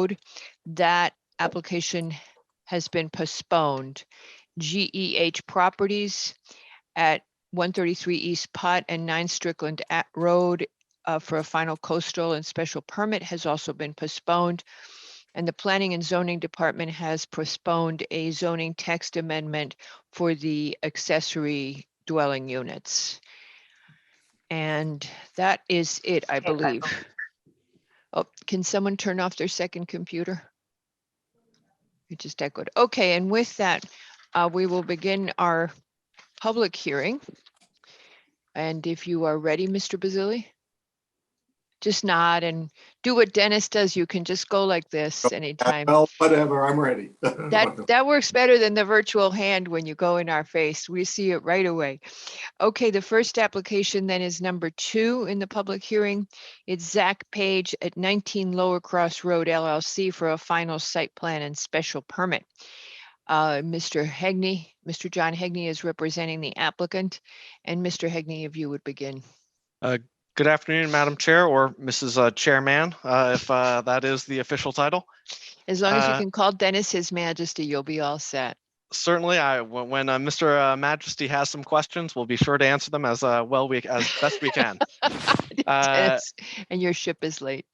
Road. That application has been postponed. GEH Properties at 133 East Pot and 9 Strickland Road for a final coastal and special permit has also been postponed. And the Planning and Zoning Department has postponed a zoning text amendment for the accessory dwelling units. And that is it, I believe. Oh, can someone turn off their second computer? It just echoed. Okay, and with that, we will begin our public hearing. And if you are ready, Mr. Basili, just nod and do what Dennis does. You can just go like this anytime. Well, whatever, I'm ready. That works better than the virtual hand when you go in our face. We see it right away. Okay, the first application then is number 2 in the public hearing. It's Zach Page at 19 Lower Cross Road LLC for a final site plan and special permit. Mr. John Hegney is representing the applicant. And Mr. Hegney, if you would begin. Good afternoon, Madam Chair, or Mrs. Chairman, if that is the official title. As long as you can call Dennis His Majesty, you'll be all set. Certainly, when Mr. Majesty has some questions, we'll be sure to answer them as as best we can. Dennis, and your ship is late.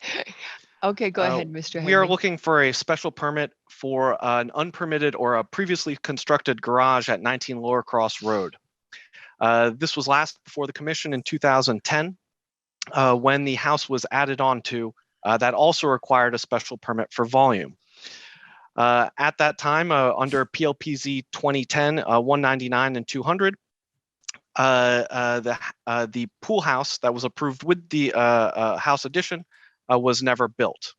Okay, go ahead, Mr. We are looking for a special permit for an unpermitted or a previously constructed garage at 19 Lower Cross Road. This was last before the commission in 2010. When the house was added on to, that also required a special permit for volume. At that time, under PLPZ 2010, 199 and 200, the pool house that was approved with the house addition was never built.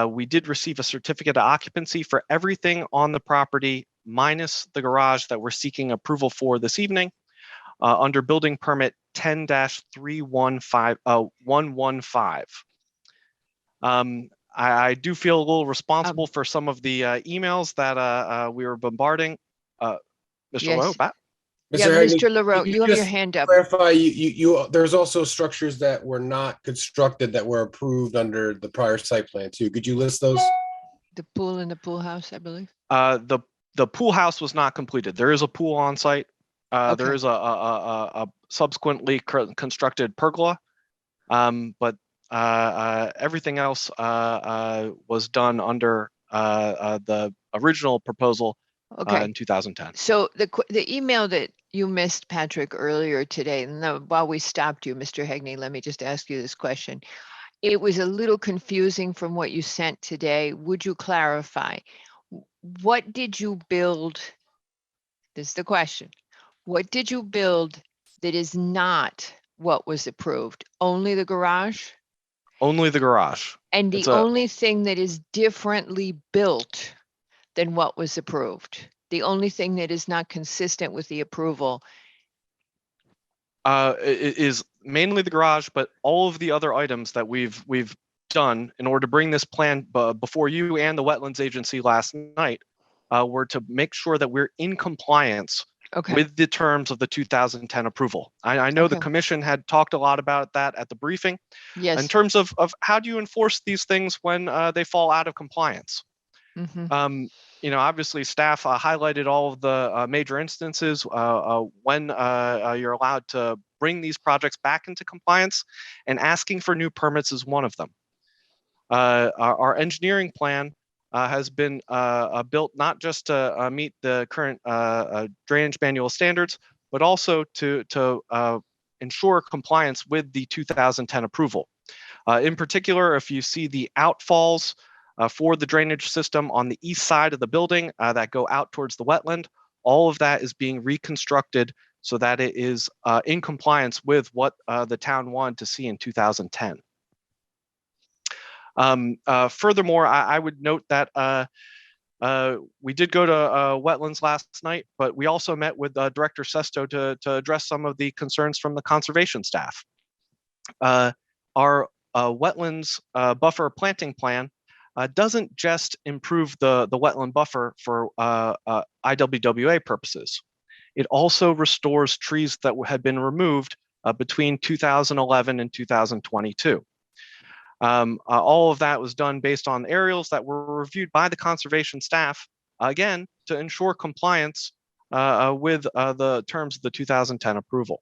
We did receive a certificate of occupancy for everything on the property minus the garage that we're seeking approval for this evening. Under building permit 10-315. I do feel a little responsible for some of the emails that we were bombarding. Mr. Yes. Lowe, back. Yeah, Mr. LaRoe, you have your hand up. Clarify, there's also structures that were not constructed that were approved under the prior site plan too. Could you list those? The pool and the pool house, I believe. The pool house was not completed. There is a pool on site. Okay. There is a subsequently constructed pergola, but everything else was done under the original proposal in 2010. So the email that you missed, Patrick, earlier today, and while we stopped you, Mr. Hegney, let me just ask you this question. It was a little confusing from what you sent today. Would you clarify? What did you build? This is the question. What did you build that is not what was approved? Only the garage? Only the garage. And the only thing that is differently built than what was approved? The only thing that is not consistent with the approval? It is mainly the garage, but all of the other items that we've done in order to bring this plan before you and the Wetlands Agency last night were to make sure that we're in compliance with the terms of the 2010 approval. I know the commission had talked a lot about that at the briefing. Yes. In terms of how do you enforce these things when they fall out of compliance? Mm-hmm. Obviously staff highlighted all of the major instances when you're allowed to bring these projects back into compliance, and asking for new permits is one of them. Our engineering plan has been built not just to meet the current drainage manual standards, but also to ensure compliance with the 2010 approval. In particular, if you see the outfalls for the drainage system on the east side of the building that go out towards the wetland, all of that is being reconstructed so that it is in compliance with what the town wanted to see in 2010. Furthermore, I would note that we did go to wetlands last night, but we also met with Director Sesto to address some of the concerns from the conservation staff. Our wetlands buffer planting plan doesn't just improve the wetland buffer for IWWA purposes. It also restores trees that had been removed between 2011 and 2022. All of that was done based on aerials that were reviewed by the conservation staff, again, to ensure compliance with the terms of the 2010 approval.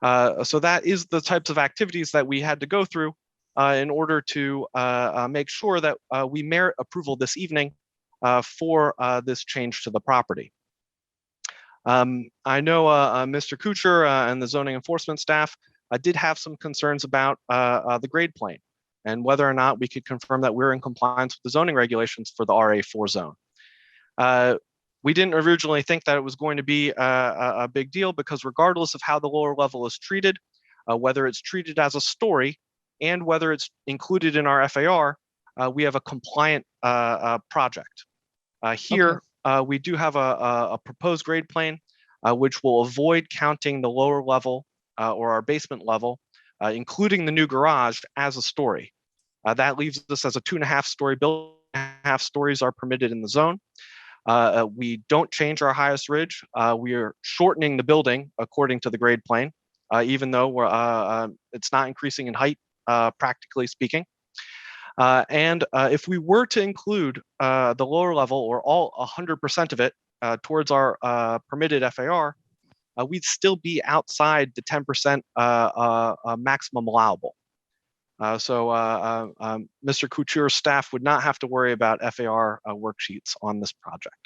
So that is the types of activities that we had to go through in order to make sure that we merit approval this evening for this change to the property. I know Mr. Kuchar and the zoning enforcement staff did have some concerns about the grade plane and whether or not we could confirm that we're in compliance with the zoning regulations for the RA4 zone. We didn't originally think that it was going to be a big deal because regardless of how the lower level is treated, whether it's treated as a story and whether it's included in our FAR, we have a compliant project. Here, we do have a proposed grade plane, which will avoid counting the lower level or our basement level, including the new garage, as a story. That leaves us as a 2.5-story building. 2.5 stories are permitted in the zone. We don't change our highest ridge. We are shortening the building according to the grade plane, even though it's not increasing in height, practically speaking. And if we were to include the lower level or all 100% of it towards our permitted FAR, we'd still be outside the 10% maximum allowable. So Mr. Kuchar's staff would not have to worry about FAR worksheets on this project.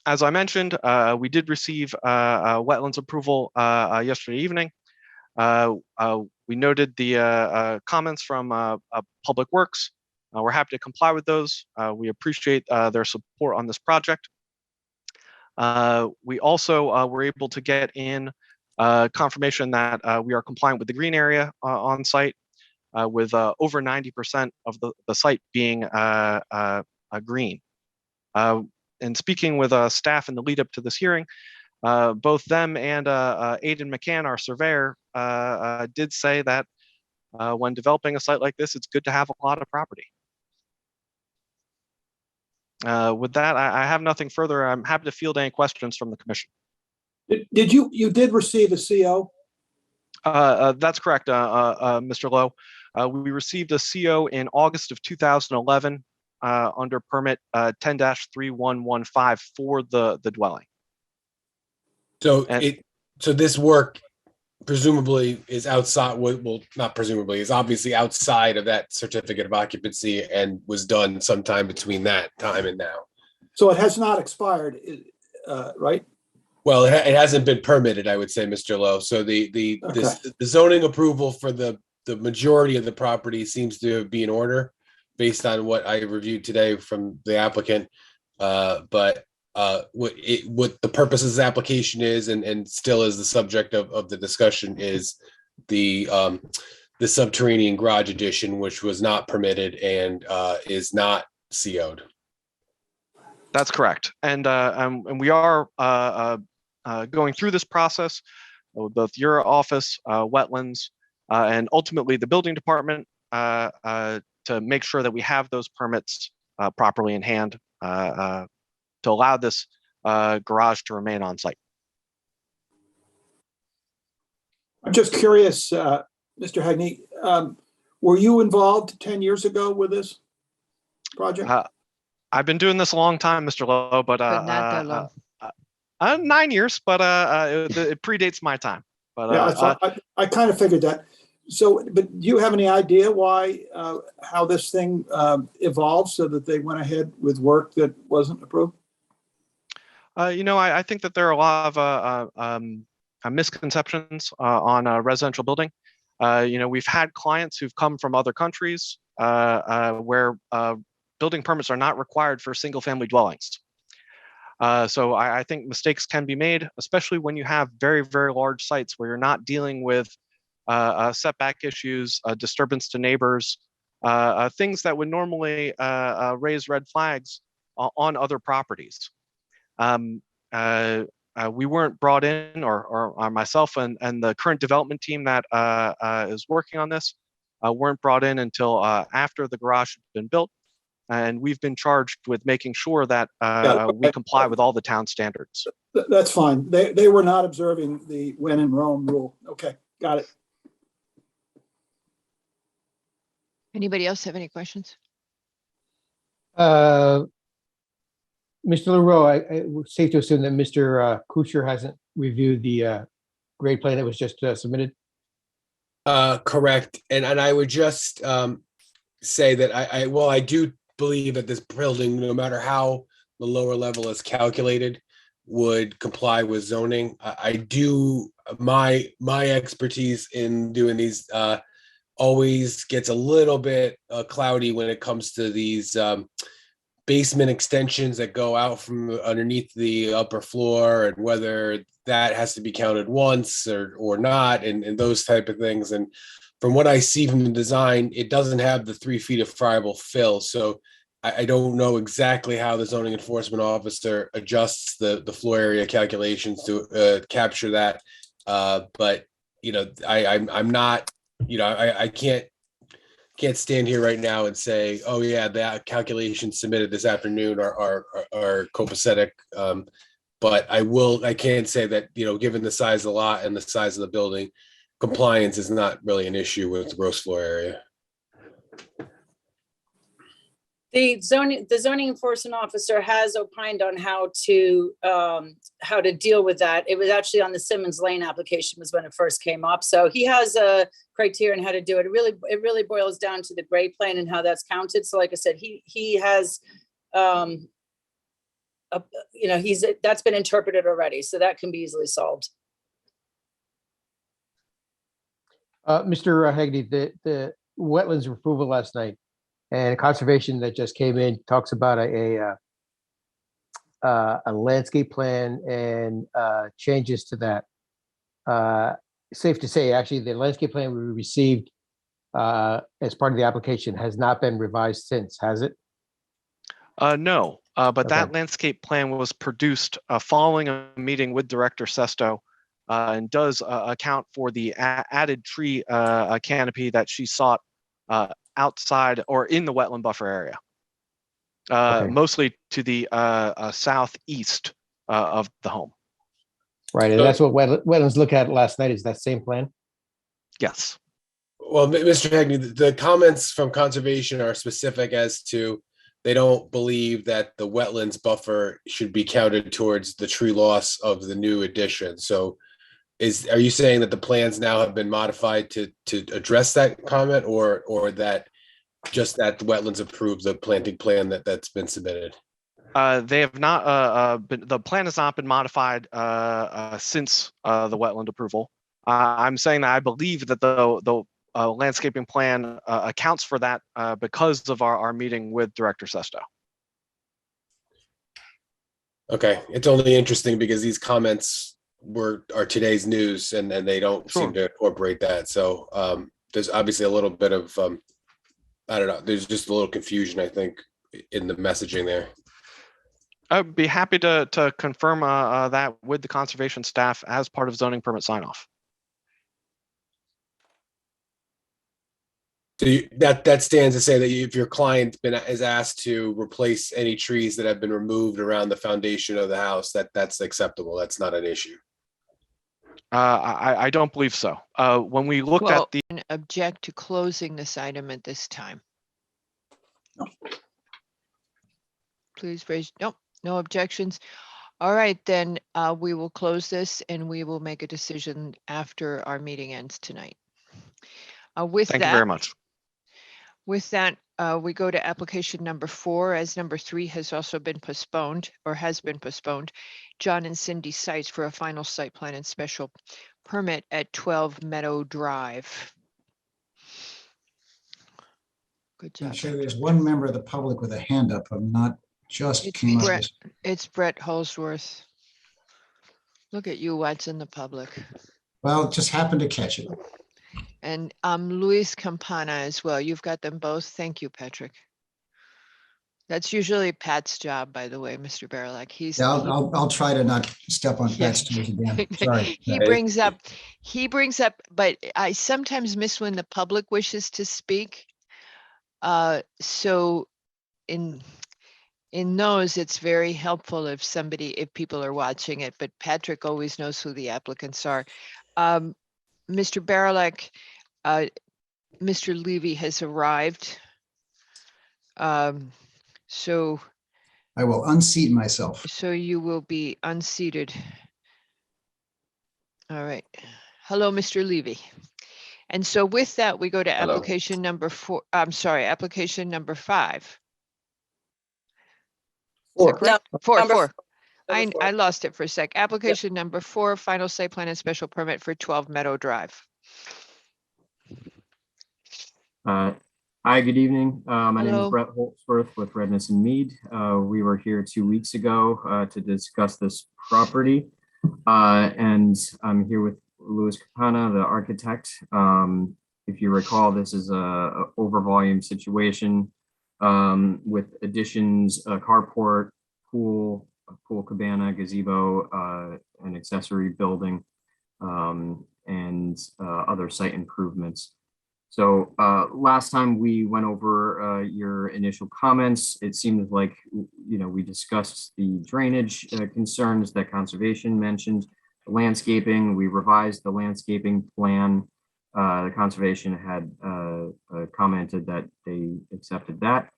As I mentioned, we did receive wetlands approval yesterday evening. We noted the comments from Public Works. We're happy to comply with those. We appreciate their support on this project. We also were able to get in confirmation that we are compliant with the green area on site, with over 90% of the site being green. And speaking with staff in the lead up to this hearing, both them and Aidan McCann, our surveyor, did say that when developing a site like this, it's good to have a lot of property. With that, I have nothing further. I'm happy to field any questions from the commission. Did you did receive a CO? That's correct, Mr. Lowe. We received a CO in August of 2011 under permit 10-3115 for the dwelling. So so this work presumably is outside, well, not presumably, is obviously outside of that certificate of occupancy and was done sometime between that time and now. So it has not expired, right? Well, it hasn't been permitted, I would say, Mr. Lowe. So the zoning approval for the majority of the property seems to be in order based on what I reviewed today from the applicant. But what the purpose of this application is, and still is the subject of the discussion, is the subterranean garage addition, which was not permitted and is not CO'd. That's correct, and we are going through this process with both your office, wetlands, and ultimately the building department to make sure that we have those permits properly in hand to allow this garage to remain on site. I'm just curious, Mr. Hagney, were you involved 10 years ago with this project? I've been doing this a long time, Mr. Lowe, but not that long. 9 years, but it predates my time. But yeah, I kind of figured that. So, but do you have any idea why, how this thing evolved so that they went ahead with work that wasn't approved? I think that there are a lot of misconceptions on residential building. We've had clients who've come from other countries where building permits are not required for single-family dwellings. So I think mistakes can be made, especially when you have very, very large sites where you're not dealing with setback issues, disturbance to neighbors, things that would normally raise red flags on other properties. We weren't brought in, or myself and the current development team that is working on this weren't brought in until after the garage had been built. And we've been charged with making sure that we comply with all the town standards. That's fine. They were not observing the when in Rome rule. Okay, got it. Anybody else have any questions? Mr. LaRoe, it's safe to assume that Mr. Kuchar hasn't reviewed the grade plan that was just submitted? Correct. And I would just say that I do believe that this building, no matter how the lower level is calculated, would comply with zoning. I do, my expertise in doing these always gets a little bit cloudy when it comes to these basement extensions that go out from underneath the upper floor, and whether that has to be counted once or not, and those type of things. And from what I see from the design, it doesn't have the 3 feet of friable fill. So I don't know exactly how the zoning enforcement officer adjusts the floor area calculations to capture that. But you know, I'm not, you know, I can't stand here right now and say, oh yeah, the calculations submitted this afternoon are copacetic. But I can say that, you know, given the size of the lot and the size of the building, compliance is not really an issue with the gross floor area. The zoning enforcement officer has opined on how to deal with that. It was actually on the Simmons Lane application was when it first came up. So he has a criteria on how to do it. It really boils down to the grade plan and how that's counted. So like I said, he has, you know, that's been interpreted already. So that can be easily solved. Mr. Hegney, the wetlands approval last night and conservation that just came in talks about a landscape plan and changes to that. Safe to say, actually, the landscape plan we received as part of the application has not been revised since, has it? No, but that Okay. landscape plan was produced following a meeting with Director Sesto, and does account for the added tree canopy that she sought outside or in the wetland buffer area, Okay. mostly to the southeast of the home. Right, and that's what wetlands looked at last night, is that same plan? Yes. Well, Mr. Hegney, the comments from conservation are specific as to they don't believe that the wetlands buffer should be counted towards the tree loss of the new addition. So are you saying that the plans now have been modified to address that comment, or that just that the wetlands approved the planting plan that's been submitted? They have not the plan has not been modified since the wetland approval. I'm saying that I believe that the landscaping plan accounts for that because of our meeting with Director Sesto. Okay, it's only interesting because these comments are today's news, and they don't Sure. seem to incorporate that. So there's obviously a little bit of I don't know. There's just a little confusion, I think, in the messaging there. I'd be happy to confirm that with the conservation staff as part of zoning permit sign off. So that stands to say that if your client is asked to replace any trees that have been removed around the foundation of the house, that's acceptable. That's not an issue. I don't believe so. When we looked Well, at the object to closing this item at this time? No. Please raise, nope, no objections. All right, then we will close this and we will make a decision after our meeting ends tonight. With thank you very that, much. with that, we go to application number 4, as number 3 has also been postponed or has been postponed. John and Cindy Sites for a final site plan and special permit at 12 Meadow Drive. Good job. Actually, there's one member of the public with a hand up. I'm not just It's came up Brett. with. It's Brett Holsworth. Look at you, what's in the public. Well, just happened to catch it. And Luis Campana as well. You've got them both. Thank you, Patrick. That's usually Pat's job, by the way, Mr. Barilak. Yeah, I'll try to not step on Pat's toes again. Sorry. He brings up, but I sometimes miss when the public wishes to speak. So in those, it's very helpful if people are watching it, but Patrick always knows who the applicants are. Mr. Barilak, Mr. Levy has arrived. So I will unseat myself. you will be unseated. All right. Hello, Mr. Levy. And so with that, we go to Hello. application number 4. I'm sorry, application number 5. Is that Four. correct? Four. number Four. Number four. I lost it for a sec. Application number 4, final site plan and special permit for 12 Meadow Drive. Hi, good evening. My name Hello. is Brett Holtzworth with Redness and Mead. We were here 2 weeks ago to discuss this property. And I'm here with Louis Capana, the architect. If you recall, this is a overvolume situation with additions, a carport, pool cabana, gazebo, an accessory building, and other site improvements. So last time we went over your initial comments, it seemed like, we discussed the drainage concerns that conservation mentioned, the landscaping, we revised the landscaping plan. The conservation had commented that they accepted that.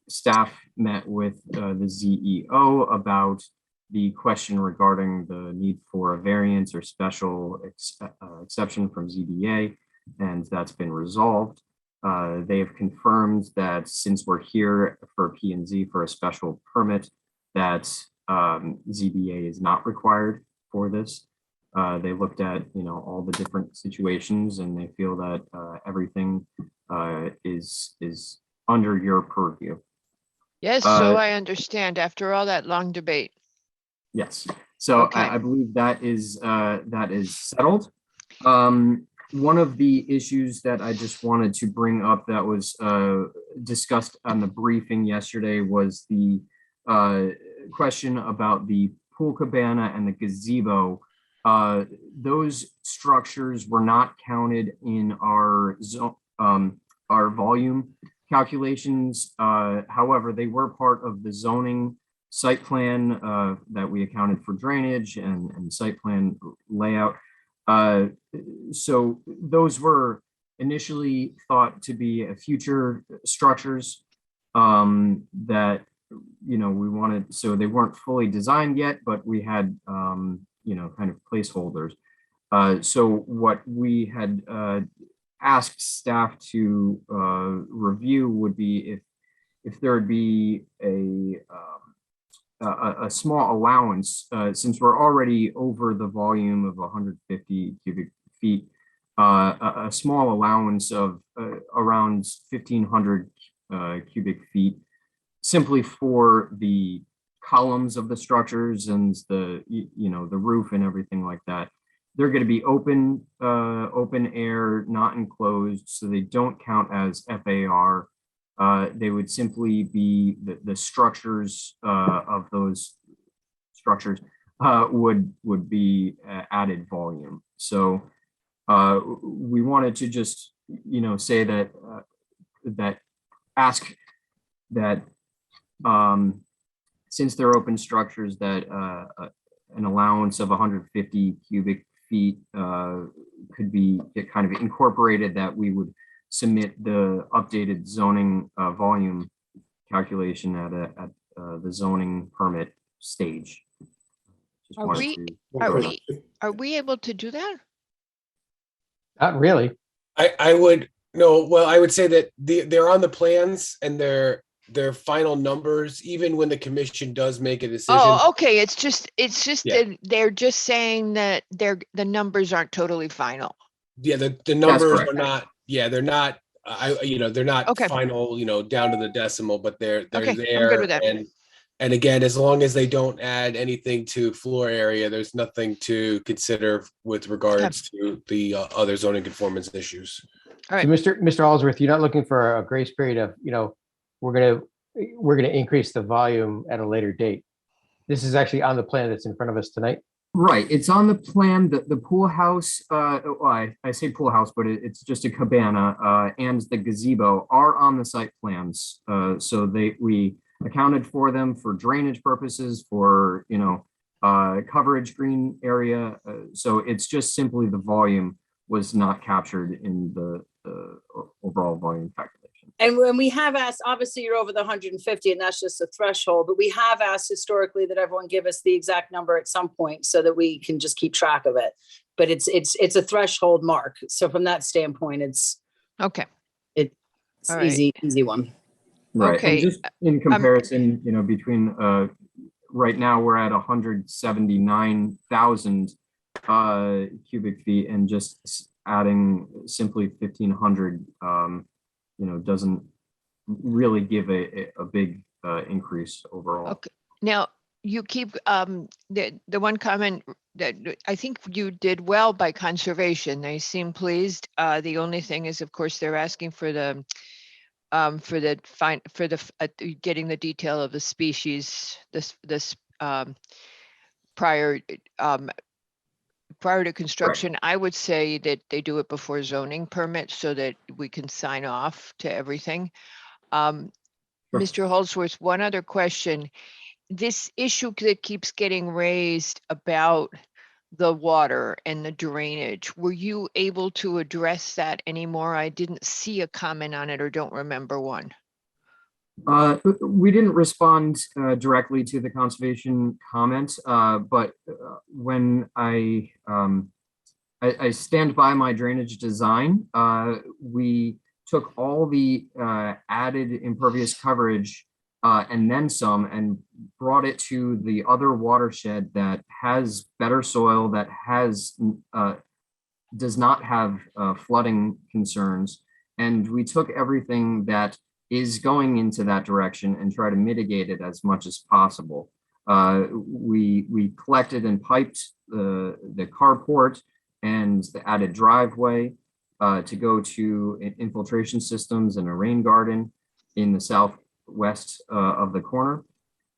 Staff met with the ZEO about the question regarding the need for a variance or special exception from ZBA, and that's been resolved. They have confirmed that since we're here for P&Z for a special permit, that ZBA is not required for this. They looked at, all the different situations, and they feel that everything is under your purview. Yes, so I understand after all that long debate. Yes, so Okay. I believe that is settled. One of the issues that I just wanted to bring up that was discussed on the briefing yesterday was the question about the pool cabana and the gazebo. Those structures were not counted in our volume calculations. However, they were part of the zoning site plan that we accounted for drainage and site plan layout. So those were initially thought to be future structures that, we wanted, so they weren't fully designed yet, but we had, kind of placeholders. So what we had asked staff to review would be if there would be a small allowance, since we're already over the volume of 150 cubic feet, a small allowance of around 1,500 cubic feet, simply for the columns of the structures and the roof and everything like that. They're going to be open air, not enclosed, so they don't count as FAR. They would simply be the structures of those structures would be added volume. So we wanted to just say that ask that since they're open structures, that an allowance of 150 cubic feet could be kind of incorporated, that we would submit the updated zoning volume calculation at the zoning permit stage. Just Are wanted we- to- Are we able to do that? Not really. I would, no, well, I would say that they're on the plans and their final numbers, even when the commission does make a decision. Oh, okay. It's just Yeah. that they're just saying that the numbers aren't totally final. Yeah, the numbers correct. are not, they're not, they're not Okay. final, down to the decimal, but they're Okay, I'm there. good with that. And again, as long as they don't add anything to floor area, there's nothing to consider with regards to the other zoning conformance issues. All So right. Mr. Allsworth, you're not looking for a grace period of, we're gonna increase the volume at a later date. This is actually on the plan that's in front of us tonight. Right, it's on the plan, the pool house, I say pool house, but it's just a cabana, and the gazebo are on the site plans. So we accounted for them for drainage purposes, for, coverage green area. So it's just simply the volume. was not captured in the overall volume calculation. And when we have asked, obviously you're over the 150 and that's just a threshold, but we have asked historically that everyone give us the exact number at some point so that we can just keep track of it. But it's a threshold mark. So from that standpoint, it's Okay, All right. easy one. Right, Okay, and just in comparison, between, right now, we're at 179,000 cubic feet, and just adding simply 1,500, doesn't really give a big increase overall. Okay. Now, you keep, the one comment that I think you did well by conservation. They seem pleased. The only thing is, of course, they're asking for the getting the detail of the species, this prior to construction. I would say that they do it before zoning permit so that we can sign off to everything. Sure. Mr. Holdsworth, one other question. This issue that keeps getting raised about the water and the drainage, were you able to address that anymore? I didn't see a comment on it or don't remember one. We didn't respond directly to the conservation comment, but when I stand by my drainage design, we took all the added impervious coverage and then some, and brought it to the other watershed that has better soil, that does not have flooding concerns. And we took everything that is going into that direction and try to mitigate it as much as possible. We collected and piped the carport and the added driveway to go to infiltration systems and a rain garden in the southwest of the corner.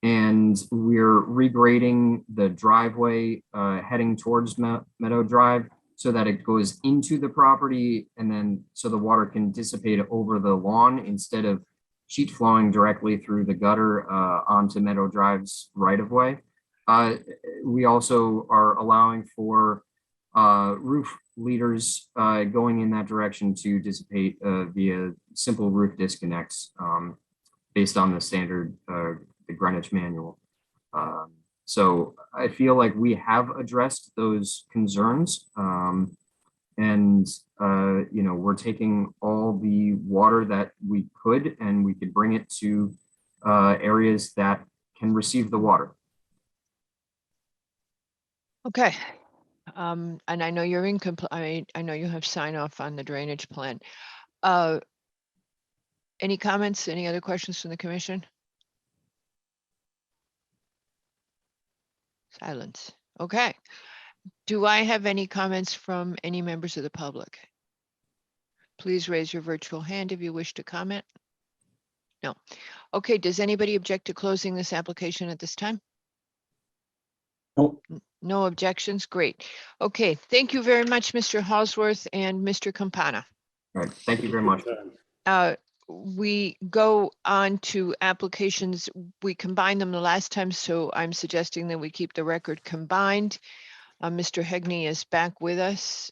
And we're regrading the driveway heading towards Meadow Drive so that it goes into the property, and then so the water can dissipate over the lawn instead of sheet flowing directly through the gutter onto Meadow Drive's right of way. We also are allowing for roof leaders going in that direction to dissipate via simple roof disconnects based on the standard, the Greenwich manual. So I feel like we have addressed those concerns, and we're taking all the water that we could, and we could bring it to areas that can receive the water. Okay. And I know you're in compliance. I know you have sign off on the drainage plan. Any comments, any other questions from the commission? Silence. Okay. Do I have any comments from any members of the public? Please raise your virtual hand if you wish to comment. No. Okay, does anybody object to closing this application at this time? Nope. No objections? Great. Okay, thank you very much, Mr. Halsworth and Mr. Campana. All right, thank you very much. We go on to applications. We combined them the last time, so I'm suggesting that we keep the record combined. Mr. Hegney is back with us.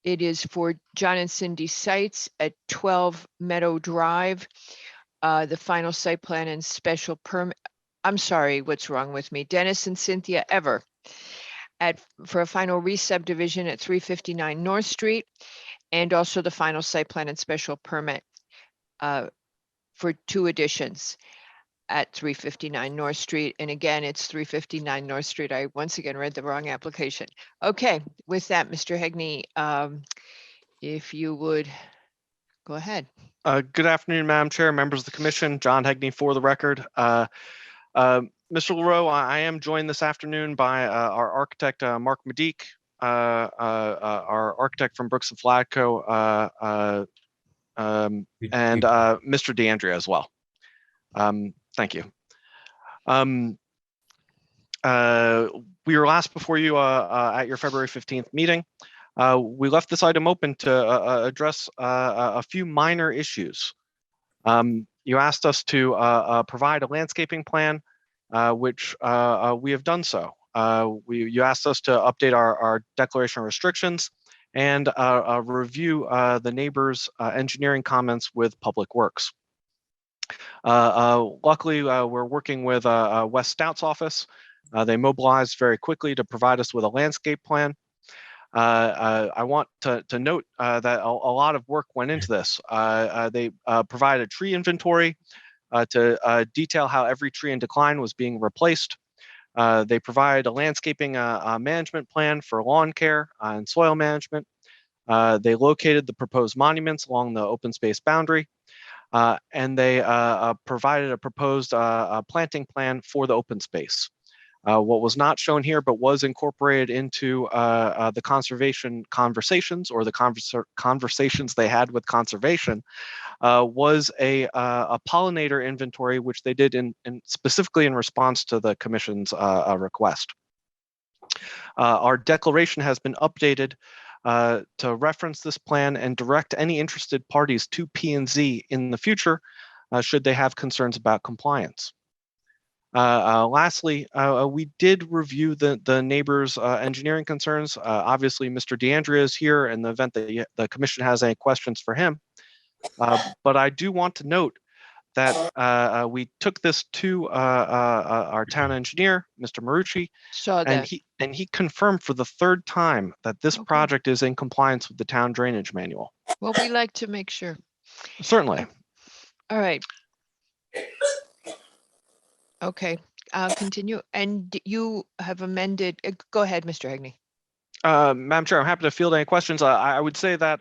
It is for John and Cindy Sites at 12 Meadow Drive. The final site plan and special permit. I'm sorry, what's wrong with me? Dennis and Cynthia Ever for a final re-subdivision at 359 North Street, and also the final site plan and special permit for 2 additions at 359 North Street. And again, it's 359 North Street. I once again read the wrong application. Okay, with that, Mr. Hegney, if you would go ahead. Good afternoon, Madam Chair, members of the commission. John Hegney for the record. Mr. Leroux, I am joined this afternoon by our architect, Mark Medique, our architect from Brooks and Flatco, and Mr. DeAndrea as well. Thank you. We were last before you at your February 15th meeting. We left this item open to address a few minor issues. You asked us to provide a landscaping plan, which we have done so. you asked us to update our declaration of restrictions and review the neighbors' engineering comments with Public Works. Luckily, we're working with Wes Stout's office. They mobilized very quickly to provide us with a landscape plan. I want to note that a lot of work went into this. They provided a tree inventory to detail how every tree in decline was being replaced. They provide a landscaping management plan for lawn care and soil management. They located the proposed monuments along the open space boundary. And they provided a proposed planting plan for the open space. What was not shown here, but was incorporated into the conservation conversations, or the conversations they had with conservation, was a pollinator inventory, which they did specifically in response to the commission's request. Our declaration has been updated to reference this plan and direct any interested parties to P&Z in the future should they have concerns about compliance. Lastly, we did review the neighbors' engineering concerns. Obviously, Mr. DeAndrea is here in the event that the commission has any questions for him. But I do want to note that we took this to our town engineer, Mr. Marucci, and he confirmed for the third time that this project is in compliance with the town drainage manual. Well, we like to make sure. Certainly. All right. Okay, continue. And you have amended, go ahead, Mr. Hegney. Madam Chair, I'm happy to field any questions. I would say that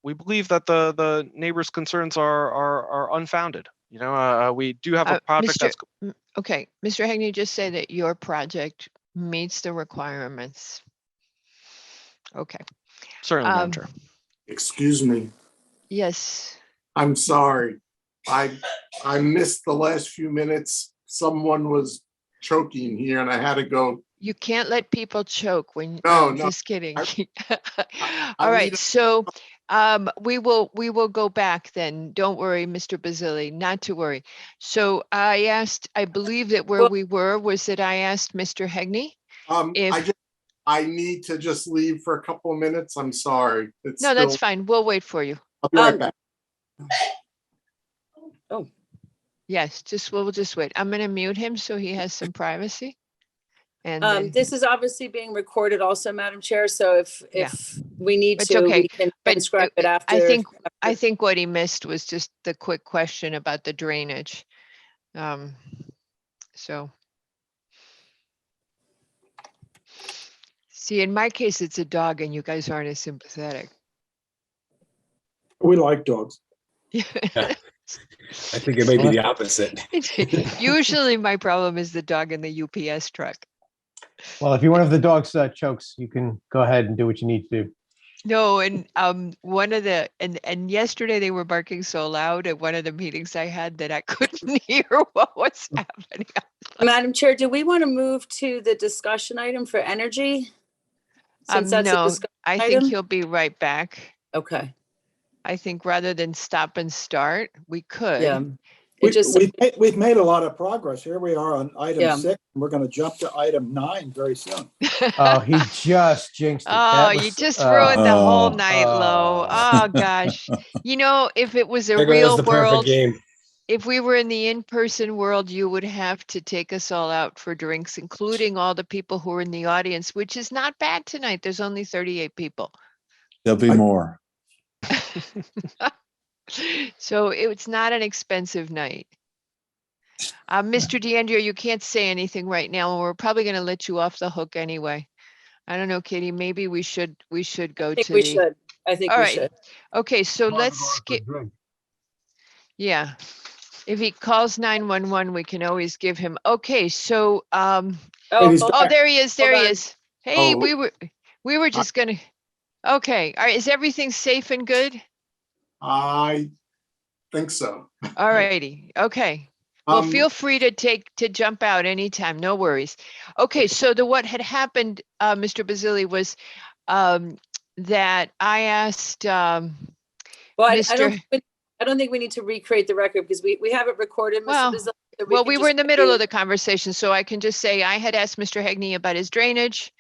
we believe that the neighbors' concerns are unfounded. You know, we do have a project that's. Okay, Mr. Hegney, just say that your project meets the requirements. Okay. Certainly, Madam Chair. Excuse me. Yes. I'm sorry. I missed the last few minutes. Someone was choking here and I had to go. You can't let people choke when. No, just kidding. All right, so we will go back then. Don't worry, Mr. Basili, not to worry. So I believe that where we were was that I asked Mr. Hegney. I need to just leave for a couple of minutes. I'm sorry. No, that's fine. We'll wait for you. I'll be right back. Oh. Yes, we'll just wait. I'm going to mute him so he has some privacy. And this is obviously being recorded also, Madam Chair. So if we need it's to, okay. we can transcribe it after. I think what he missed was just the quick question about the drainage. So. See, in my case, it's a dog and you guys aren't as sympathetic. We like dogs. I think it may be the opposite. Usually my problem is the dog in the UPS truck. Well, if you're one of the dog's chokes, you can go ahead and do what you need to do. No, and one of the and yesterday they were barking so loud at one of the meetings I had that I couldn't hear what was happening. Madam Chair, do we want to move to the discussion item for energy? Since that's a No, discussion I item? think he'll be right back. Okay. I think rather than stop and start, we could. Yeah. We've made a lot of progress. Here we are on item 6. And we're going to jump to item 9 very soon. Oh, he just jinxed it. Oh, you just ruined the whole night, Lo. Oh gosh. You know, if it was a real world, if we were in the in-person world, you would have to take us all out for drinks, including all the people who are in the audience, which is not bad tonight. There's only 38 people. There'll be more. So it's not an expensive night. Mr. DeAndrea, you can't say anything right now. And we're probably going to let you off the hook anyway. I don't know, Katie, maybe we should go to we should. I think all we right. should. Okay, so let's skip. Yeah. If he calls 911, we can always give him. Okay, so there he is. There he is. Hey, we were just gonna. Okay, all right. Is everything safe and good? I think so. All righty. Okay. Well, feel free to jump out anytime. No worries. Okay, so what had happened, Mr. Basili, was that I asked well, I don't think we need to recreate the record because we have it recorded, Mr. Basili. that Well, could we were just in the middle review? of the conversation, so I can just say I had asked Mr. Hegney about his drainage.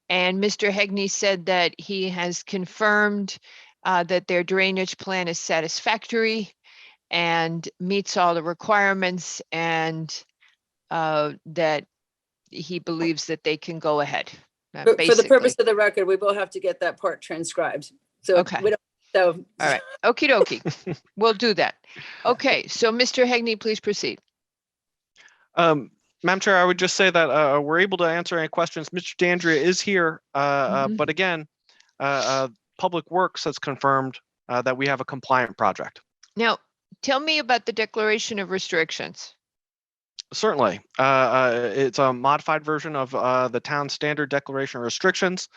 And Mr. Hegney said that he has confirmed that their drainage plan is satisfactory and meets all the requirements, and that he believes that they can go ahead. But for the purpose basically. of the record, we will have to get that part transcribed. So Okay. we don't, so. All right, okie dokie, we'll do that. Okay, so Mr. Hegney, please proceed. Madam Chair, I would just say that we're able to answer any questions. Mr. Dandria is here, Mhm. but again, Public Works has confirmed that we have a compliant project. Now, tell me about the declaration of restrictions. Certainly. It's a modified version of the town standard declaration of restrictions.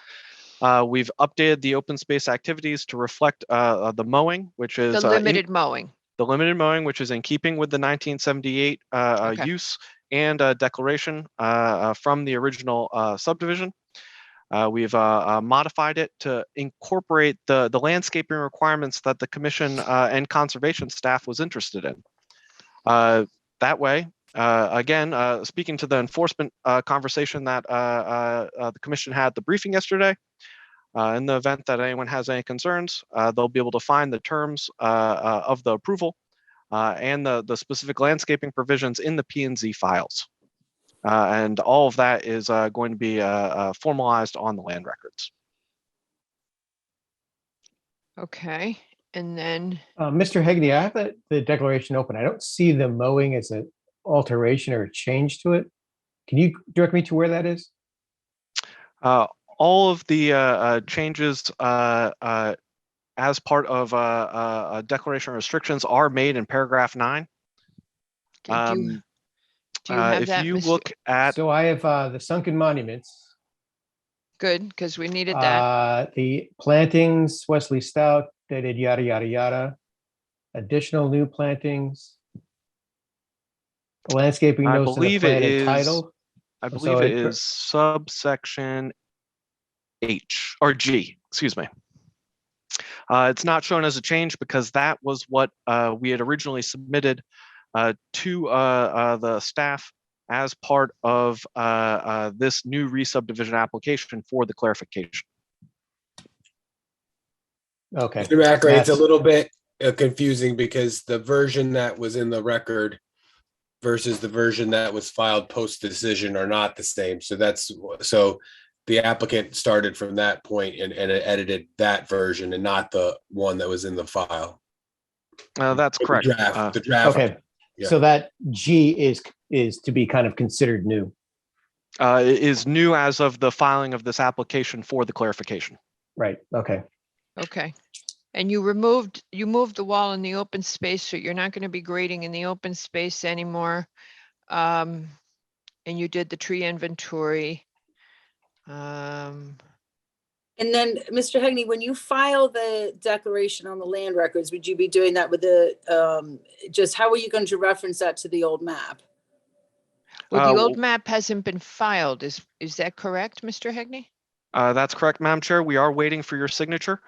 We've updated the open space activities to reflect the mowing, which is The limited mowing. the limited mowing, which is in keeping with the 1978 Okay. use and declaration from the original subdivision. We've modified it to incorporate the landscaping requirements that the commission and conservation staff was interested in. That way, again, speaking to the enforcement conversation that the commission had at the briefing yesterday, in the event that anyone has any concerns, they'll be able to find the terms of the approval and the specific landscaping provisions in the P&Z files. And all of that is going to be formalized on the land records. Okay, and then, Mr. Hegney, I have the declaration open. I don't see the mowing as an alteration or a change to it. Can you direct me to where that is? All of the changes as part of a declaration of restrictions are made in paragraph 9. do you have If that, you Mr. look at So I have the sunken monuments, Good, because we needed that. the plantings, Wesley Stout, dated yada, yada, yada. Additional new plantings. The landscaping I notes in the believe plan it and is, title. I So believe it it- is subsection H or G, excuse me. It's not shown as a change because that was what we had originally submitted to the staff as part of this new re-subdivision application for the clarification. Okay. Mr. Macri, it's a That's- little bit confusing because the version that was in the record versus the version that was filed post decision are not the same. So the applicant started from that point and edited that version and not the one that was in the file. That's The correct. draft, the draft. Okay, Yeah. so that G is to be kind of considered new. It is new as of the filing of this application for the clarification. Right, okay. Okay. And you moved the wall in the open space, so you're not going to be grading in the open space anymore. And you did the tree inventory. And then, Mr. Hegney, when you file the declaration on the land records, would you be doing that with the, just how are you going to reference that to the old map? Well, the old map hasn't been filed. Is that correct, Mr. Hegney? That's correct, Madam Chair. We are waiting for your signature.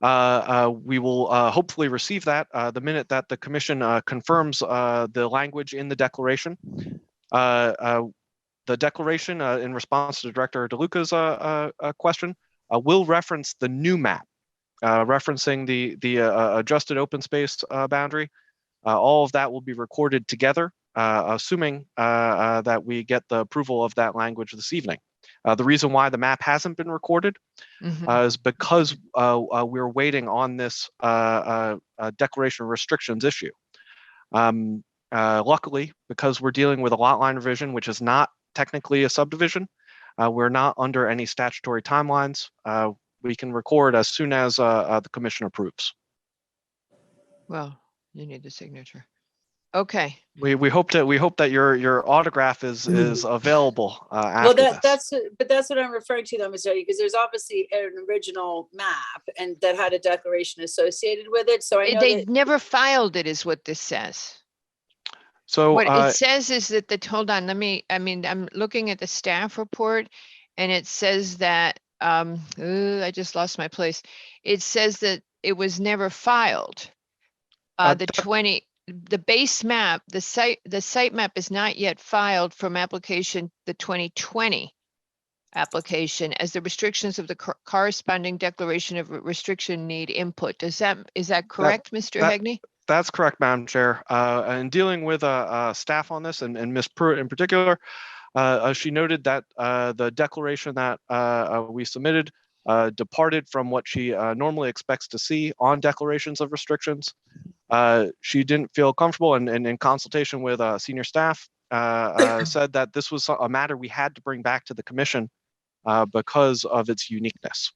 We will hopefully receive that the minute that the commission confirms the language in the declaration. The declaration, in response to Director DeLuca's question, will reference the new map, referencing the adjusted open space boundary. All of that will be recorded together, assuming that we get the approval of that language this evening. The reason why the map hasn't been recorded is because we're waiting on this declaration of restrictions issue. Luckily, because we're dealing with a lot line revision, which is not technically a subdivision, we're not under any statutory timelines. We can record as soon as the commission approves. Well, you need the signature. Okay. We hope that your autograph is available after Well, this. that's what I'm referring to though, Mr. Hegney, because there's obviously an original map and that had a declaration associated with it. So I know They that, never filed it is what this says. So What it says is that hold on, I'm looking at the staff report and it says that, I just lost my place. It says that it was never filed. The the base map, the site map is not yet filed from application, the 2020 application, as the restrictions of the corresponding declaration of restriction need input. Is that correct, Mr. that- Hegney? That's correct, Madam Chair. And dealing with staff on this, and Ms. Pruitt in particular, she noted that the declaration that we submitted departed from what she normally expects to see on declarations of restrictions. She didn't feel comfortable, and in consultation with senior staff, said that this was a matter we had to bring back to the commission because of its uniqueness.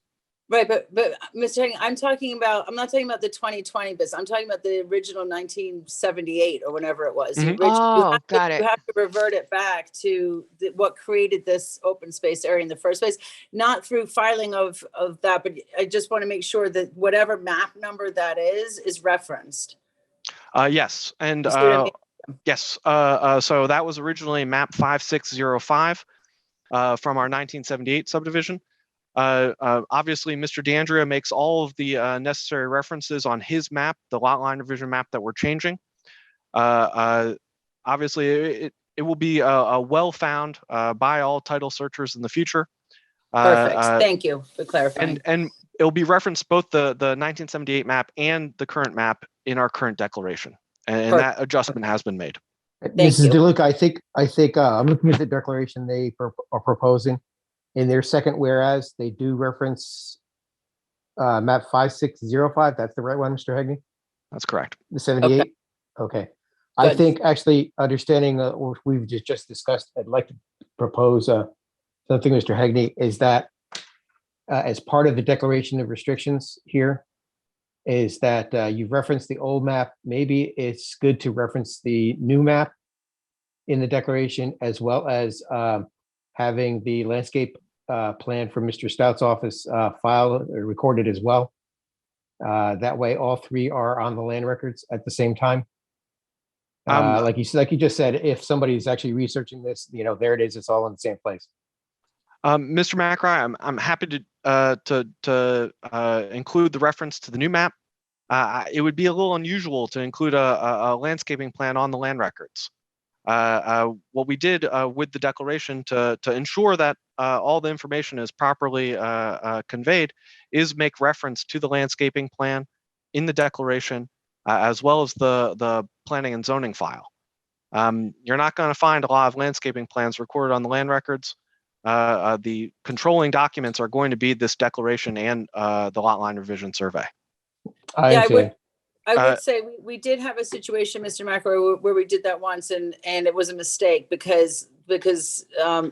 Right, but Mr. Hagan, I'm not talking about the 2020 bits. I'm talking about the original 1978 or whenever it was. Mhm. Oh, got You it. have to revert it back to what created this open space area in the first place, not through filing of that, but I just want to make sure that whatever map number that is referenced. Yes, and You see what I mean? yes, so that was originally map 5605 from our 1978 subdivision. Obviously, Mr. DeAndrea makes all of the necessary references on his map, the lot line revision map that we're changing. Obviously, it will be well found by all title searchers in the future. Perfect. Thank you for clarifying. And it'll be referenced both the 1978 map and the current map in our current declaration, and that adjustment has been made. Mrs. you. DeLuca, I think I'm looking at the declaration they are proposing. In their second whereas, they do reference map 5605. That's the right one, Mr. Hegney? That's correct. The 78? Okay. I Good. think actually understanding what we've just discussed, I'd like to propose something, Mr. Hegney, is that as part of the declaration of restrictions here, is that you've referenced the old map. Maybe it's good to reference the new map in the declaration, as well as having the landscape plan from Mr. Stout's office filed or recorded as well. That way, all three are on the land records at the same time. Like you just said, if somebody's actually researching this, there it is. It's all in the same place. Mr. McRae, I'm happy to include the reference to the new map. It would be a little unusual to include a landscaping plan on the land records. What we did with the declaration to ensure that all the information is properly conveyed is make reference to the landscaping plan in the declaration, as well as the planning and zoning file. You're not going to find a lot of landscaping plans recorded on the land records. The controlling documents are going to be this declaration and the lot line revision survey. I would say we did have a situation, Mr. McRae, where we did that once and it was a mistake because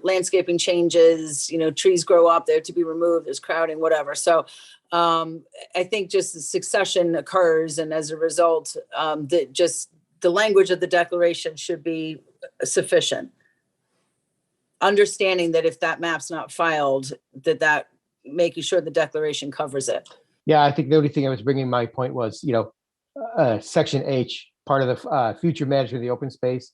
landscaping changes, trees grow up, they're to be removed, there's crowding, whatever. So I think just the succession occurs, and as a result, the language of the declaration should be sufficient. Understanding that if that map's not filed, that making sure the declaration covers it. Yeah, I think the only thing I was bringing my point was, section H, part of the future management of the open space.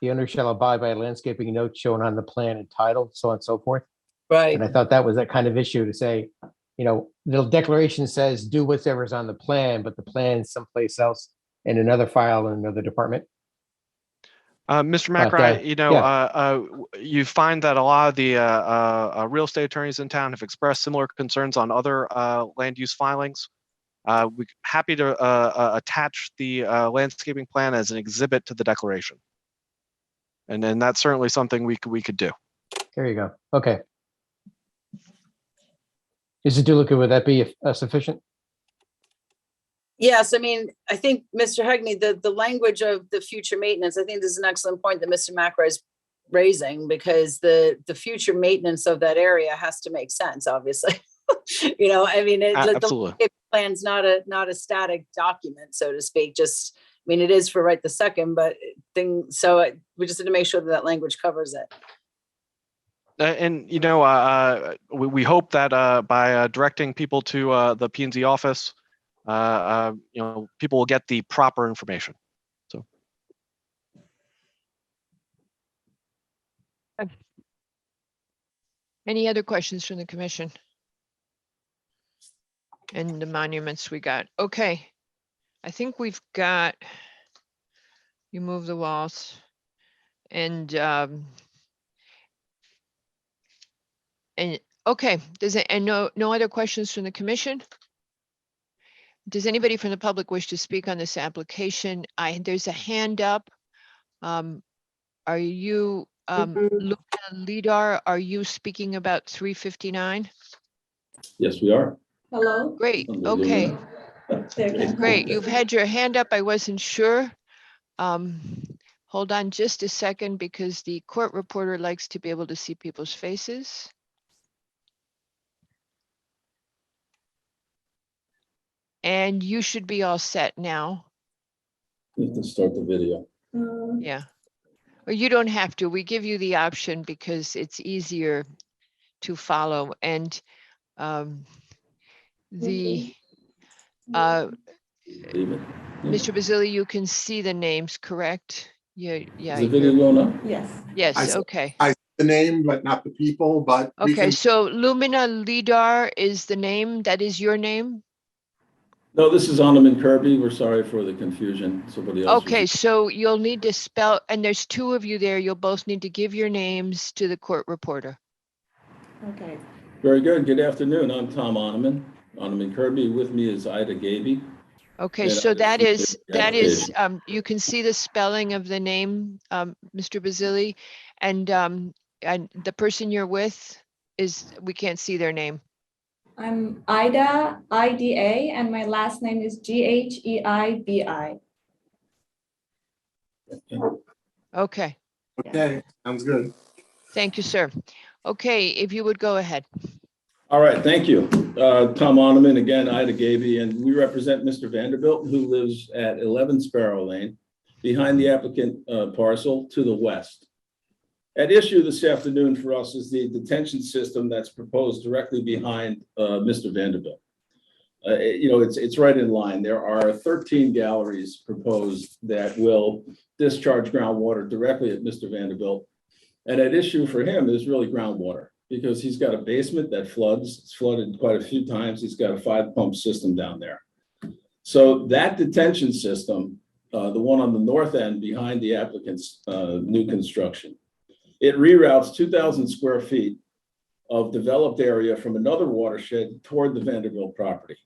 The owner shall abide by a landscaping note shown on the plan entitled, so on and so forth. Right. And I thought that was that kind of issue to say, the declaration says do whatever's on the plan, but the plan is someplace else in another file in another department. Mr. McRae, you find that a lot of the real estate attorneys in town have expressed similar concerns on other land use filings. We're happy to attach the landscaping plan as an exhibit to the declaration. And then that's certainly something we could do. There you go. Okay. Mrs. DeLuca, would that be sufficient? Yes, I think, Mr. Hegney, the language of the future maintenance, I think this is an excellent point that Mr. McRae is raising, because the future maintenance of that area has to make sense, obviously. Absolutely. The plan's not a static document, so to speak. It is for right the second, but so we just need to make sure that language covers it. We hope that by directing people to the P&Z office, people will get the proper information. So. Any other questions from the commission? And the monuments we got. Okay. I think we've got You move the walls. And okay, and no other questions from the commission? Does anybody from the public wish to speak on this application? There's a hand up. Are you, Lumina Lidar, are you speaking about 359? Yes, we are. Hello. Great, Under okay, Lumina. great. You've had your hand up. I wasn't sure. Hold on just a second because the court reporter likes to be able to see people's faces. And you should be all set now. You have to start the video. Yeah. Or you don't have to. We give you the option because it's easier to follow. And Leave it. Mr. Basili, you can see the names, correct? Yeah, Is the video going up? Yes. Yes, okay. The name, but not the people, but we Okay, can, so Lumina Lidar is the name, that is your name? No, this is Onaman Kirby. We're sorry for the confusion. Somebody else. Okay, so you'll need to spell, and there's two of you there. You'll both need to give your names to the court reporter. Okay. Very good. Good afternoon. I'm Tom Onaman Kirby. With me is Ida Gaby. Okay, And so I that just is, need the you can see the spelling of the name, Mr. Basili, and the person you're with we can't see their name. I'm Ida, IDA, and my last name is GHEIBI. Okay, okay, sounds good. thank you, sir. Okay, if you would go ahead. All right, thank you. Tom Onaman, again, Ida Gaby, and we represent Mr. Vanderbilt, who lives at 11 Sparrow Lane, behind the applicant parcel to the west. At issue this afternoon for us is the detention system that's proposed directly behind Mr. Vanderbilt. It's right in line. There are 13 galleries proposed that will discharge groundwater directly at Mr. Vanderbilt. And at issue for him is really groundwater because he's got a basement that floods. It's flooded quite a few times. He's got a 5-pump system down there. So that detention system, the one on the north end behind the applicant's new construction, it reroutes 2,000 square feet of developed area from another watershed toward the Vanderbilt property.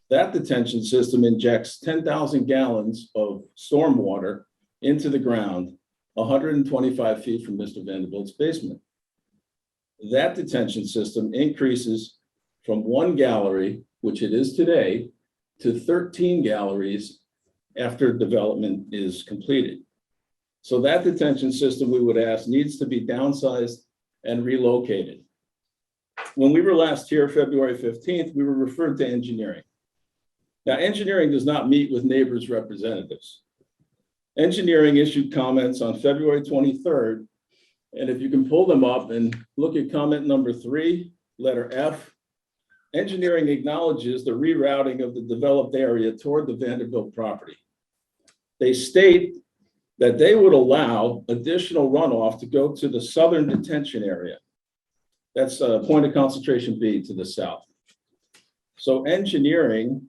That detention system injects 10,000 gallons of stormwater into the ground 125 feet from Mr. Vanderbilt's basement. That detention system increases from 1 gallery, which it is today, to 13 galleries after development is completed. So that detention system, we would ask, needs to be downsized and relocated. When we were last here, February 15th, we were referred to engineering. Now, engineering does not meet with neighbors' representatives. Engineering issued comments on February 23rd, and if you can pull them up and look at comment number 3, letter F, engineering acknowledges the rerouting of the developed area toward the Vanderbilt property. They state that they would allow additional runoff to go to the southern detention area. That's point of concentration B to the south. So engineering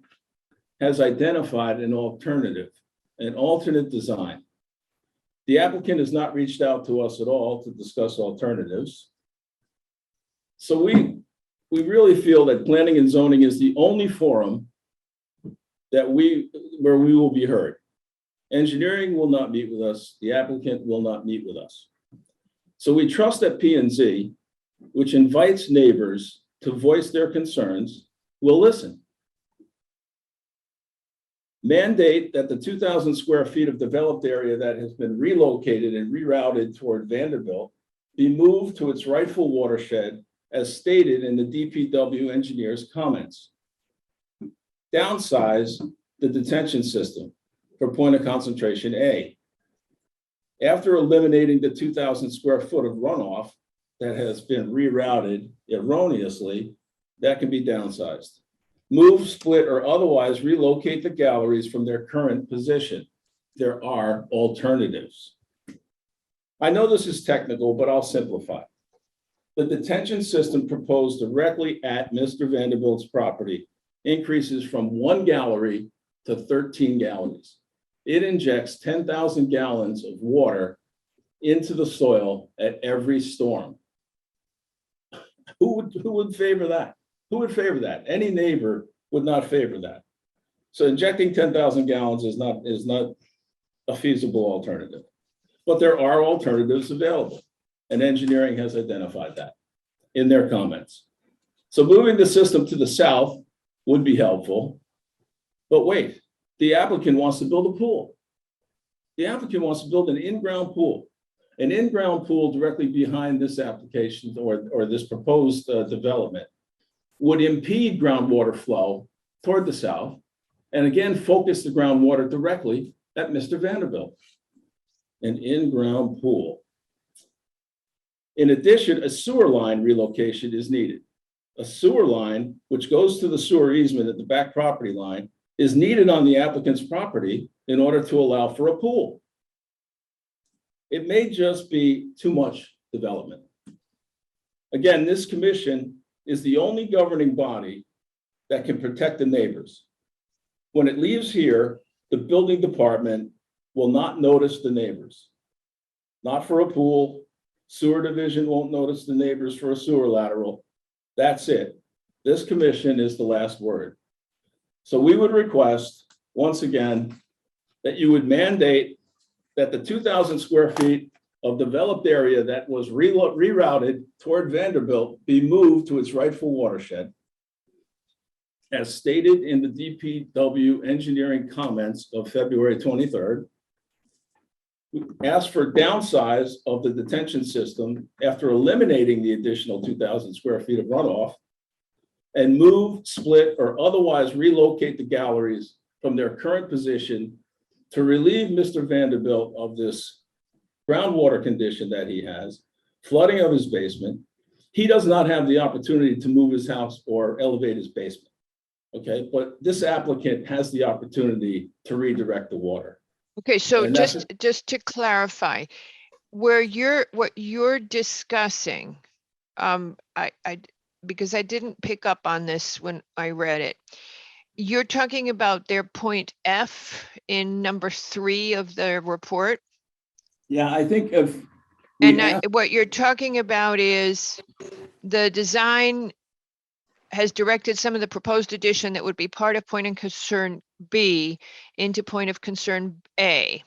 has identified an alternate design. The applicant has not reached out to us at all to discuss alternatives. So we really feel that planning and zoning is the only forum where we will be heard. Engineering will not meet with us. The applicant will not meet with us. So we trust that P&Z, which invites neighbors to voice their concerns, will listen. Mandate that the 2,000 square feet of developed area that has been relocated and rerouted toward Vanderbilt be moved to its rightful watershed as stated in the DPW engineer's comments. Downsize the detention system for point of concentration A. After eliminating the 2,000 square foot of runoff that has been rerouted erroneously, that can be downsized. Move, split, or otherwise relocate the galleries from their current position. There are alternatives. I know this is technical, but I'll simplify. The detention system proposed directly at Mr. Vanderbilt's property increases from 1 gallery to 13 galleries. it injects 10,000 gallons of water into the soil at every storm. Who would favor that? Who would favor that? Any neighbor would not favor that. So injecting 10,000 gallons is not a feasible alternative. But there are alternatives available, and engineering has identified that in their comments. So moving the system to the south would be helpful. But wait, the applicant wants to build a pool. The applicant wants to build an in-ground pool. An in-ground pool directly behind this application or this proposed development would impede groundwater flow toward the south, and again, focus the groundwater directly at Mr. Vanderbilt. An in-ground pool. In addition, a sewer line relocation is needed. A sewer line, which goes to the sewer easement at the back property line, is needed on the applicant's property in order to allow for a pool. It may just be too much development. Again, this commission is the only governing body that can protect the neighbors. When it leaves here, the building department will not notice the neighbors. Not for a pool. Sewer division won't notice the neighbors for a sewer lateral. That's it. This commission is the last word. So we would request, once again, that you would mandate that the 2,000 square feet of developed area that was rerouted toward Vanderbilt be moved to its rightful watershed, as stated in the DPW engineering comments of February 23rd. We asked for downsize of the detention system after eliminating the additional 2,000 square feet of runoff, and move, split, or otherwise relocate the galleries from their current position to relieve Mr. Vanderbilt of this groundwater condition that he has, flooding of his basement. He does not have the opportunity to move his house or elevate his basement. Okay, but this applicant has the opportunity to redirect the water. Okay, so And that's just to clarify, what you're discussing, because I didn't pick up on this when I read it. You're talking about their point F in number 3 of the report? Yeah, I think if. What you're talking about is the design has directed some of the proposed addition that would be part of point of concern B into point of concern A.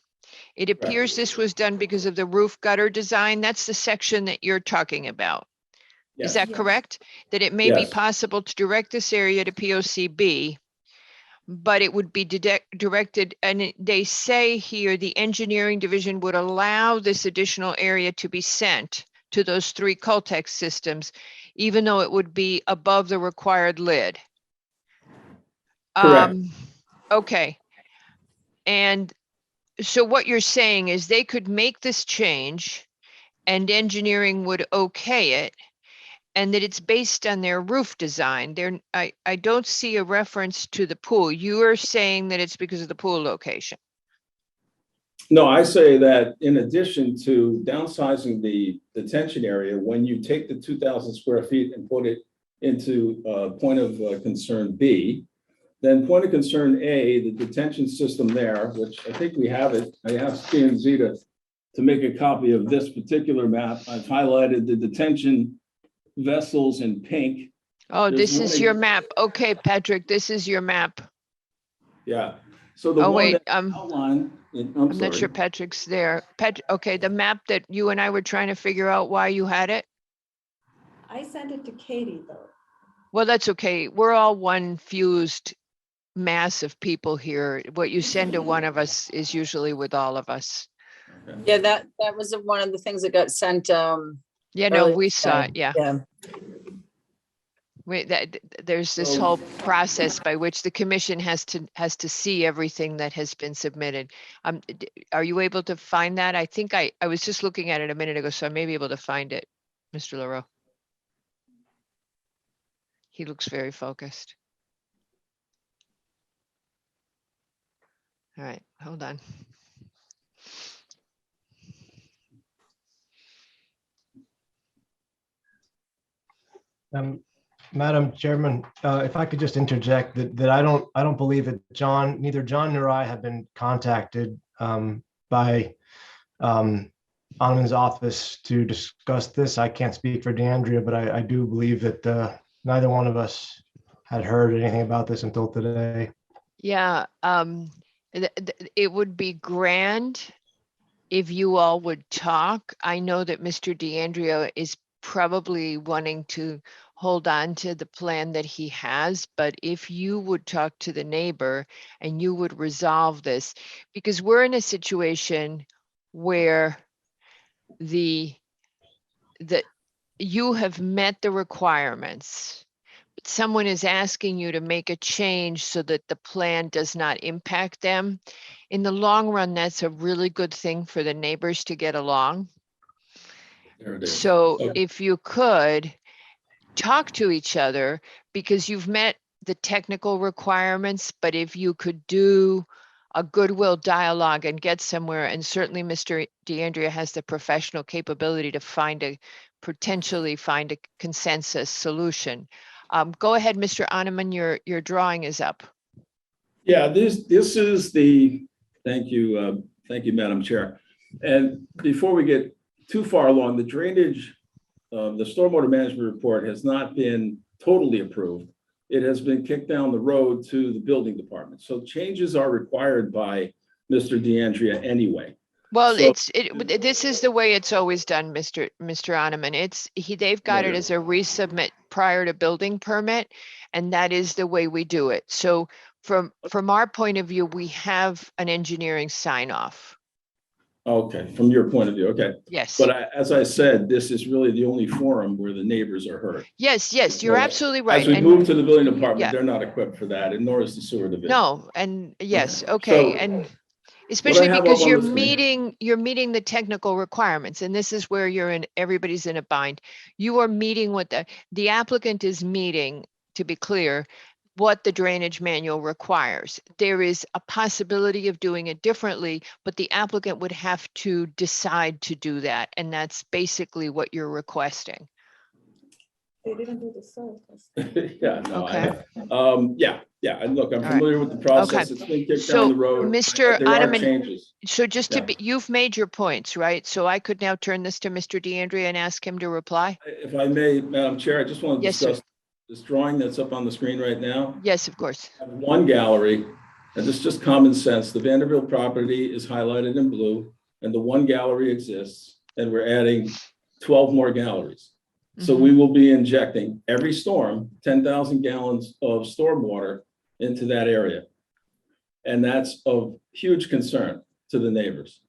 It appears this was done because of the roof gutter design. That's the section that you're talking about. Yes. Is that Yes. correct? That it may be Yes. possible to direct this area to POCB, but it would be directed, and they say here, the engineering division would allow this additional area to be sent to those 3 Coltex systems, even though it would be above the required lid. Correct. Okay. And so what you're saying is they could make this change and engineering would okay it, and that it's based on their roof design. I don't see a reference to the pool. You are saying that it's because of the pool location. No, I say that in addition to downsizing the detention area, when you take the 2,000 square feet and put it into point of concern B, then point of concern A, the detention system there, which I think we have it. I asked P&Z to make a copy of this particular map. I've highlighted the detention vessels in pink. Oh, There's this is one- your map. Okay, Patrick, this is your map. Yeah. So the Oh, one wait, that I'm outlined, not sure sorry. Patrick's there. Okay, the map that you and I were trying to figure out why you had it. I sent it to Katie though. Well, that's okay. We're all one fused mass of people here. What you send to one of us is usually with all of us. Yeah, that was one of the things that got sent. Yeah, no, earlier we saw today. it. Yeah. Yeah. There's this So- whole process by which the commission has to see everything that has been submitted. Are you able to find that? I think I was just looking at it a minute ago, so I may be able to find it, Mr. Leroux. He looks very focused. All right, hold on. Madam Chairman, if I could just interject that I don't believe that neither John nor I have been contacted by Alderman's office to discuss this. I can't speak for DeAndrea, but I do believe that neither one of us had heard anything about this until today. Yeah, it would be grand if you all would talk. I know that Mr. DeAndrea is probably wanting to hold on to the plan that he has, but if you would talk to the neighbor and you would resolve this, because we're in a situation where you have met the requirements. Someone is asking you to make a change so that the plan does not impact them. In the long run, that's a really good thing for the neighbors to get along. There it is. So Okay. if you could talk to each other, because you've met the technical requirements, but if you could do a goodwill dialogue and get somewhere, and certainly Mr. DeAndrea has the professional capability to potentially find a consensus solution. Go ahead, Mr. Animan, your drawing is up. Yeah, this is thank you, Madam Chair. And before we get too far along, the drainage, the stormwater management report has not been totally approved. It has been kicked down the road to the building department. So changes are required by Mr. DeAndrea anyway. Well, So- this is the way it's always done, Mr. Animan. They've got it as a resubmit prior to building permit, and that is the way we do it. So from our point of view, we have an engineering sign off. Okay, from your point of view, okay. Yes. But as I said, this is really the only forum where the neighbors are heard. Yes, you're So absolutely right. As we And- move to the building department, yeah. they're not equipped for that, and nor is the sewer division. No, and yes, So, okay, and especially have because up on you're the screen- meeting the technical requirements, and this is where everybody's in a bind. You are meeting what the applicant is meeting, to be clear, what the drainage manual requires. There is a possibility of doing it differently, but the applicant would have to decide to do that, and that's basically what you're requesting. They didn't do the soil test. Yeah, no, Okay. yeah, and look, I'm All right. familiar with the process. Okay. It's been kicked So, down the road. Mr. There are Animan, changes. So just to Yeah. be, you've made your points, right? So I could now turn this to Mr. DeAndrea and ask him to reply? If I may, Madam Chair, I just want to Yes, sir. discuss this drawing that's up on the screen right now. Yes, of course. I have one gallery, and this is just common sense. The Vanderbilt property is highlighted in blue, and the one gallery exists, and we're adding 12 more galleries. So Mm-hmm. we will be injecting every storm, 10,000 gallons of stormwater into that area. And that's of huge concern to the neighbors.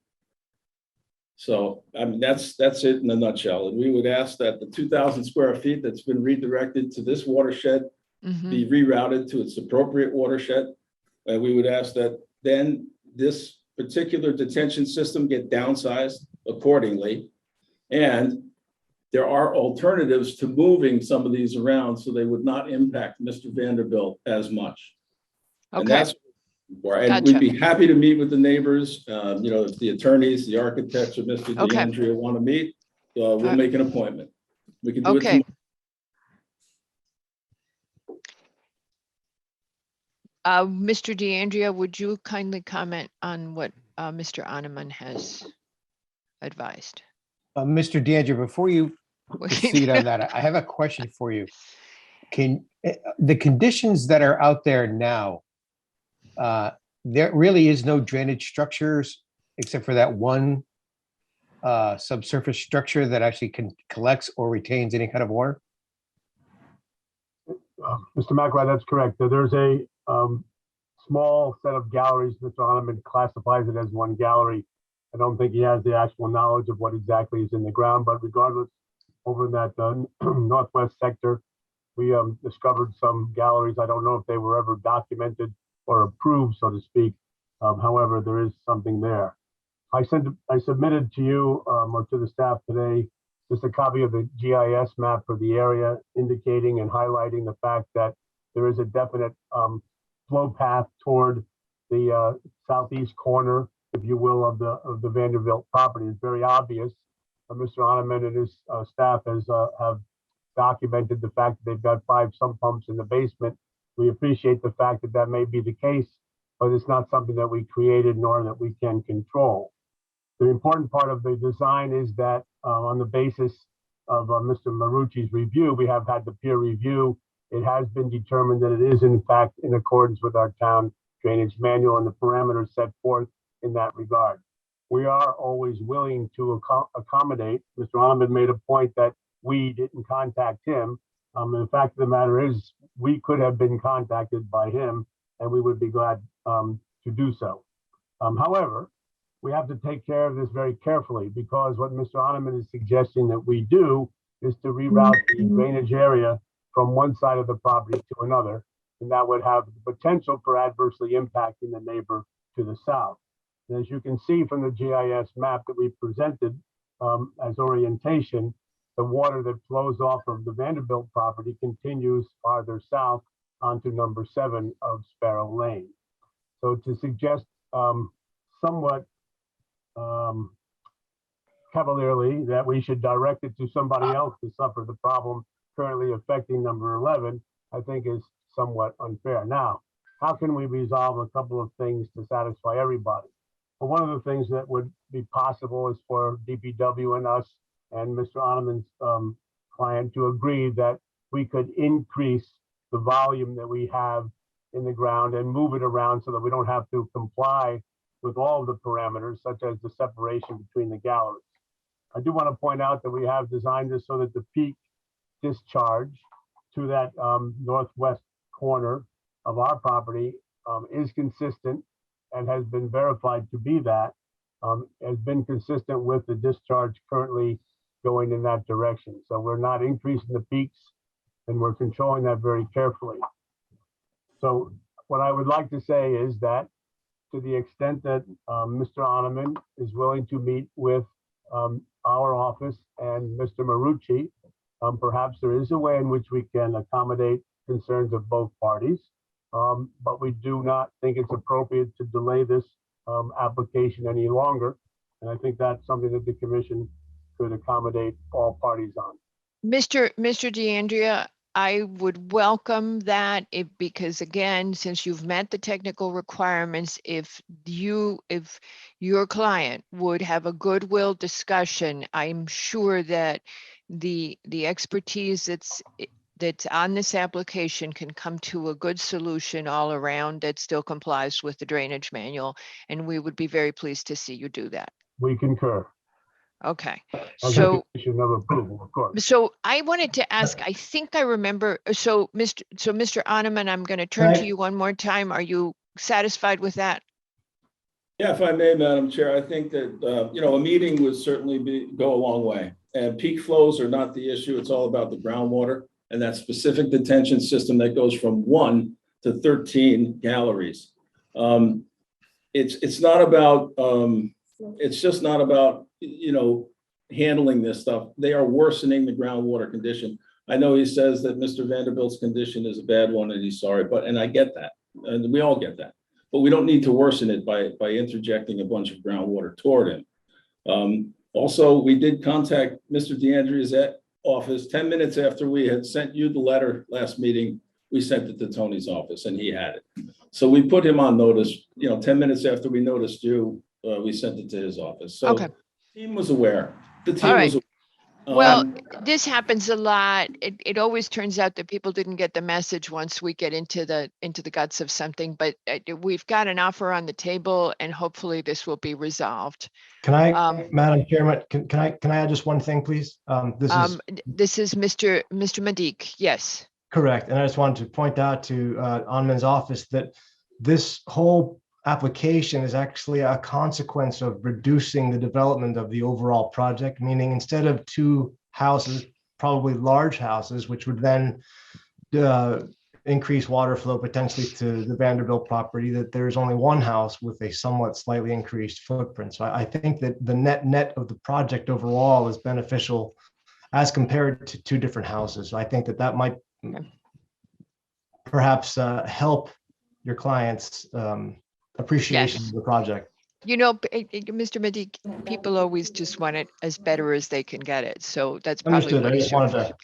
So, I mean, that's it in a nutshell. And we would ask that the 2,000 square feet that's been redirected to this watershed Mhm. be rerouted to its appropriate watershed. And we would ask that then this particular detention system get downsized accordingly. And there are alternatives to moving some of these around so they would not impact Mr. Vanderbilt as much. And Okay, that's and Gotcha. we'd be happy to meet with the neighbors. If the attorneys, the architects, or Mr. Okay. DeAndrea want to meet, we'll right. make an appointment. We can do it Okay. tomorrow. Mr. DeAndrea, would you kindly comment on what Mr. Animan has advised? Mr. DeAndrea, before you proceed on that, I have a question for you. The conditions that are out there now, there really is no drainage structures except for that one subsurface structure that actually collects or retains any kind of water? Mr. McElroy, that's correct. There's a small set of galleries. Mr. Animan classifies it as one gallery. I don't think he has the actual knowledge of what exactly is in the ground, but regardless, over in that northwest sector, we discovered some galleries. I don't know if they were ever documented or approved, so to speak. However, there is something there. I submitted to you or to the staff today just a copy of the GIS map for the area, indicating and highlighting the fact that there is a definite flow path toward the southeast corner, if you will, of the Vanderbilt property. It's very obvious. Mr. Animan and his staff have documented the fact that they've got 5 sump pumps in the basement. We appreciate the fact that that may be the case, but it's not something that we created nor that we can control. The important part of the design is that on the basis of Mr. Marucci's review, we have had the peer review. It has been determined that it is in fact in accordance with our town drainage manual and the parameters set forth in that regard. We are always willing to accommodate. Mr. Onoman made a point that we didn't contact him. The fact of the matter is we could have been contacted by him and we would be glad to do so. However, we have to take care of this very carefully because what Mr. Onoman is suggesting that we do is to reroute the drainage area from one side of the property to another, and that would have the potential for adversely impacting the neighbor to the south. And as you can see from the GIS map that we presented as orientation, the water that flows off of the Vanderbilt property continues farther south onto number 7 of Sparrow Lane. So to suggest somewhat cavalierly that we should direct it to somebody else to suffer the problem currently affecting number 11, I think is somewhat unfair. Now, how can we resolve a couple of things to satisfy everybody? Well, one of the things that would be possible is for DPW and us and Mr. Onoman's client to agree that we could increase the volume that we have in the ground and move it around so that we don't have to comply with all of the parameters, such as the separation between the galleries. I do want to point out that we have designed this so that the peak discharge to that northwest corner of our property is consistent and has been verified to be that, has been consistent with the discharge currently going in that direction. So we're not increasing the peaks and we're controlling that very carefully. So what I would like to say is that to the extent that Mr. Onoman is willing to meet with our office and Mr. Marucci, perhaps there is a way in which we can accommodate concerns of both parties. But we do not think it's appropriate to delay this application any longer. And I think that's something that the commission could accommodate all parties on. Mr. DeAndrea, I would welcome that because again, since you've met the technical requirements, if your client would have a goodwill discussion, I'm sure that the expertise that's on this application can come to a good solution all around that still complies with the drainage manual. And we would be very pleased to see you do that. We concur. Okay, As a so condition of approval, of course. so I wanted to ask, I think I remember, so Mr. Onoman, I'm going to turn to you one more time. Are you satisfied with that? Yeah, if I may, Madam Chair, I think that, a meeting would certainly go a long way. And peak flows are not the issue. It's all about the groundwater and that specific detention system that goes from 1 to 13 galleries. It's not about, it's just not about, handling this stuff. They are worsening the groundwater condition. I know he says that Mr. Vanderbilt's condition is a bad one and he's sorry, and I get that. And we all get that. But we don't need to worsen it by interjecting a bunch of groundwater toward him. Also, we did contact Mr. DeAndrea's office 10 minutes after we had sent you the letter last meeting. We sent it to Tony's office and he had it. So we put him on notice, 10 minutes after we noticed you, we sent it to his office. So Okay. the team was aware. The team All right. was aware. Well, this happens a lot. It always turns out that people didn't get the message once we get into the guts of something, but we've got an offer on the table and hopefully this will be resolved. Can I, Madam Chairman, can I add just one thing, please? This is Mr. Madik. Yes. Correct. And I just wanted to point out to Onoman's office that this whole application is actually a consequence of reducing the development of the overall project, meaning instead of 2 houses, probably large houses, which would then increase water flow potentially to the Vanderbilt property, that there's only 1 house with a somewhat slightly increased footprint. So I think that the net of the project overall is beneficial as compared to 2 different houses. So I think that might perhaps help your clients' appreciation of the project. Mr. Madik, people always just want it as better as they can get it. So that's probably Understood. what I he's just wanted to.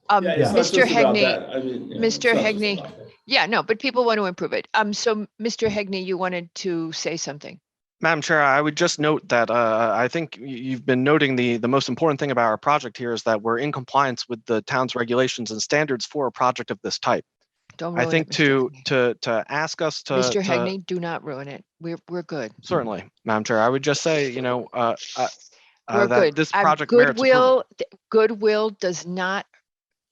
Yeah, it's not Mr. just about Hegney, that. I mean, yeah, it's Mr. not just Hegney, about that. yeah, no, but people want to improve it. So Mr. Hegney, you wanted to say something. Madam Chair, I would just note that I think you've been noting the most important thing about our project here is that we're in compliance with the town's regulations and standards for a project of this type. Don't I ruin think it, Mr. Hegney. to ask us to Mr. to Hegney, do not ruin it. We're good. certainly, Madam Chair, I would just say, We're that good. this project merits approval. Goodwill does not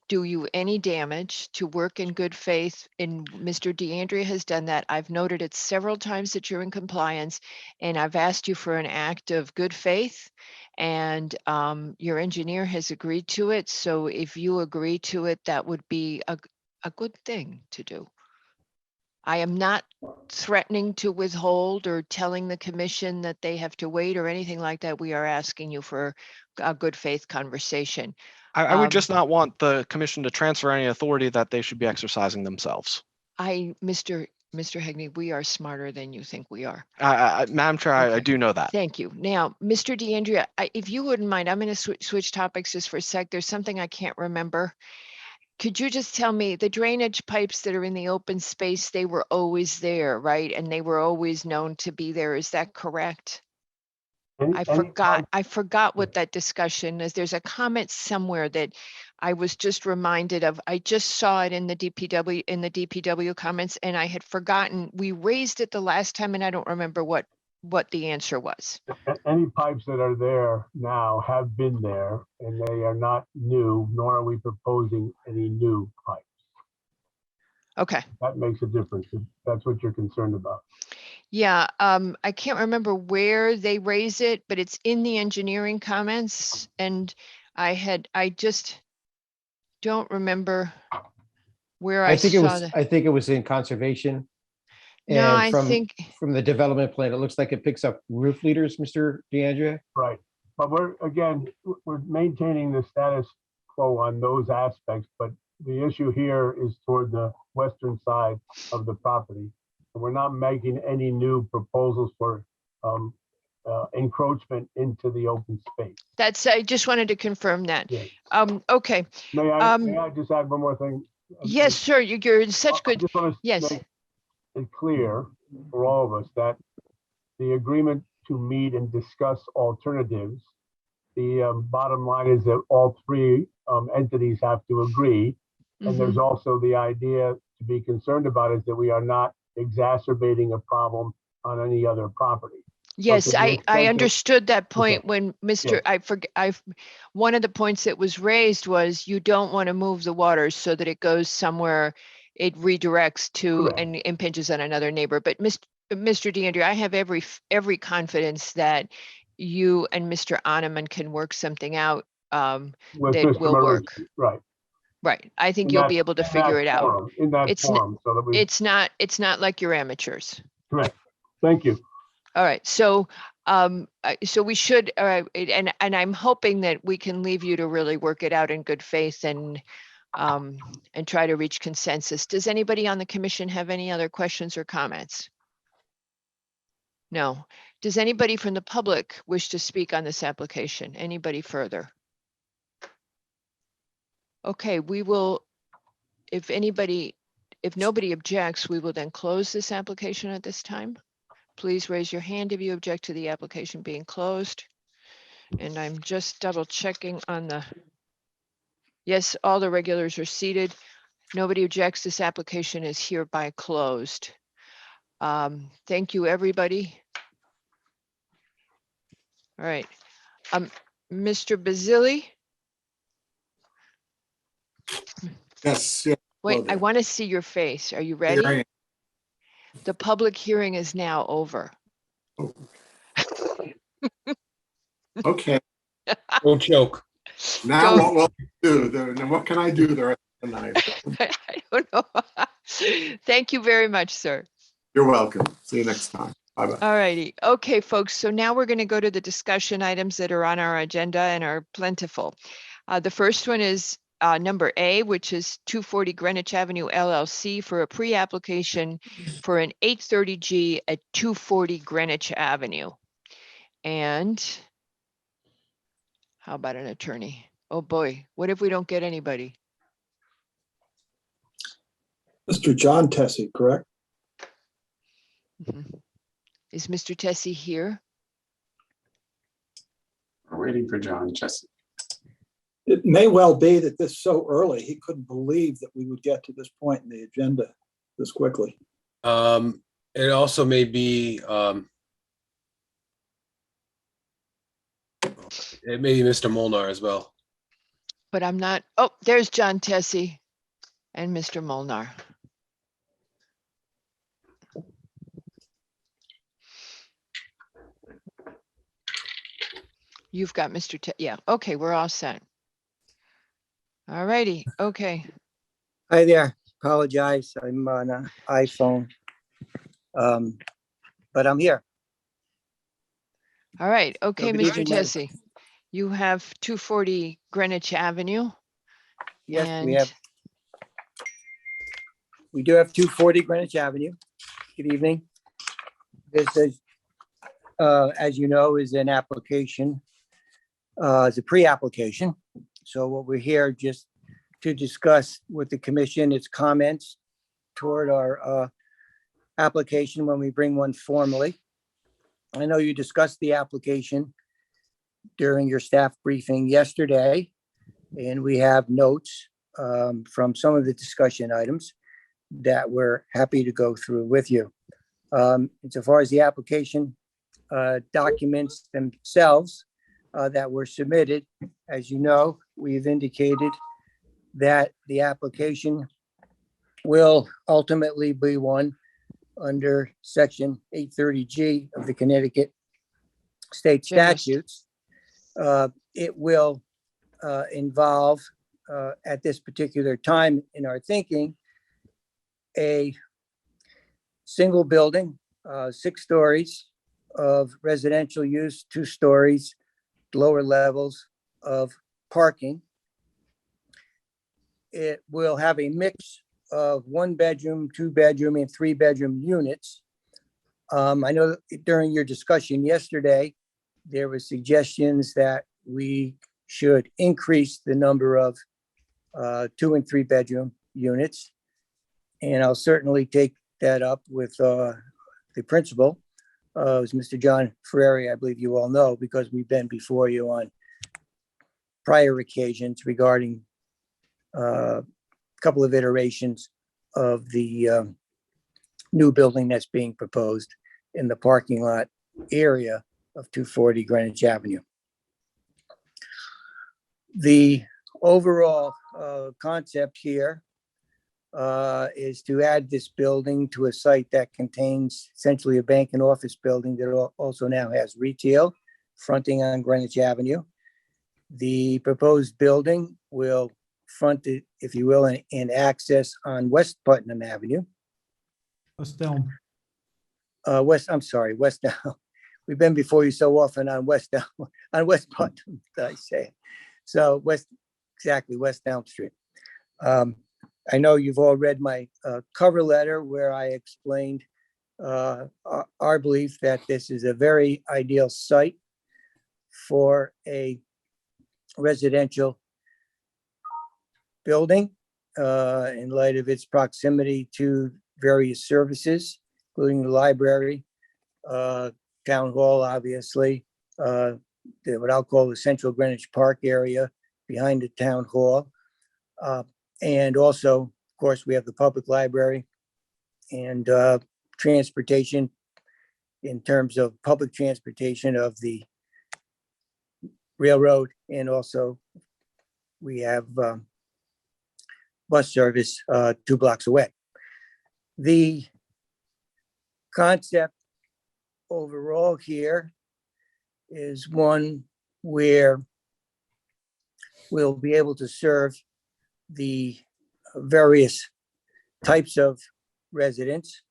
do you any damage to work in good faith. And Mr. DeAndrea has done that. I've noted it several times that you're in compliance, and I've asked you for an act of good faith, and your engineer has agreed to it. So if you agree to it, that would be a good thing to do. I am not threatening to withhold or telling the commission that they have to wait or anything like that. We are asking you for a good faith conversation. I would just not want the commission to transfer any authority that they should be exercising themselves. Mr. Hegney, we are smarter than you think we are. Madam Chair, I Okay. do know that. Thank you. Now, Mr. DeAndrea, if you wouldn't mind, I'm going to switch topics just for a sec. There's something I can't remember. Could you just tell me the drainage pipes that are in the open space, they were always there, right? And they were always known to be there. Is that correct? I forgot what that discussion is. There's a comment somewhere that I was just reminded of. I just saw it in the DPW comments, and I had forgotten. We raised it the last time, and I don't remember what the answer was. Any pipes that are there now have been there, and they are not new, nor are we proposing any new pipes. Okay. That makes a difference. If that's what you're concerned about. Yeah, I can't remember where they raise it, but it's in the engineering comments, and I just don't remember where I saw that. I think it was in conservation. No, And I think, from the development plan, it looks like it picks up roof leaders, Mr. DeAndrea. Right. But we're maintaining the status quo on those aspects, but the issue here is toward the western side of the property. And we're not making any new proposals for encroachment into the open space. I just wanted to confirm that. Yeah. Okay. May I just add one more thing? Yes, sir. You're in such good. I just want to Yes. make it clear for all of us that the agreement to meet and discuss alternatives, the bottom line is that all three entities have to agree. And there's also the idea to be concerned about is that we are not exacerbating a problem on any other property. Yes, I that- understood that point Okay. when Mr. Yeah. I forget. One of the points that was raised was you don't want to move the water so that it goes somewhere, it redirects to Correct. and impinges on another neighbor. But Mr. DeAndrea, I have every confidence that you and Mr. Oneman can work something out With that Mr. will work. Marucci, right. Right. I think In you'll that- be able to in figure that it out. forum, in that It's forum, so that we, It's not like you're amateurs. correct. Thank you. All right, so so we should, and I'm hoping that we can leave you to really work it out in good faith and try to reach consensus. Does anybody on the commission have any other questions or comments? No. Does anybody from the public wish to speak on this application? Anybody further? Okay, we will, if nobody objects, we will then close this application at this time. Please raise your hand if you object to the application being closed. And I'm just double checking on the, yes, all the regulars are seated. Nobody objects. This application is hereby closed. Thank you, everybody. All right. Mr. Basili? Yes. Yeah. Wait, Hello I there. want to see your face. Are you Here I ready? am. The public hearing is now over. Okay. Don't choke. Now Go. what will I do? Now what can I do the rest of the night? I don't know. Thank you very much, sir. You're welcome. See you next time. Bye-bye. All righty. Okay, folks. So now we're going to go to the discussion items that are on our agenda and are plentiful. The first one is number A, which is 240 Greenwich Avenue LLC for a pre-application for an 830G at 240 Greenwich Avenue. And how about an attorney? Oh boy, what if we don't get anybody? Mr. John Tessie, correct? Mhm. Is Mr. Tessie here? We're waiting for John Jesse. It may well be that this so early, he couldn't believe that we would get to this point in the agenda this quickly. It also may be, it may be Mr. Molnar as well. But I'm not, oh, there's John Tessie and Mr. Molnar. You've got Mr. Yeah, okay, we're all set. All righty, okay. Hi there. Apologize. I'm on an iPhone. But I'm here. All right, okay, good Mr. evening, madam. Tessie. You have 240 Greenwich Avenue. Yes, we and have. We do have 240 Greenwich Avenue. Good evening. This is, as you know, is an application. It's a pre-application. So what we're here just to discuss with the commission, its comments toward our application when we bring one formally. I know you discussed the application during your staff briefing yesterday, and we have notes from some of the discussion items that we're happy to go through with you. Insofar as the application documents themselves that were submitted, as you know, we've indicated that the application will ultimately be one under section 830G of the Connecticut state Finished. statutes. It will involve, at this particular time in our thinking, a single building, 6 stories of residential use, 2 stories, lower levels of parking. It will have a mix of 1-bedroom, 2-bedroom, and 3-bedroom units. I know that during your discussion yesterday, there were suggestions that we should increase the number of 2 and 3-bedroom units. And I'll certainly take that up with the principal, is Mr. John Ferrari, I believe you all know, because we've been before you on prior occasions regarding a couple of iterations of the new building that's being proposed in the parking lot area of 240 Greenwich Avenue. The overall concept here is to add this building to a site that contains essentially a bank and office building that also now has retail fronting on Greenwich Avenue. The proposed building will front it, if you will, and access on West Putnam Avenue. West Elm. West Elm. We've been before you so often on West Elm, on West Putnam, I say. So exactly, West Elm Street. I know you've all read my cover letter where I explained our belief that this is a very ideal site for a residential building in light of its proximity to various services, including the library, town hall, obviously, what I'll call the Central Greenwich Park area behind the town hall. And also, of course, we have the public library and transportation in terms of public transportation of the railroad. And also we have bus service 2 blocks away. The concept overall here is one where we'll be able to serve the various types of residents,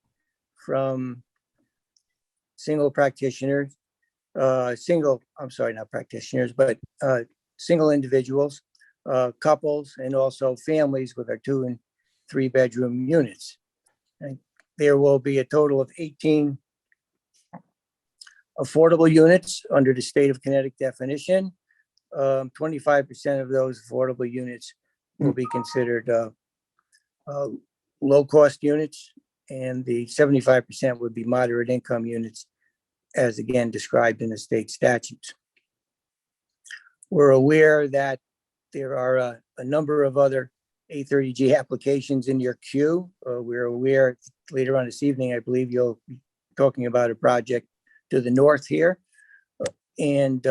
from single practitioners, single individuals, couples, and also families with our 2 and 3-bedroom units. And there will be a total of 18 affordable units under the state of Connecticut definition. 25% of those affordable units will be considered low-cost units, and the 75% would be moderate income units, as again described in the state statutes. We're aware that there are a number of other A30G applications in your queue. We're aware later on this evening, I believe you'll be talking about a project to the north here. And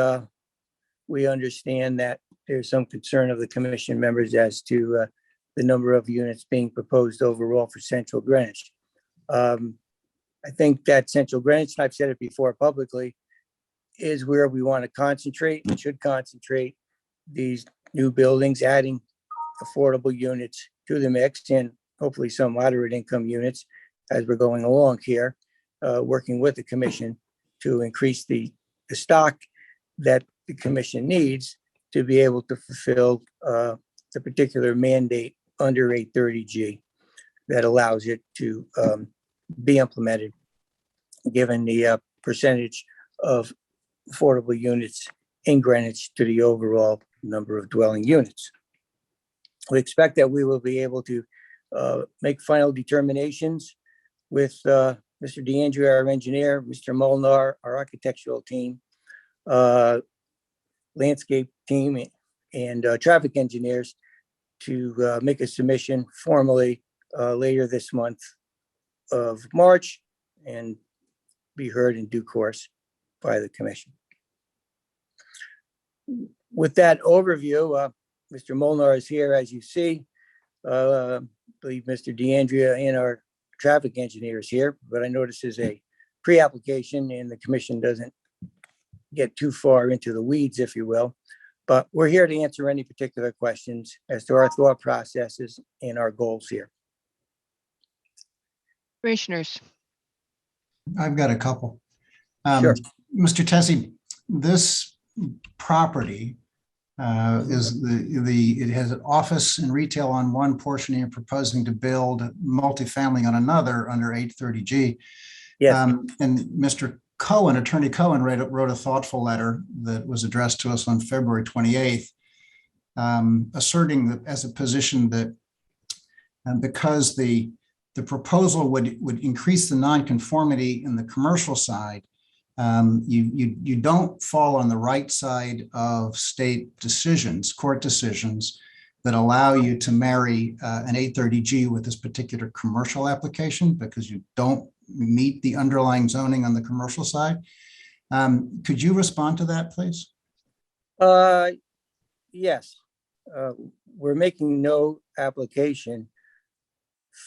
we understand that there's some concern of the commission members as to the number of units being proposed overall for Central Greenwich. I think that Central Greenwich, and I've said it before publicly, is where we want to concentrate and should concentrate these new buildings, adding affordable units to the mix and hopefully some moderate income units as we're going along here, working with the commission to increase the stock that the commission needs to be able to fulfill the particular mandate under 830G that allows it to be implemented, given the percentage of affordable units in Greenwich to the overall number of dwelling units. We expect that we will be able to make final determinations with Mr. DeAndrea, our engineer, Mr. Molnar, our architectural team, landscape team, and traffic engineers to make a submission formally later this month of March and be heard in due course by the commission. With that overview, Mr. Molnar is here, as you see. I believe Mr. DeAndrea and our traffic engineer is here, but I notice there's a pre-application and the commission doesn't get too far into the weeds, if you will. But we're here to answer any particular questions as to our thought processes and our goals here. Commissioners. I've got a couple. Sure. Mr. Tessie, this property it has an office and retail on one portion, and you're proposing to build multifamily on another under 830G. Yes. And Mr. Cohen, Attorney Cohen, wrote a thoughtful letter that was addressed to us on February 28th, asserting that as a position that because the proposal would increase the nonconformity in the commercial side, you don't fall on the right side of state decisions, court decisions that allow you to marry an 830G with this particular commercial application because you don't meet the underlying zoning on the commercial side. Could you respond to that, please? Yes. We're making no application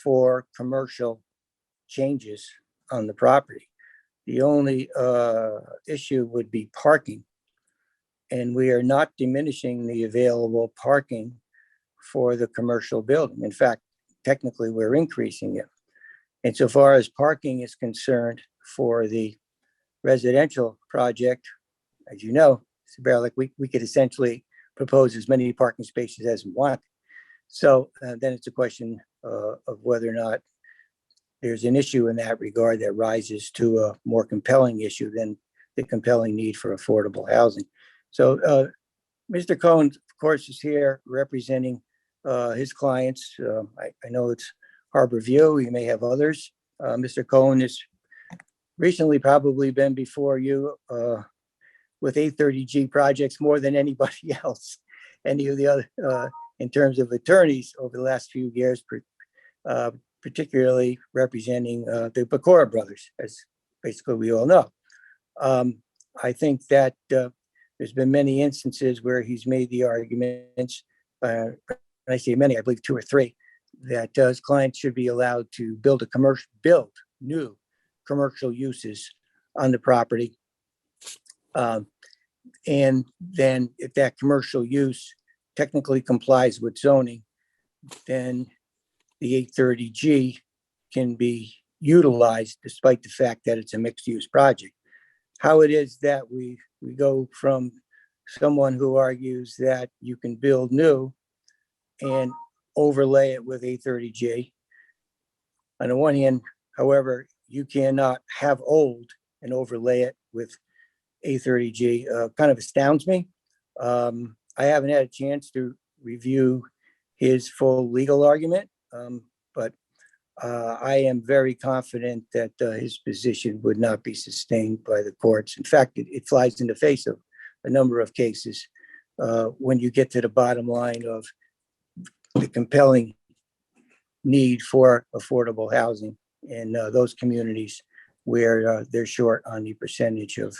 for commercial changes on the property. The only issue would be parking. And we are not diminishing the available parking for the commercial building. In fact, technically, we're increasing it. Insofar as parking is concerned for the residential project, as you know, it's about like we could essentially propose as many parking spaces as we want. So then it's a question of whether or not there's an issue in that regard that rises to a more compelling issue than the compelling need for affordable housing. So Mr. Cohen, of course, is here representing his clients. I know it's Harbor View. You may have others. Mr. Cohen has recently probably been before you with 830G projects more than anybody else. Any of the other, in terms of attorneys over the last few years, particularly representing the Pecora brothers, as basically we all know. I think that there's been many instances where he's made the arguments, and I say many, I believe 2 or 3, that his clients should be allowed to build new commercial uses on the property. And then if that commercial use technically complies with zoning, then the 830G can be utilized despite the fact that it's a mixed use project. How it is that we go from someone who argues that you can build new and overlay it with 830G. On the one hand, however, you cannot have old and overlay it with 830G kind of astounds me. I haven't had a chance to review his full legal argument, but I am very confident that his position would not be sustained by the courts. In fact, it flies in the face of a number of cases when you get to the bottom line of the compelling need for affordable housing in those communities where they're short on the percentage of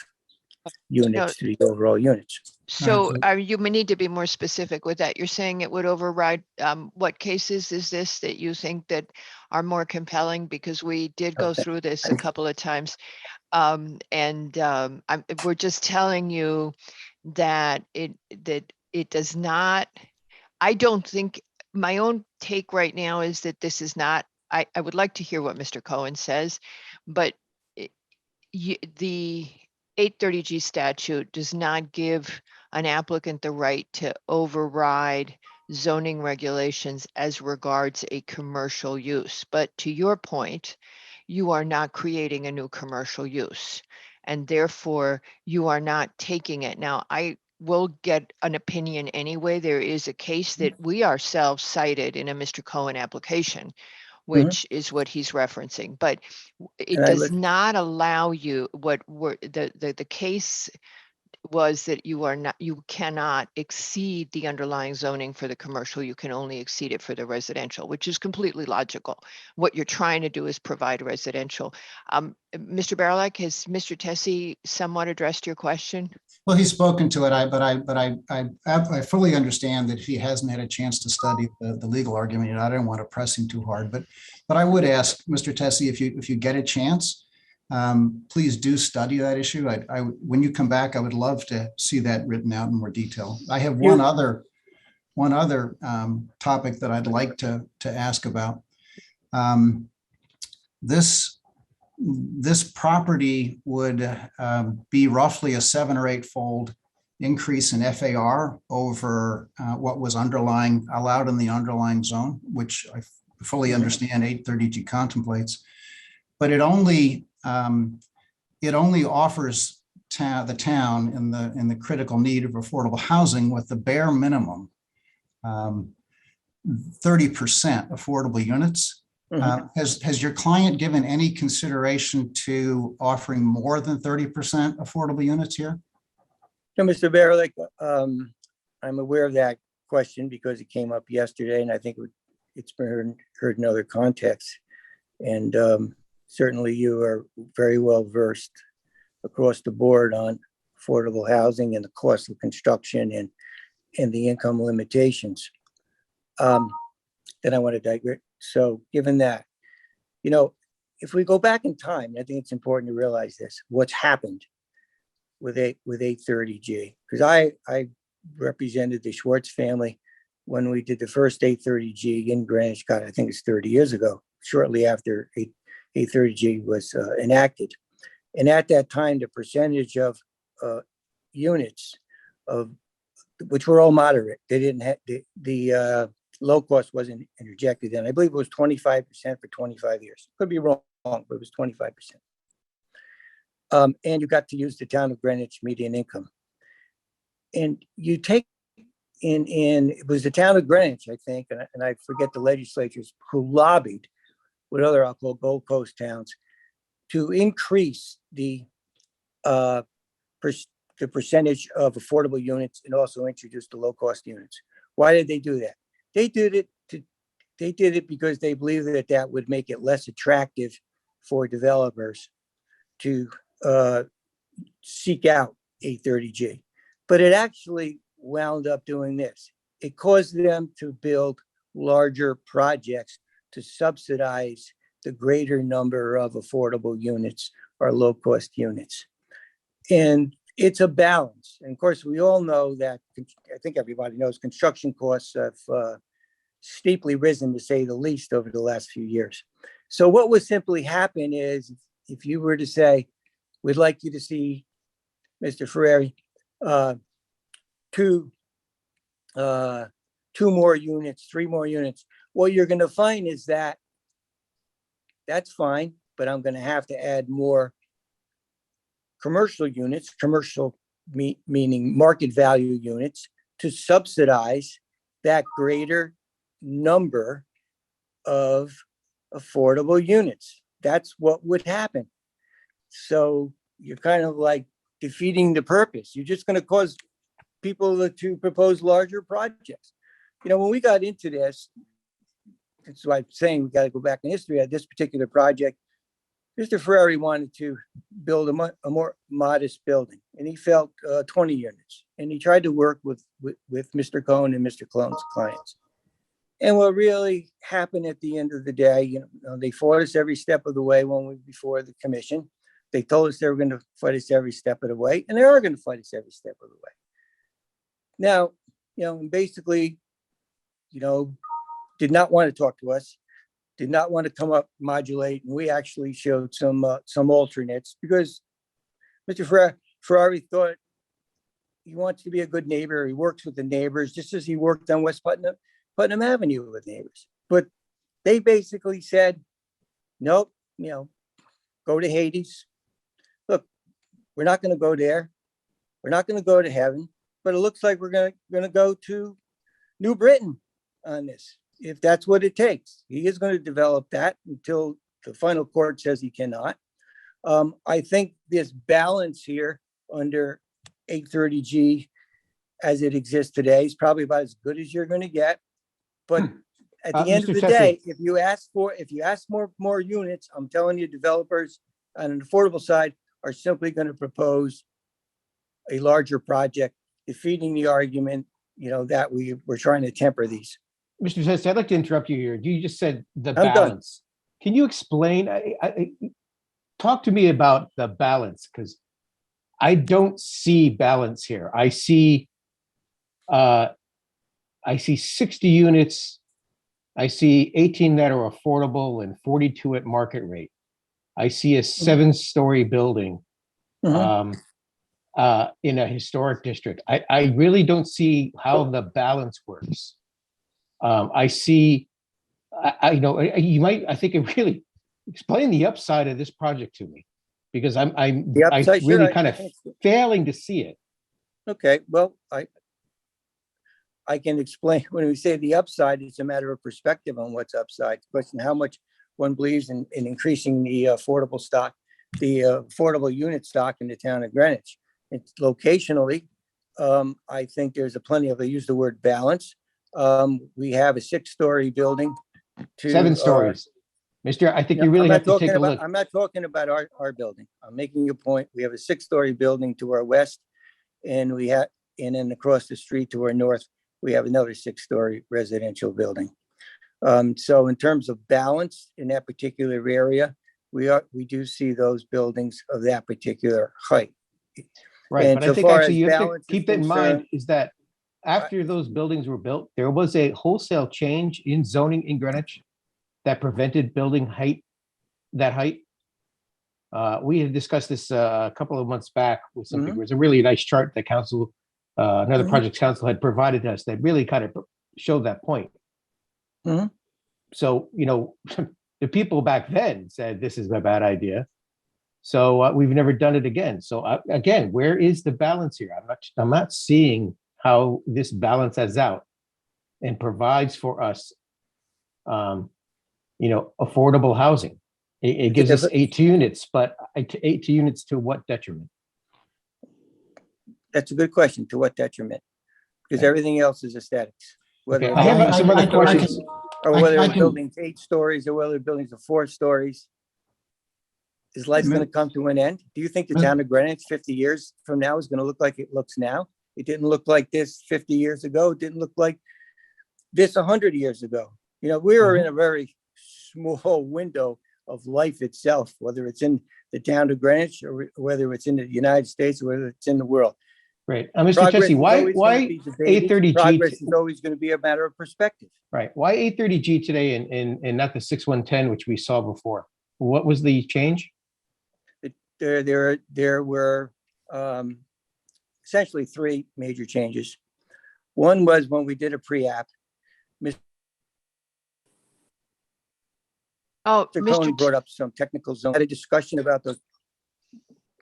units to the overall units. So you may need to be more specific with that. You're saying it would override, what cases is this that you think that are more compelling? Because we did go through this a couple of times. We're just telling you that it does not, I don't think, my own take right now is that this is not, I would like to hear what Mr. Cohen says, but the 830G statute does not give an applicant the right to override zoning regulations as regards a commercial use. But to your point, you are not creating a new commercial use, and therefore you are not taking it. Now, I will get an opinion anyway. There is a case that we ourselves cited in a Mr. Cohen application, which is what he's referencing, but it does not allow you, the case was that you cannot exceed the underlying zoning for the commercial. You can only exceed it for the residential, which is completely logical. What you're trying to do is provide residential. Mr. Barilak, has Mr. Tessie somewhat addressed your question? Well, he's spoken to it, but I fully understand that if he hasn't had a chance to study the legal argument, I don't want to press him too hard, but I would ask Mr. Tessie, if you get a chance, please do study that issue. When you come back, I would love to see that written out in more detail. I have one other topic that I'd like to ask about. This property would be roughly a 7 or 8-fold increase in FAR over what was allowed in the underlying zone, which I fully understand 830G contemplates, but it only offers the town in the critical need of affordable housing with the bare minimum 30% affordable units. Has your client given any consideration to offering more than 30% affordable units here? So, Mr. Barilak, I'm aware of that question because it came up yesterday, and I think it's been heard in other contexts. And certainly you are very well versed across the board on affordable housing and the cost of construction and the income limitations. Then I want to digress. So given that, if we go back in time, I think it's important to realize this, what's happened with 830G, because I represented the Schwartz family when we did the first 830G in Greenwich, God, I think it's 30 years ago, shortly after 830G was enacted. And at that time, the percentage of units which were all moderate, they didn't have the low cost wasn't interjected in. I believe it was 25% for 25 years. Could be wrong, but it was 25%. And you got to use the town of Greenwich median income. And you take it was the town of Greenwich, I think, and I forget the legislatures who lobbied with other, I'll call Gold Coast towns, to increase the percentage of affordable units and also introduce the low cost units. Why did they do that? They did it because they believed that would make it less attractive for developers to seek out 830G. But it actually wound up doing this. It caused them to build larger projects to subsidize the greater number of affordable units or low cost units. And it's a balance. And of course, we all know that, I think everybody knows, construction costs have steeply risen, to say the least, over the last few years. So what would simply happen is, if you were to say, we'd like you to see, Mr. Ferrari, two more units, 3 more units, what you're going to find is that that's fine, but I'm going to have to add more commercial units, meaning market value units, to subsidize that greater number of affordable units. That's what would happen. So you're kind of like defeating the purpose. You're just going to cause people to propose larger projects. You know, when we got into this, that's why I'm saying we got to go back in history at this particular project. Mr. Ferrari wanted to build a more modest building, and he felt 20 units. And he tried to work with Mr. Cohen and Mr. Clone's clients. And what really happened at the end of the day, you know, they fought us every step of the way when we were before the commission. They told us they were going to fight us every step of the way, and they are going to fight us every step of the way. Now, you know, and basically, you know, did not want to talk to us, did not want to come up, modulate, and we actually showed some alternates because Mr. Ferrari thought he wants to be a good neighbor. He works with the neighbors, just as he worked on West Putnam Avenue with neighbors. But they basically said, nope, you know, go to Hades. Look, we're not going to go there. We're not going to go to heaven, but it looks like we're going to go to New Britain on this, if that's what it takes. He is going to develop that until the final court says he cannot. I think this balance here under 830G as it exists today is probably about as good as you're going to get. But at the end Mr. of the Chesney. day, if you ask more units, I'm telling you, developers on an affordable side are simply going to propose a larger project, defeating the argument, you know, that we're trying to temper these. Mr. Chesney, I'd like to interrupt you here. You just said the I'm done. balance. Can you explain? Talk to me about the balance, because I don't see balance here. I see 60 units. I see 18 that are affordable and 42 at market rate. I see a 7-story building in a historic district. I really don't see how the balance works. I see, I think it really explain the upside of this project to me, because I'm really kind of failing to see it. Okay, well, I can explain. When we say the upside, it's a matter of perspective on what's upside. Question how much one believes in increasing the affordable stock, the affordable unit stock in the town of Greenwich. It's locationally, I think there's plenty of, I use the word balance. We have a 6-story building. 7 stories. Mister, I think you really have to take a look. I'm not talking about our building. I'm making a point. We have a 6-story building to our west, and then across the street to our north, we have another 6-story residential building. So in terms of balance in that particular area, we do see those buildings of that particular height. Right, and but so I think far actually as you have to balance keep is that in mind concerned, is that after those buildings were built, there was a wholesale change in zoning in Greenwich that prevented building that height. We had discussed this a couple of months back with something. It was a really nice chart that council, another projects council had provided us that really kind of showed that point. So, you know, the people back then said this is a bad idea. So we've never done it again. So again, where is the balance here? I'm not seeing how this balances out and provides for us, you know, affordable housing. It gives us 8 units, but 8 units to what detriment? that's a good question. To what detriment? Because everything else is aesthetics. Okay, I have some other questions. Or whether the building's 8 stories or whether the buildings are 4 stories. Is life going to come to an end? Do you think the town of Greenwich 50 years from now is going to look like it looks now? It didn't look like this 50 years ago. It didn't look like this 100 years ago. You know, we were in a very small window of life itself, whether it's in the town of Greenwich or whether it's in the United States or whether it's in the world. Right. Mr. Chesney, why 830G? Progress is always going to be a matter of perspective. Right. Why 830G today and not the 6110, which we saw before? What was the change? There were essentially 3 major changes. One was when we did a pre-app. Mr. Cohen brought up some technical zone. Had a discussion about those.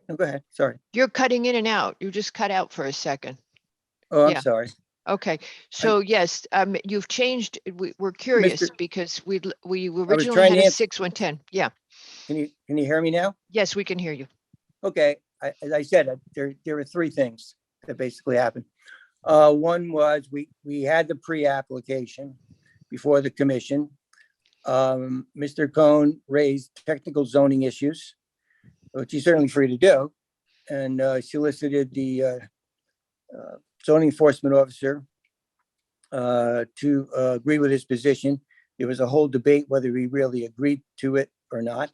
No, go ahead. Sorry. You're cutting in and out. You just cut out for a second. Oh, I'm sorry. Okay, so yes, you've changed, we're curious because we originally trying had to a answer- 6110. Yeah, Can you hear me now? yes, we can hear you. Okay, as I said, there were three things that basically happened. One was we had the pre-application before the commission. Mr. Cohn raised technical zoning issues, which he's certainly free to do, and solicited the zoning enforcement officer to agree with his position. There was a whole debate whether he really agreed to it or not.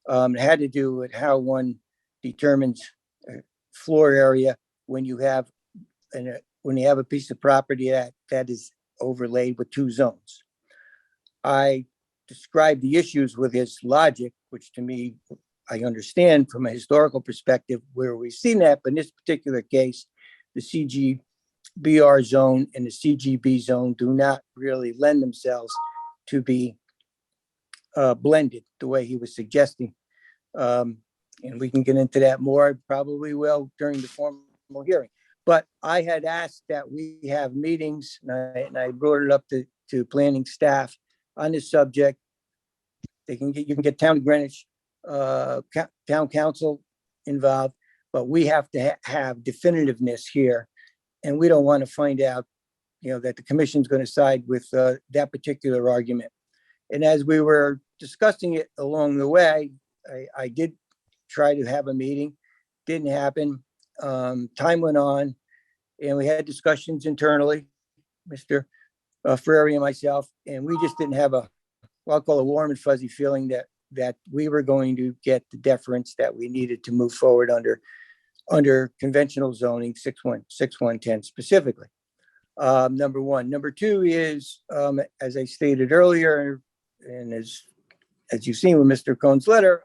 It had to do with how one determines floor area when you have a piece of property that is overlaid with two zones. I described the issues with his logic, which to me, I understand from a historical perspective where we've seen that, but in this particular case, the CGBR zone and the CGB zone do not really lend themselves to be blended the way he was suggesting. And we can get into that more, I probably will during the formal hearing. But I had asked that we have meetings, and I brought it up to planning staff on this subject. You can get Town of Greenwich, Town Council involved, but we have to have definitiveness here. And we don't want to find out, that the commission's going to side with that particular argument. And as we were discussing it along the way, I did try to have a meeting, didn't happen. Time went on and we had discussions internally, Mr. Ferrari and myself, and we just didn't have I'll call a warm and fuzzy feeling that we were going to get the deference that we needed to move forward under conventional zoning 6110 specifically. Number one. Number two is, as I stated earlier, and as you've seen with Mr. Cohn's letter,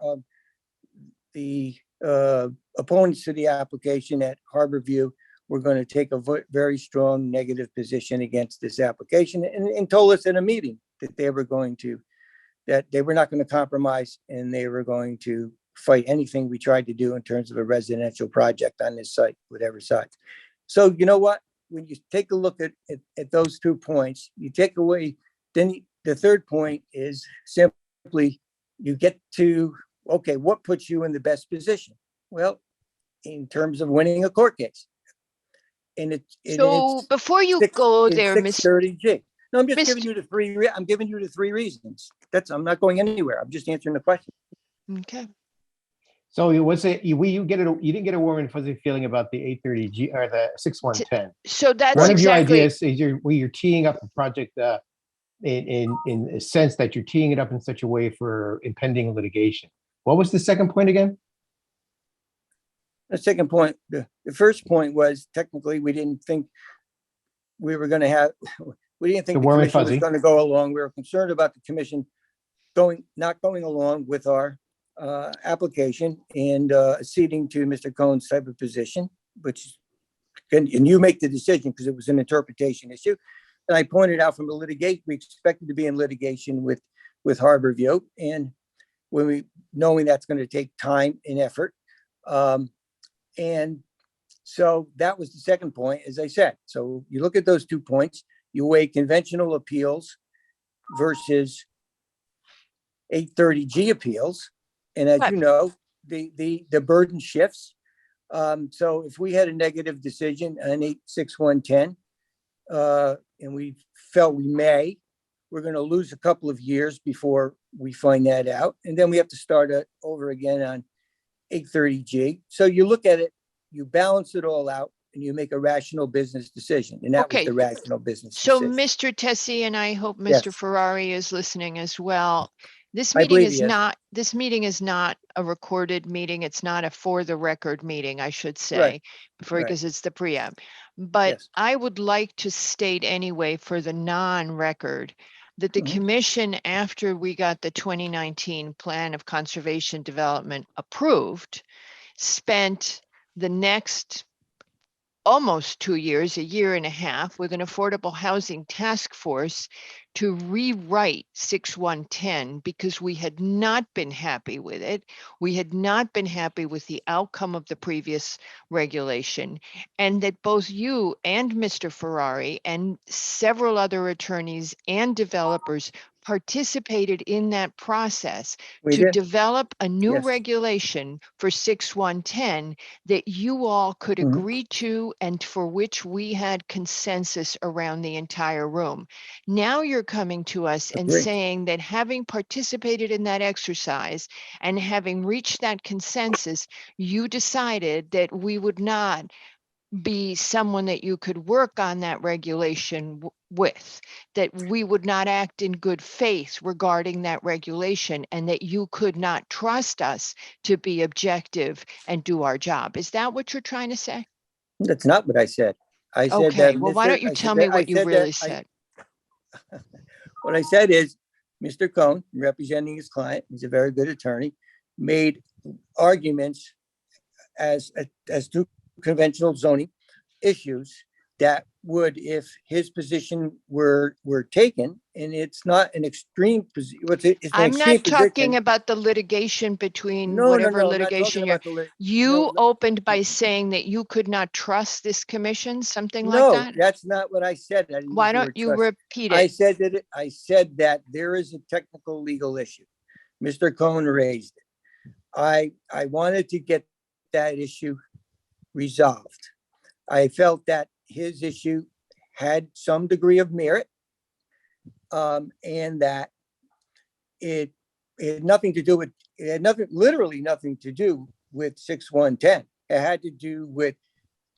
the opponents to the application at Harborview were going to take a very strong negative position against this application and told us in a meeting that they were not going to compromise and they were going to fight anything we tried to do in terms of a residential project on this site, whatever side. So you know what? When you take a look at those 2 points, you take away, then the third point is simply you get to, okay, what puts you in the best position? Well, in terms of winning a court case. So before you go there, Mr. 630G. No, I'm just giving you the three reasons. I'm not going anywhere. I'm just answering the question. Okay. So you didn't get a warm and fuzzy feeling about the 830G or the 6110. So that's one of your exactly, ideas is you're teeing up a project in a sense that you're teeing it up in such a way for impending litigation. What was the second point again? The second point, the first point was technically we didn't think we were going to have, we didn't think the commission was going to go along. We were concerned about the commission not going along with our application and ceding to Mr. Cohn's type of position, which, and you make the decision because it was an interpretation issue. And I pointed out from the litigation, we expected to be in litigation with Harborview, and knowing that's going to take time and effort. And so that was the second point, as I said. So you look at those 2 points, you weigh conventional appeals versus 830G appeals. And as you know, the burden shifts. So if we had a negative decision on 86110, and we felt we're going to lose a couple of years before we find that out. And then we have to start over again on 830G. So you look at it, you balance it all out, and you make a rational business decision. And that was the rational business decision. So Mr. Tessie, and I hope Mr. Yes. Ferrari is listening as well. This I meeting believe is he is. this meeting is not a recorded meeting. It's not a for the record meeting, I should say, Right. because it's the pre-app. But Yes. I would like to state anyway for the non-record that the Mhm. commission, after we got the 2019 Plan of Conservation Development approved, spent the next almost 2 years, a year and a half, with an affordable housing task force to rewrite 6110 because we had not been happy with it. We had not been happy with the outcome of the previous regulation, and that both you and Mr. Ferrari and several other attorneys and developers participated in that process We to did. develop a new Yes. regulation for 6110 that you all could Mhm. agree to and for which we had consensus around the entire room. Now you're coming to us and Agree. saying that having participated in that exercise and having reached that consensus, you decided that we would not be someone that you could work on that regulation with, that we would not act in good faith regarding that regulation, and that you could not trust us to be objective and do our job. Is that what you're trying to say? That's not what I said. I said that. Okay, well, why don't you tell me what you really said? What I said is, Mr. Cohn, representing his client, he's a very good attorney, made arguments as to conventional zoning issues that would, if his position were taken, and it's not an extreme position. I'm not talking about the litigation between No, whatever I'm not litigation talking you're, about the you opened by saying that you could not trust this commission, something like No, that? that's not what I said. I didn't Why use the don't word you trust. repeat I it? said that there is a technical legal issue. Mr. Cohen raised it. I wanted to get that issue resolved. I felt that his issue had some degree of merit, and that it had nothing to do with, it had nothing, literally nothing to do with 6110. It had to do with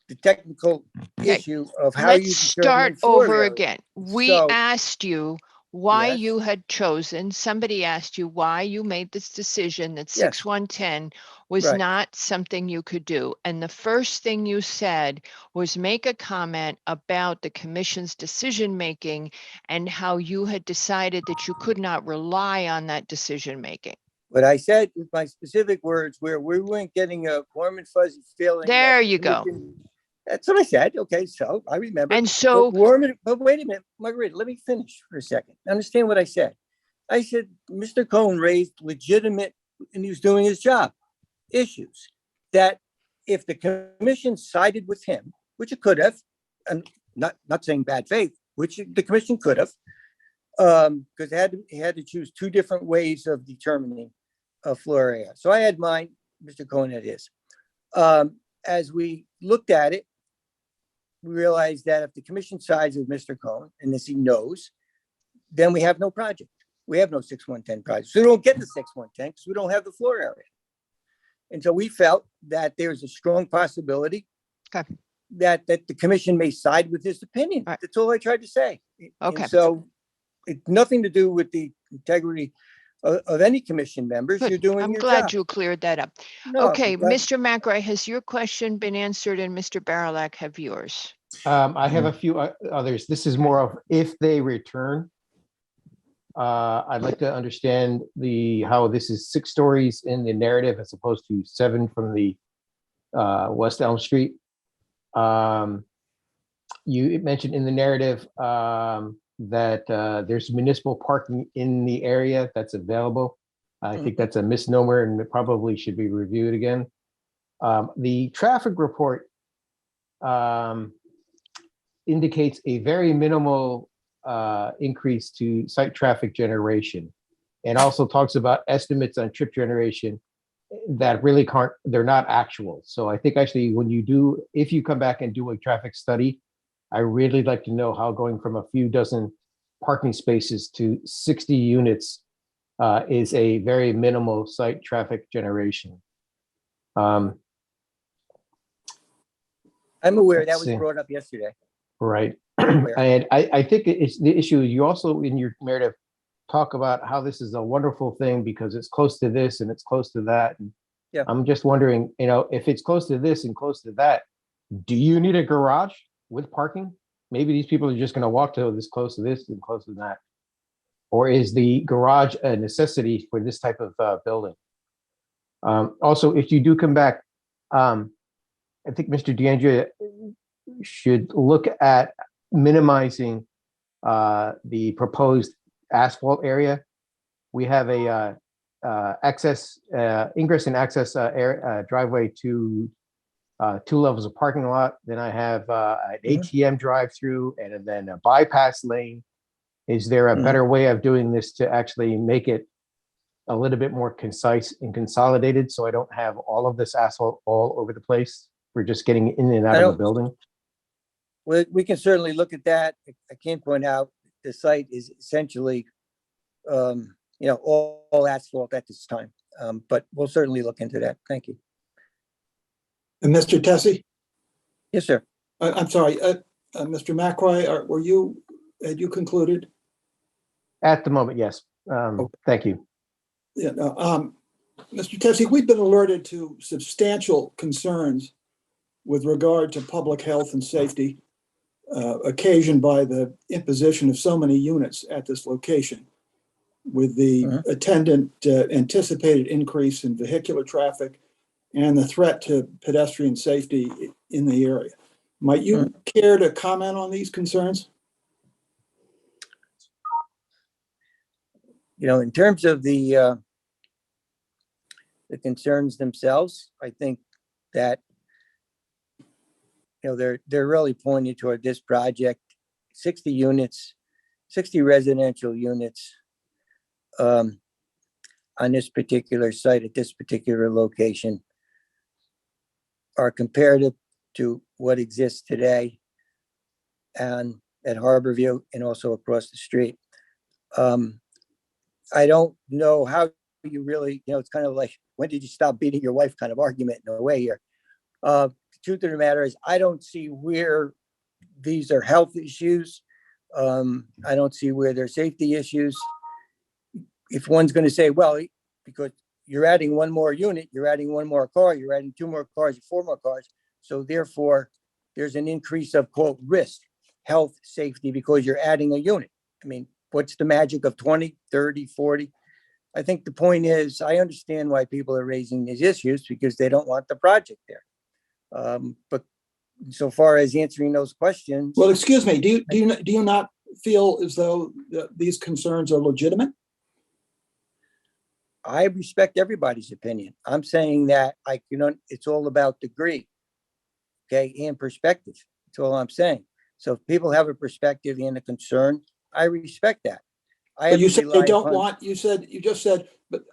the technical Okay, issue of how you let's determine start floor over area. again. We So, asked you why Yes. you had chosen, somebody asked you why you made this decision that Yes. 6110 was Right. not something you could do. And the first thing you said was make a comment about the commission's decision-making and how you had decided that you could not rely on that decision-making. what I said with my specific words, where we weren't getting a warm and fuzzy feeling. that There the you go. commission- That's what I said. Okay, so I remember. And so, But wait a minute, Marguerite, let me finish for a second. Understand what I said. I said, Mr. Cohen raised legitimate, and he was doing his job, issues that if the commission sided with him, which it could have, and not saying bad faith, which the commission could have, because it had to choose two different ways of determining a floor area. So I had mine, Mr. Cohen had his. As we looked at it, we realized that if the commission sides with Mr. Cohen, and as he knows, then we have no project. We have no 6110 project. So we don't get the 6110 because we don't have the floor area. And so we felt that there's a strong possibility that the commission may side with his opinion. That's all I tried to say. Okay. And so it's nothing to do with the integrity of any commission members. Good. You're doing I'm your glad job. you cleared that up. No, Okay, but- Mr. McRae, has your question been answered, and Mr. Barilak have yours? I have a few others. This is more of if they return. I'd like to understand how this is 6 stories in the narrative as opposed to 7 from the West Elm Street. You mentioned in the narrative that there's municipal parking in the area that's available. I think that's a misnomer and it probably should be reviewed again. The traffic report indicates a very minimal increase to site traffic generation, and also talks about estimates on trip generation that really they're not actual. So I think actually if you come back and do a traffic study, I really like to know how going from a few dozen parking spaces to 60 units is a very minimal site traffic generation. I'm aware that Let's was see. brought up yesterday. Right. And I think it's the issue, you also in your narrative talk about how this is a wonderful thing because it's close to this and it's close to that. And Yeah. I'm just wondering, if it's close to this and close to that, do you need a garage with parking? Maybe these people are just going to walk to this close to this and close to that. Or is the garage a necessity for this type of building? Also, if you do come back, I think Mr. DeAndrea should look at minimizing the proposed asphalt area. We have a ingress and access driveway to 2 levels of parking lot. Then I have an ATM drive-through and then a bypass lane. Is there a better way of doing this to actually make it a little bit more concise and consolidated so I don't have all of this asphalt all over the place? We're just getting in and out of the building. We can certainly look at that. I can point out the site is essentially, all asphalt at this time. But we'll certainly look into that. Thank you. And Mr. Tessie? Yes, sir. I'm sorry, Mr. McRae, had you concluded? At the moment, yes. Thank you. Yeah, no, Mr. Tessie, we've been alerted to substantial concerns with regard to public health and safety occasioned by the imposition of so many units at this location, with the attendant anticipated increase in vehicular traffic and the threat to pedestrian safety in the area. Might you care to comment on these concerns? In terms of the concerns themselves, I think that they're really pointing toward this project, 60 units, 60 residential units on this particular site at this particular location are comparative to what exists today and at Harborview and also across the street. I don't know how you really, it's kind of like, when did you stop beating your wife kind of argument in a way here. The truth of the matter is, I don't see where these are health issues. I don't see where they're safety issues. If one's going to say, well, because you're adding one more unit, you're adding one more car, you're adding 2 more cars, 4 more cars. So therefore, there's an increase of, quote, risk, health, safety, because you're adding a unit. I mean, what's the magic of 20, 30, 40? I think the point is, I understand why people are raising these issues because they don't want the project there. But so far as answering those questions. Well, excuse me, do you not feel as though these concerns are legitimate? I respect everybody's opinion. I'm saying that it's all about degree, okay, and perspective. That's all I'm saying. So if people have a perspective and a concern, I respect that. But you said they don't want, you just said, but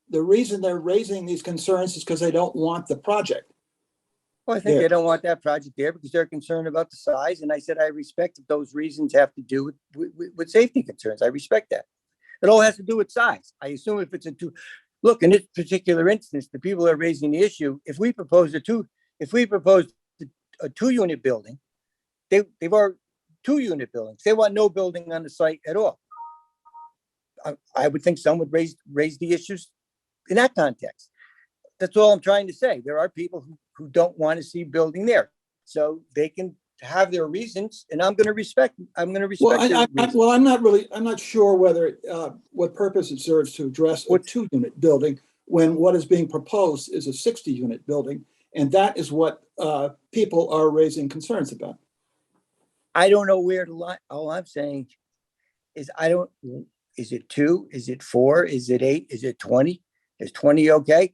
the reason they're raising these concerns is because they don't want the project. Well, I think they don't want that project there because they're concerned about the size. And I said, I respect that those reasons have to do with safety concerns. I respect that. It all has to do with size. I assume if it's look, in this particular instance, the people that are raising the issue, if we propose a 2-unit building, they've already 2-unit buildings. They want no building on the site at all. I would think some would raise the issues in that context. That's all I'm trying to say. There are people who don't want to see building there, so they can have their reasons, and I'm going to respect. I'm going to respect. Well, I'm not sure whether what purpose it serves to address a 2-unit building when what is being proposed is a 60-unit building, and that is what people are raising concerns about. I don't know where to line. All I'm saying is is it 2? Is it 4? Is it 8? Is it 20? Is 20 okay?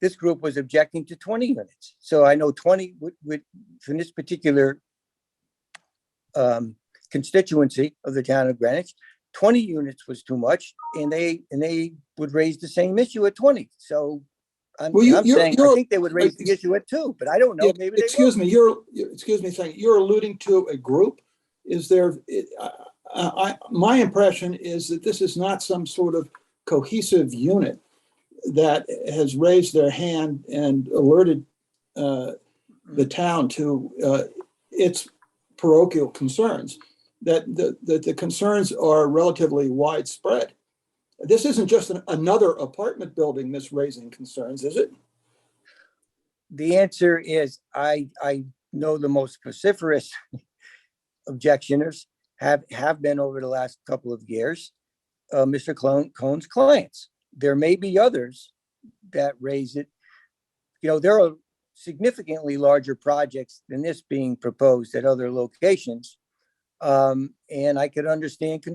This group was objecting to 20 units. So I know 20 from this particular constituency of the town of Greenwich, 20 units was too much, and they would raise the same issue at 20. So I'm saying I think they would raise the issue at 2, but I don't know. Maybe excuse me, you're alluding to a group. Is there? My impression is that this is not some sort of cohesive unit that has raised their hand and alerted the town to its parochial concerns. That the concerns are relatively widespread. This isn't just another apartment building that's raising concerns, is it? The answer is I know the most vociferous objectioners have been over the last couple of years, Mr. Cohn's clients. There may be others that raise it. There are significantly larger projects than this being proposed at other locations. And I could understand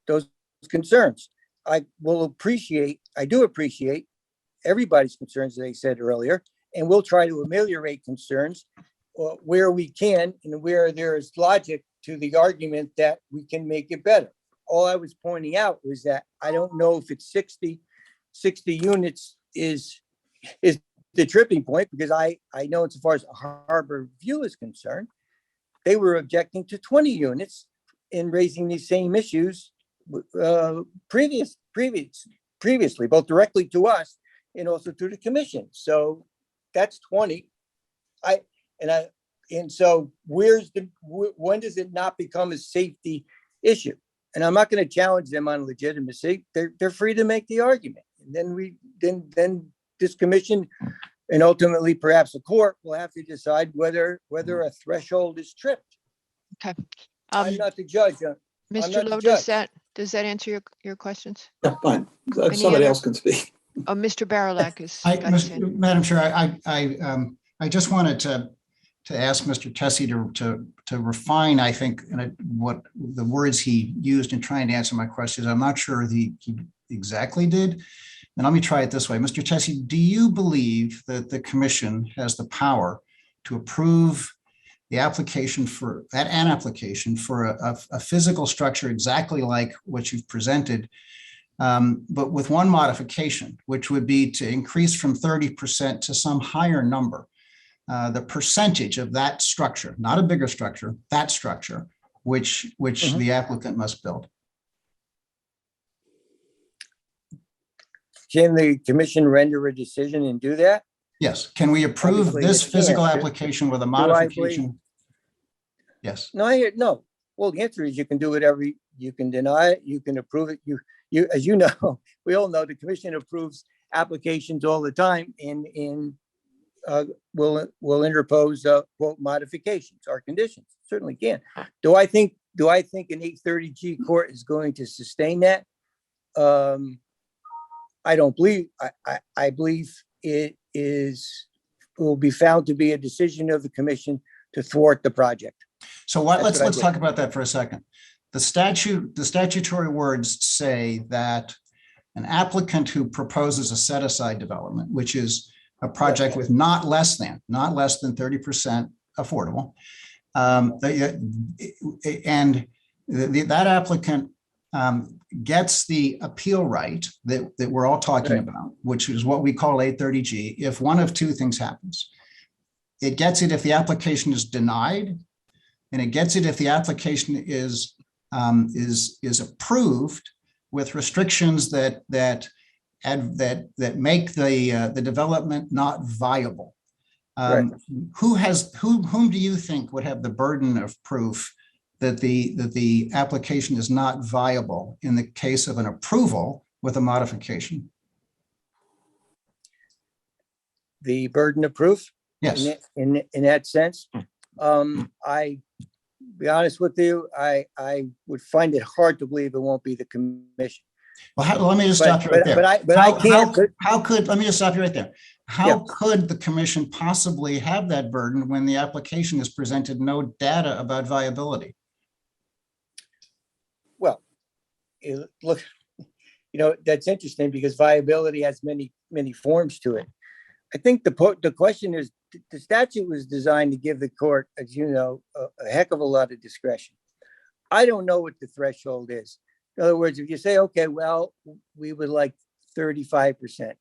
those concerns. I do appreciate everybody's concerns, as I said earlier, and we'll try to ameliorate concerns where we can and where there is logic to the argument that we can make it better. All I was pointing out was that I don't know if it's 60 units is the tripping point, because I know as far as Harbor View is concerned, they were objecting to 20 units in raising these same issues previously, both directly to us and also to the commission. So that's 20. And so when does it not become a safety issue? And I'm not going to challenge them on legitimacy. They're free to make the argument. And then this commission and ultimately perhaps the court will have to decide whether a threshold is tripped. Okay. I'm not the judge. Mr. Lowe, does that answer your questions? Yeah, fine. Any Somebody other- else can speak. Oh, Mr. Barilak is. got his hand. Madam Chair, I just wanted to ask Mr. Tessie to refine, I think, what the words he used in trying to answer my questions. I'm not sure he exactly did. And let me try it this way. Mr. Tessie, do you believe that the commission has the power to approve the application for an application for a physical structure exactly like what you've presented, but with one modification, which would be to increase from 30% to some higher number, the percentage of that structure, not a bigger structure, that structure, which the applicant must build? Can the commission render a decision and do that? Yes. Can we approve Obviously, this it physical can't. application with a Do I believe- modification? Yes. No. Well, the answer is you can do whatever. You can deny it. You can approve it. You, as you know, we all know the commission approves applications all the time and will interpose quote modifications or conditions. Certainly can. Do I think an 830G court is going to sustain that? I don't believe. I believe it will be found to be a decision of the commission to thwart the project. So let's talk about that for a second. The statutory words say that an applicant who proposes a set-aside development, which is a project with not less than 30% affordable, that applicant gets the appeal right that we're all talking about, which is what we call 830G, if one of two things happens. It gets it if the application is denied, and it gets it if the application is approved with restrictions that make the development not viable. Whom do you think would have the burden of proof that the application is not viable in the case of an approval with a modification? The burden of proof? Yes. In that sense, I be honest with you, I would find it hard to believe it won't be the commission. Well, let me just stop you right there. Let me just stop you right there. How could the commission possibly have that burden when the application has presented no data about viability? Well, look, that's interesting because viability has many forms to it. I think the question is, the statute was designed to give the court, as you know, a heck of a lot of discretion. I don't know what the threshold is. In other words, if you say, okay, well, we would like 35%.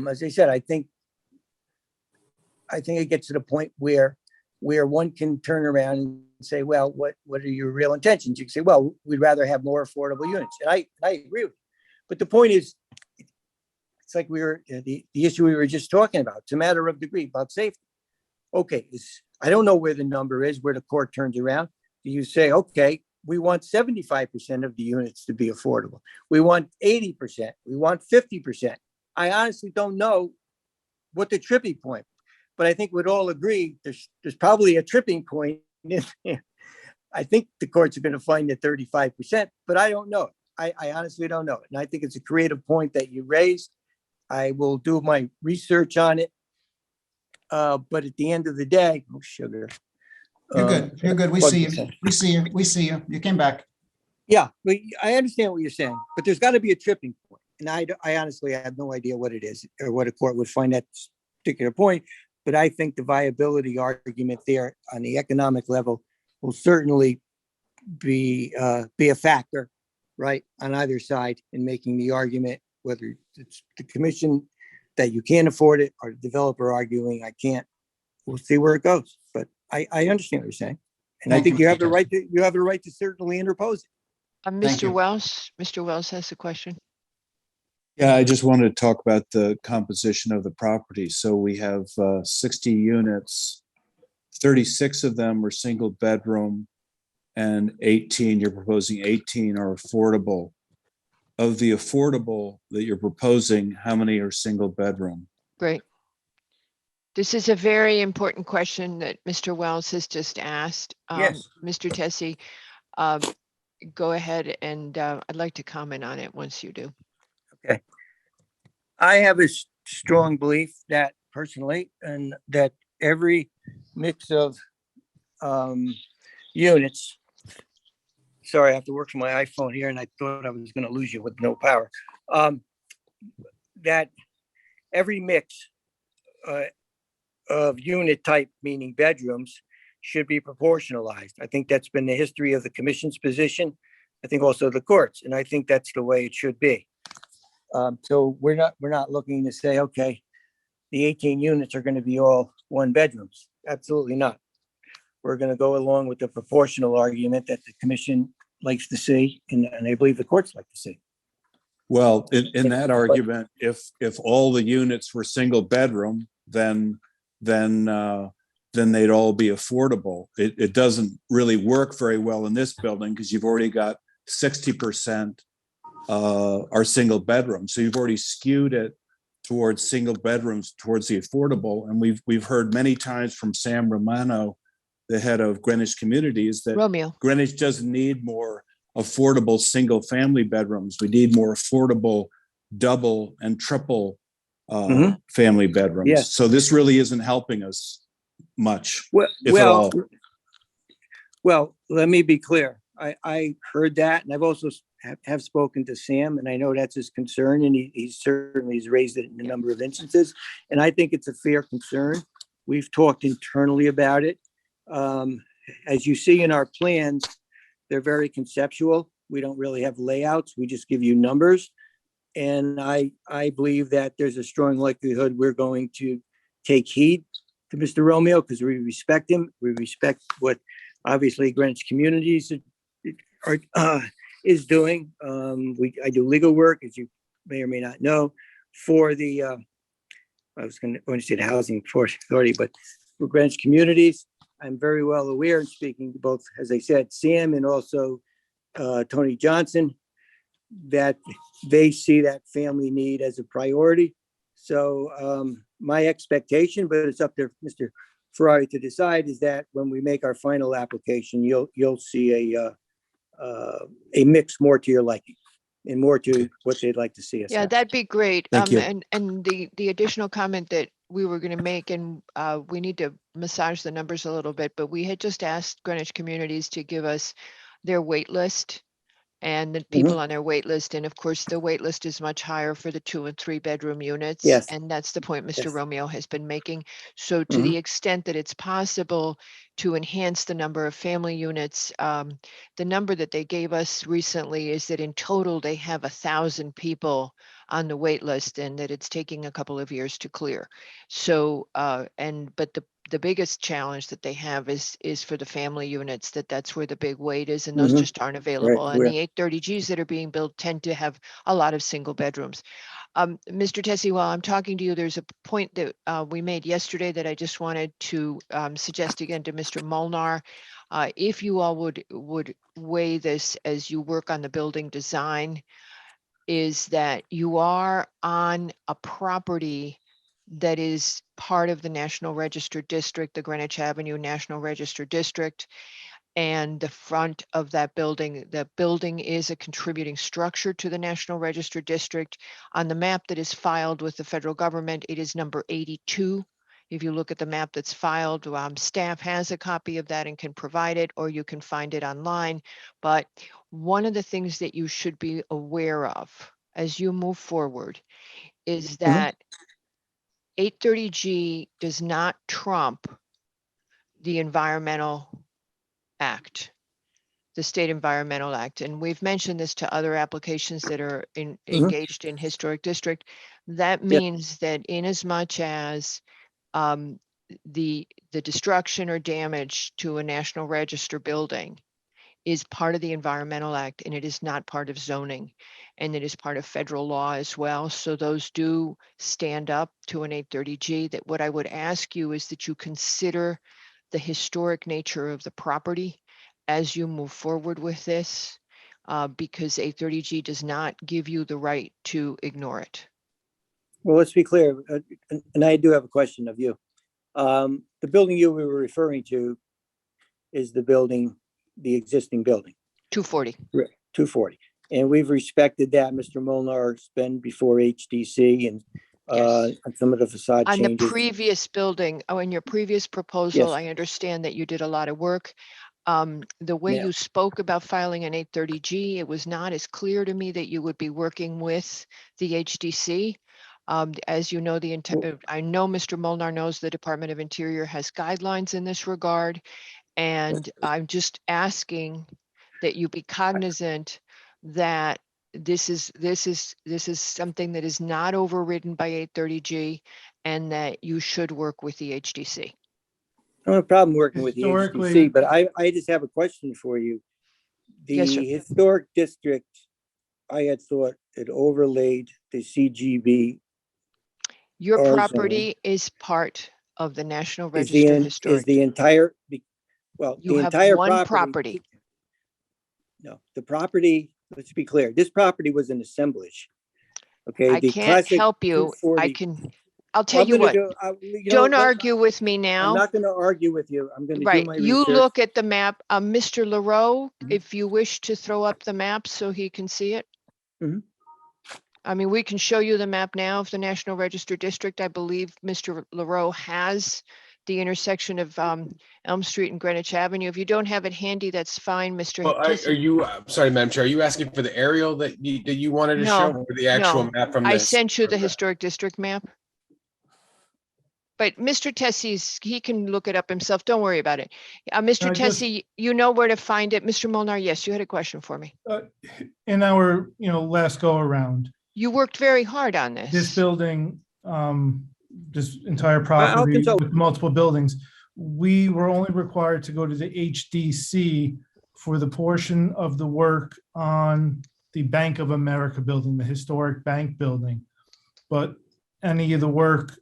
As I said, I think it gets to the point where one can turn around and say, well, what are your real intentions? You can say, well, we'd rather have more affordable units. And I agree with you. But the point is, it's like the issue we were just talking about. It's a matter of degree about safety. Okay, I don't know where the number is, where the court turns around. Do you say, okay, we want 75% of the units to be affordable. We want 80%. We want 50%. I honestly don't know what the tripping point, but I think we'd all agree there's probably a tripping point in there. I think the courts are going to find it 35%, but I don't know it. I honestly don't know it. And I think it's a creative point that you raised. I will do my research on it. But at the end of the day, oh, sugar. You're good. You're good. We plug see this you. in. We see you. We see you. You came back. Yeah, but I understand what you're saying, but there's got to be a tripping point. And I honestly have no idea what it is or what a court would find that particular point. But I think the viability argument there on the economic level will certainly be a factor, right, on either side in making the argument, whether it's the commission that you can't afford it or the developer arguing I can't. We'll see where it goes. But I understand what you're saying. And I Thank think you, you have the Mr. right to, you have the right to certainly interpose it. Thank you. Mr. Wells has a question. Yeah, I just wanted to talk about the composition of the property. So we have 60 units, 36 of them are single bedroom, and 18, you're proposing 18 are affordable. Of the affordable that you're proposing, how many are single bedroom? Great. This is a very important question that Mr. Wells has just asked. Yes. Mr. Tessie, go ahead and I'd like to comment on it once you do. Okay. I have a strong belief that personally, and that every mix of units. Sorry, I have to work from my iPhone here and I thought I was going to lose you with no power. That every mix of unit type, meaning bedrooms, should be proportionalized. I think that's been the history of the commission's position. I think also the courts, and I think that's the way it should be. So we're not looking to say, okay, the 18 units are going to be all one bedrooms. Absolutely not. We're going to go along with the proportional argument that the commission likes to see, and I believe the courts like to see. Well, in that argument, if all the units were single bedroom, then they'd all be affordable. It doesn't really work very well in this building because you've already got 60% are single bedrooms. So you've already skewed it towards single bedrooms, towards the affordable. And we've heard many times from Sam Romano, the head of Greenwich Communities, that Romeo. Greenwich doesn't need more affordable single family bedrooms. We need more affordable double and triple family bedrooms. Yes. So this really isn't helping us much, Well, if at all. well, let me be clear. I heard that, and I've also have spoken to Sam, and I know that's his concern, and he certainly has raised it in a number of instances. And I think it's a fair concern. We've talked internally about it. As you see in our plans, they're very conceptual. We don't really have layouts. We just give you numbers. And I believe that there's a strong likelihood we're going to take heed to Mr. Romeo because we respect him. We respect what obviously Greenwich Communities is doing. I do legal work, as you may or may not know, for the I was going to say the Housing Authority, but for Greenwich Communities. I'm very well aware, and speaking to both, as I said, Sam and also Tony Johnson, that they see that family need as a priority. So my expectation, but it's up to Mr. Ferrari to decide, is that when we make our final application, you'll see a mix more to your liking and more to what they'd like to see us. Yeah, have. that'd be great. Thank you. And the additional comment that we were going to make, and we need to massage the numbers a little bit, but we had just asked Greenwich Communities to give us their wait list and the people on their wait list. And of course, the wait list is much higher for the 2 and 3 bedroom units. Yes. And that's the point Mr. Yes. Romeo has been making. So to the extent that it's possible to enhance the number of family units, the number that they gave us recently is that in total, they have 1,000 people on the wait list and that it's taking a couple of years to clear. So, but the biggest challenge that they have is for the family units, that's where the big weight is, and those just aren't available. And the 830Gs that are being built tend to have a lot of single bedrooms. Mr. Tessie, while I'm talking to you, there's a point that we made yesterday that I just wanted to suggest again to Mr. Molnar. If you all would weigh this as you work on the building design, is that you are on a property that is part of the National Register District, the Greenwich Avenue National Register District, and the front of that building, the building is a contributing structure to the National Register District. On the map that is filed with the federal government, it is number 82. If you look at the map that's filed, staff has a copy of that and can provide it, or you can find it online. But one of the things that you should be aware of as you move forward is that 830G does not trump the Environmental Act, the State Environmental Act. And we've mentioned this to other applications that are engaged in historic district. That means that in as much as the destruction or damage to a National Register building is part of the Environmental Act, and it is not part of zoning, and it is part of federal law as well. So those do stand up to an 830G. That what I would ask you is that you consider the historic nature of the property as you move forward with this, because 830G does not give you the right to ignore it. Well, let's be clear, and I do have a question of you. The building you were referring to is the existing building. 240. 240. And we've respected that. Mr. Molnar's been before HDC and on some of the facade On changes. the previous building, in your previous proposal, Yes. I understand that you did a lot of work. The way Yeah. you spoke about filing an 830G, it was not as clear to me that you would be working with the HDC. As you know, I know Mr. Molnar knows the Department of Interior has guidelines in this regard. And I'm just asking that you be cognizant that this is something that is not overridden by 830G, and that you should work with the HDC. I don't have a problem working with the Historically- HDC, but I just have a question for you. The Yes, sir. historic district, I had thought it overlaid the CGB. Your Or property is part of the National Is Register is Historic. the entire, well, You the have entire one property. property. No, the property, let's be clear, this property was an assemblage. Okay. I the can't classic help you. 240 I'll tell I'm you gonna what, go- you know, don't let- argue with me I'm now. not gonna argue with you. I'm gonna do Right, my you research. look at the map. Mr. LaRoe, Mhm. if you wish to throw up the map so he can see it. Mhm. I mean, we can show you the map now of the National Register District. I believe Mr. LaRoe has the intersection of Elm Street and Greenwich Avenue. If you don't have it handy, that's fine, Mr. Well, are Tessie. you, sorry, Madam Chair, are you asking for the aerial that you wanted to show, No, or the actual no. map from I this? sent you the historic district map. But Mr. Tessie's, he can look it up himself. Don't worry about it. Mr. I just- Tessie, you know where to find it. Mr. Molnar, yes, you had a question for me. In our, last go around, You worked very hard on this this. building, this entire property consult. with multiple buildings, we were only required to go to the HDC for the portion of the work on the Bank of America building, the historic bank building. But any of the work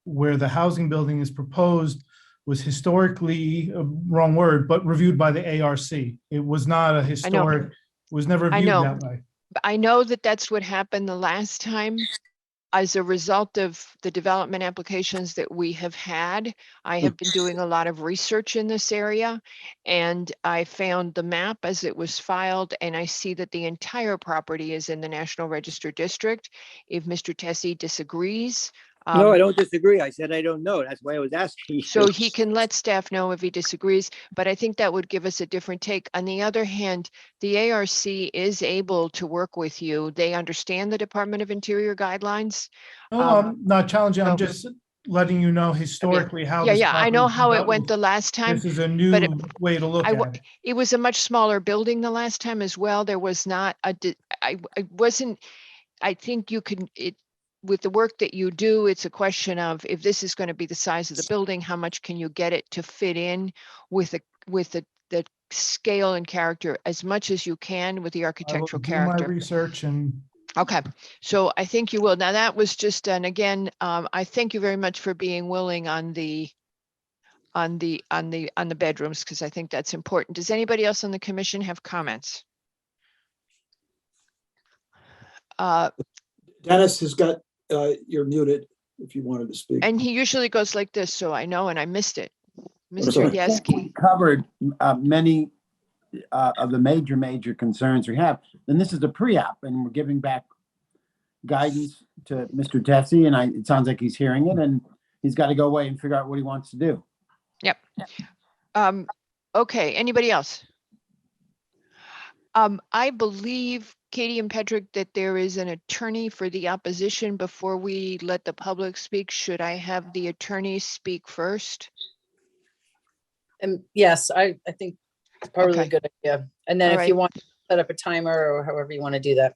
where the housing building is proposed was historically, wrong word, but reviewed by the ARC. It was not a historic, was never I viewed know. that way. But I know that that's what happened the last time. As a result of the development applications that we have had, I have been doing a lot of research in this area, and I found the map as it was filed, and I see that the entire property is in the National Register District. If Mr. Tessie disagrees, No, I don't disagree. I said I don't know. That's why I was asking you. so he can let staff know if he disagrees, but I think that would give us a different take. On the other hand, the ARC is able to work with you. They understand the Department of Interior guidelines. No, I'm not challenging, I'm just letting you know historically how. Yeah, this yeah, I know property how it dealt went with. the last time. This is a new but it- way to look I at wa- it. It was a much smaller building the last time as well. There was not I wasn't, I think you can, with the work that you do, it's a question of if this is going to be the size of the building, how much can you get it to fit in with the scale and character as much as you can with the I will architectural do my character. research and Okay, so I think you will. Now that was just, and again, I thank you very much for being willing on the bedrooms, because I think that's important. Does anybody else on the commission have comments? Dennis has got, you're muted if you wanted to speak. And he usually goes like this, so I know, and I missed it. Mr. sorry. Yeski, Covered many of the major concerns we have. And this is a pre-app, and we're giving back guidance to Mr. Tessie, and it sounds like he's hearing it. And he's got to go away and figure out what he wants to do. Yep. Okay, anybody else? I believe, Katie and Patrick, that there is an attorney for the opposition. Before we let the public speak, should I have the attorney speak first? And yes, I think it's probably a Okay. good idea. And then All if you right. want to set up a timer or however you want to do that.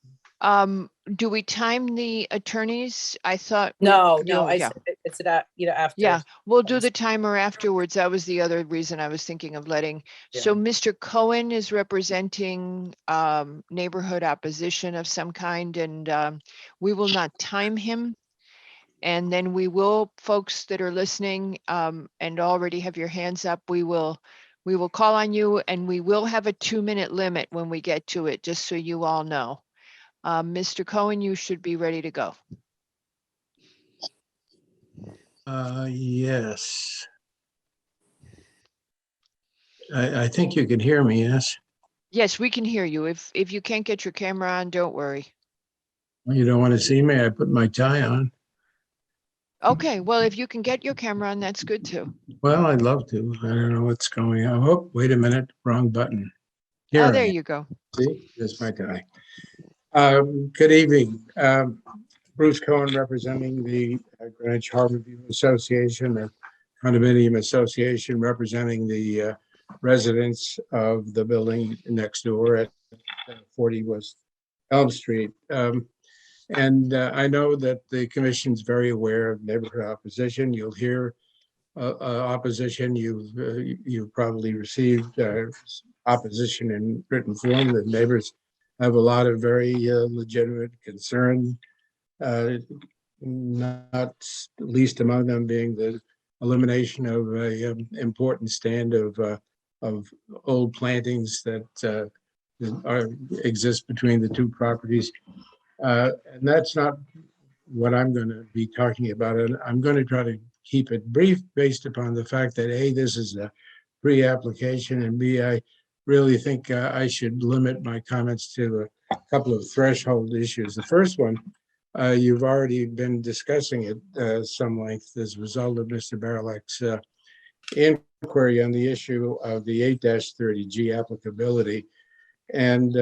Do we time the attorneys? I thought. No, yeah. it's at, after. Yeah, we'll do the timer afterwards. That was the other reason I was thinking of letting. So Mr. Cohen is representing neighborhood opposition of some kind, and we will not time him. And then we will, folks that are listening and already have your hands up, we will call on you, and we will have a 2-minute limit when we get to it, just so you all know. Mr. Cohen, you should be ready to go. Yes. I think you can hear me, yes? Yes, we can hear you. If you can't get your camera on, don't worry. Well, you don't want to see me? I put my tie on. Okay, well, if you can get your camera on, that's good too. Well, I'd love to. I don't know what's going on. Oh, wait a minute, wrong button. Here Oh, I there am. you go. See, there's my tie. Good evening. Bruce Cohen, representing the Greenwich Harborview Association, a condominium association representing the residents of the building next door at 40 West Elm Street. And I know that the commission's very aware of neighborhood opposition. You'll hear opposition. You've probably received opposition in written form. The neighbors have a lot of very legitimate concern, not least among them being the elimination of a important stand of old plantings that exist between the two properties. And that's not what I'm going to be talking about. And I'm going to try to keep it brief based upon the fact that A, this is a pre-application, and B, I really think I should limit my comments to a couple of threshold issues. The first one, you've already been discussing it some length as a result of Mr. Barilak's inquiry on the issue of the 8-30G applicability. And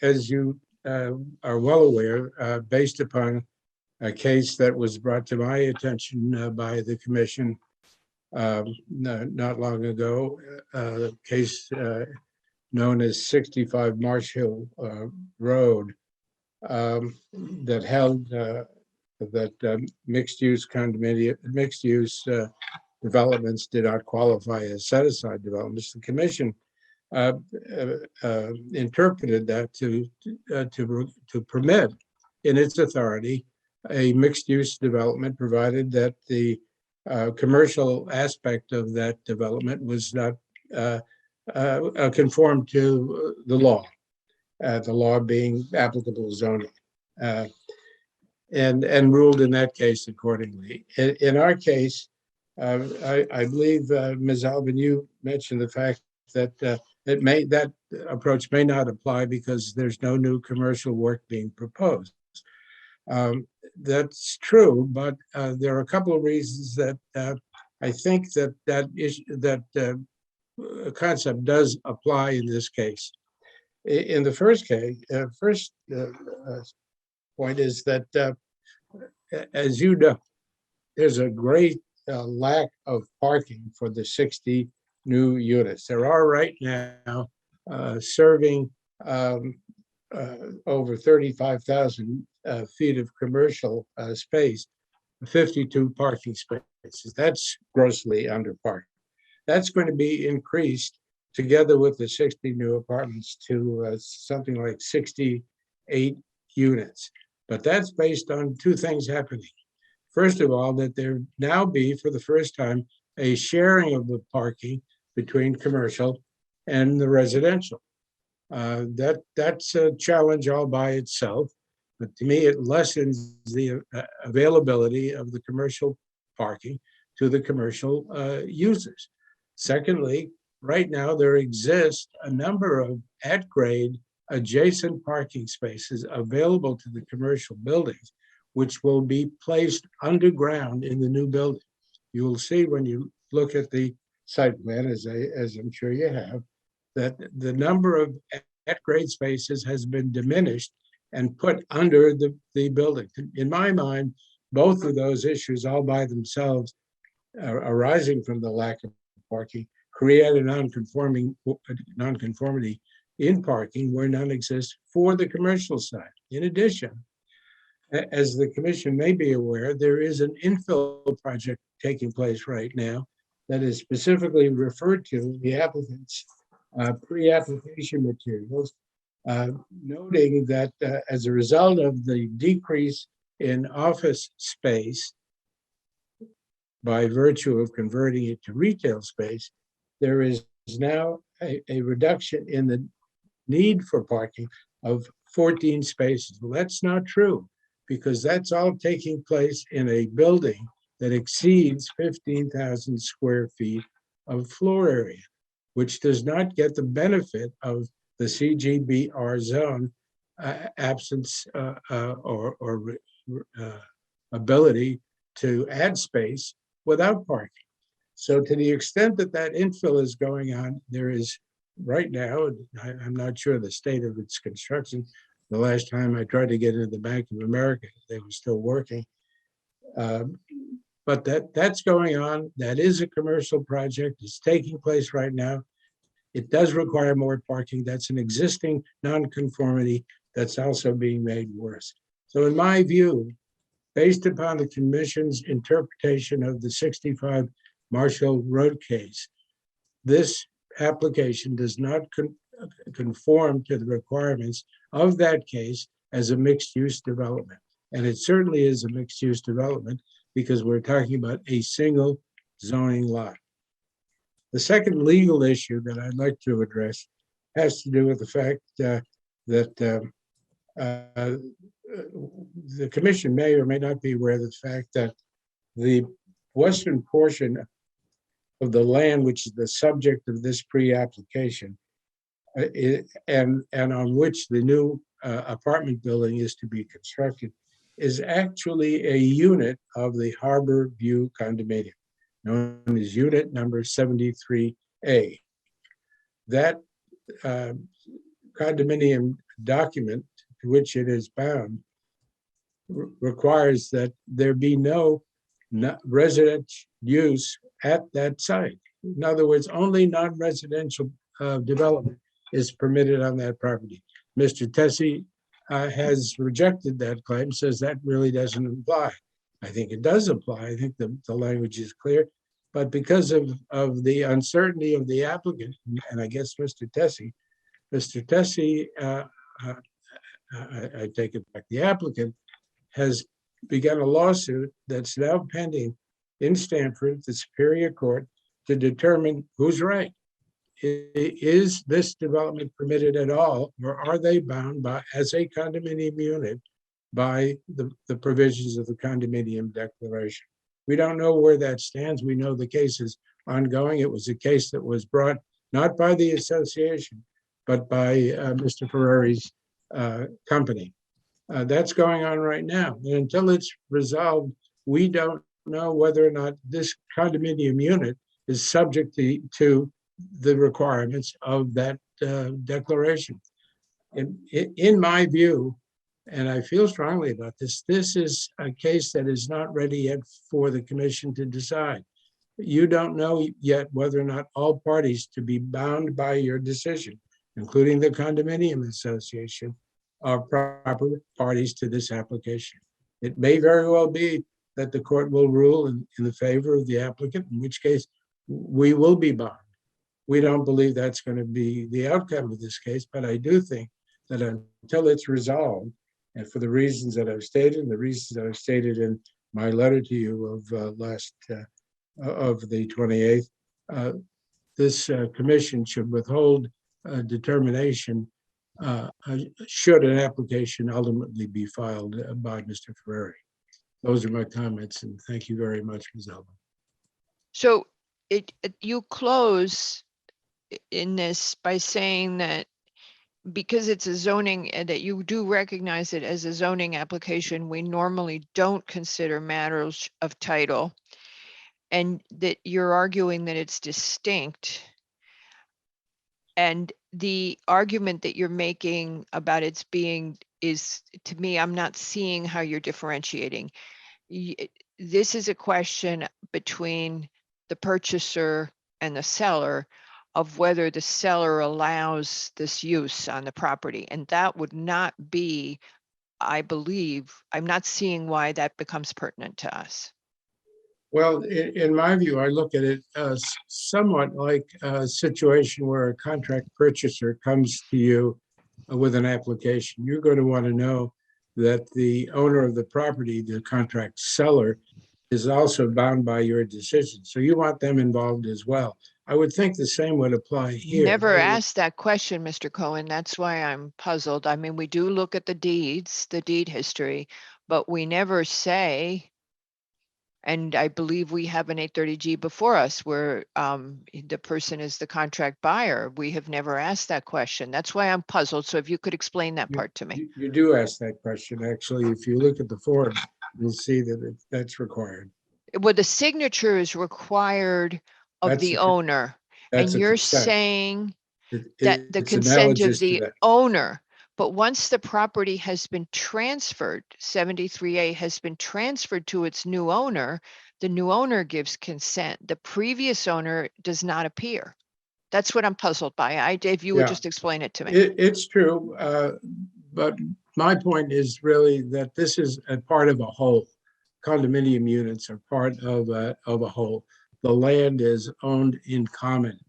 as you are well aware, based upon a case that was brought to my attention by the commission not long ago, a case known as 65 Marsh Hill Road, that held that mixed-use condominium, mixed-use developments did not qualify as set-aside developments. The commission interpreted that to permit, in its authority, a mixed-use development, provided that the commercial aspect of that development was not conformed to the law being applicable zoning, and ruled in that case accordingly. In our case, I believe, Ms. Albin, you mentioned the fact that that approach may not apply because there's no new commercial work being proposed. That's true, but there are a couple of reasons that I think that concept does apply in this case. In the first case, point is that, as you know, there's a great lack of parking for the 60 new units. There are right now serving over 35,000 feet of commercial space, 52 parking spaces. That's grossly underparked. That's going to be increased together with the 60 new apartments to something like 68 units. But that's based on two things happening. First of all, that there now be, for the first time, a sharing of the parking between commercial and the residential. That's a challenge all by itself, but to me, it lessens the availability of the commercial parking to the commercial users. Secondly, right now, there exists a number of at-grade adjacent parking spaces available to the commercial buildings, which will be placed underground in the new building. You will see when you look at the site plan, as I'm sure you have, that the number of at-grade spaces has been diminished and put under the building. In my mind, both of those issues all by themselves arising from the lack of parking create a nonconformity in parking where none exists for the commercial side. In addition, as the commission may be aware, there is an infill project taking place right now that is specifically referred to in the applicant's pre-application materials, noting that as a result of the decrease in office space by virtue of converting it to retail space, there is now a reduction in the need for parking of 14 spaces. Well, that's not true, because that's all taking place in a building that exceeds 15,000 square feet of floor area, which does not get the benefit of the CGBR zone absence or ability to add space without parking. So to the extent that that infill is going on, there is right now, I'm not sure the state of its construction. The last time I tried to get into the Bank of America, they were still working. But that's going on. That is a commercial project. It's taking place right now. It does require more parking. That's an existing nonconformity that's also being made worse. So in my view, based upon the commission's interpretation of the 65 Marshall Road case, this application does not conform to the requirements of that case as a mixed-use development. And it certainly is a mixed-use development because we're talking about a single zoning lot. The second legal issue that I'd like to address has to do with the fact that the commission may or may not be aware of the fact that the western portion of the land, which is the subject of this pre-application, and on which the new apartment building is to be constructed, is actually a unit of the Harbor View condominium, known as unit number 73A. That condominium document to which it is bound requires that there be no resident use at that site. In other words, only non-residential development is permitted on that property. Mr. Tessie has rejected that claim, says that really doesn't apply. I think it does apply. I think the language is clear, but because of the uncertainty of the applicant, and I guess Mr. Tessie, I take it back, the applicant has begun a lawsuit that's now pending in Stanford, the Superior Court, to determine who's right. Is this development permitted at all, or are they bound by, as a condominium unit, by the provisions of the condominium declaration? We don't know where that stands. We know the case is ongoing. It was a case that was brought not by the association, but by Mr. Ferrari's company. That's going on right now. And until it's resolved, we don't know whether or not this condominium unit is subject to the requirements of that declaration. In my view, and I feel strongly about this, this is a case that is not ready yet for the commission to decide. You don't know yet whether or not all parties to be bound by your decision, including the condominium association, are proper parties to this application. It may very well be that the court will rule in the favor of the applicant, in which case we will be bound. We don't believe that's going to be the outcome of this case, but I do think that until it's resolved, and for the reasons that I've stated, and the reasons that I've stated in my letter to you of the 28th, this commission should withhold determination should an application ultimately be filed by Mr. Ferrari. Those are my comments, and thank you very much, Ms. Elba. So you close in this by saying that because it's a zoning and that you do recognize it as a zoning application, we normally don't consider matters of title. And that you're arguing that it's distinct. And the argument that you're making about its being is, to me, I'm not seeing how you're differentiating. This is a question between the purchaser and the seller of whether the seller allows this use on the property. And that would not be, I believe, I'm not seeing why that becomes pertinent to us. Well, in my view, I look at it as somewhat like a situation where a contract purchaser comes to you with an application. You're going to want to know that the owner of the property, the contract seller, is also bound by your decision. So you want them involved as well. I would think the same would apply here. Never asked that question, Mr. Cohen. That's why I'm puzzled. I mean, we do look at the deeds, the deed history, but we never say, and I believe we have an 830G before us where the person is the contract buyer. We have never asked that question. That's why I'm puzzled. So if you could explain that part to me. You do ask that question, actually. If you look at the form, you'll see that that's required. Well, the signature is required of That's the a- owner. And that's a you're consent. saying that the It's consent of analogous to the that. owner, but once the property has been transferred, 73A has been transferred to its new owner, the new owner gives consent. The previous owner does not appear. That's what I'm puzzled by. If you would Yeah. just explain it to me. It's true, but my point is really that this is a part of a whole. Condominium units are part of a whole. The land is owned in common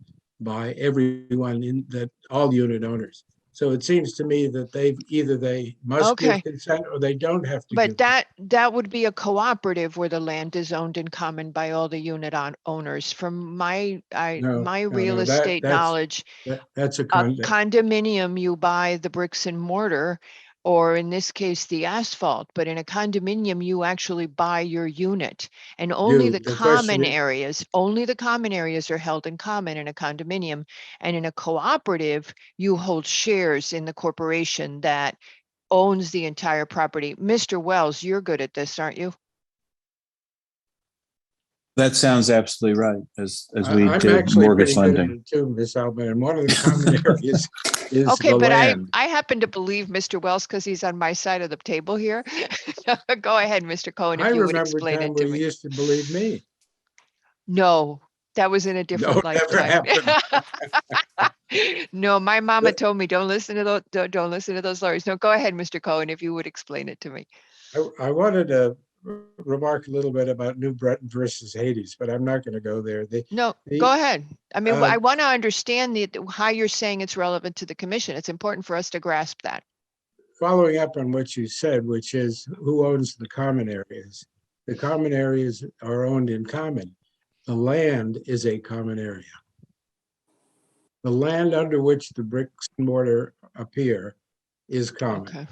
by everyone in that, all unit owners. So it seems to me that they must Okay. give consent or they don't have to But give. that would be a cooperative where the land is owned in common by all the unit owners. From my real estate knowledge, That's a a condo. condominium, you buy the bricks and mortar, or in this case, the asphalt. But in a condominium, you actually buy your unit, and only the question only the common areas are held in common in a condominium. And in a cooperative, you hold shares in the corporation that owns the entire property. Mr. Wells, you're good at this, aren't you? That sounds absolutely right, as we I'm did actually mortgage pretty good at lending. it too, Ms. Altman, and one of the common areas is Okay, the but land. I happen to believe Mr. Wells because he's on my side of the table here. Go ahead, Mr. Cohen, I if you would remember a explain time it where to you me. used to believe me. No, that was in a different never lifetime. No, my mama told me, don't listen to those, don't listen to those lawyers. No, go ahead, Mr. Cohen, if you would explain it to me. I wanted to remark a little bit about New Breton versus Hades, but I'm not going to go there. No, go ahead. I mean, uh, I want to understand how you're saying it's relevant to the commission. It's important for us to grasp that. Following up on what you said, which is who owns the common areas? The common areas are owned in common. The land is a common area. The land under which the bricks and mortar appear is common. Okay.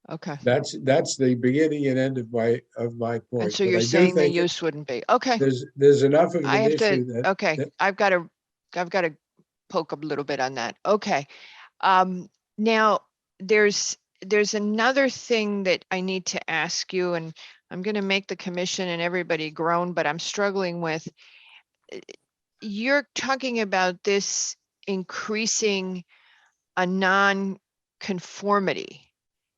Okay. That's the beginning and end of my point. And so But you're I do saying the think use wouldn't be, okay. there's enough of I an have issue to, that okay, I've got to poke a little bit on that. Okay. Now there's another thing that I need to ask you, and I'm going to make the commission and everybody groan, but I'm struggling with. You're talking about this increasing a non-conformity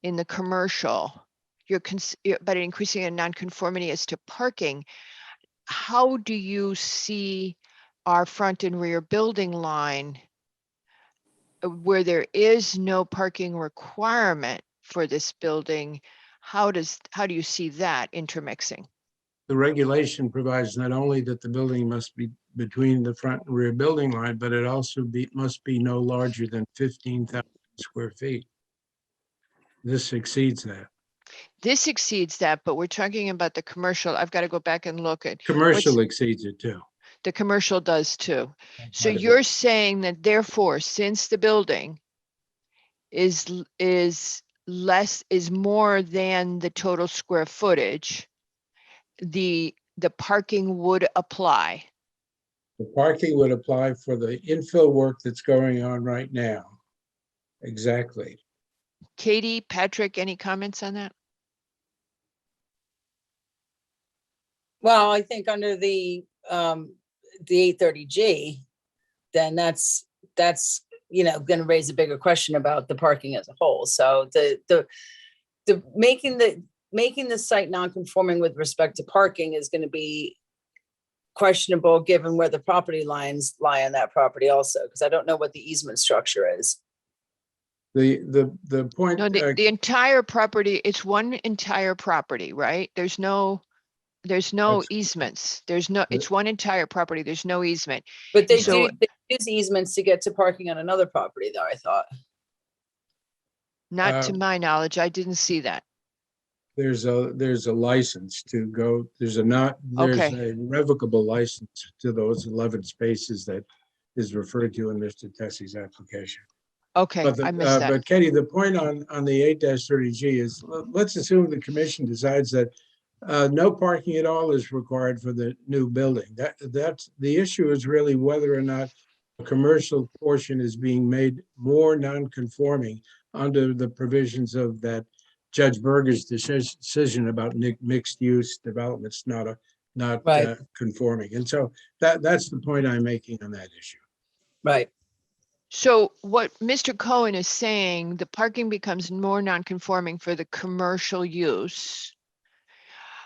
in the commercial. But increasing a non-conformity as to parking. How do you see our front and rear building line where there is no parking requirement for this building? How do you see that intermixing? the regulation provides not only that the building must be between the front and rear building line, but it also must be no larger than 15,000 square feet. This exceeds that. This exceeds that, but we're talking about the commercial. I've got to go back and look at. Commercial exceeds it too. The commercial does too. So part of you're saying that therefore, since the building is more than the total square footage, the parking would apply. The parking would apply for the infill work that's going on right now. exactly. Katie, Patrick, any comments on that? Well, I think under the 830G, then that's, going to raise a bigger question about the parking as a whole. So the making the site non-conforming with respect to parking is going to be questionable given where the property lines lie on that property also, because I don't know what the easement structure is. The point. No, the entire property, it's one entire property, right? There's no That's- easements. It's one entire property. There's no easement. But they So- they use easements to get to parking on another property though, I thought. Not to my knowledge. I didn't see that. There's a license to go, there's a revocable license to those 11 spaces that is referred to in Mr. Tessie's application. Okay, But I missed that. But Katie, the point on the 8-30G is, let's assume the commission decides that no parking at all is required for the new building. That's the issue, is really whether or not a commercial portion is being made more non-conforming under the provisions of that Judge Berger's decision about mixed use developments not Right. conforming. And so that's the point I'm making on that issue. Right. So what Mr. Cohen is saying, the parking becomes more non-conforming for the commercial use.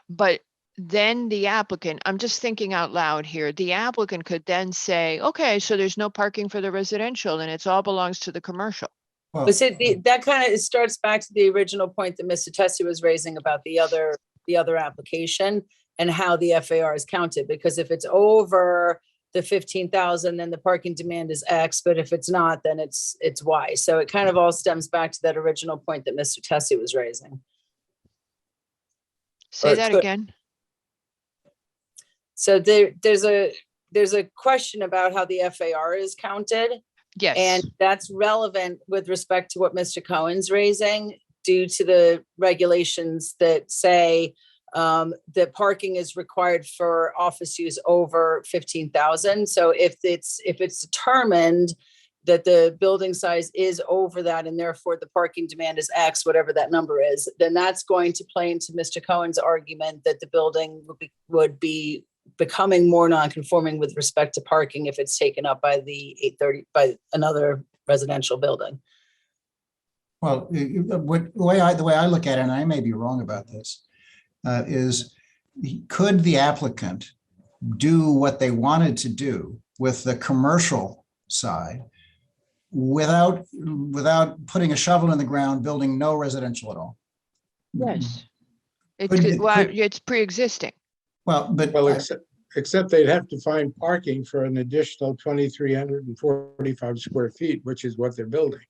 But then the applicant, I'm just thinking out loud here, the applicant could then say, okay, so there's no parking for the residential and it's all belongs to the commercial. But see, that kind of, it starts back to the original point that Mr. Tessie was raising about the other application and how the FAR is counted, because if it's over the 15,000, then the parking demand is X, but if it's not, then it's Y. So it kind of all stems back to that original point that Mr. Tessie was raising. Say that again. So there's a question about how the FAR is counted. Yes. And that's relevant with respect to what Mr. Cohen's raising, due to the regulations that say that parking is required for office use over 15,000. So if it's determined that the building size is over that and therefore the parking demand is X, whatever that number is, then that's going to play into Mr. Cohen's argument that the building would be becoming more non-conforming with respect to parking if it's taken up by the 830 by another residential building. Well, the way I look at it, and I may be wrong about this, is could the applicant do what they wanted to do with the commercial side without putting a shovel in the ground, building no residential at all? Yes. Could- It's pre-existing. Well, but Except they'd have to find parking for an additional 2,345 square feet, which is what they're building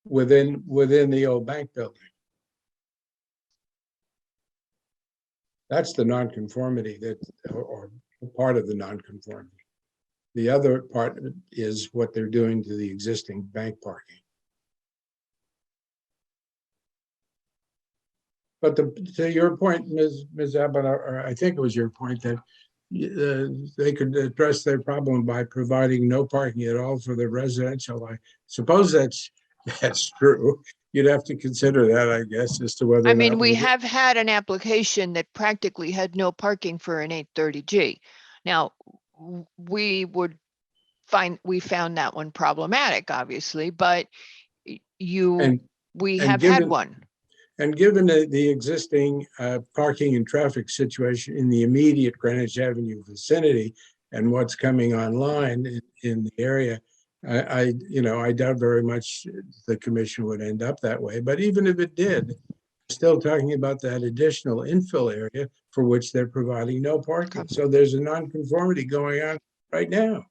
within the old bank building. That's the nonconformity or part of the nonconformity. The other part is what they're doing to the existing bank parking. But to your point, Ms. Abbott, or I think it was your point that they could address their problem by providing no parking at all for the residential. I suppose that's true. You'd have to consider that, I guess, as to whether. I mean, we have had an application that practically had no parking for an 830G. Now, we found that one problematic, obviously, but we have had one. And given the existing parking and traffic situation in the immediate Greenwich Avenue vicinity and what's coming online in the area, I doubt very much the commission would end up that way. But even if it did, still talking about that additional infill area for which they're providing no parking. So there's a nonconformity going on right now.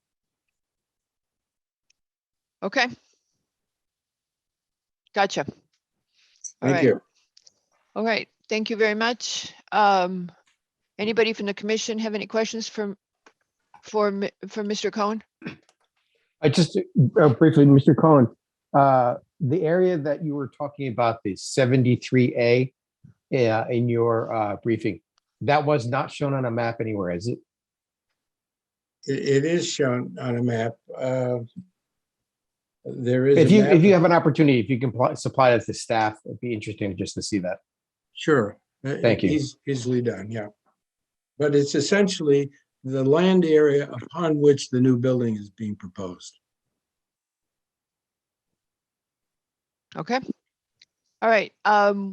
Okay. Gotcha. Thank you. All right, thank you very much. Anybody from the commission have any questions for Mr. Cohen? I just briefly, Mr. Cohen, the area that you were talking about, the 73A in your briefing, that was not shown on a map anywhere, is it? It is shown on a map. There is. If a you, map if you of- have an opportunity, if you can supply that to staff, it'd be interesting just to see that. Sure. Thank you. Easily done, yeah. But it's essentially the land area upon which the new building is being proposed. Okay. All right.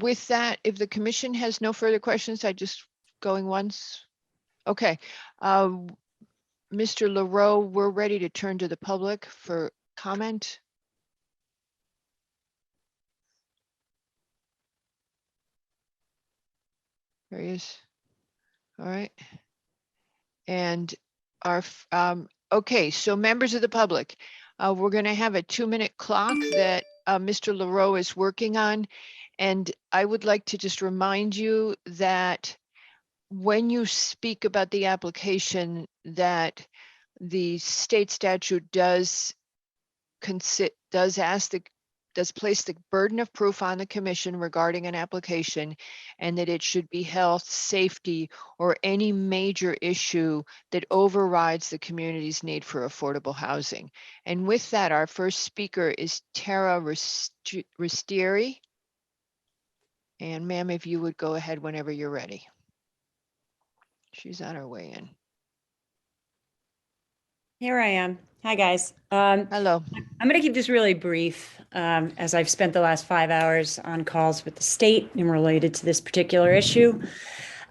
With that, if the commission has no further questions, I just going once. Okay. Mr. LaRoe, we're ready to turn to the public for comment. There he is. All right. And okay, so members of the public, we're going to have a 2-minute clock that Mr. LaRoe is working on. And I would like to just remind you that when you speak about the application, that the state statute does place the burden of proof on the commission regarding an application, and that it should be health, safety, or any major issue that overrides the community's need for affordable housing. And with that, our first speaker is Tara Ristieri. And ma'am, if you would go ahead whenever you're ready. She's on her way in. Here I am. Hi, guys. Hello. I'm going to keep this really brief, as I've spent the last 5 hours on calls with the state and related to this particular issue.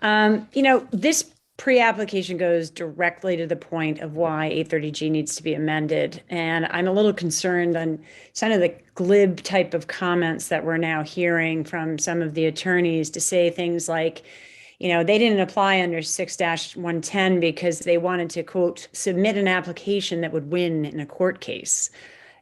This pre-application goes directly to the point of why 830G needs to be amended. And I'm a little concerned on some of the glib type of comments that we're now hearing from some of the attorneys to say things like, they didn't apply under 6-110 because they wanted to, quote, submit an application that would win in a court case.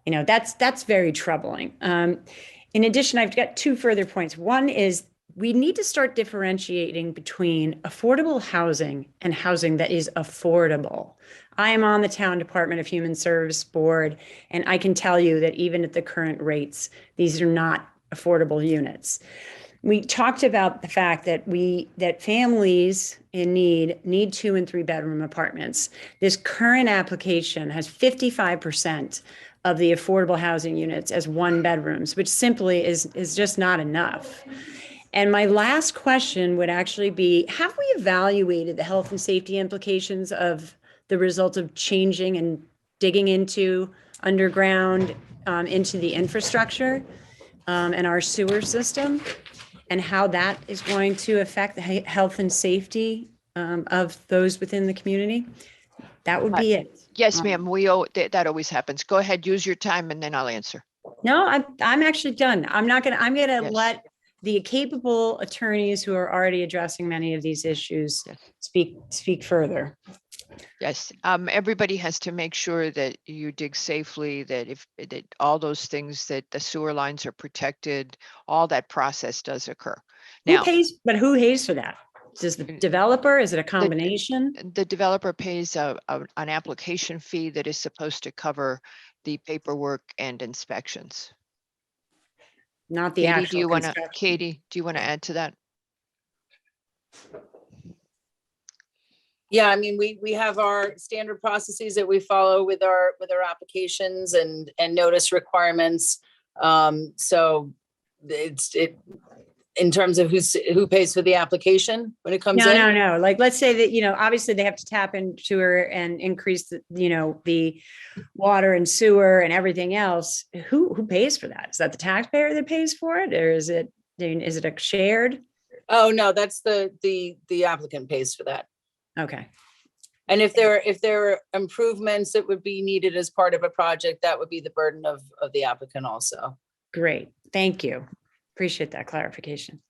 That's very troubling. In addition, I've got 2 further points. One is we need to start differentiating between affordable housing and housing that is affordable. I am on the Town Department of Human Service Board, and I can tell you that even at the current rates, these are not affordable units. We talked about the fact that families in need 2 and 3 bedroom apartments. This current application has 55% of the affordable housing units as 1 bedrooms, which simply is just not enough. And my last question would actually be, have we evaluated the health and safety implications of the result of changing and digging into underground into the infrastructure and our sewer system, and how that is going to affect the health and safety of those within the community? That would be it. Yes, ma'am. That always happens. Go ahead, use your time, and then I'll answer. No, I'm actually done. I'm gonna Yes. let the capable attorneys who are already addressing many of these issues speak further. Yes, everybody has to make sure that you dig safely, that all those things, that the sewer lines are protected, all that process does occur. Who Now, pays for that? Does the developer, is it a combination? the developer pays an application fee that is supposed to cover the paperwork and inspections. Not the Katie, actual do you want to, construction. Katie, do you want to add to that? Yeah, I mean, we have our standard processes that we follow with our applications and notice requirements. So it in terms of who pays for the application when it comes in? No. Like, let's say that, obviously they have to tap into her and increase the water and sewer and everything else. Who pays for that? Is that the taxpayer that pays for it, or is it a shared? Oh, no, that's the applicant pays for that. Okay. And if there are improvements that would be needed as part of a project, that would be the burden of the applicant also. Great. Thank you. Appreciate that clarification.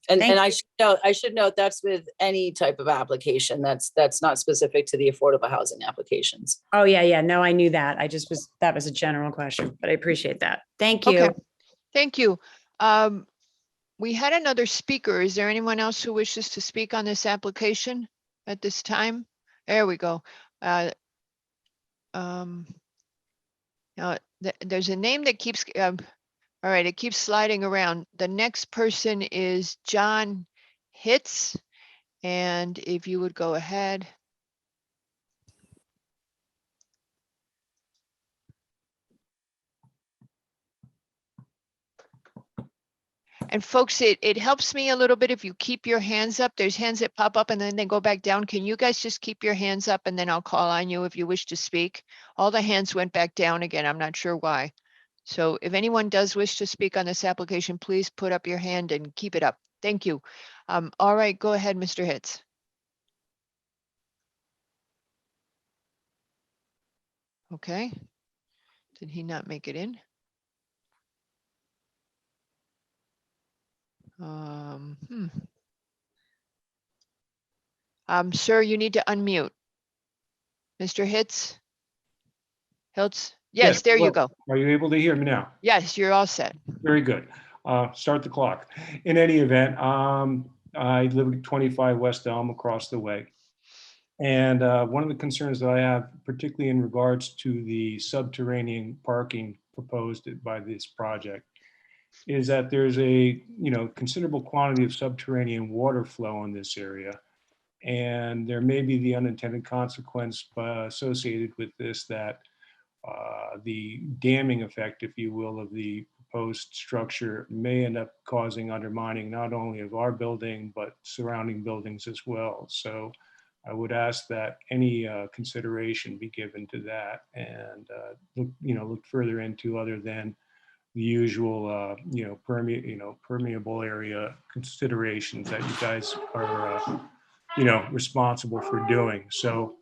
And I should note that's with any type of application. That's not specific to the affordable housing applications. Oh, yeah. No, I knew that. That was a general question, but I appreciate that. Thank you. Okay. Thank you. We had another speaker. Is there anyone else who wishes to speak on this application at this time? There we go. Now, there's a name that keeps, all right, it keeps sliding around. The next person is John Hitz. And if you would go ahead. And folks, it helps me a little bit if you keep your hands up. There's hands that pop up and then they go back down. Can you guys just keep your hands up and then I'll call on you if you wish to speak? All the hands went back down again. I'm not sure why. So if anyone does wish to speak on this application, please put up your hand and keep it up. Thank you. All right, go ahead, Mr. Hitz. Okay. Did he not make it in? Sir, you need to unmute. Mr. Hitz? Yes, there you well, go. Are you able to hear me now? Yes, you're all set. Very good. Start the clock. In any event, I live at 25 West Elm across the way. And one of the concerns that I have, particularly in regards to the subterranean parking proposed by this project, is that there's a considerable quantity of subterranean water flow in this area. And there may be the unintended consequence associated with this, that the damming effect, if you will, of the proposed structure may end up causing undermining not only of our building, but surrounding buildings as well. So I would ask that any consideration be given to that, and look further into, other than the usual permeable area considerations that you guys are responsible for doing. So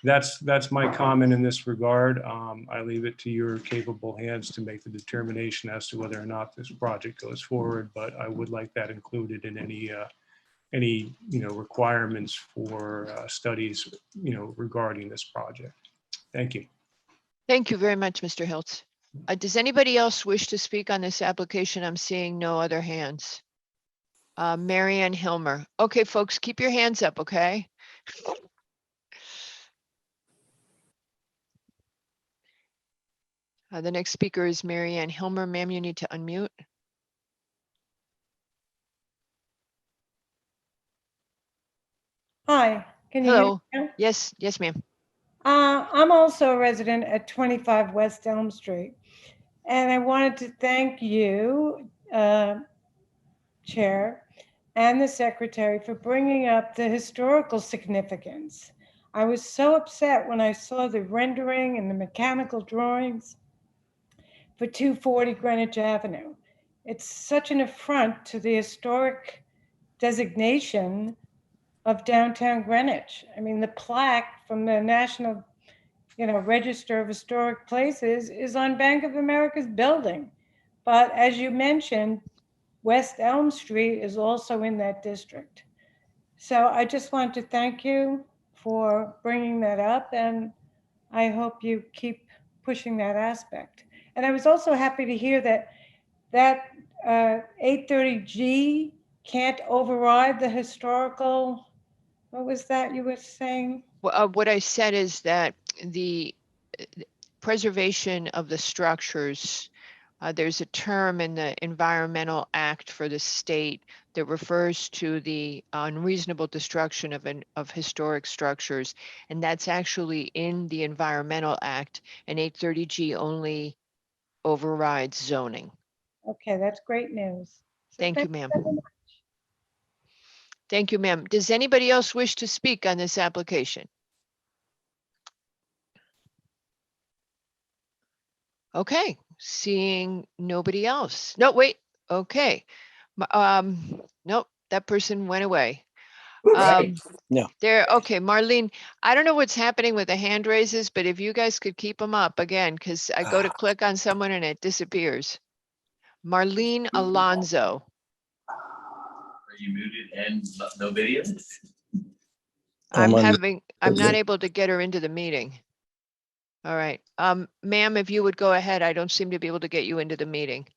that's my comment in this regard. I leave it to your capable hands to make the determination as to whether or not this project goes forward, but I would like that included in any requirements for studies regarding this project. Thank you. Thank you very much, Mr. Hiltz. Does anybody else wish to speak on this application? I'm seeing no other hands. Marianne Hilmer. Okay, folks, keep your hands up, okay? The next speaker is Marianne Hilmer. Ma'am, you need to unmute. Hi, can you hear me Hello. now? Yes, ma'am. I'm also a resident at 25 West Elm Street, and I wanted to thank you, Chair, and the Secretary for bringing up the historical significance. I was so upset when I saw the rendering and the mechanical drawings for 240 Greenwich Avenue. It's such an affront to the historic designation of downtown Greenwich. I mean, the plaque from the National, Register of Historic Places is on Bank of America's building. But as you mentioned, West Elm Street is also in that district. So I just want to thank you for bringing that up, and I hope you keep pushing that aspect. And I was also happy to hear that 830G can't override the historical. What was that you were saying? Well, what I said is that the preservation of the structures, there's a term in the Environmental Act for the state that refers to the unreasonable destruction of historic structures, and that's actually in the Environmental Act, and 830G only overrides zoning. Okay, that's great news. So Thank you, ma'am. very much. Thank you, ma'am. Does anybody else wish to speak on this application? Okay, seeing nobody else. No, wait, okay. Nope, that person went away. No. Okay, Marlene, I don't know what's happening with the hand raises, but if you guys could keep them up again, because I go to click on someone and it disappears. Marlene Alonso. Are you muted and no video? I'm not able to get her into the meeting. All right, ma'am, if you would go ahead, I don't seem to be able to get you into the meeting.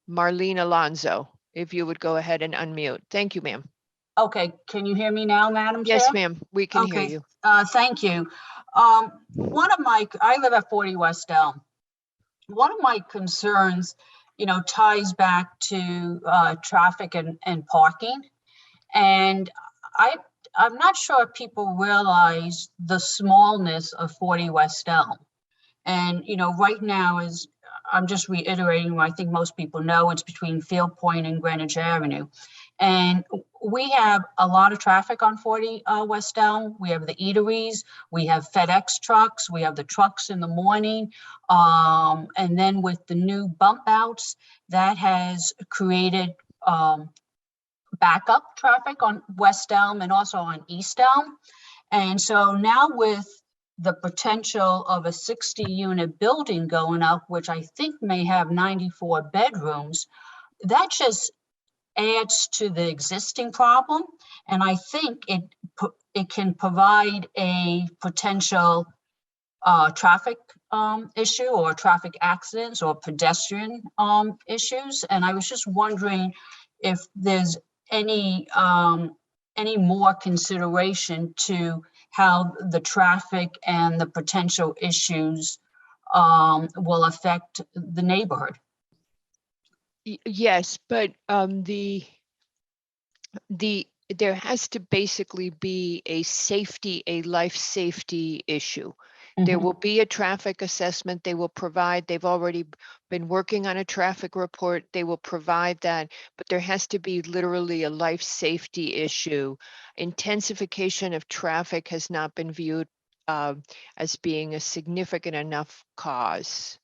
Marlene Alonso, if you would go ahead and unmute. Thank you, ma'am. Okay, can you hear me now, Madam Chair? Yes, ma'am, we can hear you. Thank you. I live at 40 West Elm. One of my concerns, ties back to traffic and parking. And I'm not sure if people realize the smallness of 40 West Elm. And, right now, as I'm just reiterating what I think most people know. It's between Field Point and Greenwich Avenue. And we have a lot of traffic on 40 West Elm. We have the eateries, we have FedEx trucks, we have the trucks in the morning. And then with the new bump outs, that has created backup traffic on West Elm and also on East Elm. And so now with the potential of a 60-unit building going up, which I think may have 94 bedrooms, that just adds to the existing problem. And I think it can provide a potential traffic issue or traffic accidents or pedestrian issues. And I was just wondering if there's any more consideration to how the traffic and the potential issues will affect the neighborhood. Yes, but there has to basically be a life safety issue. There will be a traffic assessment they will provide. They've already been working on a traffic report. They will provide that, but there has to be literally a life safety issue. Intensification of traffic has not been viewed as being a significant enough cause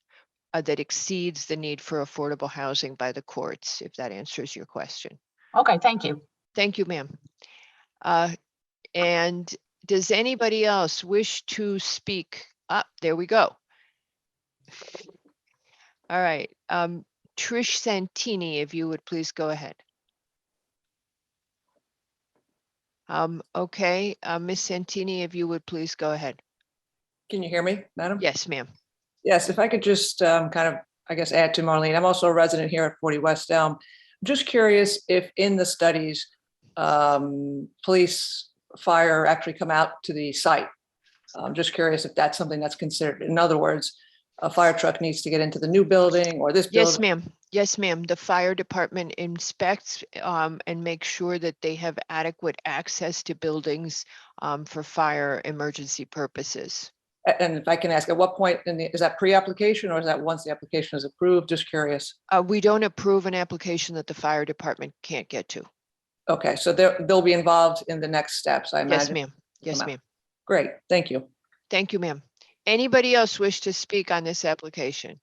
that exceeds the need for affordable housing by the courts, if that answers your question. Okay, thank you. Thank you, ma'am. And does anybody else wish to speak? There we go. All right. Trish Santini, if you would please go ahead. Okay, Ms. Santini, if you would please go ahead. Can you hear me, madam? Yes, ma'am. Yes, if I could just kind of, I guess, add to Marlene. I'm also a resident here at 40 West Elm. I'm just curious if in the studies, police, fire actually come out to the site. I'm just curious if that's something that's considered. In other words, a fire truck needs to get into the new building or this building. Yes, ma'am. Yes, ma'am. The fire department inspects and makes sure that they have adequate access to buildings for fire emergency purposes. And if I can ask, at what point is that pre-application or is that once the application is approved? Just curious. We don't approve an application that the fire department can't get to. Okay, so they'll be involved in the next steps, I imagine. Yes, ma'am. Yes, ma'am. Great, thank you. Thank you, ma'am. Anybody else wish to speak on this application?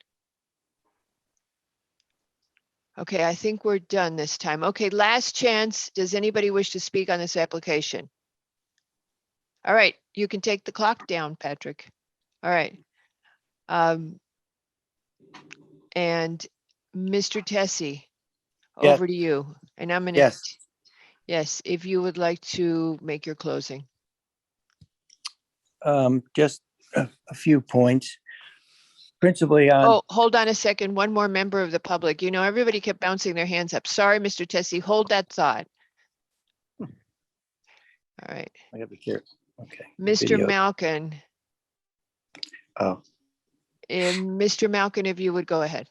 Okay, I think we're done this time. Okay, last chance. Does anybody wish to speak on this application? All right, you can take the clock down, Patrick. All right. And Mr. Tessie, Yes. over to you. And I'm gonna. Yes. Yes, if you would like to make your closing. Just a few points. Principally on. Oh, hold on a second. One more member of the public. You know, everybody kept bouncing their hands up. Sorry, Mr. Tessie, hold that thought. All right. I gotta be careful. Okay. Mr. Video. Malkin. Oh. And Mr. Malkin, if you would go ahead.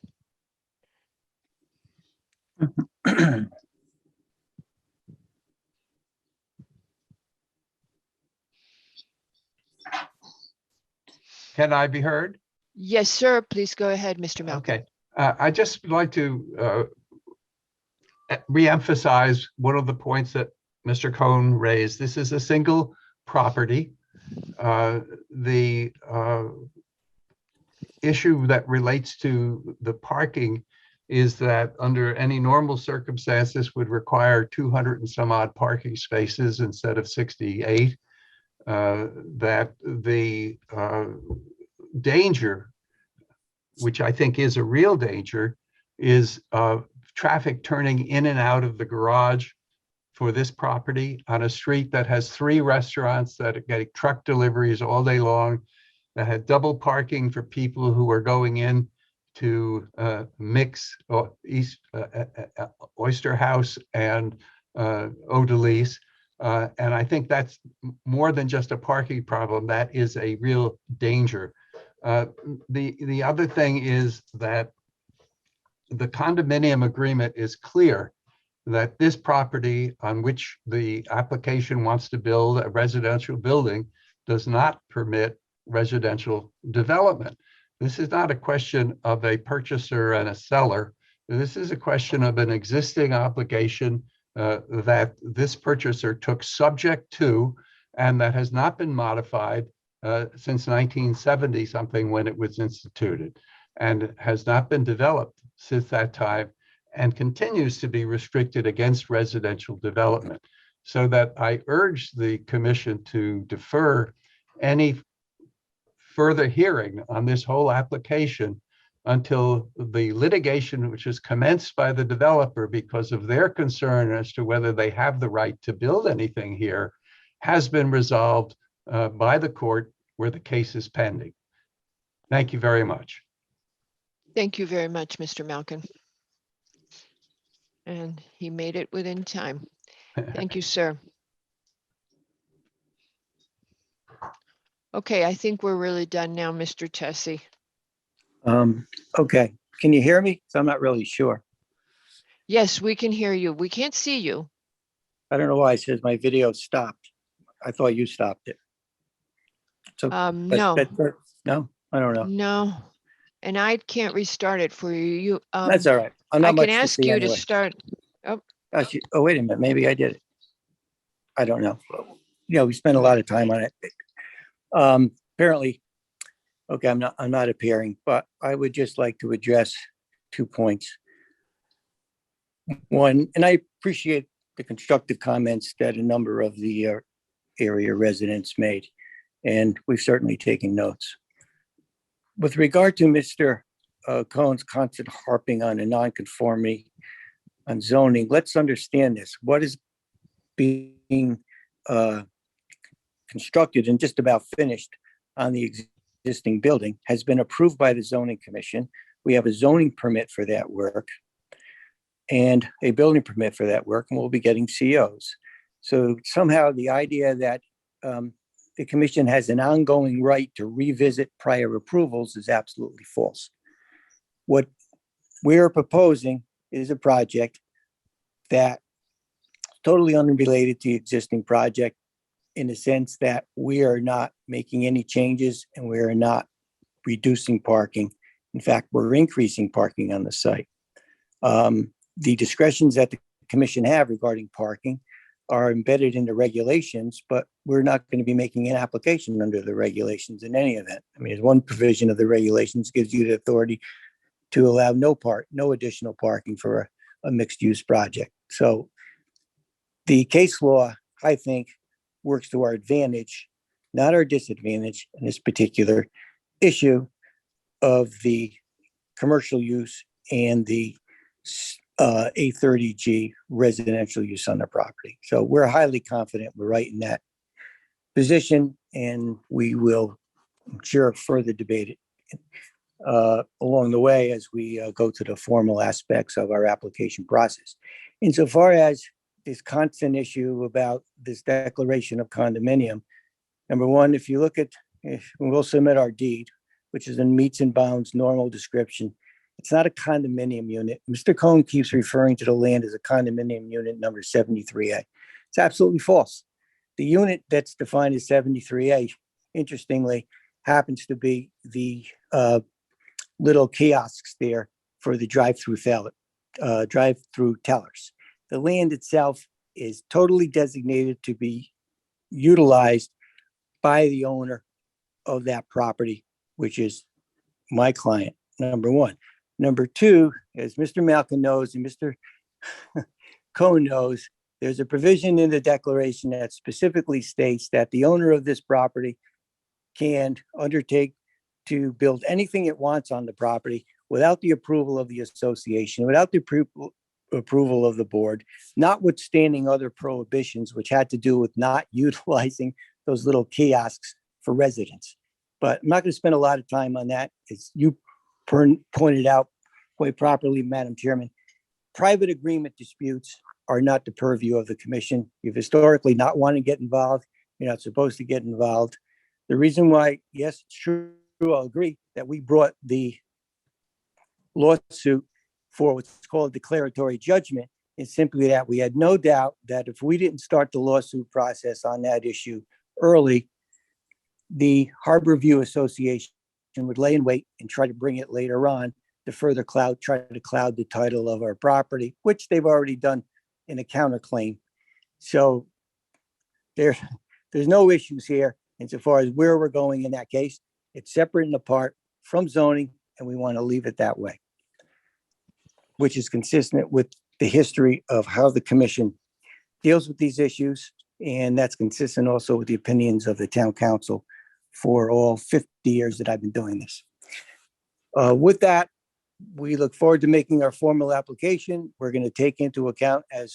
Can I be heard? Yes, sir. Please go ahead, Mr. Malkin. Okay. I just would like to reemphasize one of the points that Mr. Cohn raised. This is a single property. The issue that relates to the parking is that under any normal circumstances would require 200 and some odd parking spaces instead of 68. That the danger, which I think is a real danger, is traffic turning in and out of the garage for this property on a street that has 3 restaurants that are getting truck deliveries all day long, that had double parking for people who are going in to mix Oyster House and Odalise. And I think that's more than just a parking problem. That is a real danger. The other thing is that the condominium agreement is clear that this property on which the application wants to build a residential building does not permit residential development. This is not a question of a purchaser and a seller. This is a question of an existing obligation that this purchaser took subject to and that has not been modified since 1970 something when it was instituted, and has not been developed since that time, and continues to be restricted against residential development. So that I urge the commission to defer any further hearing on this whole application until the litigation, which is commenced by the developer because of their concern as to whether they have the right to build anything here, has been resolved by the court where the case is pending. Thank you very much. Thank you very much, Mr. Malkin. And he made it within time. Thank you, sir. Okay, I think we're really done now, Mr. Tessie. Okay, can you hear me? So I'm not really sure. Yes, we can hear you. We can't see you. I don't know why it says my video stopped. I thought you stopped it. So, No, no, I don't know. no. And I can't restart it for you. You, That's all right. I'm I not much can to ask see you to anyway. start. Oh, Actually, oh, wait a minute, maybe I did it. I don't know. Yeah, we spent a lot of time on it. Apparently, okay, I'm not appearing, but I would just like to address 2 points. One, and I appreciate the constructive comments that a number of the area residents made, and we've certainly taken notes. With regard to Mr. Cohen's constant harping on a nonconformity on zoning, let's understand this. What is being constructed and just about finished on the existing building has been approved by the zoning commission. We have a zoning permit for that work and a building permit for that work, and we'll be getting COs. So somehow the idea that the commission has an ongoing right to revisit prior approvals is absolutely false. What we're proposing is a project that totally unrelated to the existing project, in the sense that we are not making any changes and we are not reducing parking. In fact, we're increasing parking on the site. The discretions that the commission have regarding parking are embedded in the regulations, but we're not going to be making an application under the regulations in any event. I mean, one provision of the regulations gives you the authority to allow no additional parking for a mixed-use project. So the case law, I think, works to our advantage, not our disadvantage in this particular issue of the commercial use and the A30G residential use on the property. So we're highly confident we're right in that position, and we will, I'm sure, further debate it along the way as we go to the formal aspects of our application process. Insofar as this constant issue about this declaration of condominium, number one, if you look at, we'll submit our deed, which is in meets and bounds normal description. It's not a condominium unit. Mr. Cohen keeps referring to the land as a condominium unit number 73A. It's absolutely false. The unit that's defined as 73A, interestingly, happens to be the little kiosks there for the drive-through tellers. The land itself is totally designated to be utilized by the owner of that property, which is my client, number one. Number two, as Mr. Malkin knows and Mr. Cohen knows, there's a provision in the declaration that specifically states that the owner of this property can undertake to build anything it wants on the property without the approval of the association, without the approval of the board, notwithstanding other prohibitions, which had to do with not utilizing those little kiosks for residents. But I'm not going to spend a lot of time on that. As you pointed out quite properly, Madam Chairman, private agreement disputes are not the purview of the commission. You've historically not wanted to get involved. You're not supposed to get involved. The reason why, yes, it's true, I'll agree that we brought the lawsuit for what's called declaratory judgment is simply that we had no doubt that if we didn't start the lawsuit process on that issue early, the Harbor View Association would lay in wait and try to bring it later on to further try to cloud the title of our property, which they've already done in a counterclaim. So there's no issues here insofar as where we're going in that case. It's separate and apart from zoning, and we want to leave it that way, which is consistent with the history of how the commission deals with these issues. And that's consistent also with the opinions of the town council for all 50 years that I've been doing this. With that, we look forward to making our formal application. We're going to take into account, as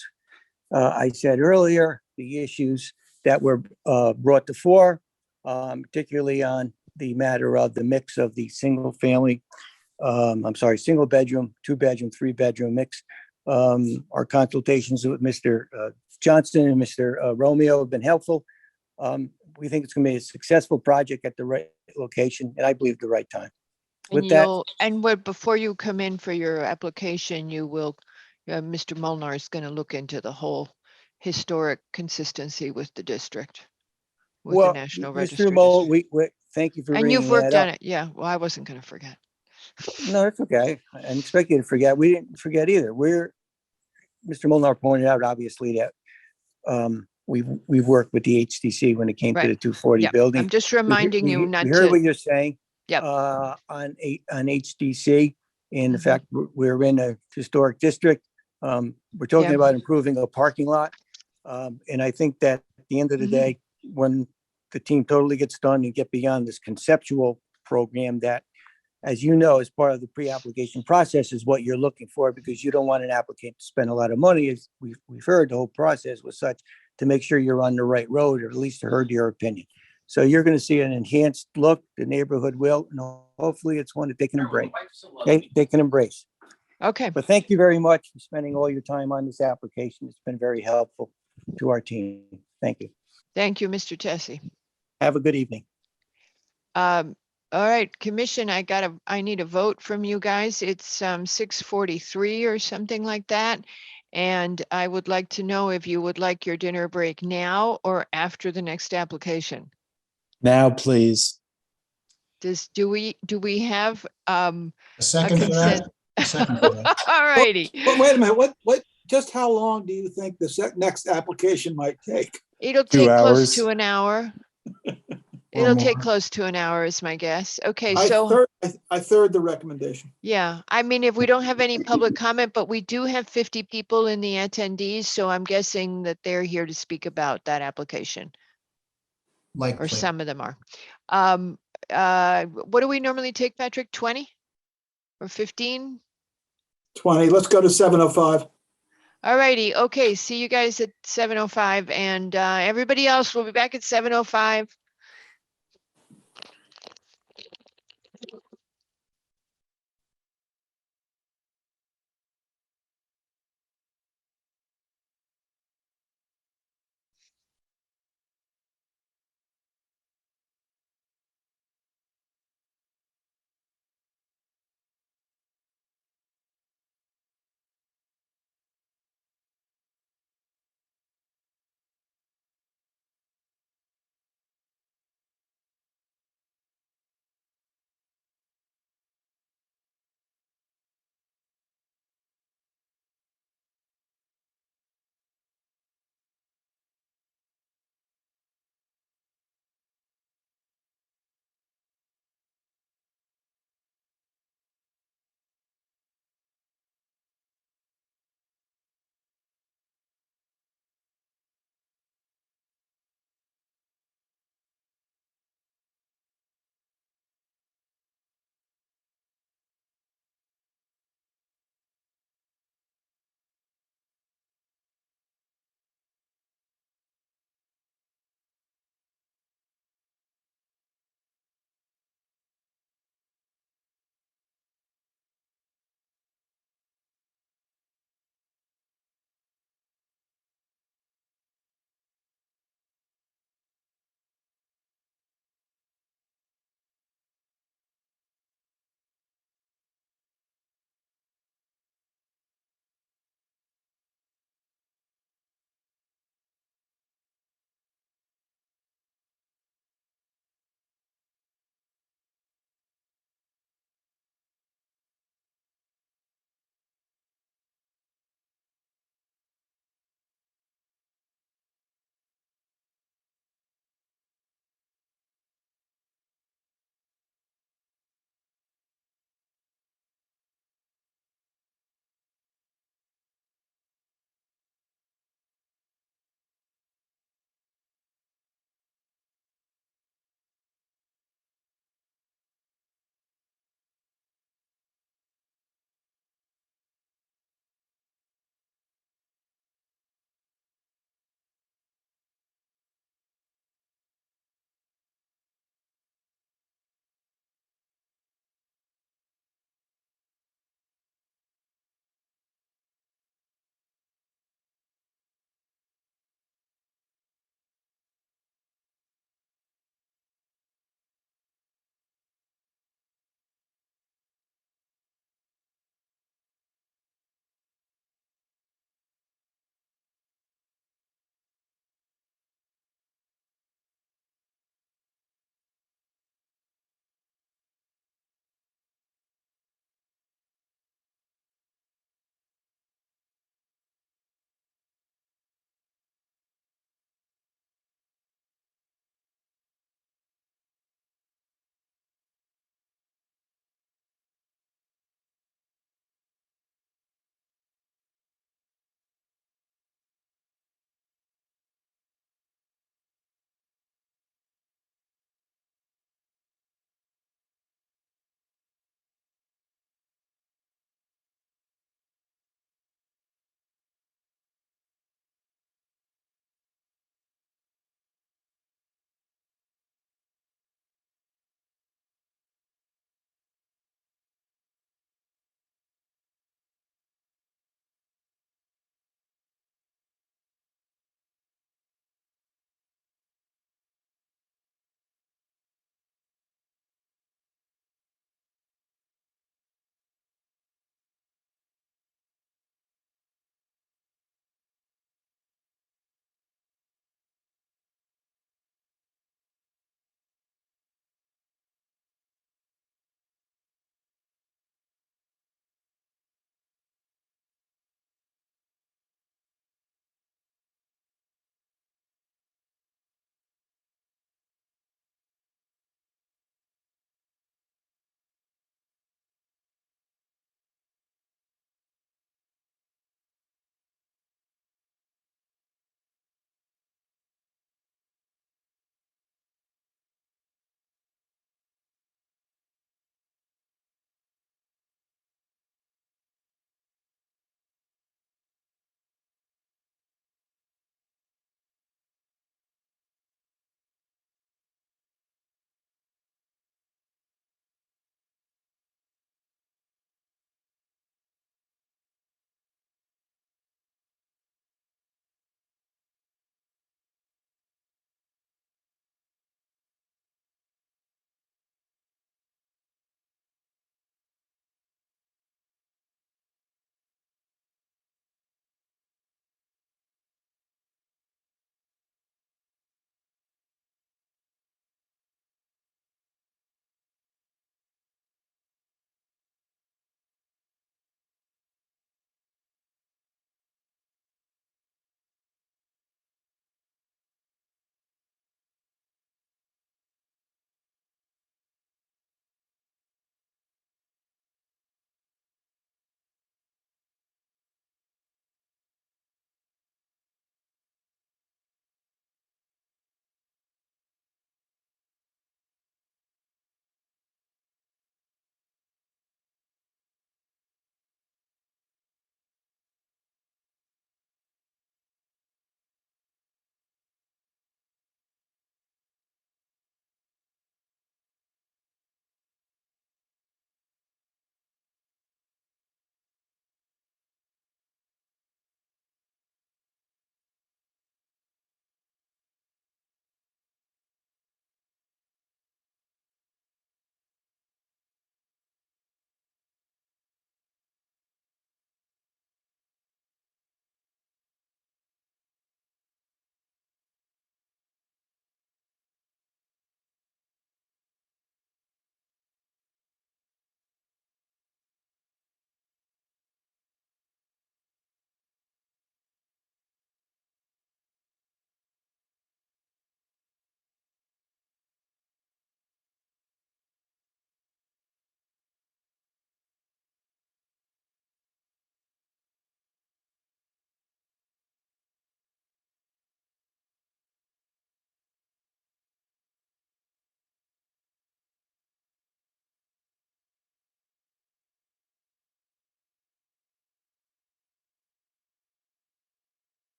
I said earlier, the issues that were brought to fore, particularly on the matter of the mix of the single bedroom, 2-bedroom, 3-bedroom mix. Our consultations with Mr. Johnston and Mr. Romeo have been helpful. We think it's going to be a successful project at the right location, and I believe the right time. With that, before you come in for your application, you will, Mr. Molnar is going to look into the whole historic consistency with the district, with the National Register. Mr. Mole, thank you for And bringing you've worked that on up. it. Yeah, well, I wasn't going to forget. No, it's okay. I didn't expect you to forget. We didn't forget either. Mr. Molnar pointed out, obviously, that we've worked with the HTC when it came to the 240 Yeah, building. I'm just reminding you not We heard to. what you're saying. Yep. On HTC, and the fact we're in a historic district. We're talking about improving a parking lot. And I think that at the end of the day, when the team totally gets done and get beyond this conceptual program that, as you know, as part of the pre-application process is what you're looking for, because you don't want an applicant to spend a lot of money. As we've heard, the whole process was such to make sure you're on the right road, or at least heard your opinion. So you're going to see an enhanced look. The neighborhood will, and hopefully it's one that they can embrace. They can embrace. Okay. But thank you very much for spending all your time on this application. It's been very helpful to our team. Thank you. Thank you, Mr. Tessie. Have a good evening. All right, commission, I need a vote from you guys. It's 6:43 or something like that. And I would like to know if you would like your dinner break now or after the next application. Now, please. Do we have A second for that? consent? A second for that. All righty. Wait a minute, just how long do you think the next application might take? It'll 2 take close hours. to an hour. Or It'll take more. close to an hour is my guess. Okay, I so third the recommendation. yeah, I mean, if we don't have any public comment, but we do have 50 people in the attendees, so I'm guessing that they're here to speak about that application, or Likely. some of them are. What do we normally take, Patrick? 20 or 15? 20, let's go to 7:05. All righty. Okay, see you guys at 7:05, and everybody else will be back at 7:05.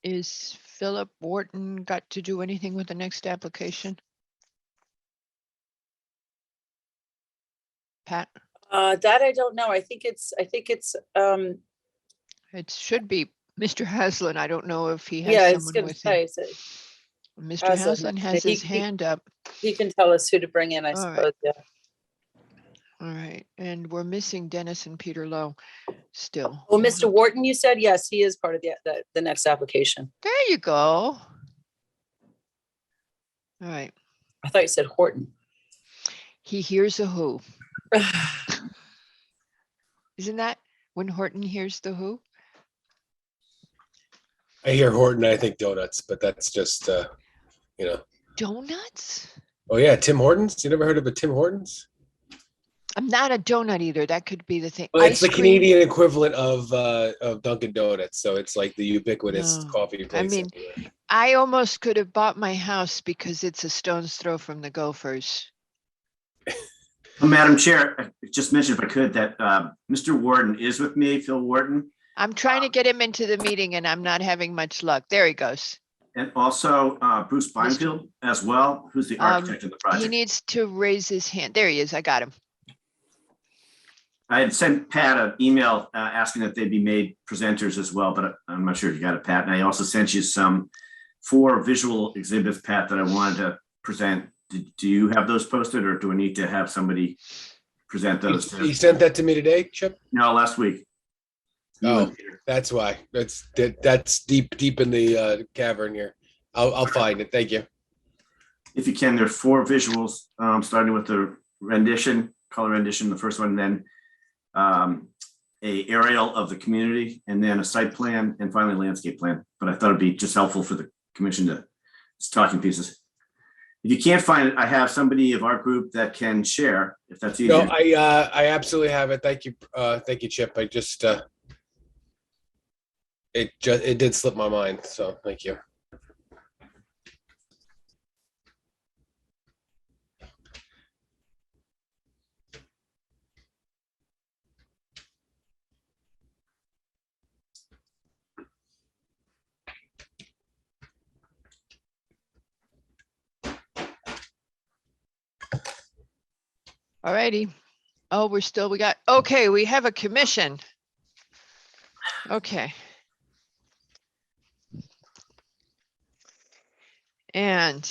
Is Philip Wharton got to do anything with the next application? Pat, That I don't know. I think it's, it should be Mr. Haslam. I don't know if he yeah, has it's someone gonna with him. say, is it Mr. Haslam? Haslam has He- his he- hand up. He can tell us who to bring in, I All right. suppose, yeah. All right, and we're missing Dennis and Peter Lowe still. Well, Mr. Wharton, you said, yes, he is part of the next application. There you go. All right, I thought you said Horton. he hears a who. Isn't that when Horton hears the who? I hear Horton, I think donuts, but that's just, Donuts? Oh yeah, Tim Hortons. You never heard of a Tim Hortons? I'm not a donut either. That could be the thing. Well, it's Ice the cream? Canadian equivalent of Dunkin' Donuts, so it's like the ubiquitous No. coffee place. I mean, everywhere. I almost could have bought my house because it's a stone's throw from the Gophers. Madam Chair, I just mentioned if I could that Mr. Wharton is with me, Phil Wharton, I'm trying to get him into the meeting and I'm not having much luck. There he goes. and also Bruce Beinfield as well, who's the architect of the He project. needs to raise his hand. There he is. I got him. I had sent Pat an email asking that they be made presenters as well, but I'm not sure if you got it, Pat. And I also sent you 4 visual exhibits, Pat, that I wanted to present. Do you have those posted, or do I need to have somebody present those? You sent that to me today, Chip? No, last week. Oh, that's why. That's deep in the cavern here. I'll find it. Thank you. If you can, there are 4 visuals, starting with the rendition, color rendition, the first one, and then a aerial of the community, and then a site plan, and finally a landscape plan. But I thought it'd be just helpful for the commission to, it's talking pieces. If you can't find it, I have somebody of our group that can share, if that's easier. No, I absolutely have it. Thank you, Chip. I just it did slip my mind, so thank you. All righty. Oh, we have a commission. Okay. And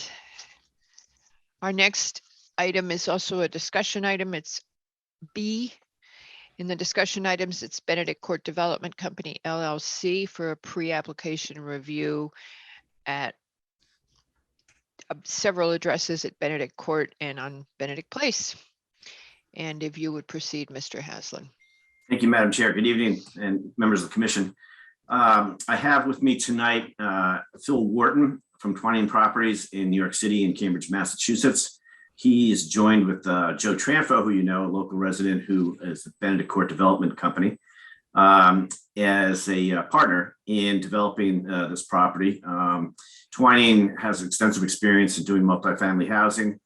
our next item is also a discussion item. It's B. In the discussion items, it's Benedict Court Development Company LLC for a pre-application review at several addresses at Benedict Court and on Benedict Place. And if you would proceed, Mr. Haslam. Thank you, Madam Chair. Good evening, and members of the commission. I have with me tonight Phil Wharton from Twining Properties in New York City and Cambridge, Massachusetts. He is joined with Joe Tranfo, who you know, a local resident who is the Benedict Court Development Company, as a partner in developing this property. Twining has extensive experience in doing multifamily housing,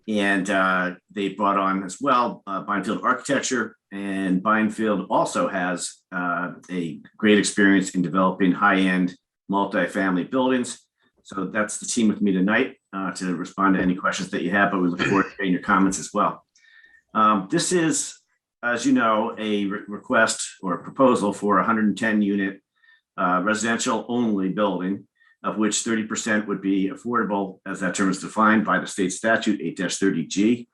and they brought on as well Beinfield Architecture, and Beinfield also has a great experience in developing high-end multifamily buildings. So that's the team with me tonight to respond to any questions that you have, but we look forward to getting your comments as well. This is, as you know, a request or a proposal for a 110-unit residential only building, of which 30% would be affordable, as that term is defined by the state statute 8-30G.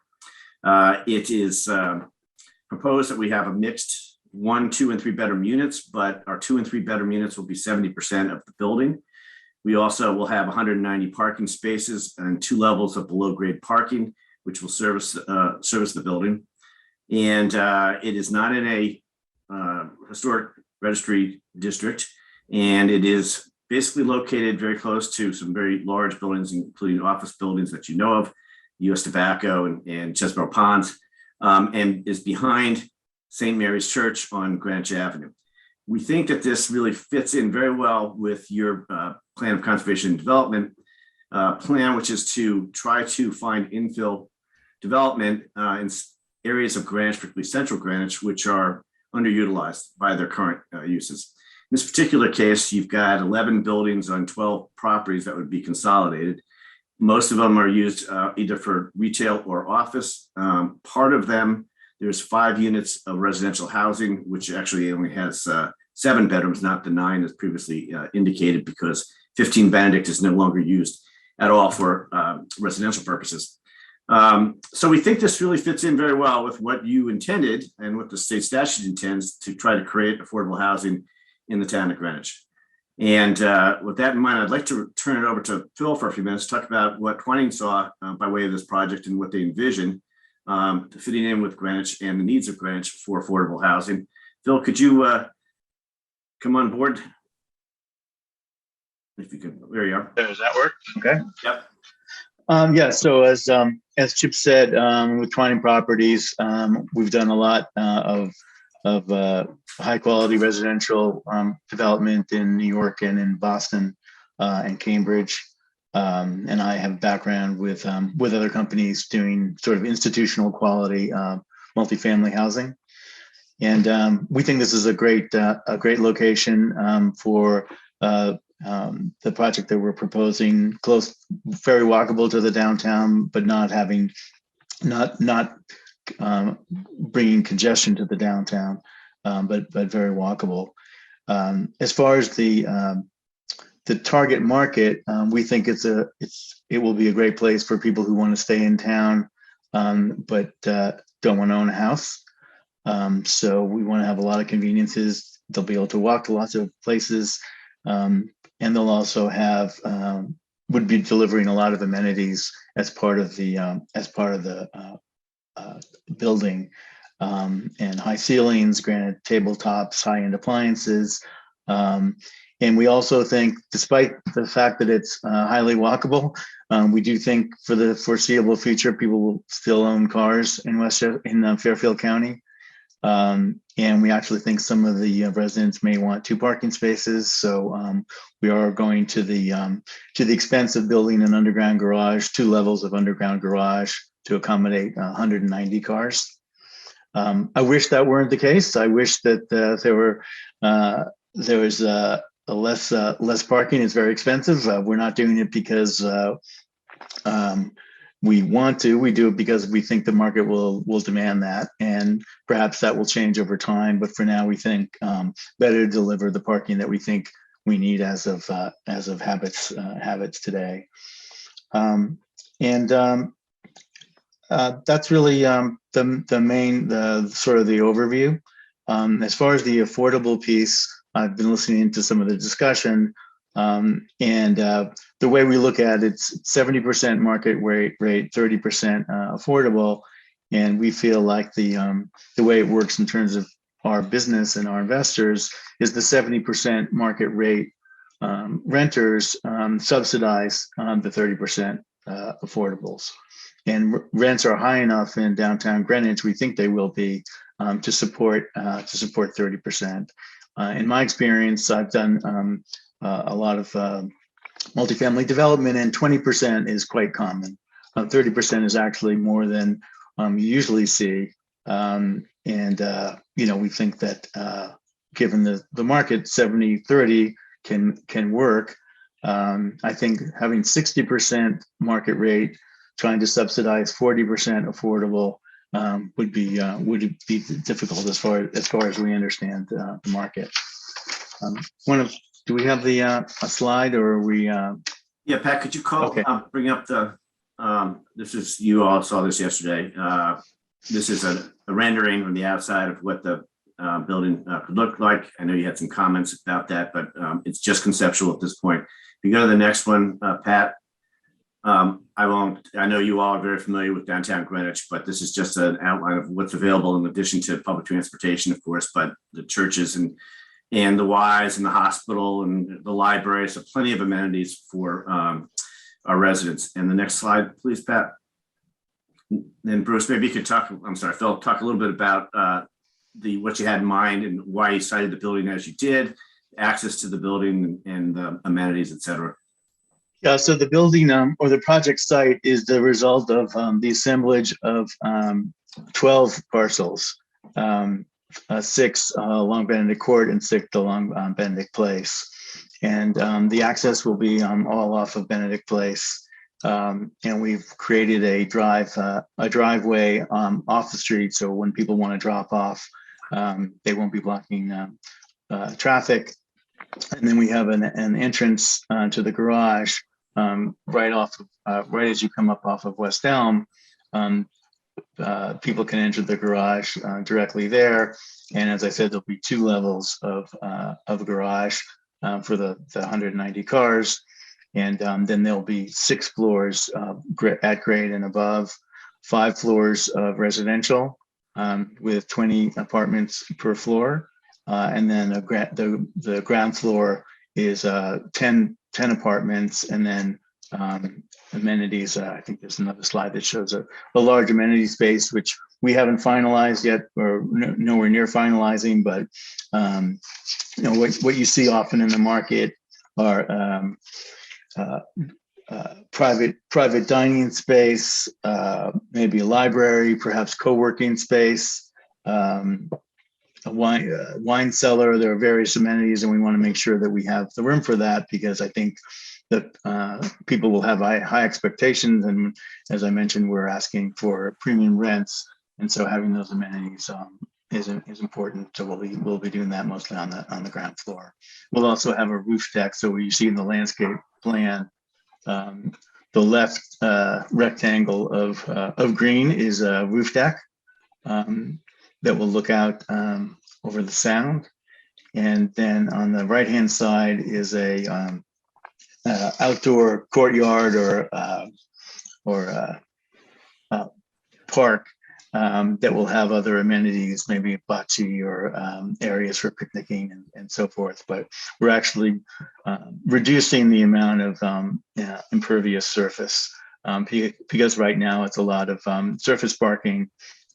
It is proposed that we have a mixed 1, 2, and 3 bedroom units, but our 2 and 3 bedroom units will be 70% of the building. We also will have 190 parking spaces and 2 levels of below grade parking, which will service the building. And it is not in a historic registry district, and it is basically located very close to some very large buildings, including office buildings that you know of, US Tobacco and Chesborough Ponds, and is behind St. Mary's Church on Greenwich Avenue. We think that this really fits in very well with your plan of conservation and development plan, which is to try to find infill development in areas of Greenwich, particularly central Greenwich, which are underutilized by their current uses. this particular case, you've got 11 buildings on 12 properties that would be consolidated. Most of them are used either for retail or office. Part of them, there's 5 units of residential housing, which actually only has 7 bedrooms, not the 9 as previously indicated, because 15 Benedict is no longer used at all for residential purposes. So we think this really fits in very well with what you intended and what the state statute intends to try to create affordable housing in the town of Greenwich. And with that in mind, I'd like to turn it over to Phil for a few minutes to talk about what Twining saw by way of this project and what they envision fitting in with Greenwich and the needs of Greenwich for affordable housing. Phil, could you come on board? If you could, there you are. Does that work? Okay. Yep. Yeah, so as Chip said, with Twining Properties, we've done a lot of high quality residential development in New York and in Boston and Cambridge. And I have background with other companies doing sort of institutional quality multifamily housing. And we think this is a great location for the project that we're proposing, close, very walkable to the downtown, but not bringing congestion to the downtown, but very walkable. As far as the target market, we think it will be a great place for people who want to stay in town, but don't want to own a house. So we want to have a lot of conveniences. They'll be able to walk to lots of places. And they'll also have would be delivering a lot of amenities as part of the building, and high ceilings, granite tabletops, high-end appliances. And we also think, despite the fact that it's highly walkable, we do think for the foreseeable future, people will still own cars in Fairfield County. And we actually think some of the residents may want 2 parking spaces. So we are going to the expense of building an underground garage, 2 levels of underground garage to accommodate 190 cars. I wish that weren't the case. I wish that there was less parking. It's very expensive. We're not doing it because we want to. We do it because we think the market will demand that, and perhaps that will change over time. But for now, we think better to deliver the parking that we think we need as of habits today. That's really the main sort of the overview. As far as the affordable piece, I've been listening to some of the discussion. The way we look at it, it's 70% market rate, 30% affordable. And we feel like the way it works in terms of our business and our investors is the 70% market rate renters subsidize the 30% affordables. And rents are high enough in downtown Greenwich, we think they will be, to support 30%. In my experience, I've done a lot of multifamily development, and 20% is quite common. 30% is actually more than you usually see. We think that given the market, 70-30 can work. I think having 60% market rate, trying to subsidize 40% affordable would be difficult as far as we understand the market. Do we have a slide, or are we? Yeah, Pat, could you bring up you all saw this yesterday. This is a rendering from the outside of what the building could look like. I know you had some comments about that, but it's just conceptual at this point. If you go to the next one, Pat, I know you all are very familiar with downtown Greenwich, but this is just an outline of what's available in addition to public transportation, of course, but the churches and the Y's and the hospital and the library. So plenty of amenities for our residents. And the next slide, please, Pat. And Bruce, maybe you could Phil, talk a little bit about what you had in mind and why you cited the building as you did, access to the building and the amenities, et cetera. Yeah, so the building or the project site is the result of the assemblage of 12 parcels. 6 along Benedict Court and 6 along Benedict Place. And the access will be all off of Benedict Place. And we've created a driveway off the street. So when people want to drop off, they won't be blocking traffic. And then we have an entrance to the garage right as you come up off of West Elm. People can enter the garage directly there. And as I said, there'll be 2 levels of garage for the 190 cars. And then there'll be 6 floors at grade and above, 5 floors of residential with 20 apartments per floor. And then the ground floor is 10 apartments, and then amenities. I think there's another slide that shows a large amenity space, which we haven't finalized yet, or nowhere near finalizing. But what you see often in the market are private dining space, maybe a library, perhaps co-working space, a wine cellar. There are various amenities, and we want to make sure that we have the room for that, because I think that people will have high expectations. And as I mentioned, we're asking for premium rents. And so having those amenities is important. So we'll be doing that mostly on the ground floor. We'll also have a roof deck. So what you see in the landscape plan, the left rectangle of green is a roof deck that will look out over the sound. And then on the right-hand side is a outdoor courtyard or park that will have other amenities, maybe bocce or areas for picnicking and so forth. But we're actually reducing the amount of impervious surface because right now it's a lot of surface parking.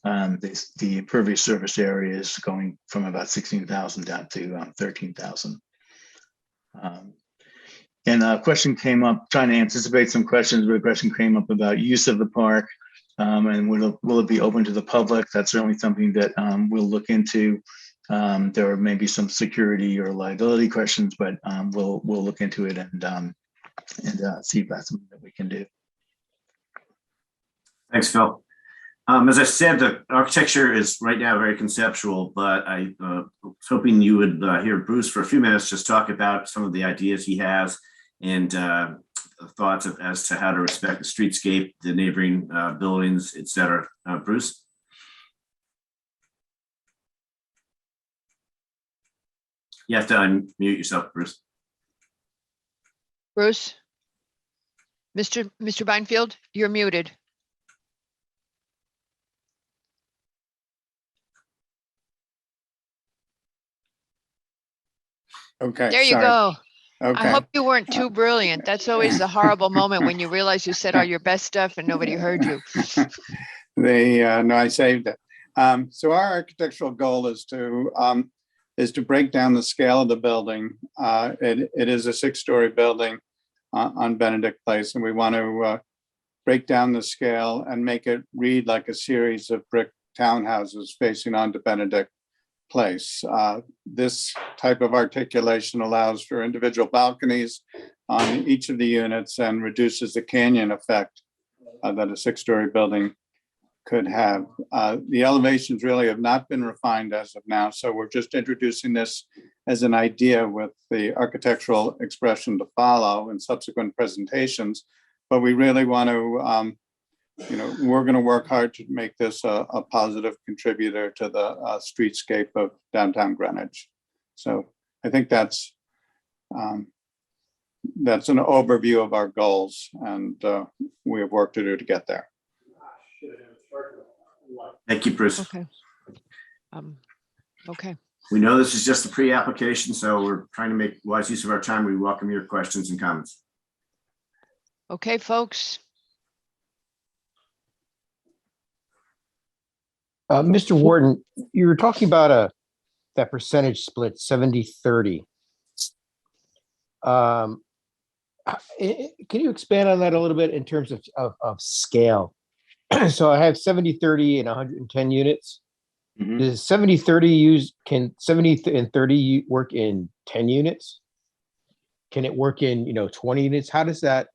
The impervious surface area is going from about 16,000 down to 13,000. And a question came up, trying to anticipate some questions, but a question came up about use of the park and will it be open to the public? That's certainly something that we'll look into. There may be some security or liability questions, but we'll look into it and see if that's something that we can do. Thanks, Phil. As I said, the architecture is right now very conceptual, but I was hoping you would hear Bruce for a few minutes just talk about some of the ideas he has and thoughts as to how to respect the streetscape, the neighboring buildings, et cetera. Bruce? You have to unmute yourself, Bruce. Bruce? Mr. Beinfield, you're muted. Okay. There you sorry. go. Okay. I hope you weren't too brilliant. That's always the horrible moment when you realize you said all your best stuff and nobody heard you. No, I saved it. So our architectural goal is to break down the scale of the building. It is a 6-story building on Benedict Place, and we want to break down the scale and make it read like a series of brick townhouses facing onto Benedict Place. This type of articulation allows for individual balconies on each of the units and reduces the canyon effect that a 6-story building could have. The elevations really have not been refined as of now, so we're just introducing this as an idea with the architectural expression to follow in subsequent presentations. But we really want to we're going to work hard to make this a positive contributor to the streetscape of downtown Greenwich. So I think that's an overview of our goals, and we have work to do to get there. Thank you, Bruce. Okay. Okay. We know this is just a pre-application, so we're trying to make wise use of our time. We welcome your questions and comments. Okay, folks. Mr. Warden, you were talking about that percentage split, 70-30. Can you expand on that a little bit in terms of scale? So I have 70-30 and 110 units. Mhm. Does 70-30 use, can 70 and 30 work in 10 units? Can it work in, 20 units? How does that,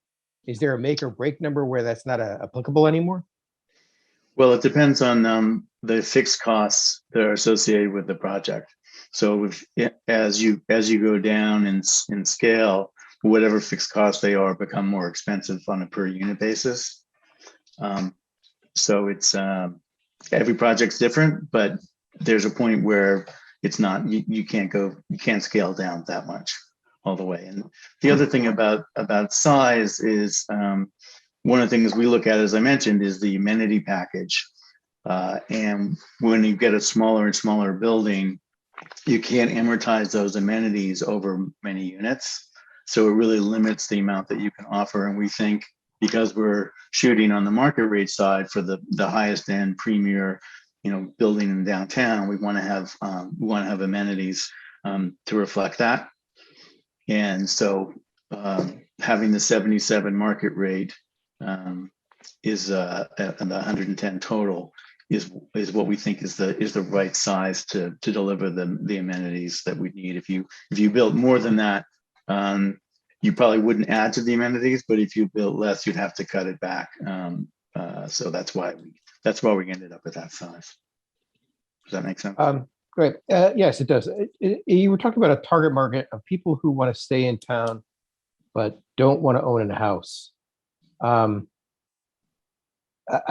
is there a make or break number where that's not applicable anymore? Well, it depends on the fixed costs that are associated with the project. So as you go down in scale, whatever fixed costs they are become more expensive on a per unit basis. So it's every project's different, but there's a point where it's not, you can't scale down that much all the way. And the other thing about size is one of the things we look at, as I mentioned, is the amenity package. And when you get a smaller and smaller building, you can't amortize those amenities over many units. So it really limits the amount that you can offer. And we think because we're shooting on the market rate side for the highest end premier, building in downtown, we want to have amenities to reflect that. And so having the 77 market rate is and the 110 total is what we think is the right size to deliver the amenities that we need. If you built more than that, you probably wouldn't add to the amenities, but if you built less, you'd have to cut it back. So that's why we ended up with that size. Does that make sense? Great. Yes, it does. You were talking about a target market of people who want to stay in town, but don't want to own a house. I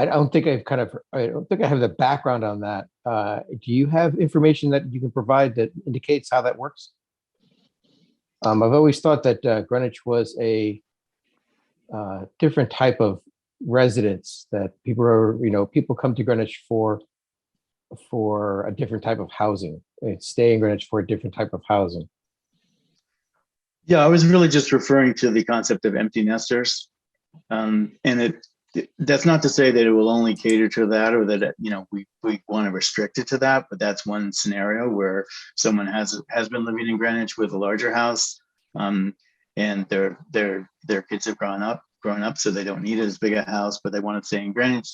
don't think I have the background on that. Do you have information that you can provide that indicates how that works? I've always thought that Greenwich was a different type of residence, that people come to Greenwich for a different type of housing. Stay in Greenwich for a different type of housing. Yeah, I was really just referring to the concept of empty nesters. And that's not to say that it will only cater to that, or that we want to restrict it to that, but that's one scenario where someone has been living in Greenwich with a larger house, and their kids have grown up, so they don't need as big a house, but they want to stay in Greenwich.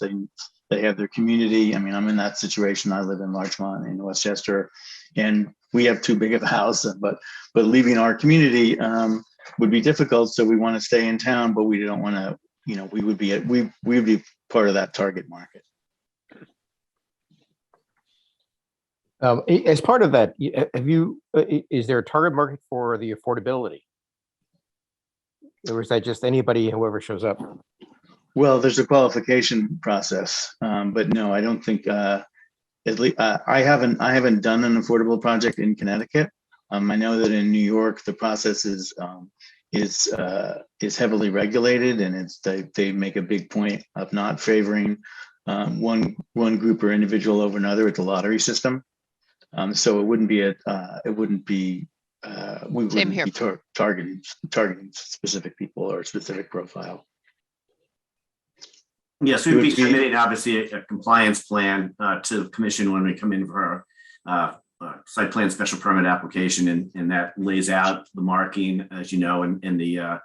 They have their community. I mean, I'm in that situation. I live in Larchmont in Westchester, and we have too big of a house, but leaving our community would be difficult. So we want to stay in town, but we don't want to. We would be part of that target market. As part of that, is there a target market for the affordability? Or is that just anybody, whoever shows up? Well, there's a qualification process, but no, I don't think. At least I haven't done an affordable project in Connecticut. I know that in New York the process is heavily regulated, and they make a big point of not favoring one group or individual over another with the lottery system. So we wouldn't be targeting specific people or a specific profile. Yes, we'd be submitting obviously a compliance plan to the commission when we come in for our site plan special permit application, and that lays out the marking, as you know, and the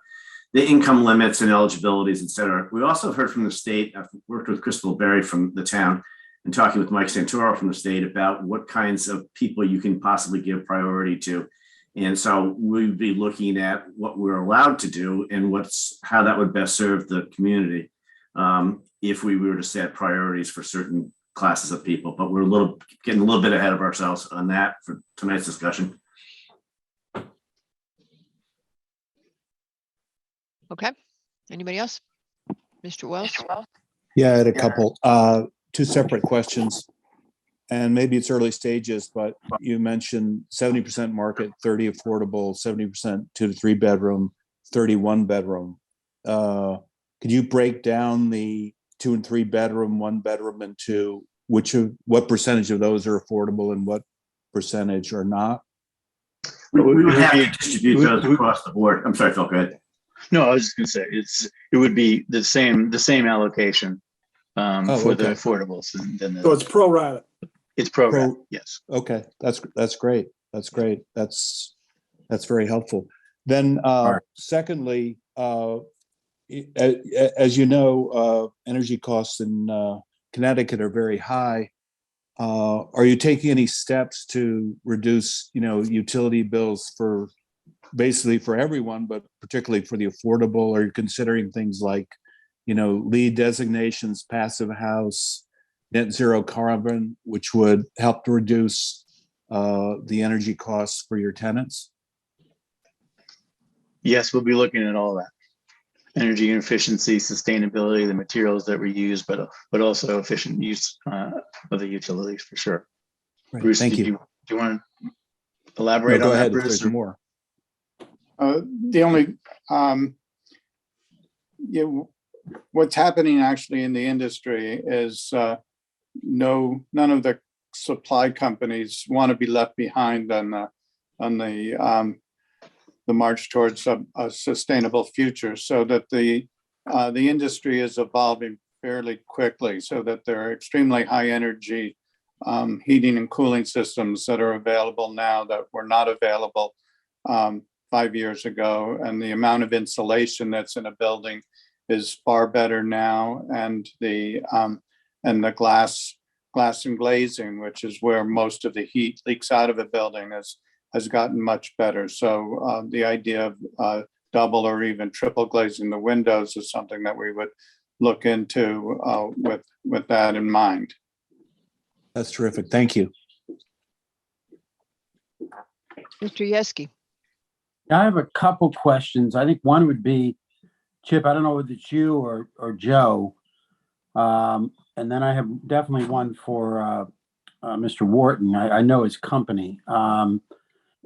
income limits and eligibilities, et cetera. We also heard from the state. I've worked with Crystal Berry from the town and talking with Mike Santoro from the state about what kinds of people you can possibly give priority to. And so we'd be looking at what we're allowed to do and how that would best serve the community if we were to set priorities for certain classes of people. But we're getting a little bit ahead of ourselves on that for tonight's discussion. Okay. Anybody else? Mr. Wells? Yeah, I had a couple, two separate questions. And maybe it's early stages, but you mentioned 70% market, 30 affordable, 70% 2 to 3 bedroom, 31 bedroom. Could you break down the 2 and 3 bedroom, 1 bedroom into what percentage of those are affordable and what percentage are not? We would have to distribute those across the board. I'm sorry, Phil, go ahead. No, I was just going to say it would be the same allocation for the affordables. So it's pro rata. It's pro rata. Yes. Okay, that's great. That's great. That's very helpful. Then, secondly, as you know, energy costs in Connecticut are very high. are you taking any steps to reduce, utility bills for basically for everyone, but particularly for the affordable? Are you considering things like, LEED designations, passive house, net zero carbon, which would help to reduce the energy costs for your tenants? Yes, we'll be looking at all that. Energy efficiency, sustainability, the materials that we use, but also efficient use of the utilities for sure. Right, Bruce, thank you. do you want to elaborate No, go on ahead that, if Bruce? there's more. The only, what's happening actually in the industry is none of the supply companies want to be left behind on the march towards a sustainable future, so that the industry is evolving fairly quickly, so that there are extremely high energy heating and cooling systems that are available now that were not available 5 years ago, and the amount of insulation that's in a building is far better now, and the glass and glazing, which is where most of the heat leaks out of a building, has gotten much better. So the idea of double or even triple glazing the windows is something that we would look into with that in mind. That's terrific. Thank you. Mr. Yeski. I have a couple questions. I think one would be, Chip, I don't know whether it's you or Joe. And then I have definitely one for Mr. Wharton. I know his company.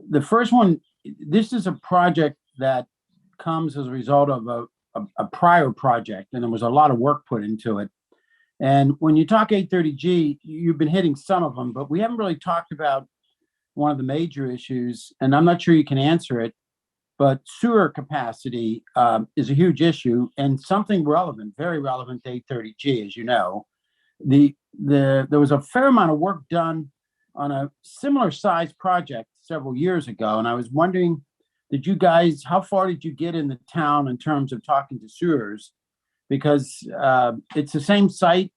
The first one, this is a project that comes as a result of a prior project, and there was a lot of work put into it. And when you talk 830G, you've been hitting some of them, but we haven't really talked about one of the major issues, and I'm not sure you can answer it, but sewer capacity is a huge issue and something relevant, very relevant to 830G, as you know. There was a fair amount of work done on a similar size project several years ago, and I was wondering, how far did you get in the town in terms of talking to sewers? Because it's the same site.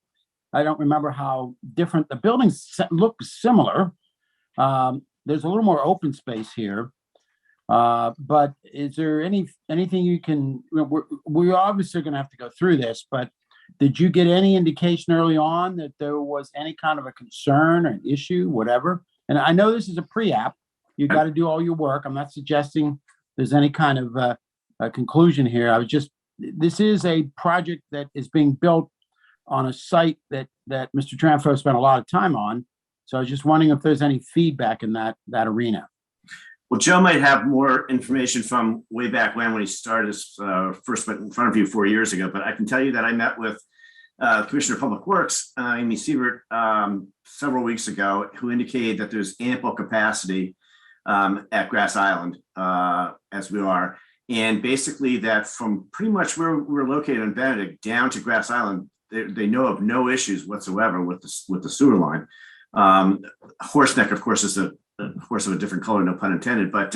I don't remember how different the buildings look similar. There's a little more open space here. But is there anything you can, we're obviously going to have to go through this, but did you get any indication early on that there was any kind of a concern or an issue, whatever? And I know this is a pre-app. You got to do all your work. I'm not suggesting there's any kind of a conclusion here. This is a project that is being built on a site that Mr. Tranfo spent a lot of time on. So I was just wondering if there's any feedback in that arena. Well, Joe might have more information from way back when he started first went in front of you 4 years ago. But I can tell you that I met with Commissioner of Public Works, Amy Siebert, several weeks ago, who indicated that there's ample capacity at Grass Island, as we are. And basically that from pretty much where we're located in Benedict down to Grass Island, they know of no issues whatsoever with the sewer line. Horseneck, of course, is a horse of a different color, no pun intended, but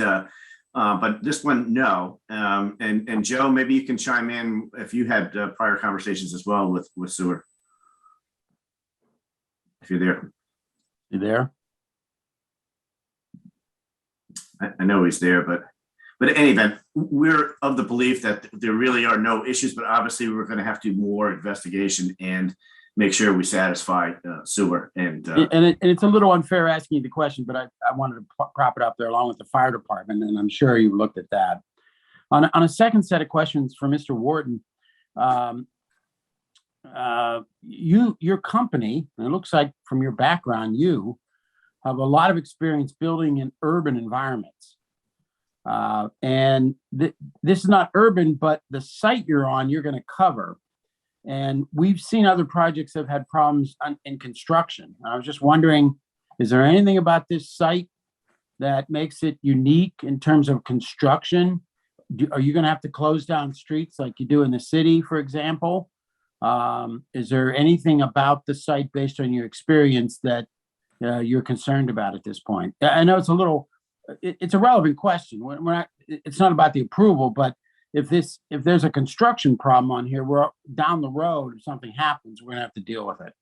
this one, no. And Joe, maybe you can chime in if you had prior conversations as well with sewer. If you're there. You there? I know he's there, but in any event, we're of the belief that there really are no issues, but obviously we're going to have to do more investigation and make sure we satisfy sewer. And it's a little unfair asking you the question, but I wanted to prop it up there along with the fire department, and I'm sure you looked at that. On a second set of questions for Mr. Wharton, your company, and it looks like from your background, you have a lot of experience building in urban environments. And this is not urban, but the site you're on, you're going to cover. And we've seen other projects that have had problems in construction. I was just wondering, is there anything about this site that makes it unique in terms of construction? Are you going to have to close down streets like you do in the city, for example? Is there anything about the site based on your experience that you're concerned about at this point? I know it's a relevant question. It's not about the approval, but if there's a construction problem on here, we're down the road, if something happens, we're gonna have to deal with it.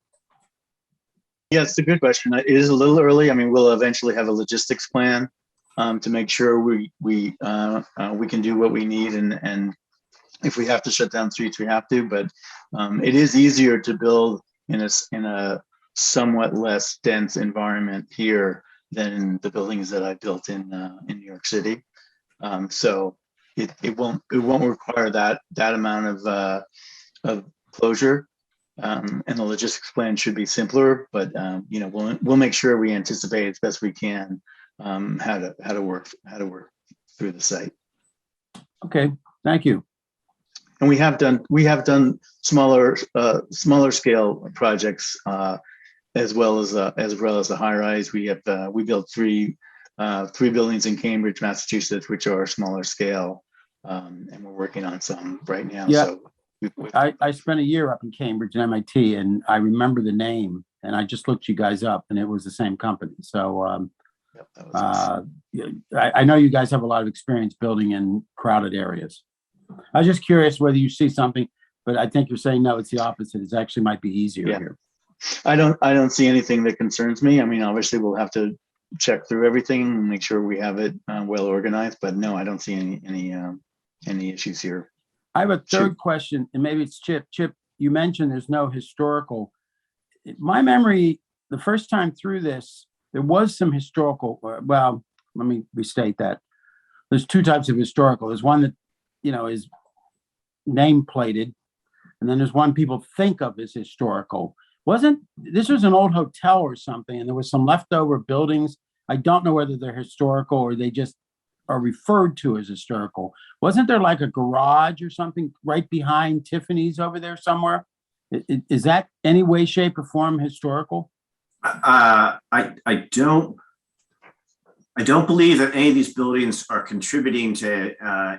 Yeah, it's a good question. It is a little early. I mean, we'll eventually have a logistics plan to make sure we can do what we need, and if we have to shut down streets, we have to. But it is easier to build in a somewhat less dense environment here than the buildings that I built in New York City. So it won't require that amount of closure. And the logistics plan should be simpler, but we'll make sure we anticipate as best we can how to work through the site. Okay, thank you. And we have done smaller scale projects as well as the high rise. We built three buildings in Cambridge, Massachusetts, which are smaller scale, and we're working on some right now. Yeah. So I spent a year up in Cambridge and MIT, and I remember the name, and I just looked you guys up, and it was the same company. So I know you guys have a lot of experience building in crowded areas. I was just curious whether you see something, but I think you're saying no, it's the opposite. It actually might be easier here. I don't see anything that concerns me. I mean, obviously we'll have to check through everything and make sure we have it well organized, but no, I don't see any issues here. I have a third question, and maybe it's Chip. Chip, you mentioned there's no historical. My memory, the first time through this, there was some historical. Well, let me restate that. There's two types of historical. There's one that, is name plated, and then there's one people think of as historical. This was an old hotel or something, and there was some leftover buildings. I don't know whether they're historical or they just are referred to as historical. Wasn't there like a garage or something right behind Tiffany's over there somewhere? Is that any way, shape, or form historical? I don't believe that any of these buildings are contributing to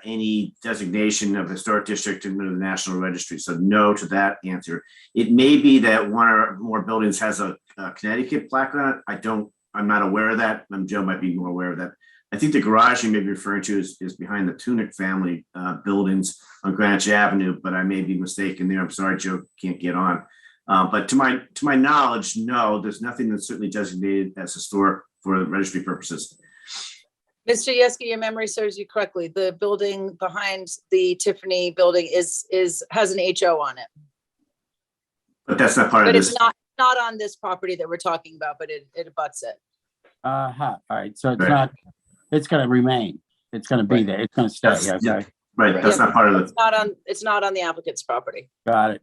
any designation of historic district in the National Registry. So no to that answer. It may be that one or more buildings has a Connecticut plaque on it. I'm not aware of that. Joe might be more aware of that. I think the garage you may be referring to is behind the Tunick family buildings on Greenwich Avenue, but I may be mistaken there. I'm sorry, Joe can't get on. But to my knowledge, no, there's nothing that's certainly designated as historic for registry purposes. Mr. Yeski, your memory serves you correctly. The building behind the Tiffany building has an HO on it. But that's not part of But this. it's not on this property that we're talking about, but it abuts it. All right. So it's not. It's going to remain. It's going to be there. It's going to stay. Okay. Right. That's not part of it. It's not on the applicant's property. Got it.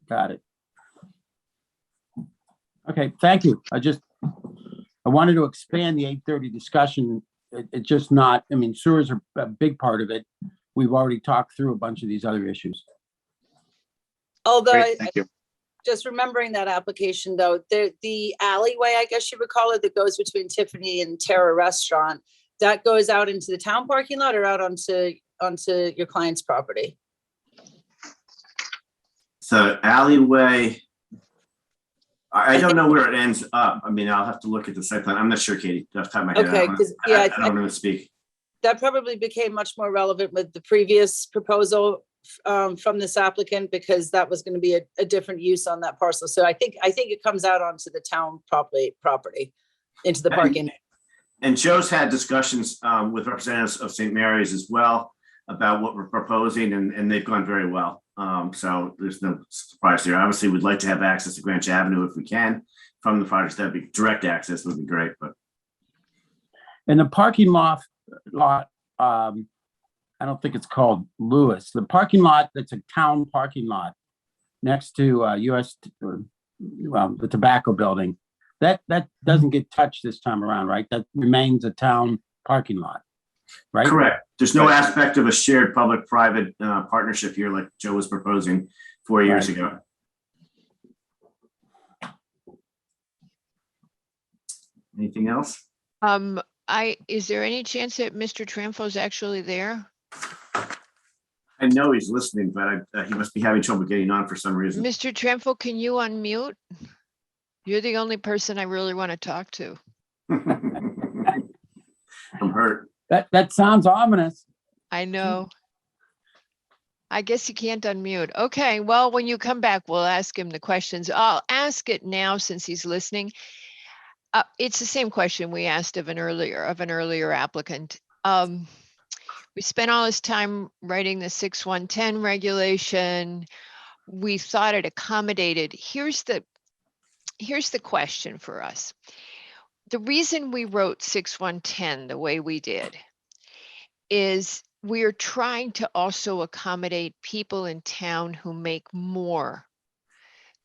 Okay. Thank you. I wanted to expand the 8:30 discussion. It's just not. I mean, sewers are a big part of it. We've already talked through a bunch of these other issues. Although, Thank you. just remembering that application though, the alleyway, I guess you would call it, that goes between Tiffany and Terra Restaurant, that goes out into the town parking lot or out onto your client's property? So alleyway, I don't know where it ends up. I mean, I'll have to look at the site plan. I'm not sure, Katie, off the top of my head. Okay, I don't want to speak. That probably became much more relevant with the previous proposal from this applicant, because that was going to be a different use on that parcel. So I think it comes out onto the town property into the parking. And Joe's had discussions with representatives of St. Mary's as well about what we're proposing, and they've gone very well. So there's no surprise there. Obviously, we'd like to have access to Greenwich Avenue if we can from the projects. That'd be direct access would be great. But in the parking lot, I don't think it's called Lewis. The parking lot that's a town parking lot next to the tobacco building. That doesn't get touched this time around, right? That remains a town parking lot, right? correct. There's no aspect of a shared public-private partnership here like Joe was proposing 4 years ago. Anything else? Is there any chance that Mr. Tramfo is actually there? I know he's listening, but he must be having trouble getting on for some reason. Mr. Tramfo, can you unmute? You're the only person I really want to talk to. I'm hurt. That sounds ominous. I know. I guess you can't unmute. Okay, well, when you come back, we'll ask him the questions. I'll ask it now since he's listening. It's the same question we asked of an earlier applicant. We spent all this time writing the 6110 regulation. We thought it accommodated. Here's the question for us. The reason we wrote 6110 the way we did is we're trying to also accommodate people in town who make more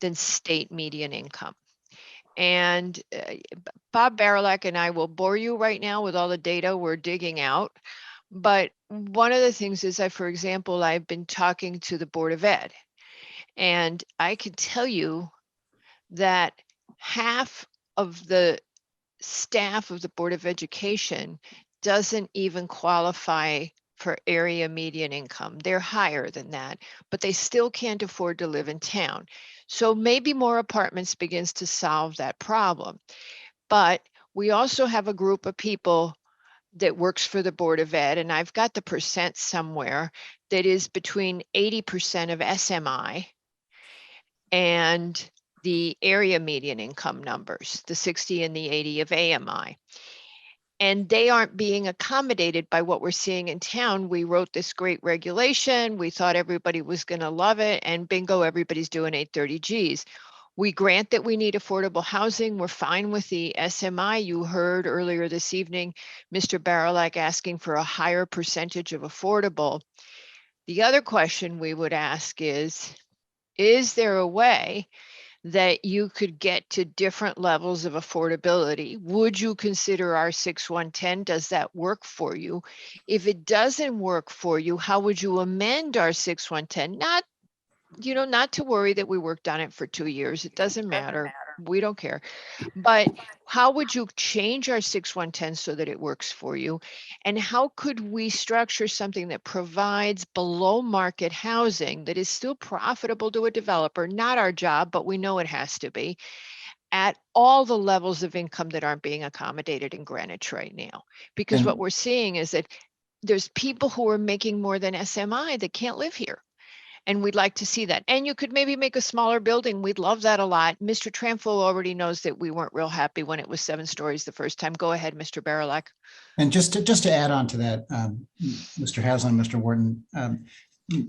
than state median income. And Bob Barilak and I will bore you right now with all the data we're digging out. But one of the things is that, for example, I've been talking to the Board of Ed, and I can tell you that half of the staff of the Board of Education doesn't even qualify for area median income. They're higher than that, but they still can't afford to live in town. So maybe more apartments begins to solve that problem. But we also have a group of people that works for the Board of Ed, and I've got the percent somewhere, that is between 80% of SMI and the area median income numbers, the 60 and the 80 of AMI. And they aren't being accommodated by what we're seeing in town. We wrote this great regulation. We thought everybody was going to love it, and bingo, everybody's doing 830Gs. We grant that we need affordable housing. We're fine with the SMI. You heard earlier this evening, Mr. Barilak asking for a higher percentage of affordable. The other question we would ask is there a way that you could get to different levels of affordability? Would you consider our 6110? Does that work for you? If it doesn't work for you, how would you amend our 6110? Not to worry that we worked on it for 2 years. It doesn't matter. We don't care. But how would you change our 6110 so that it works for you? And how could we structure something that provides below market housing that is still profitable to a developer? Not our job, but we know it has to be, at all the levels of income that aren't being accommodated in Greenwich right now. Because what we're seeing is that there's people who are making more than SMI that can't live here. And we'd like to see that. And you could maybe make a smaller building. We'd love that a lot. Mr. Tramfo already knows that we weren't real happy when it was 7 stories the first time. Go ahead, Mr. Barilak. And just to add on to that, Mr. Haslam, Mr. Wharton,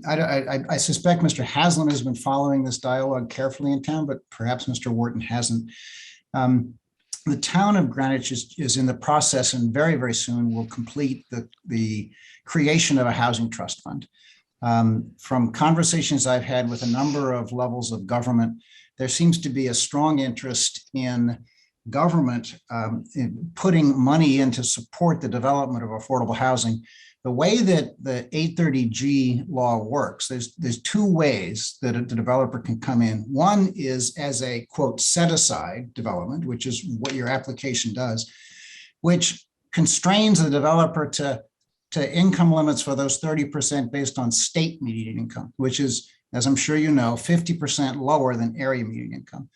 I suspect Mr. Haslam has been following this dialogue carefully in town, but perhaps Mr. Wharton hasn't. The town of Greenwich is in the process, and very, very soon will complete the creation of a housing trust fund. From conversations I've had with a number of levels of government, there seems to be a strong interest in government in putting money in to support the development of affordable housing. The way that the 830G law works, there's 2 ways that a developer can come in. One is as a, quote, set-aside development, which is what your application does, which constrains the developer to income limits for those 30% based on state median income, which is, as I'm sure you know, 50% lower than area median income.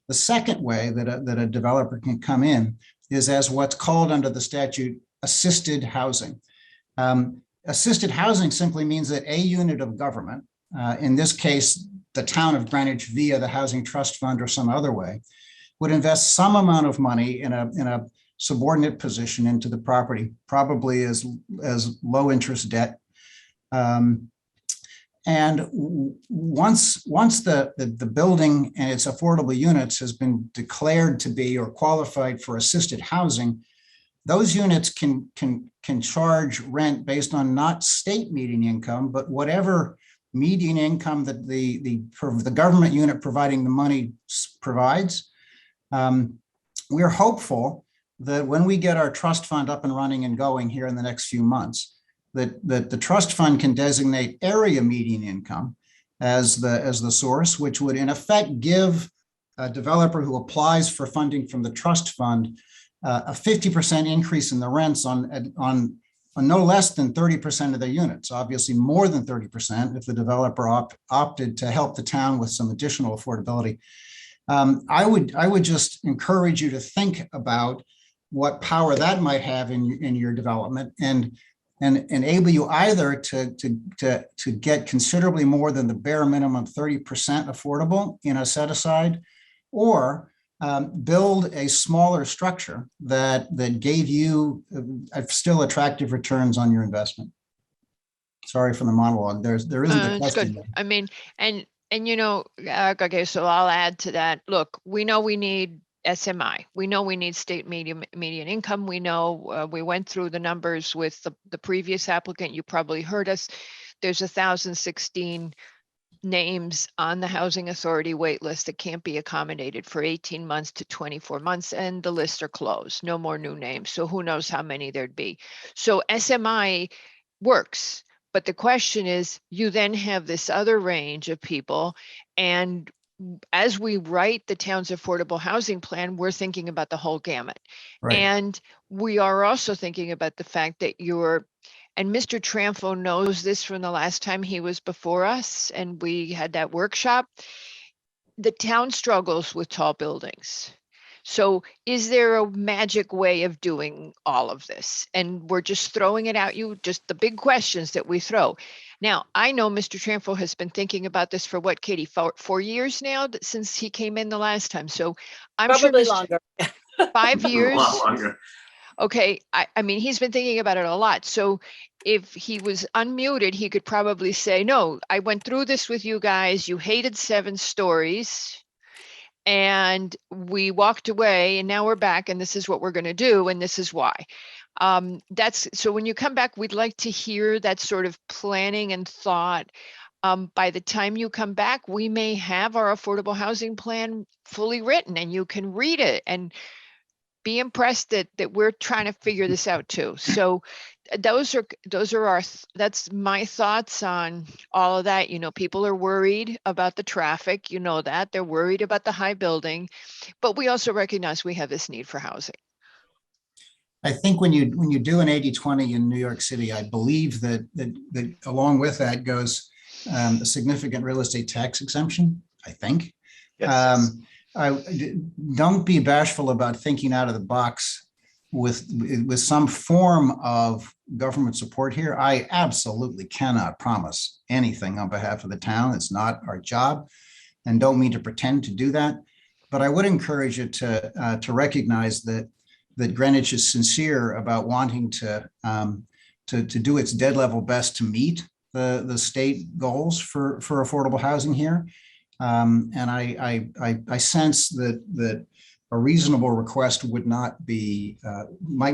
The second way that a developer can come in is as what's called under the statute assisted housing. Assisted housing simply means that a unit of government, in this case, the town of Greenwich via the Housing Trust Fund or some other way, would invest some amount of money in a subordinate position into the property, probably as low interest debt. And once the building and its affordable units has been declared to be or qualified for assisted housing, those units can charge rent based on not state median income, but whatever median income that the government unit providing the money provides. We're hopeful that when we get our trust fund up and running and going here in the next few months, that the trust fund can designate area median income as the source, which would in effect give a developer who applies for funding from the trust fund a 50% increase in the rents on no less than 30% of their units, obviously more than 30% if the developer opted to help the town with some additional affordability. I would just encourage you to think about what power that might have in your development and enable you either to get considerably more than the bare minimum 30% affordable in a set aside, or build a smaller structure that gave you still attractive returns on your investment. Sorry for the monologue. There isn't a It's question good. there. I mean, and you know, okay, so I'll add to that. Look, we know we need SMI. We know we need state median income. We know we went through the numbers with the previous applicant. You probably heard us. There's 1,016 names on the Housing Authority wait list that can't be accommodated for 18 months to 24 months, and the lists are closed. No more new names. So who knows how many there'd be. So SMI works. But the question is, you then have this other range of people, and as we write the town's affordable housing plan, we're thinking about the whole gamut. Right. And we are also thinking about the fact that and Mr. Tramfo knows this from the last time he was before us and we had that workshop. The town struggles with tall buildings. So is there a magic way of doing all of this? And we're just throwing it at you, just the big questions that we throw. Now, I know Mr. Tramfo has been thinking about this for what, Katie, 4 years now since he came in the last time. So I'm Probably sure longer. 5 A years. lot longer. Okay, I mean, he's been thinking about it a lot. So if he was unmuted, he could probably say, no, I went through this with you guys. You hated 7 stories and we walked away and now we're back and this is what we're going to do. And this is why. So when you come back, we'd like to hear that sort of planning and thought. By the time you come back, we may have our affordable housing plan fully written and you can read it and be impressed that we're trying to figure this out too. So those are that's my thoughts on all of that. You know, people are worried about the traffic, you know that they're worried about the high building, but we also recognize we have this need for housing. I think when you do an 80-20 in New York City, I believe that along with that goes a significant real estate tax exemption, I think. Yes. Don't be bashful about thinking out of the box with some form of government support here. I absolutely cannot promise anything on behalf of the town. It's not our job, and don't mean to pretend to do that. But I would encourage you to recognize that Greenwich is sincere about wanting to do its dead level best to meet the state goals for affordable housing here. And I sense that a reasonable request might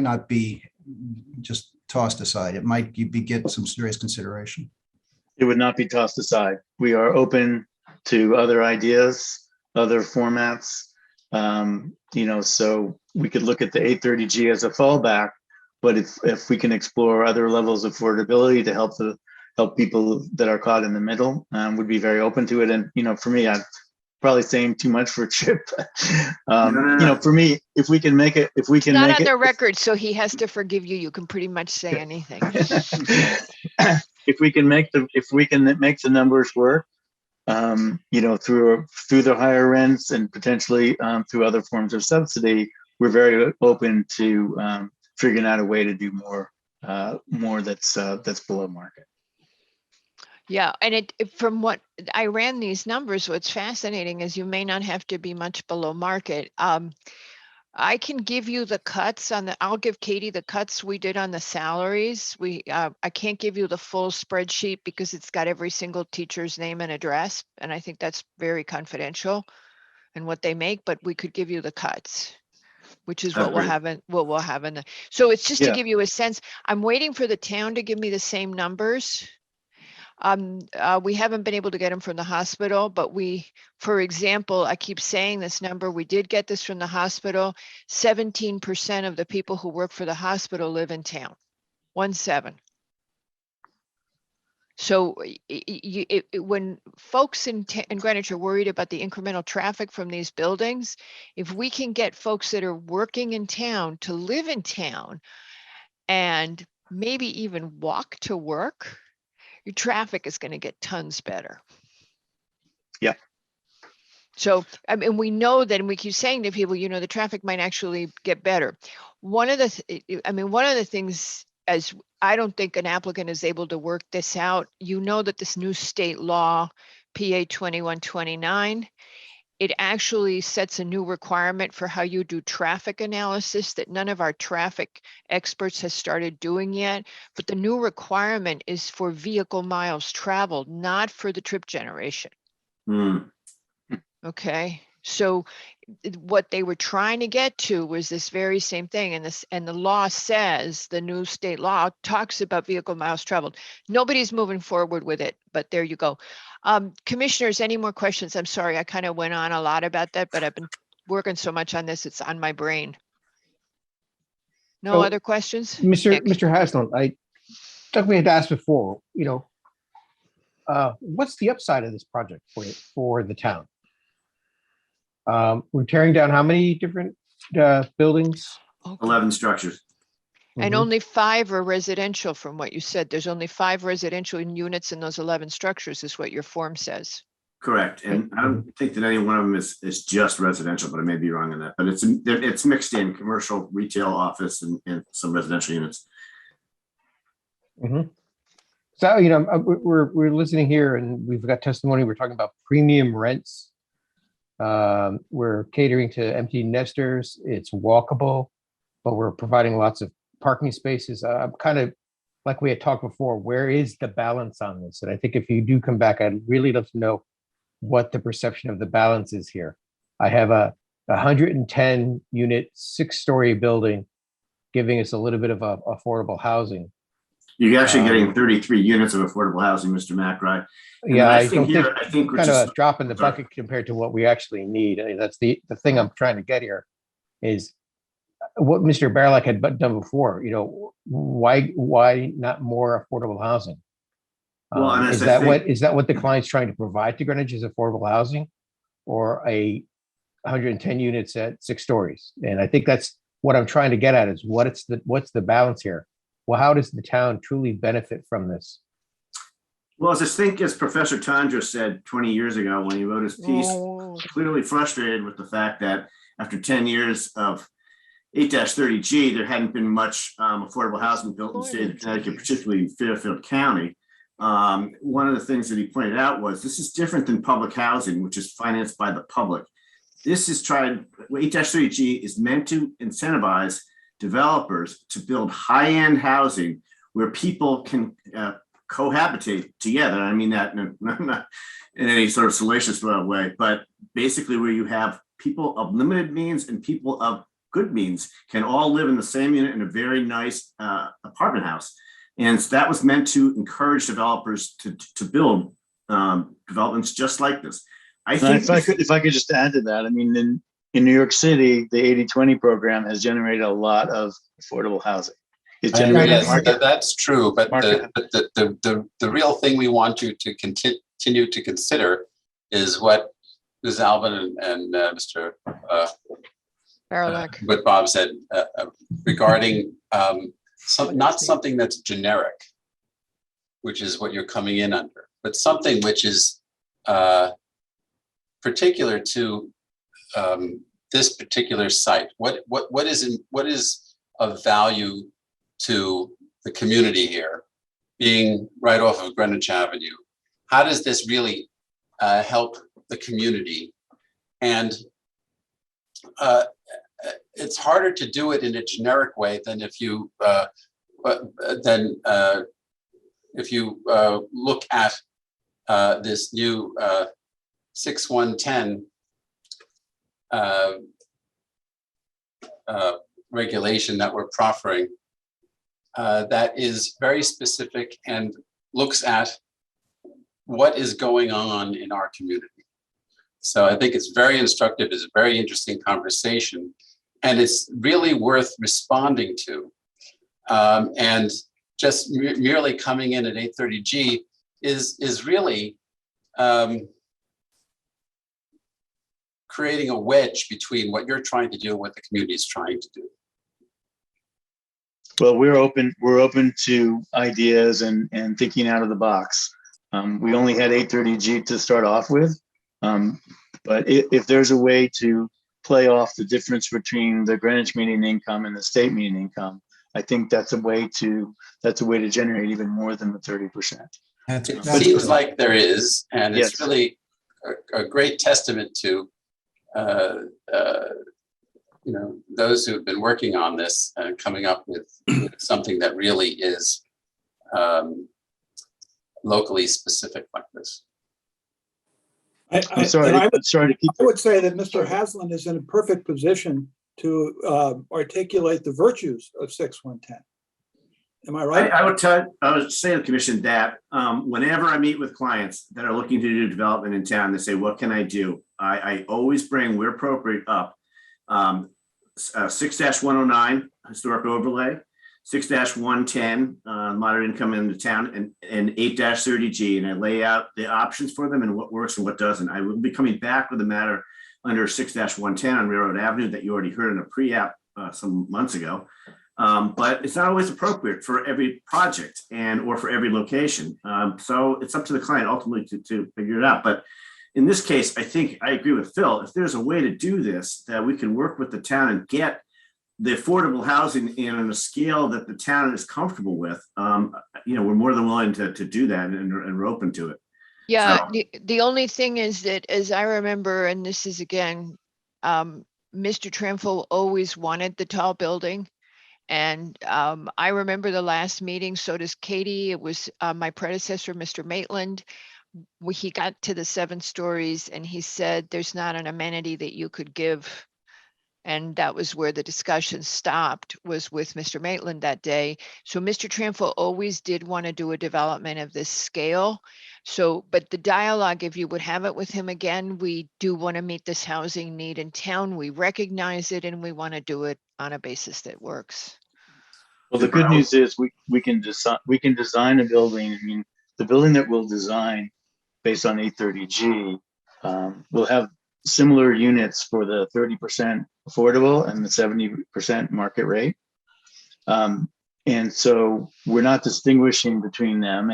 not be just tossed aside. It might get some serious consideration. It would not be tossed aside. We are open to other ideas, other formats. So we could look at the 830G as a fallback, but if we can explore other levels of affordability to help people that are caught in the middle, would be very open to it. And, for me, I'm probably saying too much for Chip. For me, if we can make it, not on the record, so he has to forgive you. You can pretty much say anything. If we can make the numbers work, through the higher rents and potentially through other forms of subsidy, we're very open to figuring out a way to do more that's below market. Yeah, and from what I ran these numbers, what's fascinating is you may not have to be much below market. I can give you the cuts I'll give Katie the cuts we did on the salaries. I can't give you the full spreadsheet because it's got every single teacher's name and address, and I think that's very confidential and what they make, but we could give you the cuts, which is what we'll have in the, so it's just to give you a sense. I'm waiting for the town to give me the same numbers. We haven't been able to get them from the hospital, but for example, I keep saying this number, we did get this from the hospital. 17% of the people who work for the hospital live in town, 17. So when folks in Greenwich are worried about the incremental traffic from these buildings, if we can get folks that are working in town to live in town and maybe even walk to work, your traffic is going to get tons better. Yeah. So, I mean, we know that, and we keep saying to people, the traffic might actually get better. One of the things, as I don't think an applicant is able to work this out, that this new state law, PA 2129, it actually sets a new requirement for how you do traffic analysis that none of our traffic experts has started doing yet. But the new requirement is for vehicle miles traveled, not for the trip generation. Okay, so what they were trying to get to was this very same thing, and the law says, the new state law talks about vehicle miles traveled. Nobody's moving forward with it, but there you go. Commissioners, any more questions? I'm sorry, I kind of went on a lot about that, but I've been working so much on this, it's on my brain. No So, other questions? Mr. Haslam, like we had asked before, what's the upside of this project for the town? We're tearing down how many different buildings? 11 structures. And only 5 are residential from what you said. There's only 5 residential units in those 11 structures is what your form says. Correct. And I don't think that any one of them is just residential, but I may be wrong on that. But it's mixed in commercial, retail, office, and some residential units. So, we're listening here and we've got testimony. We're talking about premium rents. We're catering to empty nesters. It's walkable, but we're providing lots of parking spaces. I'm kind of like we had talked before, where is the balance on this? And I think if you do come back, I'd really love to know what the perception of the balance is here. I have a 110 unit, 6-story building, giving us a little bit of affordable housing. You're actually getting 33 units of affordable housing, Mr. McRae. Yeah, I think we're kind just of a drop in the bucket compared to what we actually need. I mean, that's the thing I'm trying to get here is what Mr. Baerlach had done before. Why not more affordable housing? Well, and is that what the client's trying to provide to Greenwich is affordable housing, or a 110 units at 6 stories? And I think that's what I'm trying to get at is what's the balance here? Well, how does the town truly benefit from this? Well, as Professor Tondra said 20 years ago when he wrote his piece, clearly frustrated with the fact that after 10 years of 8-30G, there hadn't been much affordable housing built in the state of Connecticut, particularly Fairfield County. One of the things that he pointed out was this is different than public housing, which is financed by the public. This is 8-30G is meant to incentivize developers to build high-end housing where people can cohabitate together. I mean that not in any sort of salacious way, but basically where you have people of limited means and people of good means can all live in the same unit in a very nice apartment house. And so that was meant to encourage developers to build developments just like this. I think if I could just add to that, I mean, in New York City, the 80-20 program has generated a lot of affordable housing. It's generated that's true, but the real thing we want you to continue to consider is what Ms. Alvin and Mr. What Bob said regarding not something that's generic, which is what you're coming in under, but something which is particular to this particular site. What is of value to the community here, being right off of Greenwich Avenue? How does this really help the community? And it's harder to do it in a generic way than if you look at this new 6110 regulation that we're proffering that is very specific and looks at what is going on in our community. So I think it's very instructive. It's a very interesting conversation, and it's really worth responding to. And just merely coming in at 830G is really creating a wedge between what you're trying to do and what the community is trying to do. Well, we're open to ideas and thinking out of the box. We only had 830G to start off with, but if there's a way to play off the difference between the Greenwich median income and the state median income, I think that's a way to generate even more than the 30%. It seems like there is, and it's really a great testament to those who have been working on this, coming up with something that really is locally specific like this. I'm sorry. I would say that Mr. Haslam is in a perfect position to articulate the virtues of 6110. Am I right? I would say to the commission that whenever I meet with clients that are looking to do development in town, they say, what can I do? I always bring, where appropriate, up 6-109 historic overlay, 6-110 moderate income in the town, and 8-30G, and I lay out the options for them and what works and what doesn't. I will be coming back with a matter under 6-110 on Railroad Avenue that you already heard in a pre-app some months ago. But it's not always appropriate for every project or for every location. So it's up to the client ultimately to figure it out. But in this case, I think I agree with Phil. If there's a way to do this, that we can work with the town and get the affordable housing in on a scale that the town is comfortable with, we're more than willing to do that, and we're open to it. Yeah, So- the only thing is that, as I remember, and this is again, Mr. Tramfel always wanted the tall building. And I remember the last meeting, so does Katie. It was my predecessor, Mr. Maitland. He got to the 7 stories and he said, there's not an amenity that you could give. And that was where the discussion stopped, was with Mr. Maitland that day. So Mr. Tramfel always did want to do a development of this scale. So, but the dialogue, if you would have it with him again, we do want to meet this housing need in town. We recognize it and we want to do it on a basis that works. Well, the good news is we can design a building. I mean, the building that we'll design based on 830G will have similar units for the 30% affordable and the 70% market rate. And so we're not distinguishing between them.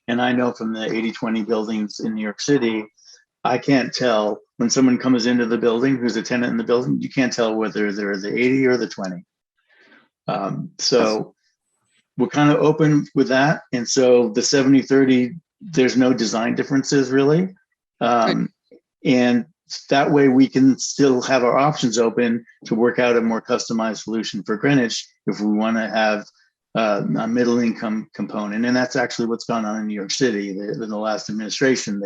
And I know from the 80/20 buildings in New York City, I can't tell when someone comes into the building who's a tenant in the building, you can't tell whether they're the 80 or the 20. So we're kind of open with that. And so the 70/30, there's no design differences really. And that way we can still have our options open to work out a more customized solution for Greenwich if we want to have a middle income component. And that's actually what's gone on in New York City. In the last administration,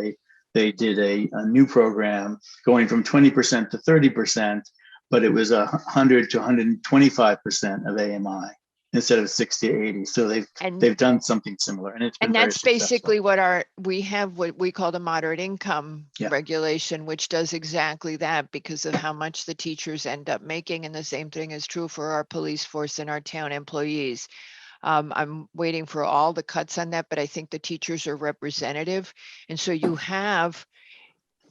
they did a new program going from 20% to 30%, but it was 100 to 125% of AMI instead of 60 to 80. So they've done something similar, and it's been And very that's successful. basically we have what we call the moderate income regulation, which does exactly that because of how much the teachers end up making. And the same thing is true for our police force and our town employees. I'm waiting for all the cuts on that, but I think the teachers are representative. And so you have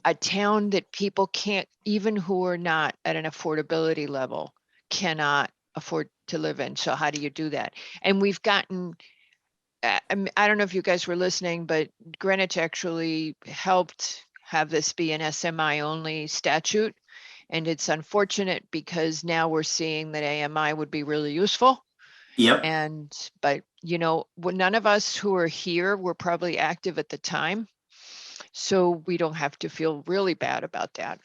a town that people can't, even who are not at an affordability level, cannot afford to live in. So how do you do that? And we've gotten, I don't know if you guys were listening, but Greenwich actually helped have this be an SMI only statute. And it's unfortunate because now we're seeing that AMI would be really useful. Yep. But none of us who are here were probably active at the time. So we don't have to feel really bad about that.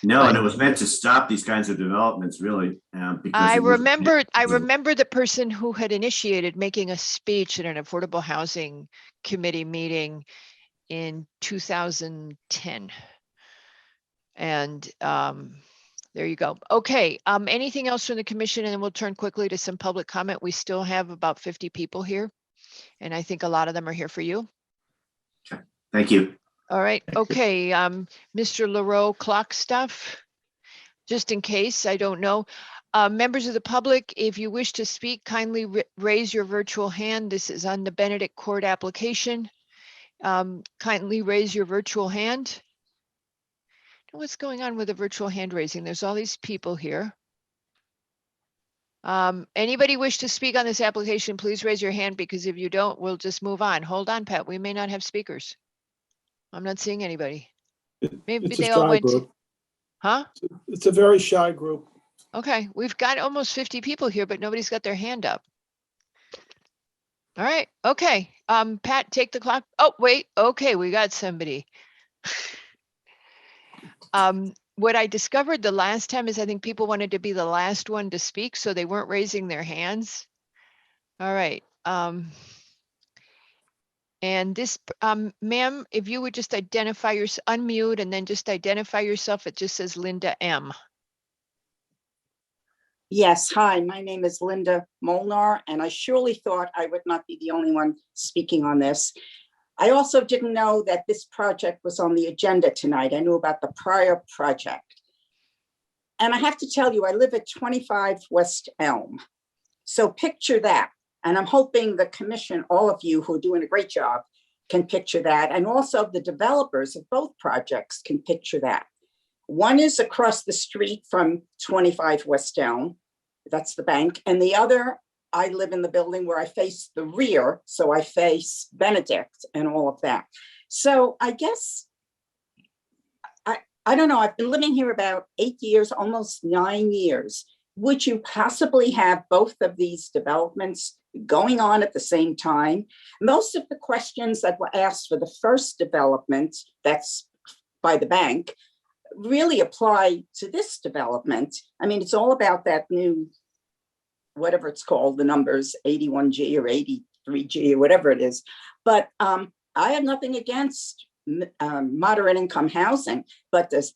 No, and it was meant to stop these kinds of developments, really. Because I remember the person who had initiated making a speech at an affordable housing committee meeting in 2010. And there you go. Okay, anything else from the commission? And then we'll turn quickly to some public comment. We still have about 50 people here. And I think a lot of them are here for you. Thank you. All right, okay, Mr. LaRoe, clock stuff, just in case, I don't know. Members of the public, if you wish to speak, kindly raise your virtual hand. This is on the Benedict Court application. Kindly raise your virtual hand. What's going on with the virtual hand raising? There's all these people here. Anybody wish to speak on this application, please raise your hand, because if you don't, we'll just move on. Hold on, Pat, we may not have speakers. I'm not seeing anybody. Maybe It's a they all shy went. group. Huh? It's a very shy group. Okay, we've got almost 50 people here, but nobody's got their hand up. All right, okay. Pat, take the clock. Oh, wait, okay, we got somebody. what I discovered the last time is I think people wanted to be the last one to speak, so they weren't raising their hands. All right. And this, ma'am, if you would just identify unmute and then just identify yourself, it just says Linda M. Yes, hi, my name is Linda Molnar, and I surely thought I would not be the only one speaking on this. I also didn't know that this project was on the agenda tonight. I knew about the prior project. And I have to tell you, I live at 25 West Elm. So picture that. And I'm hoping the commission, all of you who are doing a great job, can picture that. And also the developers of both projects can picture that. One is across the street from 25 West Elm, that's the bank. And the other, I live in the building where I face the rear, so I face Benedict and all of that. So I guess, I don't know, I've been living here about 8 years, almost 9 years. Would you possibly have both of these developments going on at the same time? Most of the questions that were asked for the first development, that's by the bank, really apply to this development. I mean, it's all about that new, whatever it's called, the numbers 81G or 83G or whatever it is. But I have nothing against moderate income housing, but does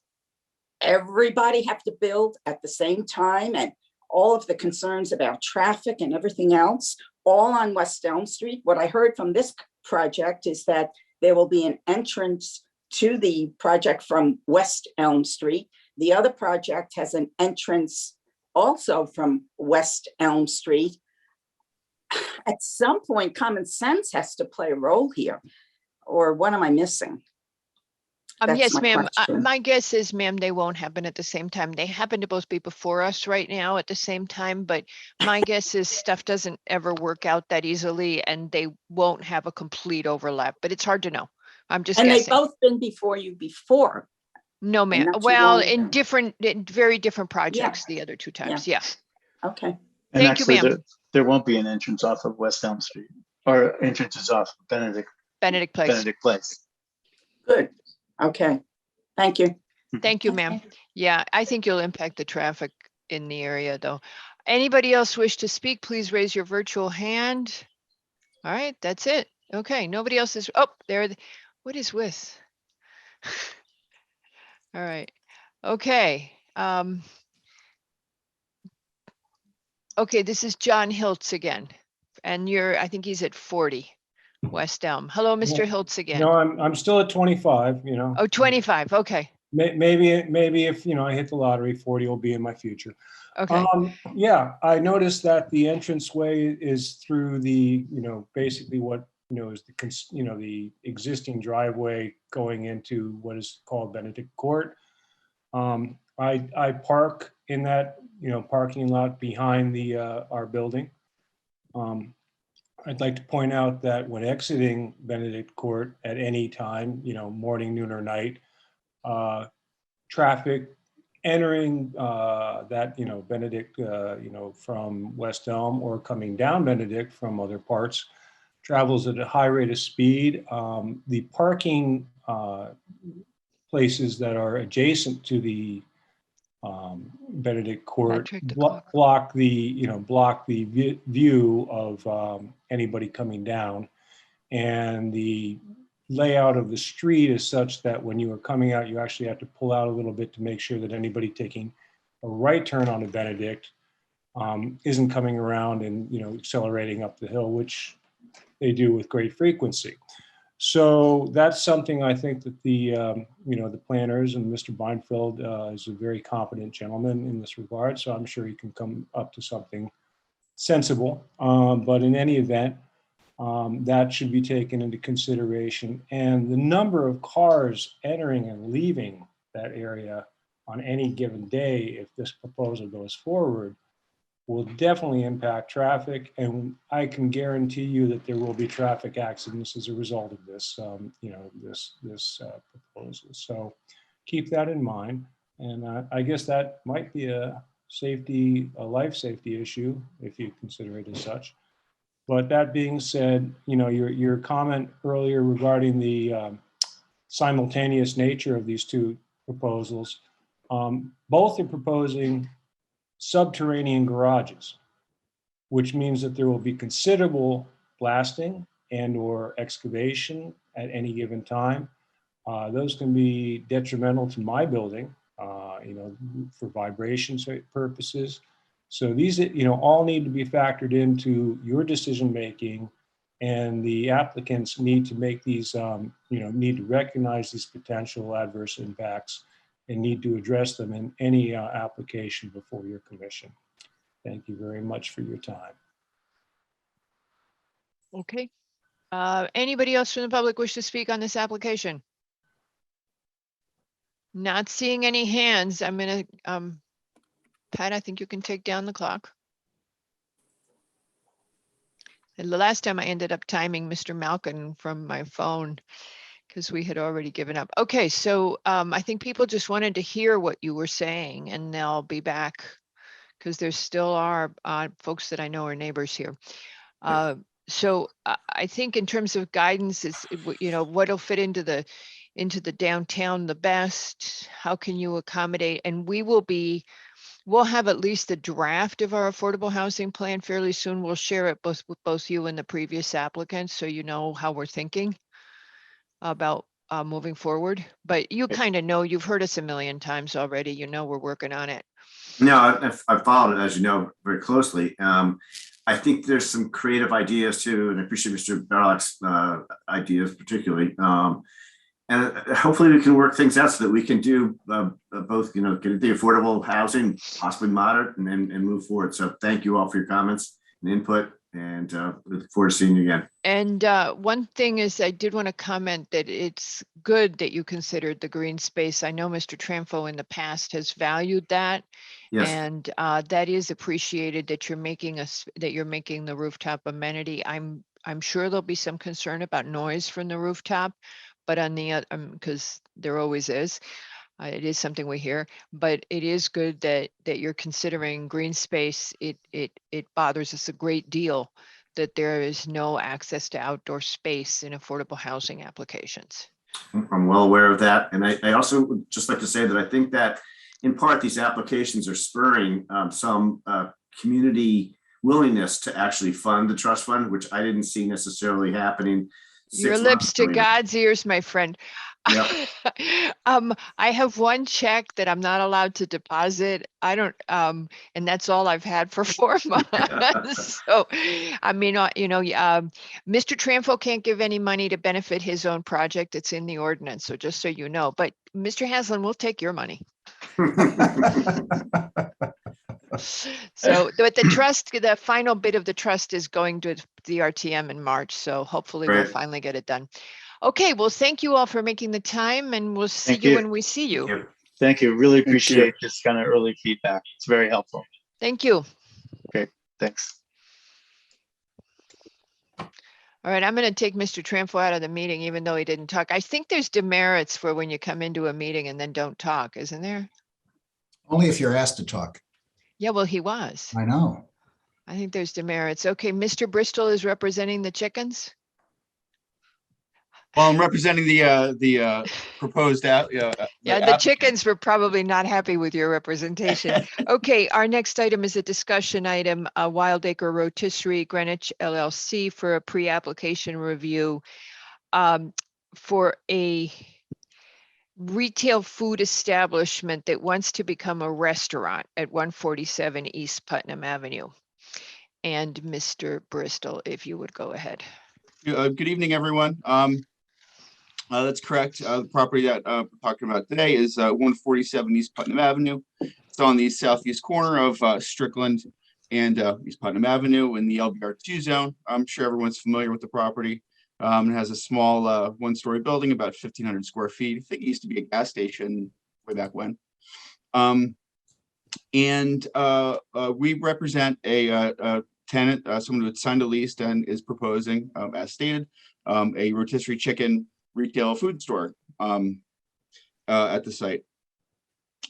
everybody have to build at the same time? And all of the concerns about traffic and everything else, all on West Elm Street. What I heard from this project is that there will be an entrance to the project from West Elm Street. The other project has an entrance also from West Elm Street. At some point, common sense has to play a role here. Or what am I missing? That's Yes, my ma'am. question. My guess is, ma'am, they won't happen at the same time. They happen to both be before us right now at the same time, but my guess is stuff doesn't ever work out that easily and they won't have a complete overlap, but it's hard to know. I'm just And guessing. they've both been before you before. No, ma'am. not too Well, long in ago. very different projects the other two times. Yeah. Okay. And Thank you, actually, ma'am. there won't be an entrance off of West Elm Street, or entrances off of Benedict Place. Good. Okay. Thank you. Thank you, ma'am. Yeah, I think you'll impact the traffic in the area though. Anybody else wish to speak, please raise your virtual hand. All right, that's it. Okay, nobody else is, oh, there, what is with? All right, okay. Okay, this is John Hiltz again. And I think he's at 40 West Elm. Hello, Mr. Hiltz again. No, I'm still at 25, you know. Oh, 25, okay. Maybe if, I hit the lottery, 40 will be in my future. Okay. Yeah, I noticed that the entranceway is through the, basically what, is the existing driveway going into what is called Benedict Court. I park in that, parking lot behind our building. I'd like to point out that when exiting Benedict Court at any time, morning, noon, or night, traffic entering that, Benedict, from West Elm or coming down Benedict from other parts travels at a high rate of speed. The parking places that are adjacent to the Benedict Court block the view of anybody coming down, and the layout of the street is such that when you are coming out, you actually have to pull out a little bit to make sure that anybody taking a right turn onto Benedict isn't coming around and accelerating up the hill, which they do with great frequency. So that's something I think that the the planners and Mr. Beinfeld is a very competent gentleman in this regard. So I'm sure he can come up to something sensible. But in any event, that should be taken into consideration. And the number of cars entering and leaving that area on any given day, if this proposal goes forward, will definitely impact traffic. And I can guarantee you that there will be traffic accidents as a result of this, this proposal. So keep that in mind. And I guess that might be a life safety issue, if you consider it as such. But that being said, your comment earlier regarding the simultaneous nature of these two proposals, Both are proposing subterranean garages, which means that there will be considerable blasting and or excavation at any given time. Those can be detrimental to my building, for vibration purposes. So these, all need to be factored into your decision-making, and the applicants need to make these, need to recognize these potential adverse impacts and need to address them in any application before your commission. Thank you very much for your time. Okay. Anybody else from the public wish to speak on this application? Not seeing any hands. I'm gonna, Pat, I think you can take down the clock. And the last time I ended up timing Mr. Malkin from my phone because we had already given up. Okay, so I think people just wanted to hear what you were saying, and they'll be back because there still are folks that I know are neighbors here. So I think in terms of guidance is, what'll fit into the downtown the best, how can you accommodate? And we'll have at least a draft of our affordable housing plan fairly soon. We'll share it with both you and the previous applicants, so you know how we're thinking about moving forward. But you kind of know, you've heard us a million times already, we're working on it. No, I've followed it, as you know, very closely. I think there's some creative ideas too, and I appreciate Mr. Barlock's ideas particularly. And hopefully we can work things out so that we can do both, get the affordable housing, possibly moderate, and move forward. So thank you all for your comments and input, and look forward to seeing you again. And one thing is, I did want to comment that it's good that you considered the green space. I know Mr. Tranfo in the past has valued that. Yes. And that is appreciated that you're making the rooftop amenity. I'm sure there'll be some concern about noise from the rooftop, but on the because there always is, it is something we hear. But it is good that you're considering green space. It bothers us a great deal that there is no access to outdoor space in affordable housing applications. I'm well aware of that, and I also would just like to say that I think that in part, these applications are spurring some community willingness to actually fund the trust fund, which I didn't see necessarily happening. Your lips to God's ears, my friend. Yep. I have one check that I'm not allowed to deposit. I don't, and that's all I've had for 4 months. So, I mean, Mr. Tranfo can't give any money to benefit his own project. It's in the ordinance. So just so you know, but Mr. Haslam will take your money. So, but the trust, the final bit of the trust is going to the RTM in March. So hopefully we'll finally get it done. Okay, well, thank you all for making the time, and we'll see you when we see you. Thank you. Really appreciate this kind of early feedback. It's very helpful. Thank you. Okay, thanks. All right, I'm going to take Mr. Tranfo out of the meeting, even though he didn't talk. I think there's demerits for when you come into a meeting and then don't talk, isn't there? Only if you're asked to talk. Yeah, well, he was. I know. I think there's demerits. Okay, Mr. Bristol is representing the chickens. Well, I'm representing the proposed The chickens were probably not happy with your representation. Okay, our next item is a discussion item, Wildacre Rotisserie Greenwich LLC for a pre-application review for a retail food establishment that wants to become a restaurant at 147 East Putnam Avenue. And Mr. Bristol, if you would go ahead. Good evening, everyone. That's correct. The property that we're talking about today is 147 East Putnam Avenue. It's on the southeast corner of Strickland and East Putnam Avenue in the LBR2 zone. I'm sure everyone's familiar with the property. It has a small one-story building, about 1,500 square feet. I think it used to be a gas station way back when. We represent a tenant, someone who signed a lease and is proposing, as stated, a rotisserie chicken retail food store at the site.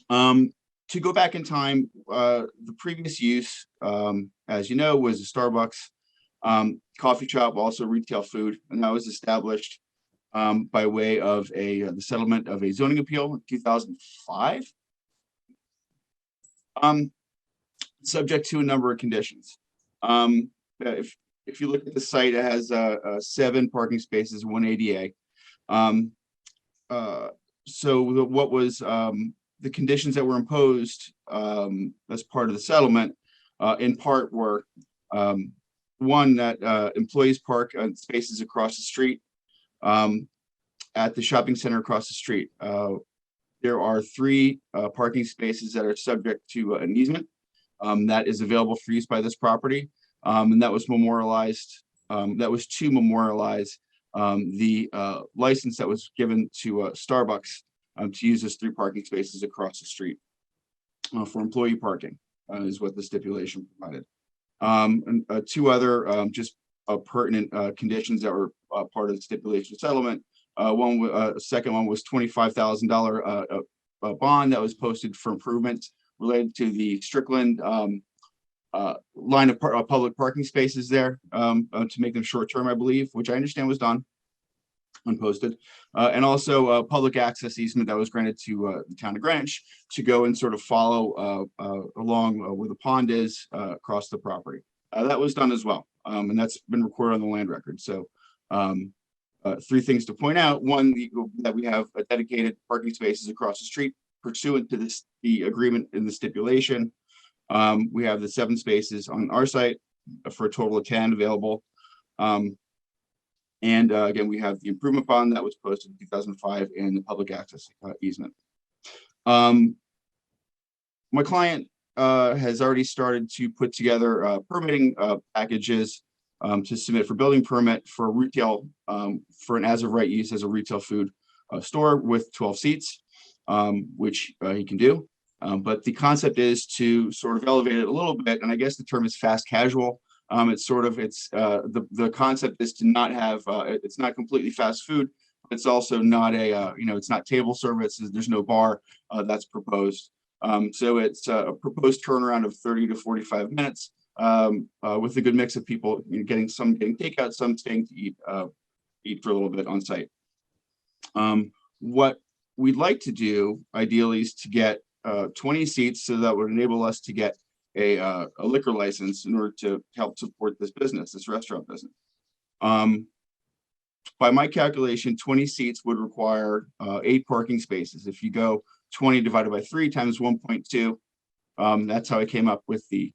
To go back in time, the previous use, as you know, was a Starbucks coffee shop, also retail food, and that was established by way of the settlement of a zoning appeal in 2005. Subject to a number of conditions. If you look at the site, it has 7 parking spaces, 1 ADA. So what was the conditions that were imposed as part of the settlement, in part were one, that employees park on spaces across the street at the shopping center across the street. There are 3 parking spaces that are subject to an easement that is available for use by this property. And that was memorialized. That was to memorialize the license that was given to Starbucks to use those 3 parking spaces across the street for employee parking is what the stipulation provided. And 2 other just pertinent conditions that were part of the stipulation settlement. Second one was $25,000 bond that was posted for improvements related to the Strickland line of public parking spaces there to make them short-term, I believe, which I understand was done, unposted. And also a public access easement that was granted to the town of Greenwich to go and sort of follow along where the pond is across the property. That was done as well. And that's been recorded on the land record. So 3 things to point out. One, that we have a dedicated parking spaces across the street pursuant to the agreement in the stipulation. We have the 7 spaces on our site for a total of 10 available. And again, we have the improvement bond that was posted in 2005 and the public access easement. My client has already started to put together permitting packages to submit for building permit for retail, for an as of right use as a retail food store with 12 seats, which he can do. But the concept is to sort of elevate it a little bit, and I guess the term is fast casual. The concept is to not have it's not completely fast food. It's also not a it's not table service. There's no bar that's proposed. So it's a proposed turnaround of 30 to 45 minutes with a good mix of people getting takeout, some staying to eat for a little bit on site. What we'd like to do ideally is to get 20 seats, so that would enable us to get a liquor license in order to help support this business, this restaurant business. By my calculation, 20 seats would require 8 parking spaces. If you go 20 divided by 3 times 1.2, that's how I came up with the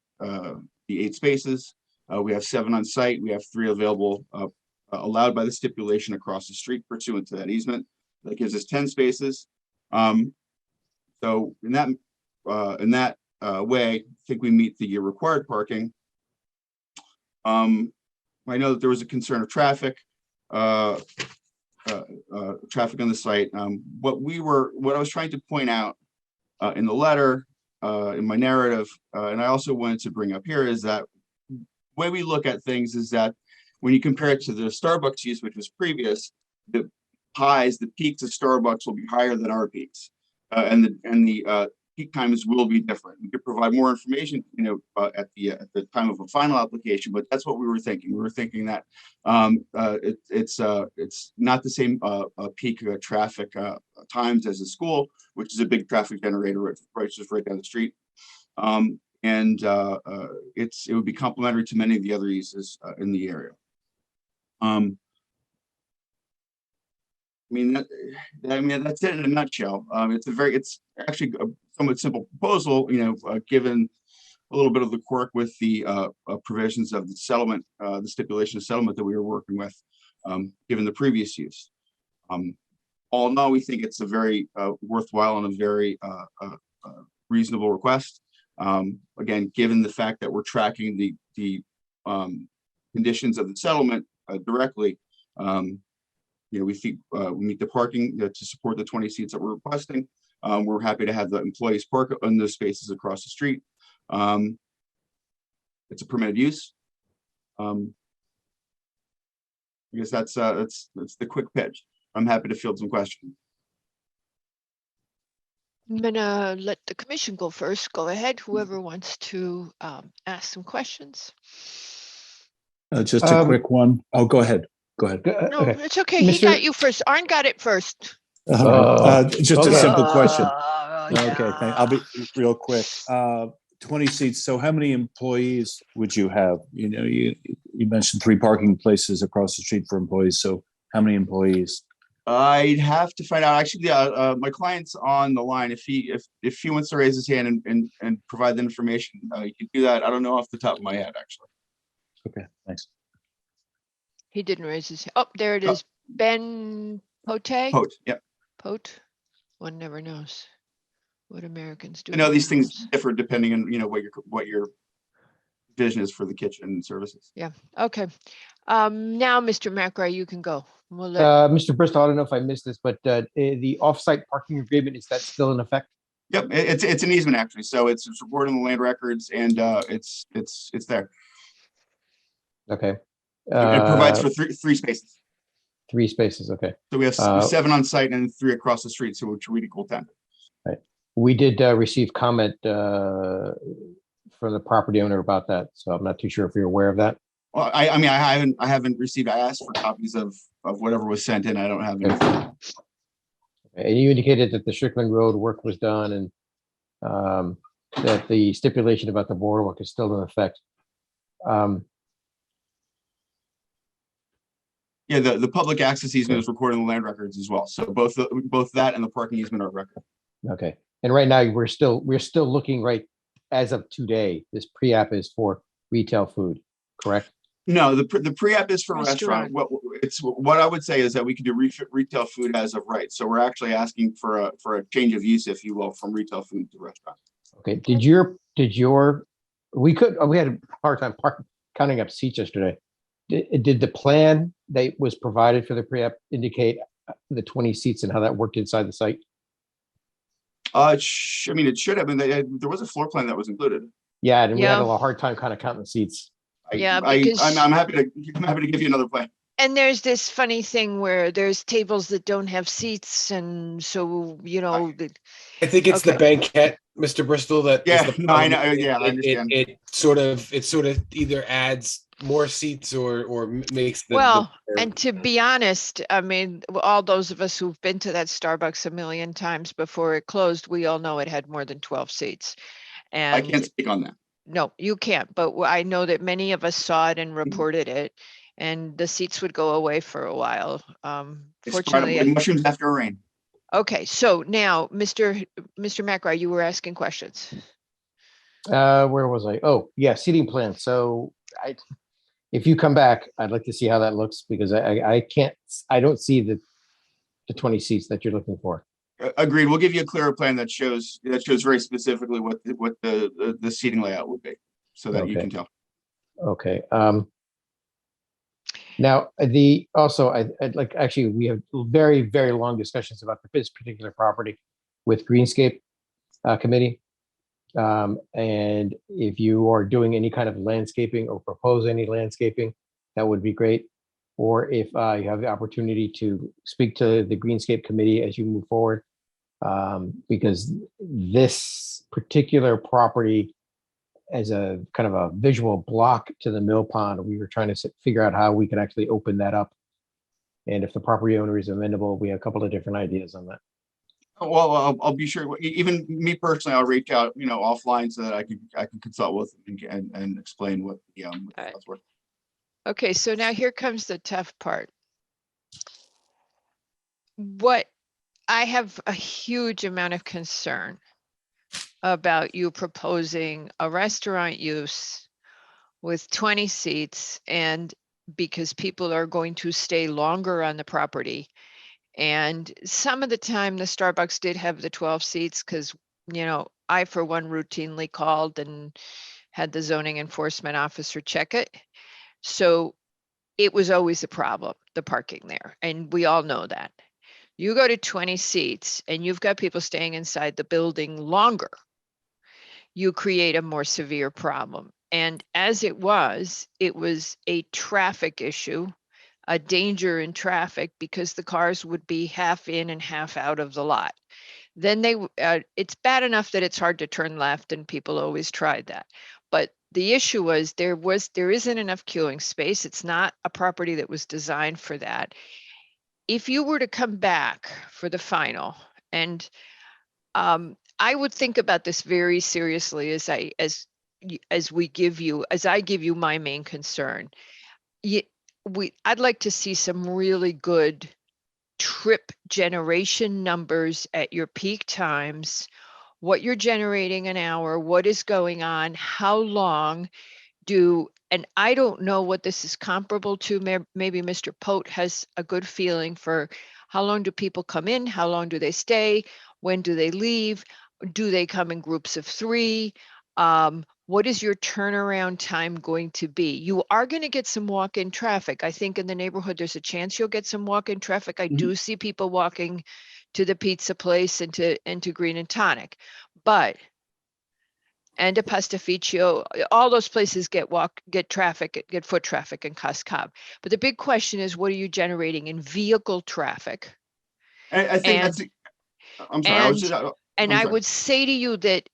8 spaces. We have 7 on site. We have 3 available, allowed by the stipulation across the street pursuant to that easement. That gives us 10 spaces. So in that way, I think we meet the required parking. I know that there was a concern of traffic on the site. What I was trying to point out in the letter, in my narrative, and I also wanted to bring up here, is that the way we look at things is that when you compare it to the Starbucks use, which was previous, the peaks of Starbucks will be higher than our peaks. And the peak times will be different. We could provide more information, at the time of a final application, but that's what we were thinking. We were thinking that it's not the same peak traffic times as a school, which is a big traffic generator just right down the street. It would be complementary to many of the other uses in the area. That's it in a nutshell. It's actually a somewhat simple proposal, given a little bit of the quirk with the provisions of the settlement, the stipulation of settlement that we were working with, given the previous use. All in all, we think it's a very worthwhile and a very reasonable request. Again, given the fact that we're tracking the conditions of the settlement directly, we think we meet the parking to support the 20 seats that we're requesting. We're happy to have the employees park on those spaces across the street. It's a permitted use. I guess that's the quick pitch. I'm happy to field some questions. I'm gonna let the commission go first. Go ahead, whoever wants to ask some questions. Just a quick one. Oh, go ahead. Go ahead. No, it's okay. He got you first. Arn got it first. Just a simple question. Okay, I'll be real quick. 20 seats. So how many employees would you have? You know, you mentioned 3 parking places across the street for employees. So how many employees? I'd have to find out. Actually, my client's on the line. If he wants to raise his hand and provide the information, he can do that. I don't know off the top of my head, actually. Okay, thanks. He didn't raise his, oh, there it is. Ben Pote? Pote, yep. Pote? One never knows what Americans do. I know in these their things homes. differ depending on, what your vision is for the kitchen services. Yeah, okay. Now, Mr. McRae, you can go. We'll let, Mr. Bristol, I don't know if I missed this, but the off-site parking agreement, is that still in effect? Yep, it's an easement actually, so it's recorded in the land records and it's there. Okay. It provides for three spaces. 3 spaces, okay. So we have 7 on site and 3 across the street, so which would equal 10. Right. We did receive comment from the property owner about that, so I'm not too sure if you're aware of that. Well, I mean, I haven't received. I asked for copies of whatever was sent in. I don't have anything. And you indicated that the Strickland Road work was done and that the stipulation about the boardwalk is still in effect. Yeah, the public access easement is recorded in the land records as well. So both that and the parking easement are record. Okay. And right now we're still looking right as of today. This pre-app is for retail food, correct? No, the pre-app is for Restaurant. restaurant. What I would say is that we can do retail food as of right. So we're actually asking for a change of use, if you will, from retail food to restaurant. Okay. We had a hard time counting up seats yesterday. Did the plan that was provided for the pre-app indicate the 20 seats and how that worked inside the site? I mean, it should have been. There was a floor plan that was included. Yeah, and we had Yeah. a hard time kind of counting the seats. Yeah, because- I'm happy to give you another plan. and there's this funny thing where there's tables that don't have seats, and so, I think it's the Okay. banquette, Mr. Bristol, that is Yeah, the no, I know. problem. Yeah, I understand. It sort of either adds more seats or makes the. well, and to be honest, I mean, all those of us who've been to that Starbucks a million times before it closed, we all know it had more than 12 seats. I can't And speak on that. no, you can't, but I know that many of us saw it and Mm-hmm. reported it, and the seats would go away for a while. It's Fortunately, like mushrooms after a rain. okay, so now, Mr. McRae, you were asking questions. Where was I? Oh, yeah, seating plan. So if you come back, I'd like to see how that looks because I don't see the 20 seats that you're looking for. Agreed. We'll give you a clearer plan that shows very specifically what the seating layout would be, so that you Okay. can tell. Okay. Now, we have very, very long discussions about this particular property with Greenscape Committee. And if you are doing any kind of landscaping or propose any landscaping, that would be great. Or if you have the opportunity to speak to the Greenscape Committee as you move forward, because this particular property as a kind of a visual block to the mill pond, we were trying to figure out how we could actually open that up. And if the property owner is amenable, we have a couple of different ideas on that. Well, I'll be sure. Even me personally, I'll reach out, offline so that I can consult with and explain what the thoughts were. Okay, so now here comes the tough part. I have a huge amount of concern about you proposing a restaurant use with 20 seats, and because people are going to stay longer on the property. And some of the time the Starbucks did have the 12 seats because, I, for one, routinely called and had the zoning enforcement officer check it. So it was always a problem, the parking there. And we all know that. You go to 20 seats and you've got people staying inside the building longer, you create a more severe problem. And as it was a traffic issue, a danger in traffic, because the cars would be half in and half out of the lot. Then it's bad enough that it's hard to turn left, and people always tried that. But the issue was there isn't enough queuing space. It's not a property that was designed for that. If you were to come back for the final, and I would think about this very seriously as I give you my main concern. I'd like to see some really good trip generation numbers at your peak times, what you're generating an hour, what is going on, how long and I don't know what this is comparable to. Maybe Mr. Pote has a good feeling for how long do people come in, how long do they stay, when do they leave, do they come in groups of 3? What is your turnaround time going to be? You are going to get some walk-in traffic. I think in the neighborhood, there's a chance you'll get some walk-in traffic. I do see people walking to the pizza place and to Green and Tonic, and to Pastificio, all those places get traffic, get foot traffic in Cos Cob. But the big question is, what are you generating in vehicle traffic? I think that's. I'm sorry. I was just. And I'm I sorry. would say to you that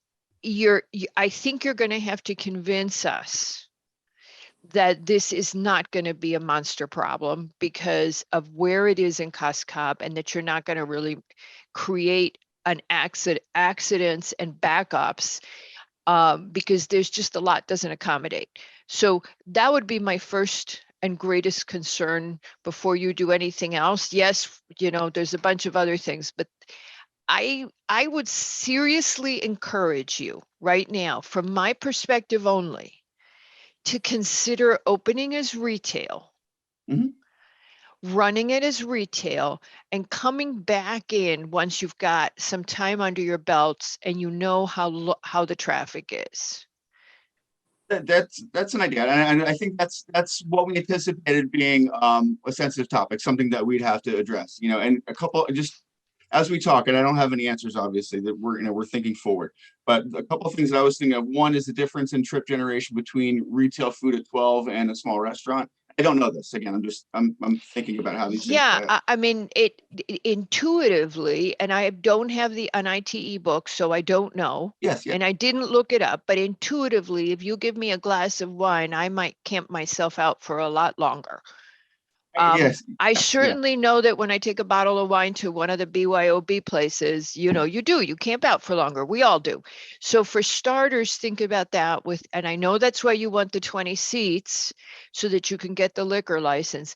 I think you're going to have to convince us that this is not going to be a monster problem because of where it is in Cos Cob, and that you're not going to really create an accidents and backups. Because there's just a lot doesn't accommodate. So that would be my first and greatest concern before you do anything else. Yes, there's a bunch of other things, but I would seriously encourage you right now, from my perspective only, to consider opening as retail, running it as retail, and coming back in once you've got some time under your belts and you know how the traffic is. That's an idea, and I think that's what we anticipated being a sensitive topic, something that we'd have to address. And a couple just as we talk, and I don't have any answers, obviously, that we're thinking forward. But a couple of things that I was thinking of. One is the difference in trip generation between retail food at 12 and a small restaurant. I don't know this. Again, I'm thinking about how these things play out. I mean, it intuitively, and I don't have an ITE book, so I don't know. Yes. And I didn't look it up, but intuitively, if you give me a glass of wine, I might camp myself out for a lot longer. Yes. I certainly know that when I take a bottle of wine to one of the BYOB places, you camp out for longer. We all do. So for starters, think about that and I know that's why you want the 20 seats so that you can get the liquor license.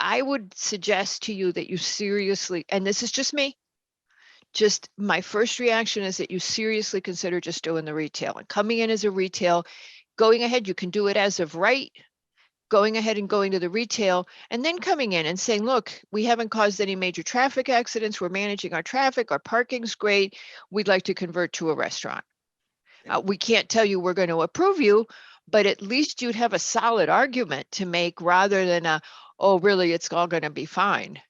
I would suggest to you that you seriously, and this is just me, just my first reaction is that you seriously consider just doing the retail and coming in as a retail, going ahead. You can do it as of right. Going ahead and going to the retail and then coming in and saying, look, we haven't caused any major traffic accidents. We're managing our traffic. Our parking's great. We'd like to convert to a restaurant. We can't tell you we're going to approve you, but at least you'd have a solid argument to make rather than oh, really, it's all going to be fine.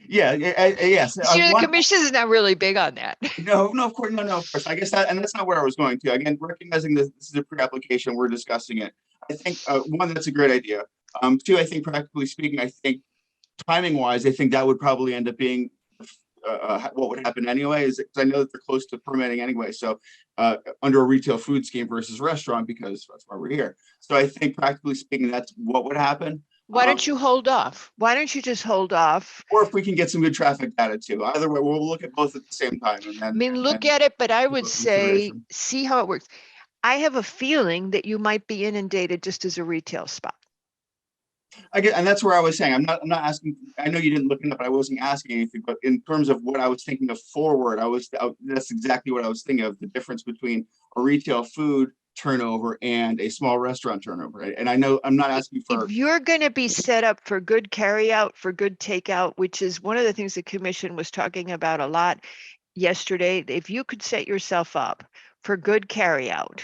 Yeah. Yes. The commission is not really big on that. No, of course. No, of course. I guess that's not where I was going to. Again, recognizing this is a pre-application, we're discussing it. I think one, that's a great idea. Two, I think practically speaking, I think timing wise, I think that would probably end up being what would happen anyway, is because I know that they're close to permitting anyway. So under a retail food scheme versus restaurant, because that's why we're here. So I think practically speaking, that's what would happen. Why don't you hold off? Why don't you just hold off? Or if we can get some good traffic data too. Either way, we'll look at both at the same time. And then, look at it, but I would say, see how it works. I have a feeling that you might be inundated just as a retail spot. And that's where I was saying, I'm not asking, I know you didn't look it up, but I wasn't asking anything, but in terms of what I was thinking of forward, that's exactly what I was thinking of, the difference between a retail food turnover and a small restaurant turnover. And I know I'm not asking for. If you're going to be set up for good carry out, for good takeout, which is one of the things the commission was talking about a lot yesterday, if you could set yourself up for good carry out,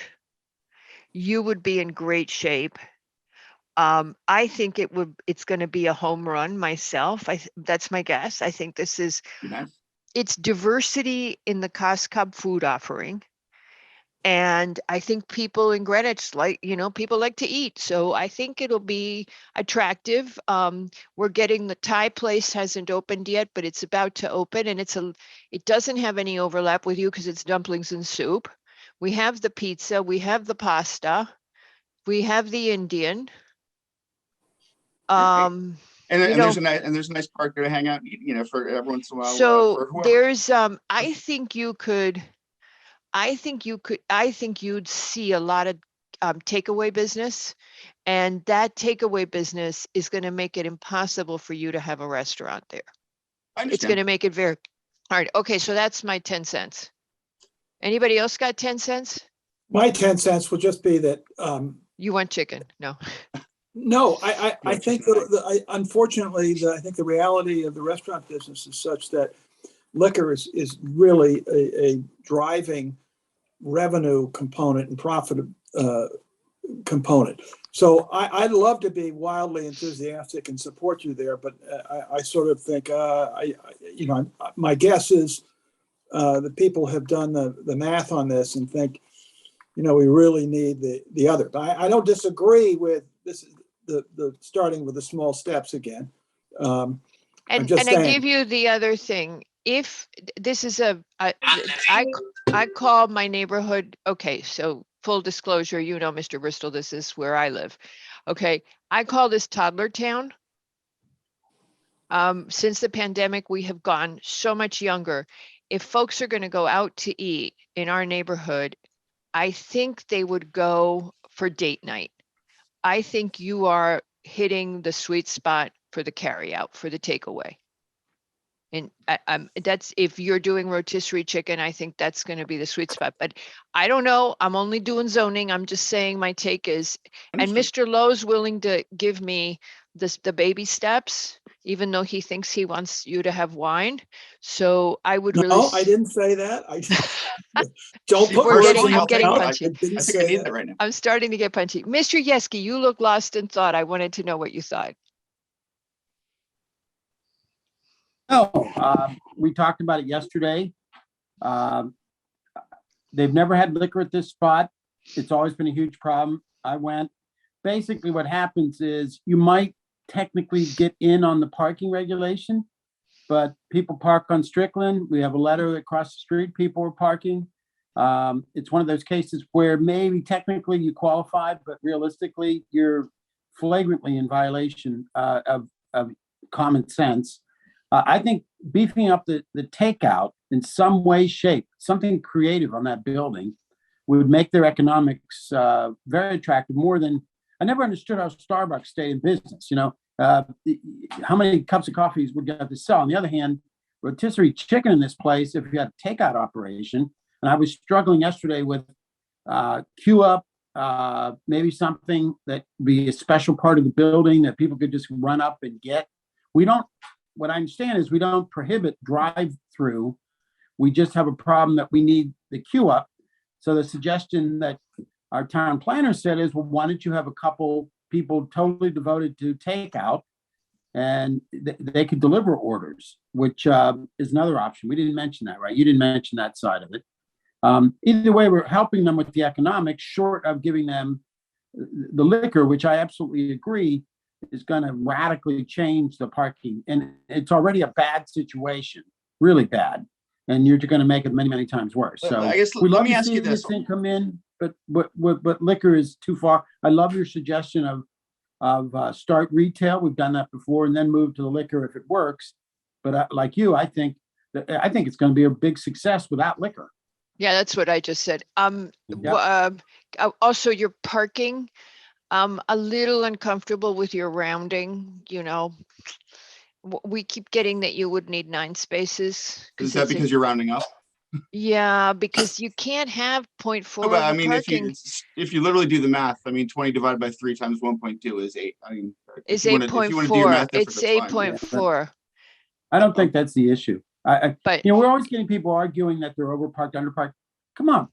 you would be in great shape. I think it's going to be a home run myself. That's my guess. I think this is, it's diversity in the Cos Cob food offering. And I think people in Greenwich people like to eat. So I think it'll be attractive. We're getting the Thai place hasn't opened yet, but it's about to open, and it doesn't have any overlap with you because it's dumplings and soup. We have the pizza, we have the pasta, we have the Indian. And there's a nice park there to hang out, for every once in a while. So there's I think you could I think you'd see a lot of takeaway business, and that takeaway business is going to make it impossible for you to have a restaurant there. It's going to make it very hard. Okay, so that's my 10 cents. Anybody else got 10 cents? My 10 cents would just be that, You want chicken? No. no, I think unfortunately, I think the reality of the restaurant business is such that liquor is really a driving revenue component and profit component. So I'd love to be wildly enthusiastic and support you there, but I sort of think, my guess is the people have done the math on this and think, we really need the other. But I don't disagree with this, the starting with the small steps again. And I give you the other thing. If this is I call my neighborhood, okay, so full disclosure, Mr. Bristol, this is where I live. Okay, I call this toddler town. Since the pandemic, we have gone so much younger. If folks are going to go out to eat in our neighborhood, I think they would go for date night. I think you are hitting the sweet spot for the carry out, for the takeaway. And that's, if you're doing rotisserie chicken, I think that's going to be the sweet spot. But I don't know. I'm only doing zoning. I'm just saying my take is, and Mr. Lowe's willing to give me the baby steps, even though he thinks he wants you to have wine. So I would really. No, I didn't say that. Don't put I'm getting punchy. I think I need that right now. I'm starting to get punchy. Mr. Yeski, you look lost in thought. I wanted to know what you thought. No, we talked about it yesterday. They've never had liquor at this spot. It's always been a huge problem. I went. Basically, what happens is you might technically get in on the parking regulation, but people park on Strickland. We have a letter across the street. People are parking. It's one of those cases where maybe technically you qualify, but realistically, you're flagrantly in violation of common sense. I think beefing up the takeout in some way, shape, something creative on that building would make their economics very attractive. More than, I never understood how Starbucks stayed in business. How many cups of coffees would you have to sell? On the other hand, rotisserie chicken in this place, if you had a takeout operation, and I was struggling yesterday with queue up, maybe something that be a special part of the building that people could just run up and get. What I understand is we don't prohibit drive-through. We just have a problem that we need the queue up. So the suggestion that our town planner said is, well, why don't you have a couple people totally devoted to takeout, and they could deliver orders, which is another option. We didn't mention that, right? You didn't mention that side of it. Either way, we're helping them with the economics, short of giving them the liquor, which I absolutely agree is going to radically change the parking. And it's already a bad situation, really bad. And you're going to make it many, many times worse. So I guess we let love me to ask see you this. this thing come in, but liquor is too far. I love your suggestion of start retail. We've done that before, and then move to the liquor if it works. But like you, I think it's going to be a big success without liquor. Yeah, that's what I just said. Also, your parking. A little uncomfortable with your rounding, we keep getting that you would need 9 spaces. Is that because you're rounding up? Yeah, because you can't have 0.4. No, but I mean, parking. if you literally do the math, I mean, 20 divided by 3 times 1.2 is 8. I mean, It's if you wanna do your 8.4. math different, It's that's fine. 8.4. I don't think that's the issue. But we're always getting people arguing that they're overparked, underparked. Come on,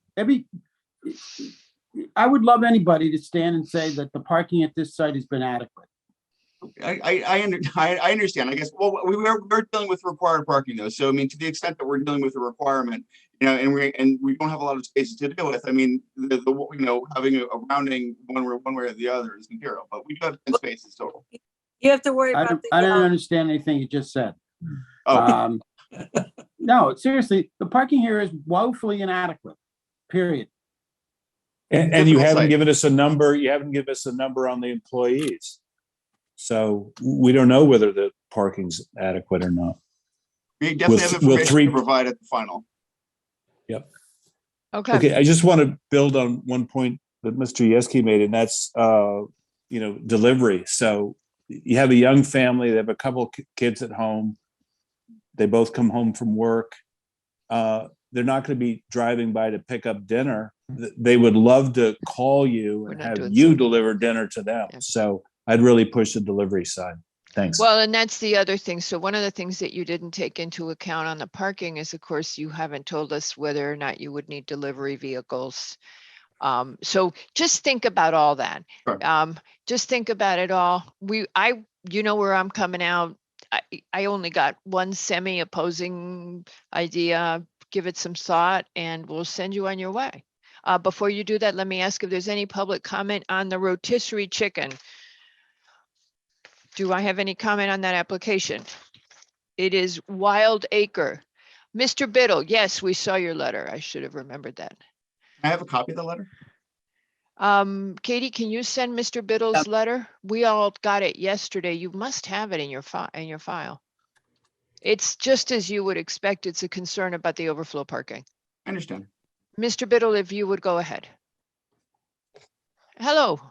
I would love anybody to stand and say that the parking at this site has been adequate. I understand. I guess. Well, we're dealing with required parking though. So I mean, to the extent that we're dealing with a requirement, and we don't have a lot of spaces to deal with. I mean, having a rounding one way or the other is material, but we do have 10 spaces total. You have to worry about I don't understand anything you just said. Oh. No, seriously, the parking here is woefully inadequate. Period. And you haven't given us a number. You haven't given us a number on the employees. So we don't know whether the parking's adequate or not. We definitely have information to provide at the final. Yep. Okay. Okay, I just want to build on one point that Mr. Yeski made, and that's, delivery. So you have a young family, they have a couple kids at home. They both come home from work. They're not going to be driving by to pick up dinner. They would love to call you We're and not have doing you Zoom. deliver dinner to them. So I'd really push the delivery side. Thanks. Well, and that's the other thing. So one of the things that you didn't take into account on the parking is, of course, you haven't told us whether or not you would need delivery vehicles. So just think about all that. Just think about it all. You know where I'm coming out. I only got one semi-opposing idea. Give it some thought and we'll send you on your way. Before you do that, let me ask if there's any public comment on the rotisserie chicken. Do I have any comment on that application? It is Wild Acre. Mr. Biddle, yes, we saw your letter. I should have remembered that. I have a copy of the letter. Katie, can you send Mr. Biddle's letter? We all got it yesterday. You must have it in your file. It's just as you would expect. It's a concern about the overflow parking. I understand. Mr. Biddle, if you would go ahead. Hello.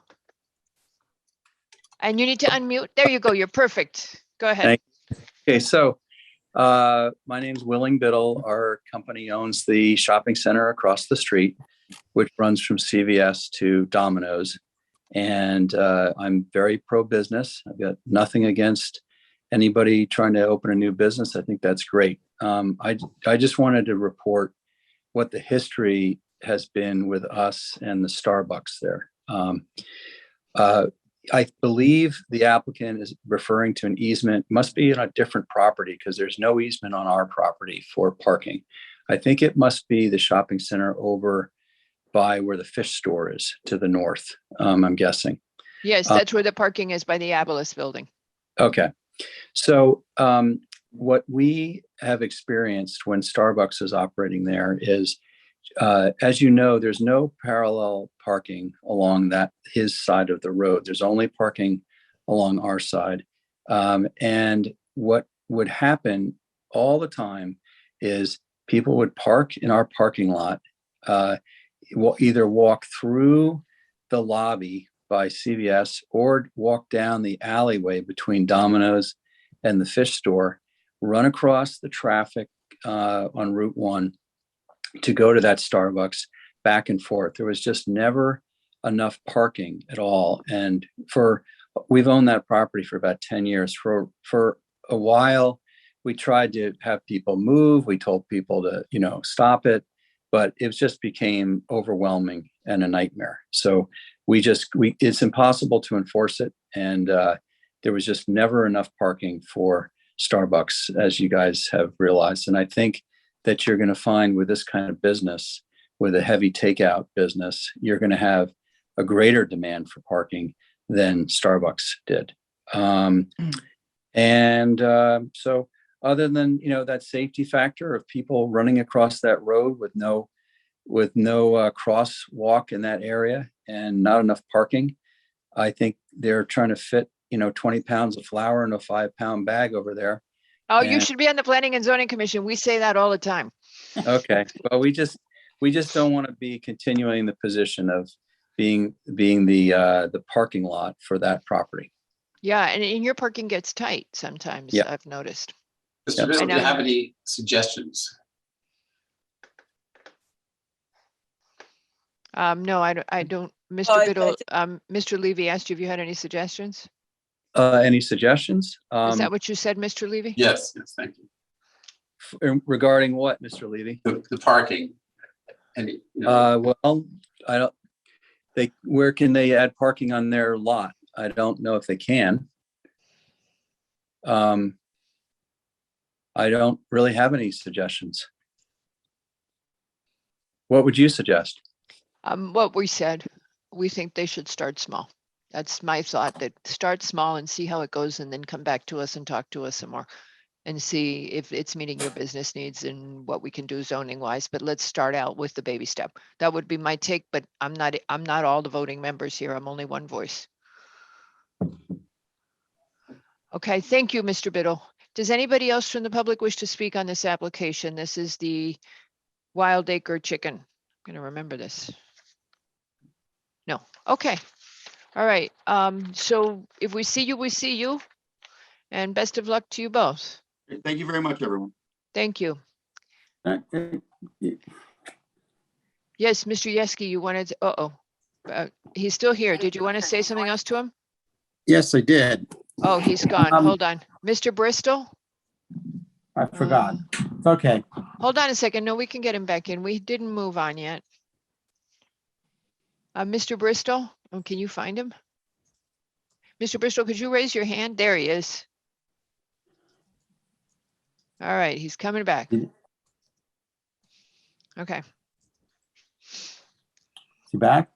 And you need to unmute. There you go. You're perfect. Go ahead. Okay, so my name's Willing Biddle. Our company owns the shopping center across the street, which runs from CVS to Domino's. And I'm very pro-business. I've got nothing against anybody trying to open a new business. I think that's great. I just wanted to report what the history has been with us and the Starbucks there. I believe the applicant is referring to an easement, must be in a different property because there's no easement on our property for parking. I think it must be the shopping center over by where the fish store is to the north, I'm guessing. Yes, that's where the parking is, by the Abilis building. Okay. So what we have experienced when Starbucks is operating there is, as you know, there's no parallel parking along his side of the road. There's only parking along our side. And what would happen all the time is people would park in our parking lot, either walk through the lobby by CVS or walk down the alleyway between Domino's and the fish store, run across the traffic on Route 1 to go to that Starbucks, back and forth. There was just never enough parking at all. And we've owned that property for about 10 years. For a while, we tried to have people move. We told people to, stop it, but it just became overwhelming and a nightmare. So it's impossible to enforce it. And there was just never enough parking for Starbucks, as you guys have realized. And I think that you're going to find with this kind of business, with a heavy takeout business, you're going to have a greater demand for parking than Starbucks did. So other than, that safety factor of people running across that road with no crosswalk in that area and not enough parking, I think they're trying to fit, 20 pounds of flour in a 5-pound bag over there. Oh, you should be on the Planning and Zoning Commission. We say that all the time. Okay. Well, we just don't want to be continuing the position of being the parking lot for that property. Yeah, and your parking gets tight sometimes, Yeah. I've noticed. Mr. Biddle, do you have any suggestions? No, I don't. Mr. Biddle, Mr. Levy asked you if you had any suggestions. Any suggestions? Is that what you said, Mr. Levy? Yes, thank you. Regarding what, Mr. Levy? The parking. Well, I don't. Where can they add parking on their lot? I don't know if they can. I don't really have any suggestions. What would you suggest? What we said, we think they should start small. That's my thought, that start small and see how it goes and then come back to us and talk to us some more and see if it's meeting your business needs and what we can do zoning wise. But let's start out with the baby step. That would be my take, but I'm not all the voting members here. I'm only one voice. Okay, thank you, Mr. Biddle. Does anybody else from the public wish to speak on this application? This is the Wild Acre Chicken. gonna remember this. No, okay. All right, so if we see you, we see you. And best of luck to you both. Thank you very much, everyone. Thank you. Okay. Yes, Mr. Yeski, you wanted to, he's still here. Did you want to say something else to him? Yes, I did. Oh, he's gone. Hold on. Mr. Bristol? I forgot. It's okay. Hold on a second. No, we can get him back in. We didn't move on yet. Mr. Bristol, can you find him? Mr. Bristol, could you raise your hand? There he is. All right, he's coming back. Okay. Is he back?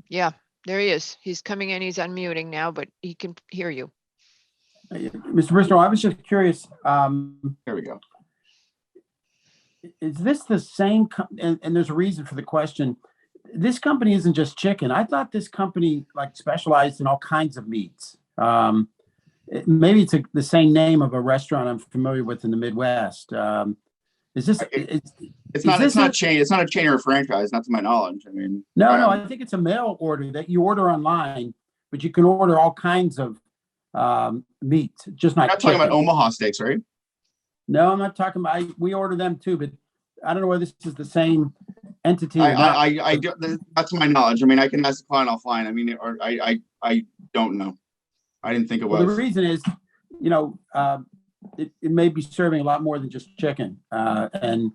Yeah, there he is. He's coming in. He's unmuting now, but he can hear you. Mr. Bristol, I was just curious. There we go. Is this the same, and there's a reason for the question. This company isn't just chicken. I thought this company like specialized in all kinds of meats. Maybe it's the same name of a restaurant I'm familiar with in the Midwest. Is this? It's not a chain. It's not a chain or a franchise, not to my knowledge. I mean, no. I think it's a mail order that you order online, but you can order all kinds of meat. Just not. You're not talking about Omaha Steaks, right? No, I'm not talking about. We order them too, but I don't know whether this is the same entity. That's my knowledge. I mean, I can ask the client offline. I mean, or I don't know. I didn't think it was. Well, the reason is, it may be serving a lot more than just chicken. And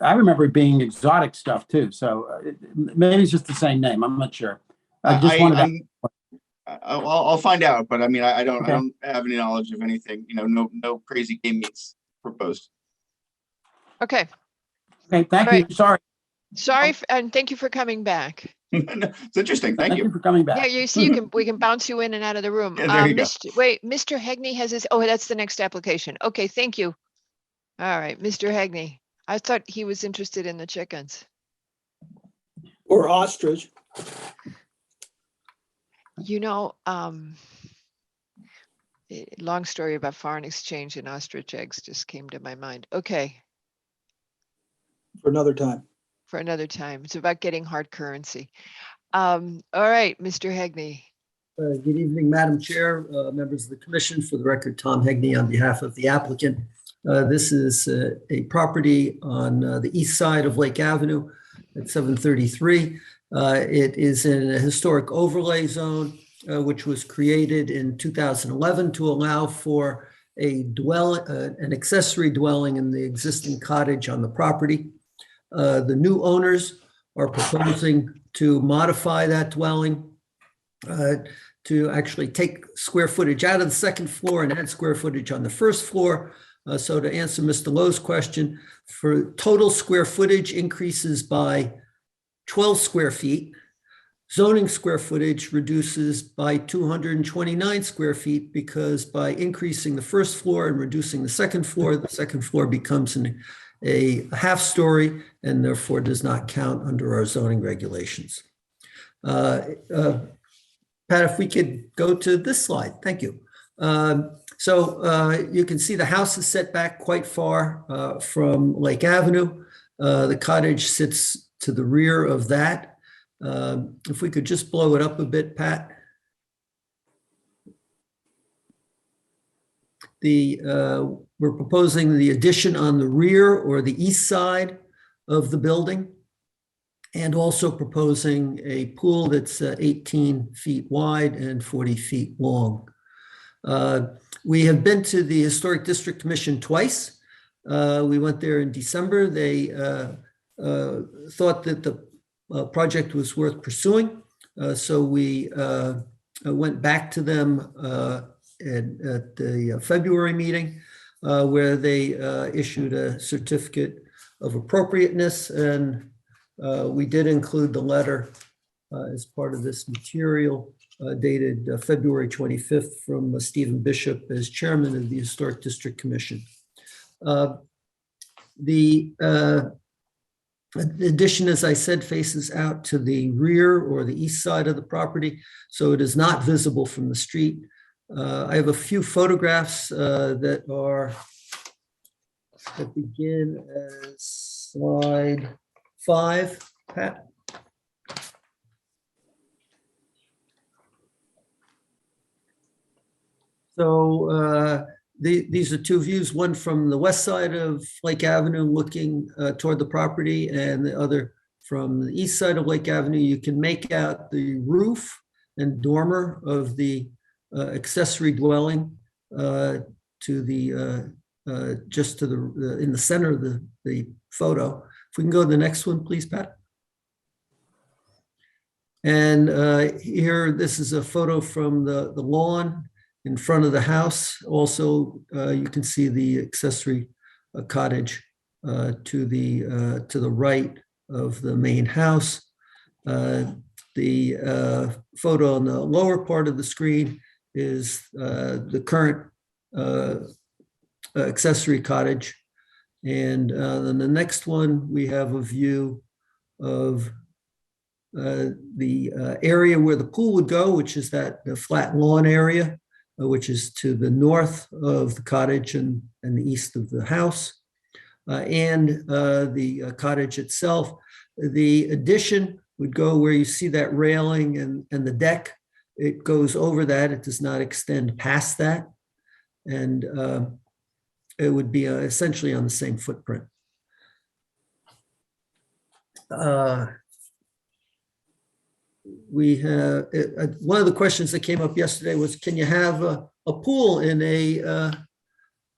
I remember it being exotic stuff too. So maybe it's just the same name. I'm not sure. I'll find out, but I mean, I don't have any knowledge of anything. No crazy game meats proposed. Okay. Okay. Thank you. Sorry. And thank you for coming back. It's interesting. Thank you for coming back. Yeah, you see, we can bounce you in and out of the room. Yeah, there you go. Mr. Hegney has his. Oh, that's the next application. Okay, thank you. All right, Mr. Hegney. I thought he was interested in the chickens. Or ostrich. Long story about foreign exchange and ostrich eggs just came to my mind. Okay. For another time. For another time. It's about getting hard currency. All right, Mr. Hegney. Good evening, Madam Chair, members of the commission. For the record, Tom Hegney on behalf of the applicant. This is a property on the east side of Lake Avenue at 733. It is in a historic overlay zone, which was created in 2011 to allow for an accessory dwelling in the existing cottage on the property. The new owners are proposing to modify that dwelling to actually take square footage out of the second floor and add square footage on the first floor. So to answer Mr. Lowe's question, for total square footage increases by 12 square feet. Zoning square footage reduces by 229 square feet because by increasing the first floor and reducing the second floor becomes a half story and therefore does not count under our zoning regulations. Pat, if we could go to this slide, thank you. So you can see the house is set back quite far from Lake Avenue. The cottage sits to the rear of that. If we could just blow it up a bit, Pat. We're proposing the addition on the rear or the east side of the building, and also proposing a pool that's 18 feet wide and 40 feet long. We have been to the Historic District Commission twice. We went there in December. They thought that the project was worth pursuing. So we went back to them at the February meeting where they issued a certificate of appropriateness, and we did include the letter as part of this material dated February 25th from Stephen Bishop as chairman of the Historic District Commission. The addition, as I said, faces out to the rear or the east side of the property, so it is not visible from the street. I have a few photographs that begin as slide 5. Pat? So these are two views, one from the west side of Lake Avenue looking toward the property, and the other from the east side of Lake Avenue. You can make out the roof and dormer of the accessory dwelling to the just to the in the center of the photo. If we can go to the next one, please, Pat. And here, this is a photo from the lawn in front of the house. Also, you can see the accessory cottage to the right of the main house. The photo on the lower part of the screen is the current accessory cottage. And then the next one, we have a view of the area where the pool would go, which is the flat lawn area, which is to the north of the cottage and the east of the house, and the cottage itself. The addition would go where you see that railing and the deck. It goes over that. It does not extend past that. And it would be essentially on the same footprint. We have one of the questions that came up yesterday was, can you have a pool in a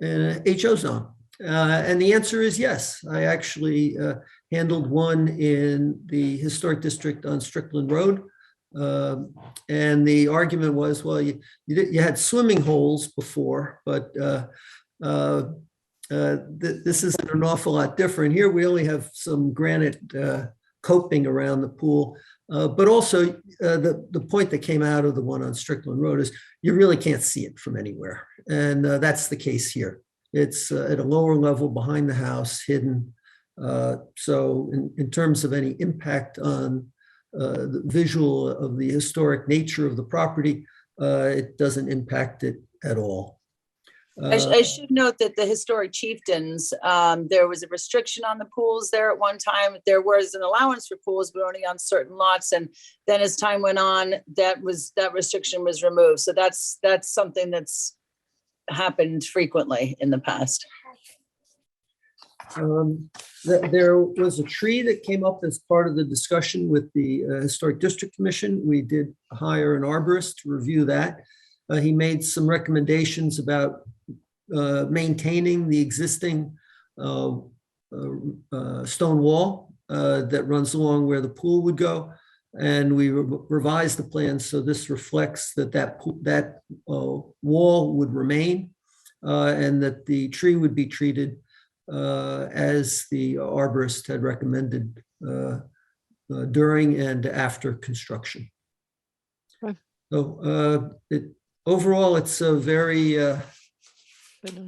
HO zone? And the answer is yes. I actually handled one in the historic district on Strickland Road. And the argument was, well, you had swimming holes before, but this isn't an awful lot different. Here we only have some granite coping around the pool. But also the point that came out of the one on Strickland Road is you really can't see it from anywhere. And that's the case here. It's at a lower level behind the house, hidden. So in terms of any impact on the visual of the historic nature of the property, it doesn't impact it at all. I should note that the historic chieftains, there was a restriction on the pools there at one time. There was an allowance for pools, but only on certain lots. And then as time went on, that restriction was removed. So that's something that's happened frequently in the past. There was a tree that came up as part of the discussion with the Historic District Commission. We did hire an arborist to review that. He made some recommendations about maintaining the existing stone wall that runs along where the pool would go. And we revised the plan so this reflects that wall would remain and that the tree would be treated as the arborist had recommended during and after construction. Okay. So overall, it's a very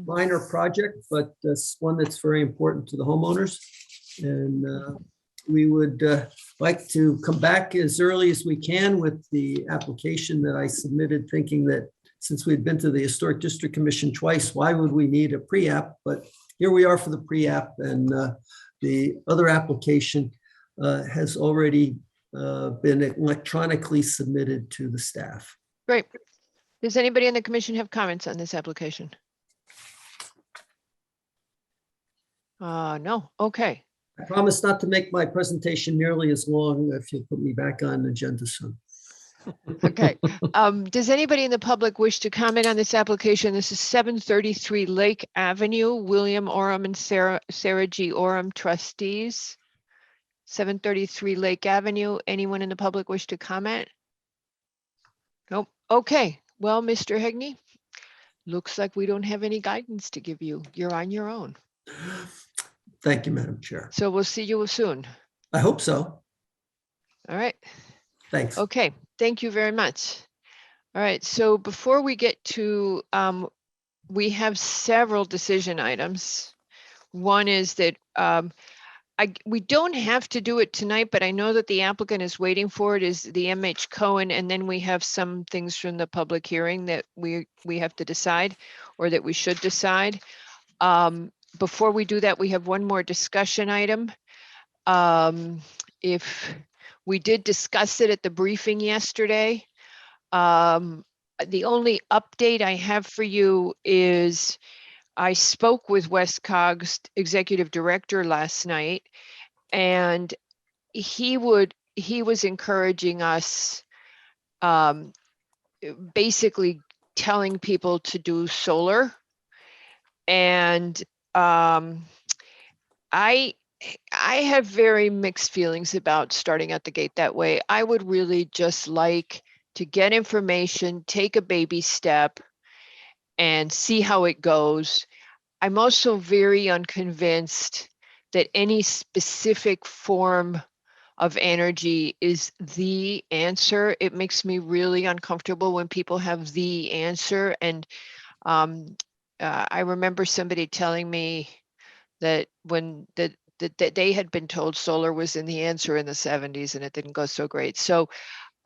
minor project, but it's one that's very important to the homeowners. And we would like to come back as early as we can with the application that I submitted, thinking that since we'd been to the Historic District Commission twice, why would we need a pre-app? But here we are for the pre-app, and the other application has already been electronically submitted to the staff. Great. Does anybody in the commission have comments on this application? No. Okay. I promise not to make my presentation nearly as long if you put me back on the agenda soon. Okay. Does anybody in the public wish to comment on this application? This is 733 Lake Avenue, William Oram and Sarah G. Oram, trustees. 733 Lake Avenue. Anyone in the public wish to comment? Nope. Okay. Well, Mr. Hegney, looks like we don't have any guidance to give you. You're on your own. Thank you, Madam Chair. So we'll see you soon. I hope so. All right. Thanks. Okay. Thank you very much. All right. So before we get to, we have several decision items. One is that we don't have to do it tonight, but I know that the applicant is waiting for it, is the MH Cohen, and then we have some things from the public hearing that we have to decide, or that we should decide. Before we do that, we have one more discussion item. if we did discuss it at the briefing yesterday. The only update I have for you is I spoke with Westcog's executive director last night, and he was encouraging us, basically telling people to do solar. And I have very mixed feelings about starting out the gate that way. I would really just like to get information, take a baby step, and see how it goes. I'm also very unconvinced that any specific form of energy is the answer. It makes me really uncomfortable when people have the answer. And I remember somebody telling me that when that they had been told solar was in the answer in the 70s and it didn't go so great. So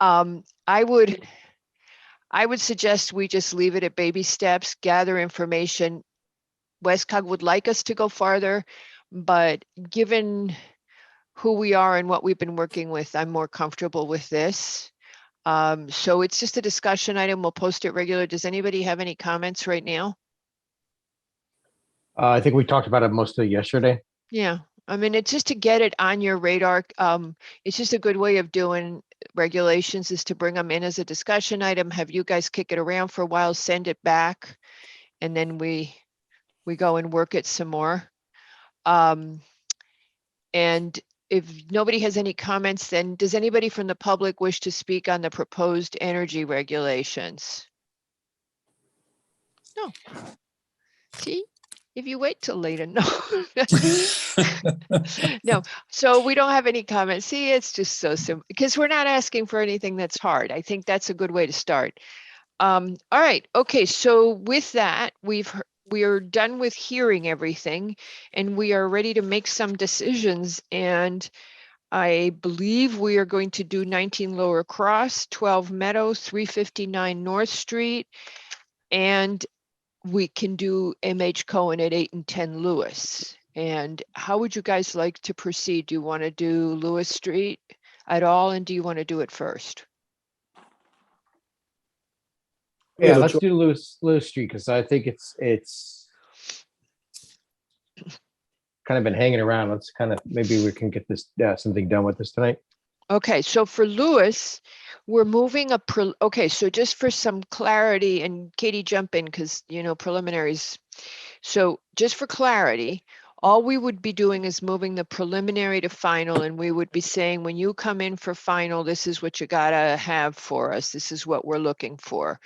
I would suggest we just leave it at baby steps, gather information. Westcog would like us to go farther, but given who we are and what we've been working with, I'm more comfortable with this. So it's just a discussion item. We'll post it regular. Does anybody have any comments right now? I think we talked about it mostly yesterday. Yeah, I mean, it's just to get it on your radar. It's just a good way of doing regulations, is to bring them in as a discussion item, have you guys kick it around for a while, send it back, and then we go and work it some more. And if nobody has any comments, then does anybody from the public wish to speak on the proposed energy regulations? No. See? If you wait till later, no. No, so we don't have any comments. See, it's just so simple because we're not asking for anything that's hard. I think that's a good way to start. All right, okay, so with that, we are done with hearing everything and we are ready to make some decisions. And I believe we are going to do 19 Lower Cross, 12 Meadow, 359 North Street, and we can do MH Cohen at 8 and 10 Lewis. And how would you guys like to proceed? Do you want to do Lewis Street at all? And do you want to do it first? Yeah, let's do Lewis Street, because I think it's kind of been hanging around. Let's kind of, maybe we can get this, something done with this tonight. Okay, so for Lewis, we're moving okay, so just for some clarity, and Katie, jump in because, you know, preliminaries. So just for clarity, all we would be doing is moving the preliminary to final, and we would be saying, when you come in for final, this is what you gotta have for us. This is what we're looking for.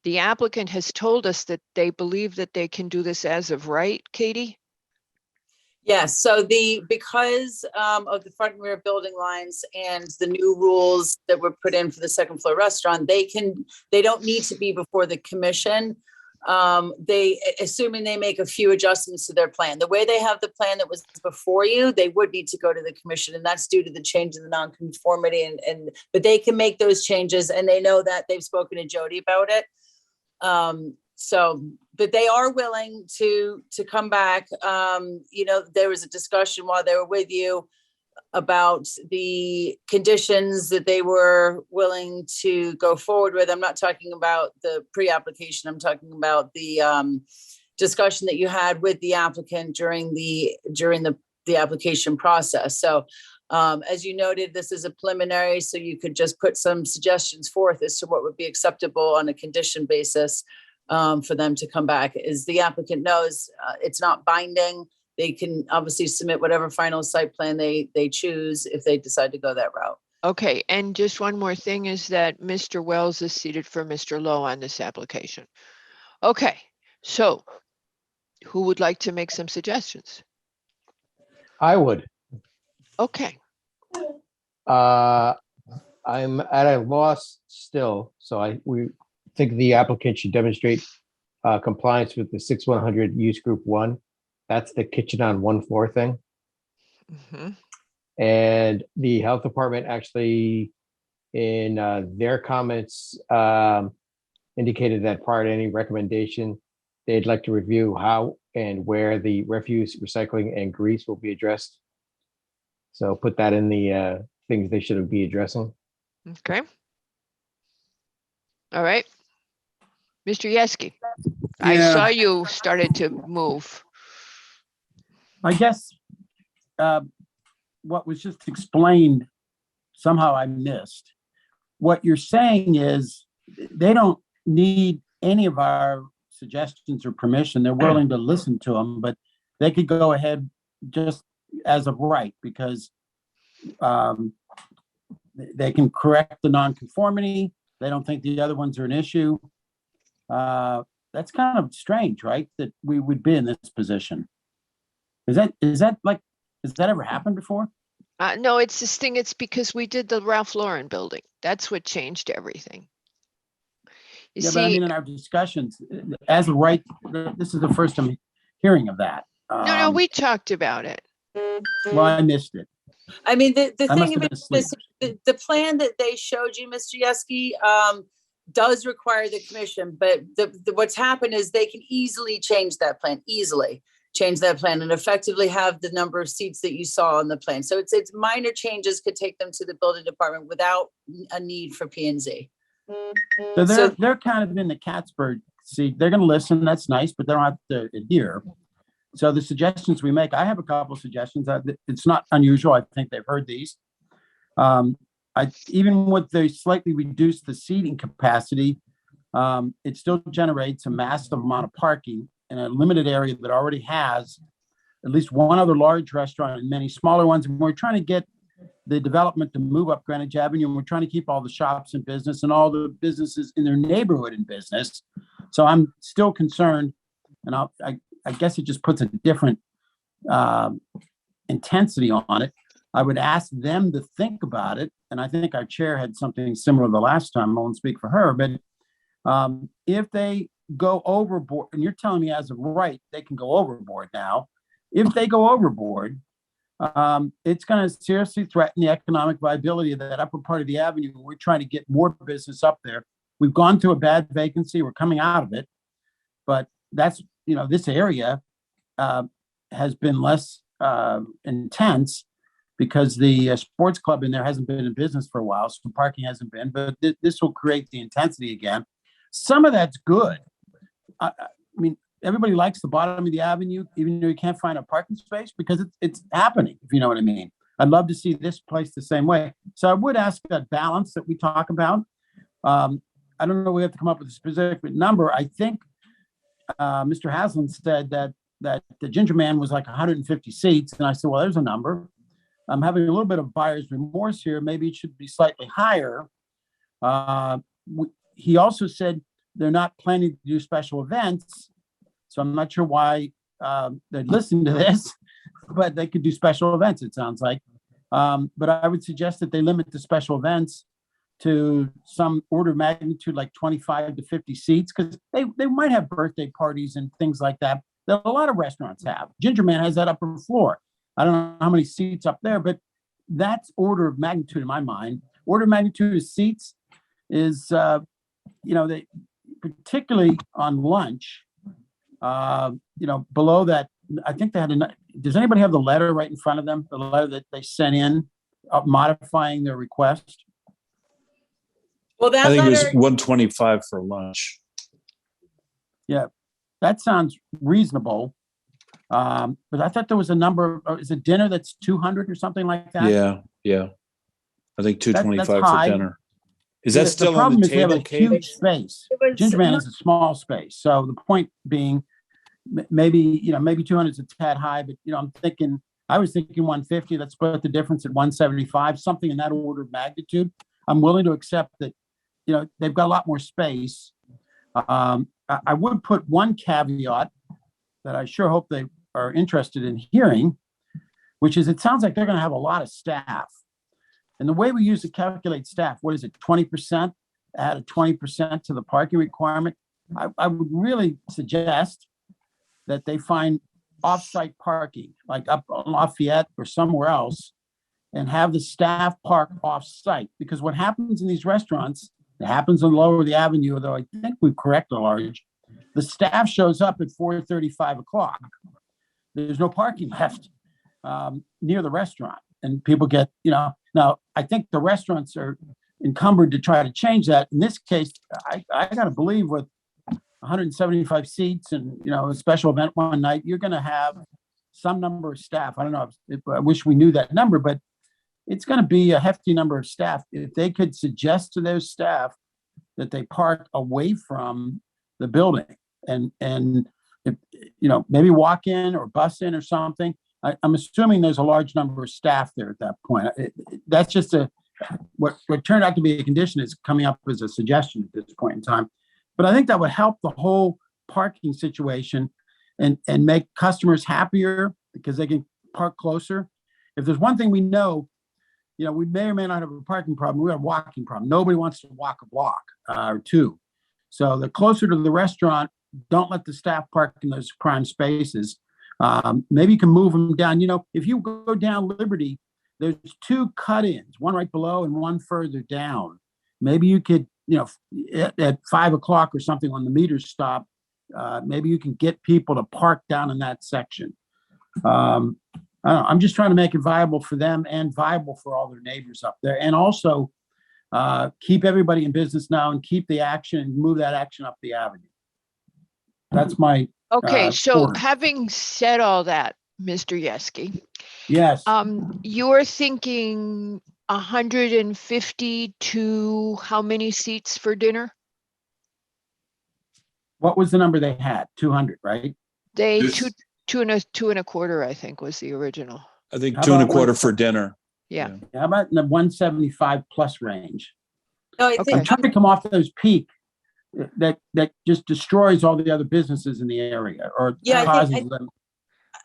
The applicant has told us that they believe that they can do this as of right, Katie? Yes, so because of the front and rear building lines and the new rules that were put in for the second floor restaurant, they don't need to be before the commission. Assuming they make a few adjustments to their plan. The way they have the plan that was before you, they would need to go to the commission, and that's due to the change in the nonconformity. But they can make those changes, and they know that. They've spoken to Jody about it. But they are willing to come back. You know, there was a discussion while they were with you about the conditions that they were willing to go forward with. I'm not talking about the pre-application. I'm talking about the discussion that you had with the applicant during the application process. So as you noted, this is a preliminary, so you could just put some suggestions forth as to what would be acceptable on a condition basis for them to come back. As the applicant knows, it's not binding. They can obviously submit whatever final site plan they choose if they decide to go that route. Okay, and just one more thing is that Mr. Wells is seated for Mr. Lowe on this application. Okay, so who would like to make some suggestions? I would. Okay. I'm at a loss still, so we think the applicant should demonstrate compliance with the 6100 use group 1. That's the kitchen on one floor thing. Mm-hmm. And the health department actually, in their comments, indicated that prior to any recommendation, they'd like to review how and where the refuse, recycling, and grease will be addressed. So put that in the things they should be addressing. Okay. All right. Mr. Yeski, I Yeah. saw you started to move. I guess what was just explained, somehow I missed. What you're saying is they don't need any of our suggestions or permission. They're willing to listen to them, but they could go ahead just as of right because they can correct the nonconformity. They don't think the other ones are an issue. That's kind of strange, right? That we would be in this position. Is that like, has that ever happened before? No, it's this thing. It's because we did the Ralph Lauren building. That's what changed everything. You Yeah, see, but I mean, in our discussions, as of right, this is the first I'm hearing of that. no, we talked about it. Well, I missed it. I mean, the I must thing have about been asleep. the plan that they showed you, Mr. Yeski, does require the commission, but what's happened is they can easily change that plan, and effectively have the number of seats that you saw on the plan. So it's minor changes could take them to the building department without a need for P&Z. So they're kind of in the Cattsburg seat. They're going to listen. That's nice, but they don't have to adhere. So the suggestions we make, I have a couple of suggestions. It's not unusual. I think they've heard these. Even with the slightly reduced the seating capacity, it still generates a massive amount of parking in a limited area that already has at least one other large restaurant and many smaller ones. And we're trying to get the development to move up Greenwich Avenue, and we're trying to keep all the shops in business and all the businesses in their neighborhood in business. So I'm still concerned, and I guess it just puts a different intensity on it. I would ask them to think about it, and I think our chair had something similar the last time. I won't speak for her, but if they go overboard, and you're telling me as of right, they can go overboard now. If they go overboard, it's going to seriously threaten the economic viability of that upper part of the avenue. We're trying to get more business up there. We've gone through a bad vacancy. We're coming out of it, but that's, this area has been less intense because the sports club in there hasn't been in business for a while. So parking hasn't been, but this will create the intensity again. Some of that's good. I mean, everybody likes the bottom of the avenue, even though you can't find a parking space, because it's happening, if you know what I mean. I'd love to see this place the same way. So I would ask that balance that we talk about. I don't know, we have to come up with a specific number. I think Mr. Haslam said that the Ginger Man was like 150 seats. And I said, well, there's a number. I'm having a little bit of buyer's remorse here. Maybe it should be slightly higher. He also said they're not planning to do special events. So I'm not sure why they'd listen to this, but they could do special events, it sounds like. But I would suggest that they limit the special events to some order of magnitude, like 25 to 50 seats, because they might have birthday parties and things like that a lot of restaurants have. Ginger Man has that upper floor. I don't know how many seats up there, but that's order of magnitude in my mind. Order of magnitude of seats is, they particularly on lunch, below that, I think they had does anybody have the letter right in front of them? The letter that they sent in modifying their request? Well, that I think it was letter, 125 for lunch. Yeah, that sounds reasonable. But I thought there was a number, is it dinner that's 200 or something like that? Yeah. I think 225 for high. dinner. Is that still on problem the is they have table, a Kate? huge space. Ginger Man is a small space. So the point being, maybe 200 is a tad high, but I was thinking 150. Let's put the difference at 175, something in that order of magnitude. I'm willing to accept that, they've got a lot more space. I would put one caveat that I sure hope they are interested in hearing, which is it sounds like they're going to have a lot of staff. And the way we use to calculate staff, what is it, 20%? Add a 20% to the parking requirement. I would really suggest that they find off-site parking, like up on Lafayette or somewhere else, and have the staff park off-site. Because what happens in these restaurants, it happens on lower the avenue, although I think we've corrected large. The staff shows up at 4:30, 5 o'clock. There's no parking left near the restaurant. And people get, Now, I think the restaurants are encumbered to try to change that. In this case, I gotta believe with 175 seats and, a special event one night, you're gonna have some number of staff. I don't know, I wish we knew that number, but it's gonna be a hefty number of staff. If they could suggest to those staff that they park away from the building and if, maybe walk in or bus in or something. I'm assuming there's a large number of staff there at that point. That's just what turned out to be a condition is coming up as a suggestion at this point in time. But I think that would help the whole parking situation and make customers happier because they can park closer. If there's one thing we know, we may or may not have a parking problem. We have a walking problem. Nobody wants to walk a block or two. So the closer to the restaurant, don't let the staff park in those prime spaces. Maybe you can move them down. If you go down Liberty, there's two cut-ins, one right below and one further down. Maybe you could, at 5 o'clock or something when the meters stop, maybe you can get people to park down in that section. I don't know, I'm just trying to make it viable for them and viable for all their neighbors up there. And also keep everybody in business now and keep the action and move that action up the avenue. That's my Okay, so forward. having said all that, Mr. Yeski, Yes. you're thinking 150 to how many seats for dinner? What was the number they had? 200, right? They This- two and a quarter, I think, was the original. I think How 2 and a about quarter one- for dinner. Yeah. How about in the 175 plus range? No, I I'm think, trying to come off those peak that just destroys all the other businesses in the area or Yeah, I causes think- them.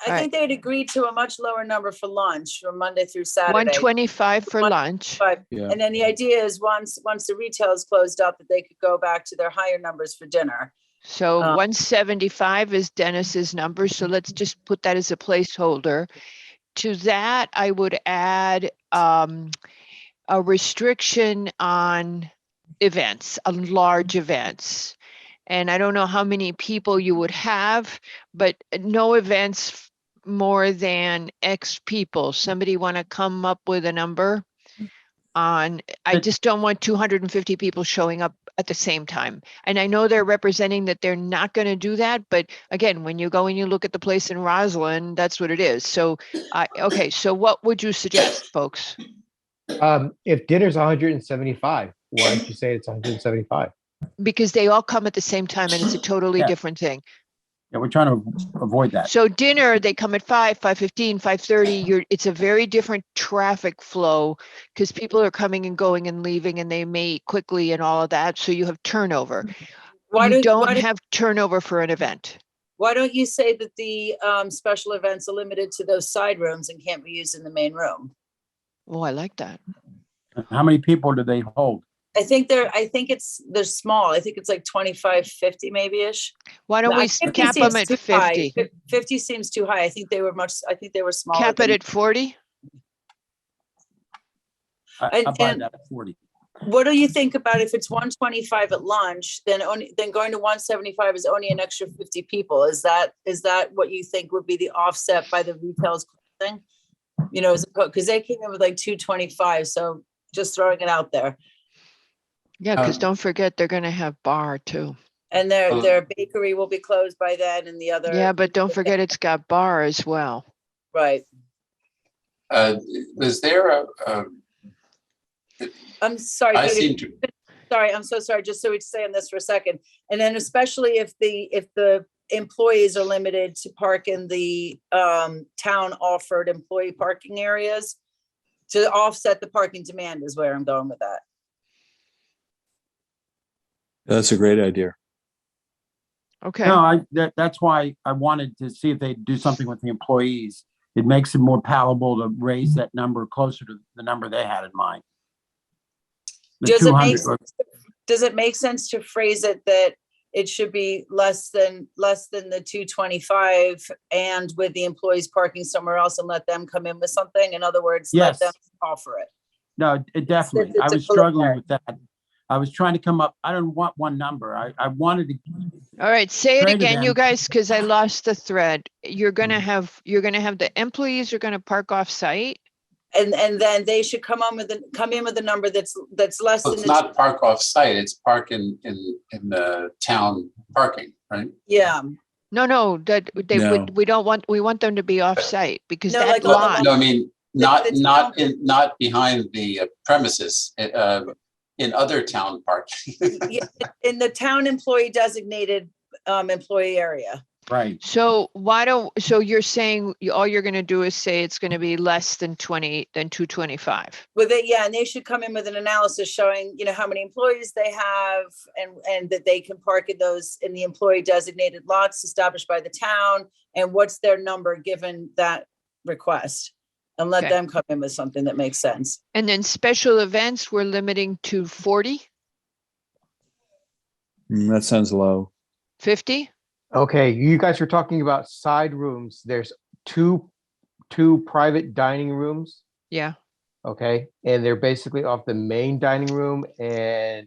I think they'd agreed to a much lower number for lunch from Monday through Saturday. 125 for lunch. Yeah. And then the idea is once the retail is closed up, that they could go back to their higher numbers for dinner. So 175 is Dennis's number. So let's just put that as a placeholder. To that, I would add a restriction on events, on large events. And I don't know how many people you would have, but no events more than X people. Somebody want to come up with a number on, I just don't want 250 people showing up at the same time. And I know they're representing that they're not going to do that, but again, when you go and you look at the place in Roslyn, that's what it is. So, okay, so what would you suggest, folks? If dinner's 175, why don't you say it's 175? Because they all come at the same time and it's a totally Yeah. different thing. Yeah, we're trying to avoid that. So dinner, they come at 5, 5:15, 5:30. It's a very different traffic flow because people are coming and going and leaving and they may eat quickly and all of that. So you have turnover. You don't have turnover for an event. Why don't you say that the special events are limited to those side rooms and can't be used in the main room? Oh, I like that. How many people do they hold? I think they're small. I think it's like 25, 50 maybe-ish. Why don't we 50 cap them seems at too high. 50? 50 seems too high. I think they were smaller. Cap it than- at 40? I'll buy And- that at 40. What do you think about if it's 125 at lunch, then going to 175 is only an extra 50 people? Is that what you think would be the offset by the retail's thing? Because they came in with like 225, so just throwing it out there. Yeah, because don't forget, they're going to have bar too. And their bakery will be closed by then and the other. Yeah, but don't forget, it's got bar as well. Right. Is there I'm sorry. I Peter, seem to- Sorry, I'm so sorry. Just so we stay on this for a second. And then especially if the employees are limited to park in the town offered employee parking areas to offset the parking demand is where I'm going with that. That's a great idea. Okay. No, that's why I wanted to see if they do something with the employees. It makes it more palatable to raise that number closer to the number they had in mind. The Does it 200 make does it make sense to phrase it that it should be less than the 225 and with the employees parking somewhere else and let them come in with something? In other words, Yes. let them offer it. No, it definitely. I it's a was struggling preliminary. with that. I was trying to come up, I don't want one number. I wanted to, All right, say it Try it again, you again. guys, because I lost the thread. You're gonna have the employees are gonna park off site. And then they should come in with a number that's less So than. it's the not park off site, it's park in the town parking, right? Yeah. No, that they No. would, we want them to be off-site because No, that like on the lot, No, I mean, not the not behind the premises, in other town parking. Yeah, in the town employee designated employee area. Right. so so you're saying all you're gonna do is say it's gonna be less than 225. But and they should come in with an analysis showing, how many employees they have and that they can park in the employee designated lots established by the town, and what's their number given that request. And let Okay. them come in with something that makes sense. And then special events, we're limiting to 40, That sounds low. 50? Okay, you guys were talking about side rooms. There's two private dining rooms. Yeah. Okay, and they're basically off the main dining room and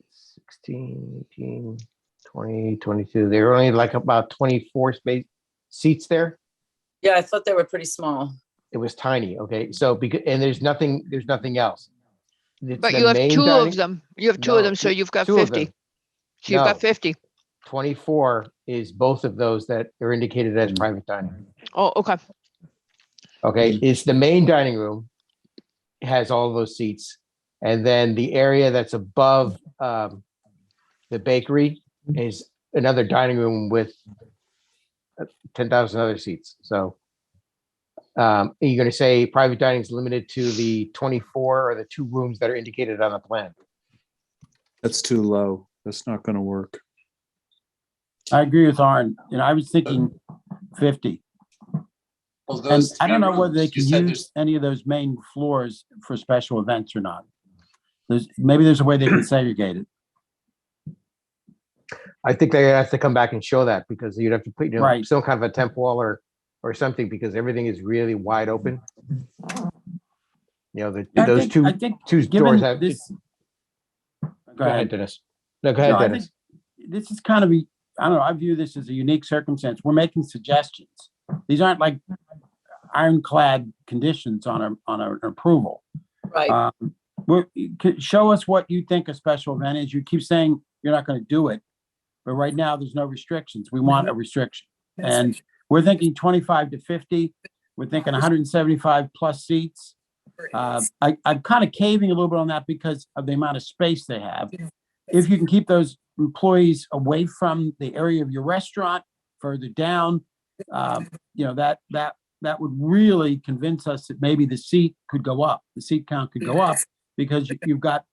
16, 18, 20, 22. They're only like about 24 seats there. Yeah, I thought they were pretty small. It was tiny. Okay, so and there's nothing else. It's But the you have main two dining- of them. You have two of No, them, so you've got two of 50. them. So you've got No. 50. 24 is both of those that are indicated as private dining. Oh, okay. Okay, it's the main dining room. It has all those seats. And then the area that's above the bakery is another dining room with 10,000 other seats. So are you going to say private dining is limited to the 24 or the 2 rooms that are indicated on the plan? That's too low. That's not going to work. I agree with Arn. I was thinking 50. Well, And those I don't know three whether they rooms, you can said use any of those main floors for special events or not. Maybe there's a way they can segregate it. I think they have to come back and show that because you'd have to put, Right. some kind of a temp wall or something because everything is really wide open. Those two given doors have. this. Go ahead, Dennis. No, go ahead, No, I Dennis. think this is kind of I don't know, I view this as a unique circumstance. We're making suggestions. These aren't like ironclad conditions on an approval. Right. Show us what you think a special event is. You keep saying you're not going to do it, but right now there's no restrictions. We want a restriction. And we're thinking 25 to 50. We're thinking 175 plus seats. I'm kind of caving a little bit on that because of the amount of space they have. If you can keep those employees away from the area of your restaurant, further down, that would really convince us that maybe the seat could go up. The seat count could go up because you've got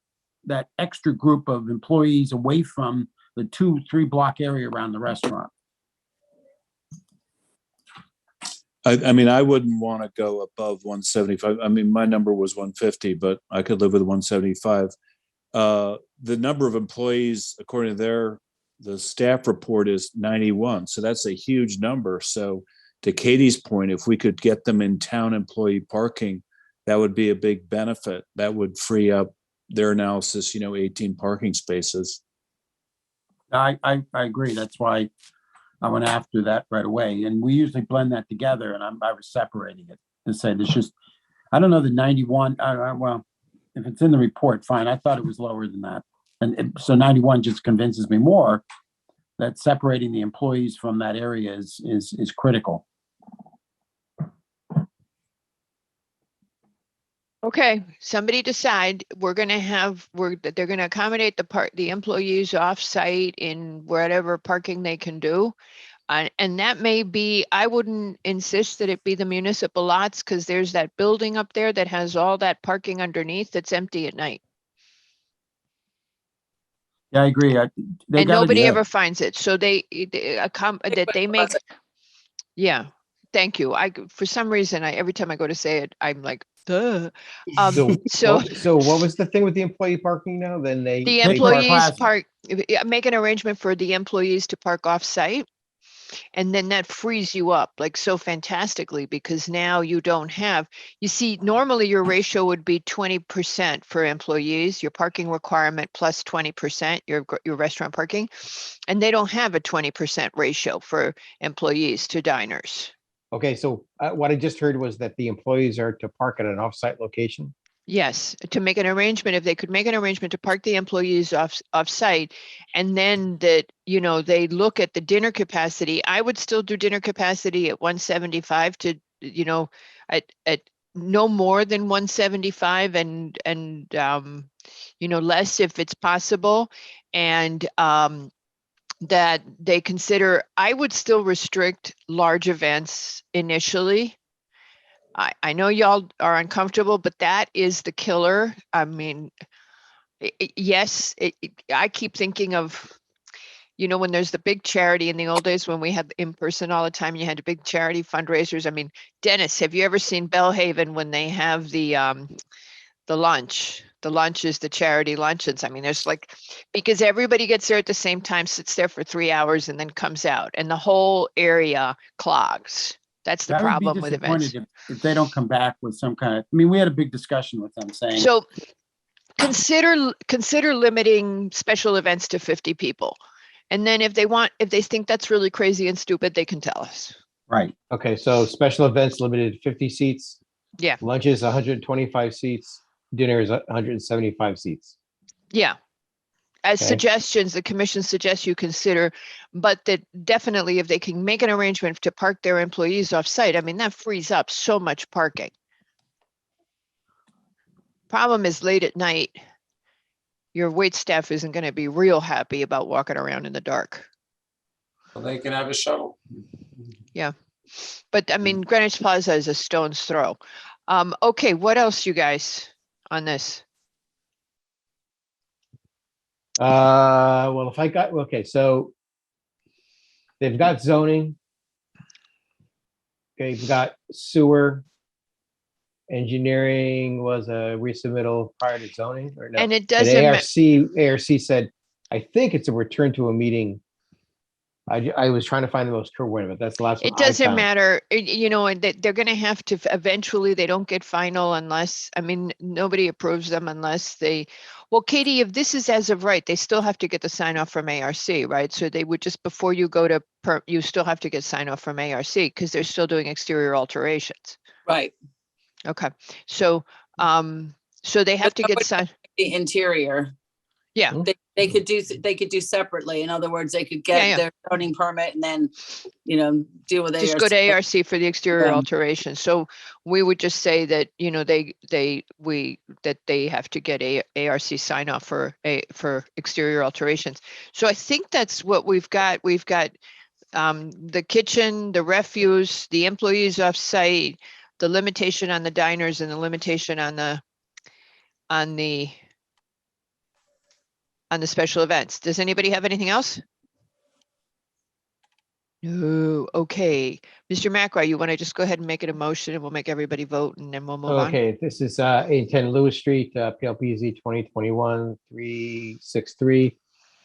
that extra group of employees away from the 2-3 block area around the restaurant. I mean, I wouldn't want to go above 175. I mean, my number was 150, but I could live with 175. The number of employees, according to the staff report, is 91. So that's a huge number. So to Katie's point, if we could get them in town employee parking, that would be a big benefit. That would free up their analysis, 18 parking spaces. I agree. That's why I went after that right away. And we usually blend that together, and I was separating it to say there's just, I don't know, the 91. Well, if it's in the report, fine. I thought it was lower than that. So 91 just convinces me more that separating the employees from that area is critical. Okay, somebody decide, they're gonna accommodate the employees off-site in whatever parking they can do. And that may be, I wouldn't insist that it be the municipal lots because there's that building up there that has all that parking underneath that's empty at night. Yeah, I agree. And nobody ever finds it. So they make, yeah, thank you. For some reason, every time I go to say it, I'm like, duh. So what was the thing with the employee parking now? Then the employees make an arrangement for the employees to park off-site. And then that frees you up like so fantastically because now you don't have, normally your ratio would be 20% for employees, your parking requirement plus 20%, your restaurant parking. And they don't have a 20% ratio for employees to diners. Okay, so what I just heard was that the employees are to park at an off-site location. Yes, to make an arrangement, if they could make an arrangement to park the employees off-site, and then that, you know, they look at the dinner capacity, I would still do dinner capacity at 175 to, you know, at no more than 175 and you know, less if it's possible. And that they consider, I would still restrict large events initially. I know y'all are uncomfortable, but that is the killer. I mean, yes, I keep thinking of, you know, when there's the big charity in the old days when we had in person all the time, you had big charity fundraisers. I mean, Dennis, have you ever seen Bellhaven when they have the lunch? The lunch is the charity luncheons. I mean, there's like, because everybody gets there at the same time, sits there for 3 hours and then comes out and the whole area clogs. That's the I would be problem with events. disappointed if they don't come back with some kind of, I mean, we had a big discussion with them saying. So consider limiting special events to 50 people. And then if they think that's really crazy and stupid, they can tell us. Right. Okay, so special events limited to 50 seats. Yeah. Lunch is 125 seats. Dinner is 175 seats. Yeah. As Okay. suggestions, the commission suggests you consider, but that definitely if they can make an arrangement to park their employees off site, I mean, that frees up so much parking. Problem is late at night, your wait staff isn't going to be real happy about walking around in the dark. Well, they can have a shuttle. Yeah. But I mean, Greenwich Plaza is a stone's throw. Okay, what else you guys on this? Well, if I got, okay, so they've got zoning. Okay, you've got sewer. Engineering was a resubmittal prior to zoning or no? And it doesn't ARC said, I think it's a return to a meeting. I was trying to find the most current word, but that's the last one It I doesn't found. matter, you know, and they're going to have to eventually, they don't get final unless, I mean, nobody approves them unless they, well, Katie, if this is as of right, they still have to get the sign off from ARC, right? So they would just, before you go to, you still have to get sign off from ARC because they're still doing exterior alterations. Right. Okay, so, so they have to get signed. The interior. Yeah. They could do separately. In other words, they could get Yeah. their zoning permit and then, you know, deal with Just go to ARC for the exterior Yeah. alteration. So we would just say that, you know, that they have to get a ARC sign off for exterior alterations. So I think that's what we've got. We've got the kitchen, the refuse, the employees off site, the limitation on the diners and the limitation on the special events. Does anybody have anything else? No. Okay. Mr. McRae, you want to just go ahead and make it a motion and we'll make everybody vote and then we'll move on? Okay, this is 810 Lewis Street, PLPZ 2021-363,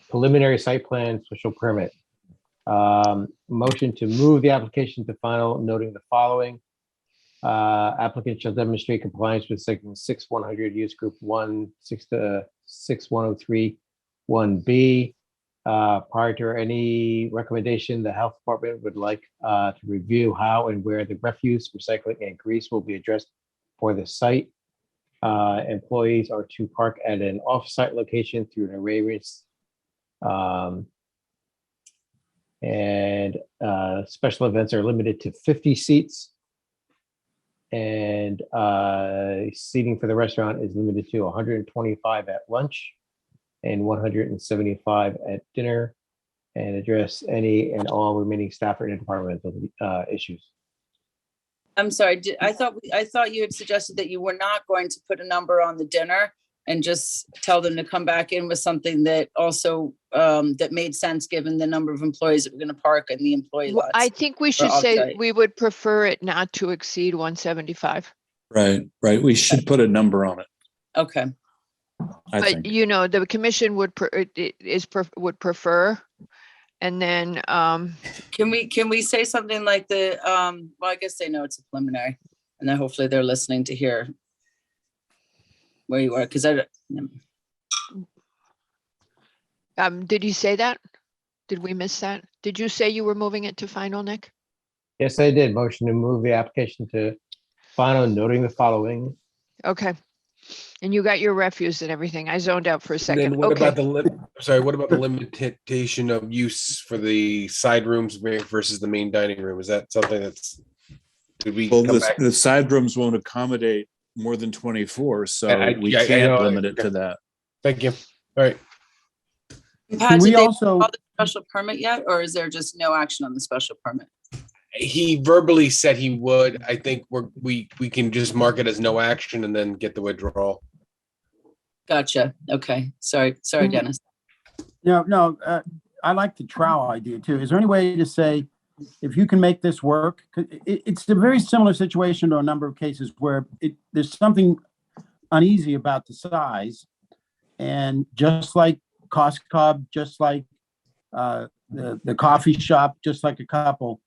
preliminary site plan special permit. Motion to move the application to final, noting the following. Applicant shall demonstrate compliance with section 6100 use group 1, 6103 1B. Prior to any recommendation, the health department would like to review how and where the refuse, recycling, and grease will be addressed for the site. Employees are to park at an off-site location through an arrangement. And special events are limited to 50 seats. And seating for the restaurant is limited to 125 at lunch and 175 at dinner, and address any and all remaining staff or interdepartmental issues. I'm sorry, I thought you had suggested that you were not going to put a number on the dinner and just tell them to come back in with something that also that made sense given the number of employees that were going to park in the employee lots. I think we should say we would prefer it not to exceed 175. Right. We should put a number on it. Okay. I But think. you know, the commission would would prefer, and then Can we say something like the well, I guess they know it's a preliminary, and then hopefully they're listening to hear where you are, because did you say that? Did we miss that? Did you say you were moving it to final, Nick? Yes, I did. Motion to move the application to final, noting the following. Okay. And you got your refuse and everything. I zoned out for a And second. then what Okay. about what about the limitation of use for the side rooms versus the main dining room? Is that something that's, did we Well, come back? the side rooms won't accommodate more than 24, so we I can't know. limit it to that. Thank you. All right. Pat, we did they also- file the special permit yet, or is there just no action on the special permit? He verbally said he would. I think we can just mark it as no action and then get the withdrawal. Gotcha. Okay. Sorry, Dennis. No, I like the trowel idea too. Is there any way to say, if you can make this work? 'Cause it's a very similar situation to a number of cases where there's something uneasy about the size. And just like Costco, just like the coffee shop, just like a couple,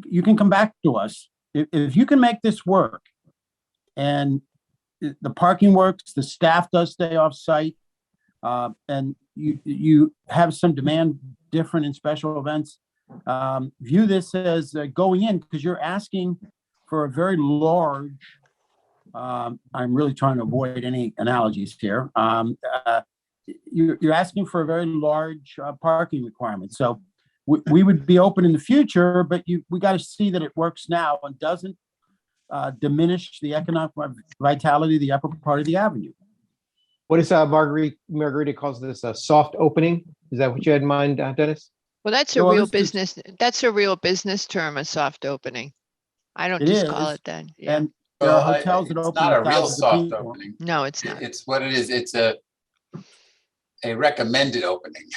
you can come back to us. If you can make this work and the parking works, the staff does stay off site, and you have some demand different in special events, view this as going in, because you're asking for a very large, I'm really trying to avoid any analogies here. You're asking for a very large parking requirement. So we would be open in the future, but we got to see that it works now and doesn't diminish the economic vitality of the upper part of the avenue. What is Margarita calls this a soft opening? Is that what you had in mind, Dennis? Well, that's a Well, real this is- business. That's a real business term, a soft opening. I don't It just call is, it that. Yeah. And there are Well, hotels that it's open not a with real thousands of soft people. opening. No, it's not. It's what it is. It's a recommended opening.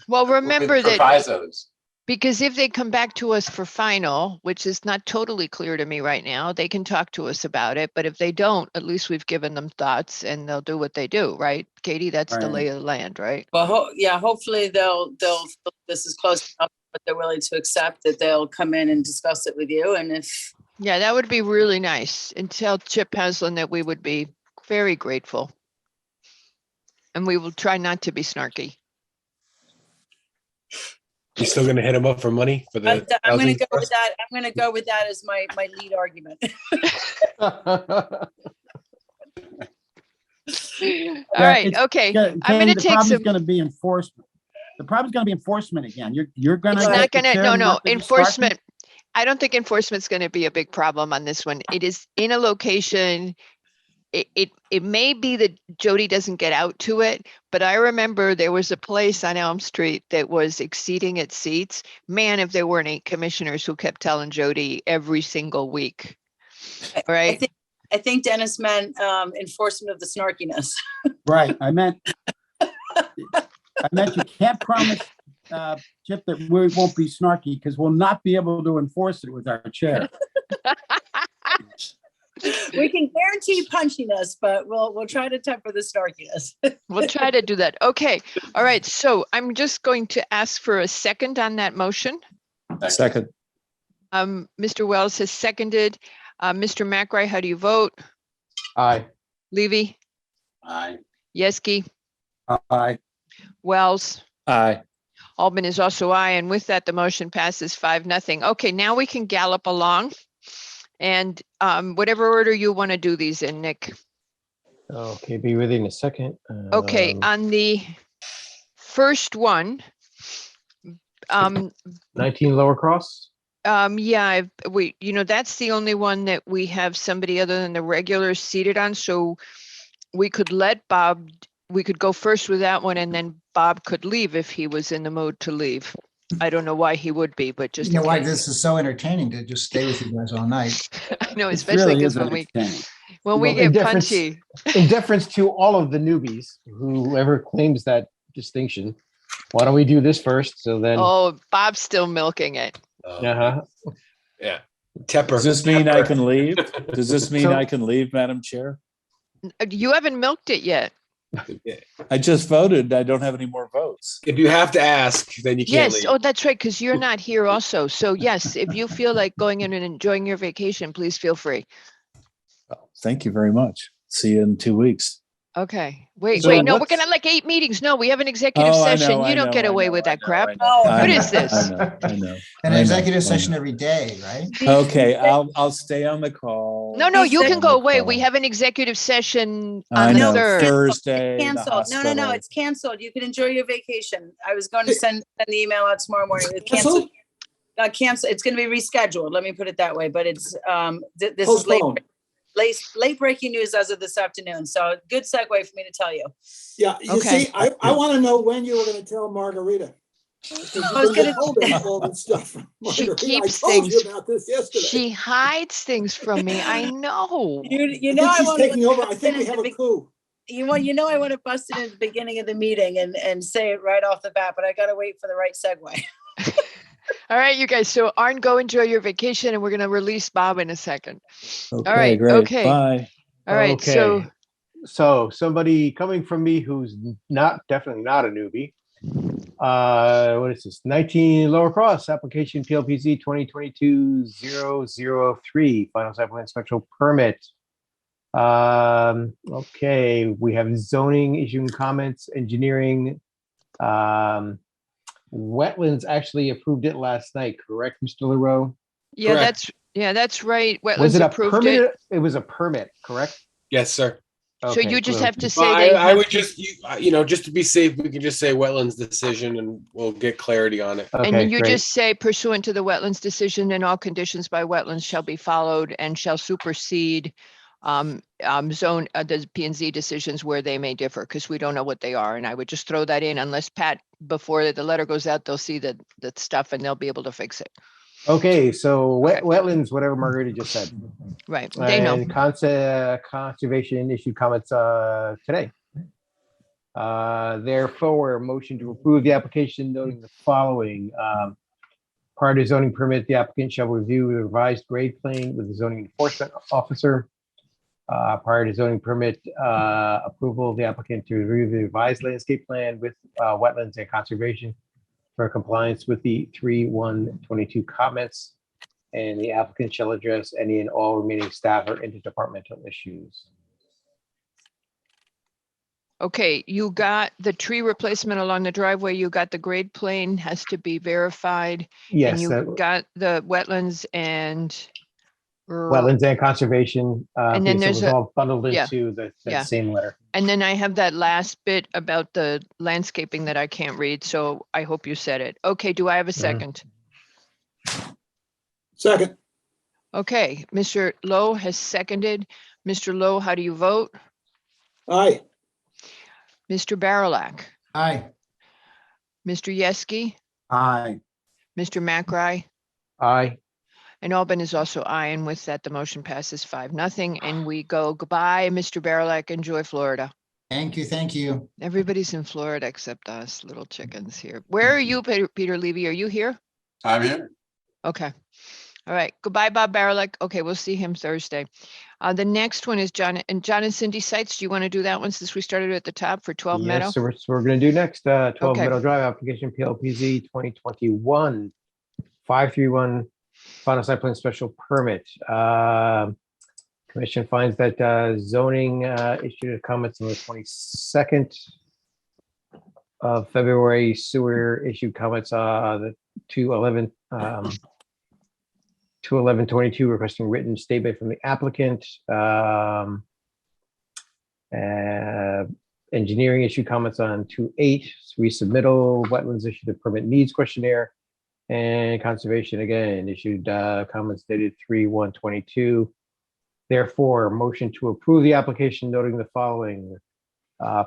Well, with remember that provisos. because if they come back to us for final, which is not totally clear to me right now, they can talk to us about it. But if they don't, at least we've given them thoughts and they'll do what they do, right? Katie, that's the Right. lay of the land, right? Well, yeah, hopefully this is close enough, but they're willing to accept that they'll come in and discuss it with you. And if, Yeah, that would be really nice. And tell Chip Haslam that we would be very grateful. And we will try not to be snarky. You still gonna hit him up for money for the I'm going to housing go with trust? that. I'm going to go with that as my lead argument. All right, okay. I'm gonna The take problem is some, going to be enforcement. The problem is going to be enforcement again. You're going to. it's not gonna, no, enforcement. I don't think enforcement's gonna be a big problem on this one. It is in a location. It may be that Jody doesn't get out to it, but I remember there was a place on Elm Street that was exceeding its seats. Man, if there weren't 8 commissioners who kept telling Jody every single week. Right? I think Dennis meant enforcement of the snarkiness. Right. I meant you can't promise, Chip, that we won't be snarky because we'll not be able to enforce it with our chair. We can guarantee punchiness, but we'll try to temper the snarkiness. We'll try to do that. Okay. All right. So I'm just going to ask for a second on that motion. Second. Mr. Wells has seconded. Mr. McRae, how do you vote? Aye. Levy? Aye. Yeski? Aye. Wells? Aye. Albin is also aye. And with that, the motion passes 5-0. Okay, now we can gallop along. And whatever order you want to do these in, Nick. Okay, be with you in a second. Okay, on the first one, 19 Lower Cross. yeah, that's the only one that we have somebody other than the regulars seated on. So we could let Bob, we could go first with that one and then Bob could leave if he was in the mood to leave. I don't know why he would be, but just You know in why case. this is so entertaining to just stay with you guys all night. I know, It especially really because is when we entertaining. get in deference- punchy. In deference to all of the newbies, whoever claims that distinction, why don't we do this first? So then, Oh, Bob's still milking it. uh-huh. Yeah. Tepper. Does this mean I Tepper. can leave? Does this mean So- I can leave, Madam Chair? You haven't milked it yet. I just voted. I don't have any more votes. If you have to ask, then you can't Yes. leave. Oh, that's right. Because you're not here also. So yes, if you feel like going in and enjoying your vacation, please feel free. Thank you very much. See you in 2 weeks. Okay, wait, So wait, no, we're what's- gonna have like 8 meetings. No, we have an executive Oh, I session. know, You I don't know, get I away know, with I that know, crap. I know, I What know, is this? I know, I know. An I know, executive I session know. every day, right? Okay, I'll stay on the call. No, no, I'll you stay can on go the away. We call. have an executive session I on the know, 3rd. Thursday, the Canceled. No, no, no, hospital. it's canceled. You can enjoy your vacation. I was going to send the email out tomorrow morning. It's Canceled? canceled. Cancel. It's going to be rescheduled. Let me put it that way. But it's this is Postponed. late breaking news as of this afternoon. So good segue for me to tell you. Yeah, you Okay. see, I want to know when you were going to tell Margarita. Because you've I was been gonna- withholding all this stuff from She Margarita. I keeps told you things- about this yesterday. She hides things from me. I know. You I know think I she's want to taking over. I think we have a coup. you know I want to bust it at the beginning of the meeting and say it right off the bat, but I got to wait for the right segue. All right, you guys. So Arn, go enjoy your vacation and we're gonna release Bob in a second. Okay, All right, great. okay. Bye. All right, so Okay. So somebody coming from me who's definitely not a newbie. What is this? 19 Lower Cross, application PLPZ 2022-003, final site plan special permit. Okay, we have zoning issuing comments, engineering. Wetlands actually approved it last night, correct, Mr. Leroux? yeah, Correct. that's right. Was Wetlands it a approved permit? it. It was a permit, correct? Yes, sir. So Okay, you just cool. have to say Well, they I have would to- just, just to be safe, we can just say wetlands decision and we'll get clarity on it. And Okay, then you great. just say pursuant to the wetlands decision and all conditions by wetlands shall be followed and shall supersede zone, the P and Z decisions where they may differ, because we don't know what they are. And I would just throw that in unless Pat, before the letter goes out, they'll see the stuff and they'll be able to fix it. Okay, so wetlands, whatever Margarita just said. Right, they know. And conservation issued comments today. Therefore, motion to approve the application noting the following. Prior to zoning permit, the applicant shall review the revised grade plane with the zoning enforcement officer. Prior to zoning permit approval, the applicant to review the revised landscape plan with wetlands and conservation for compliance with the 3/1/22 comments. And the applicant shall address any and all remaining staff or interdepartmental issues. Okay, you got the tree replacement along the driveway, you got the grade plane has to be verified. And Yes, you that- got the wetlands and. Wetlands and conservation. And then okay, so it there's was a- all bundled yeah, into that yeah. same letter. And then I have that last bit about the landscaping that I can't read, so I hope you said it. Okay, do I have a second? Second, Okay, Mr. Lowe has seconded. Mr. Lowe, how do you vote? aye. Mr. Barilak, Aye. Mr. Yeski, Aye. Mr. McRae, Aye. and Albin is also aye, and with that, the motion passes 5-0, and we go goodbye, Mr. Barilak, enjoy Florida. Thank you, thank you. Everybody's in Florida except us, little chickens here. Where are you, Peter Levy? Are you here? I'm here. Okay. All right. Goodbye, Bob Barilak. Okay, we'll see him Thursday. The next one is John and Cindy Sites. Do you want to do that one since we started at the top for 12 Meadow? Yes, so we're going to do next 12 Okay. Meadow Drive application PLPZ 2021-531 final site plan special permit. Commission finds that zoning issued comments on the 22nd of February. Sewer issued comments the 2/11/22 requesting written statement from the applicant. Engineering issued comments on 2/8, resubmittal. Wetlands issued a permit needs questionnaire. And conservation again issued comments dated 3/1/22. Therefore, motion to approve the application noting the following.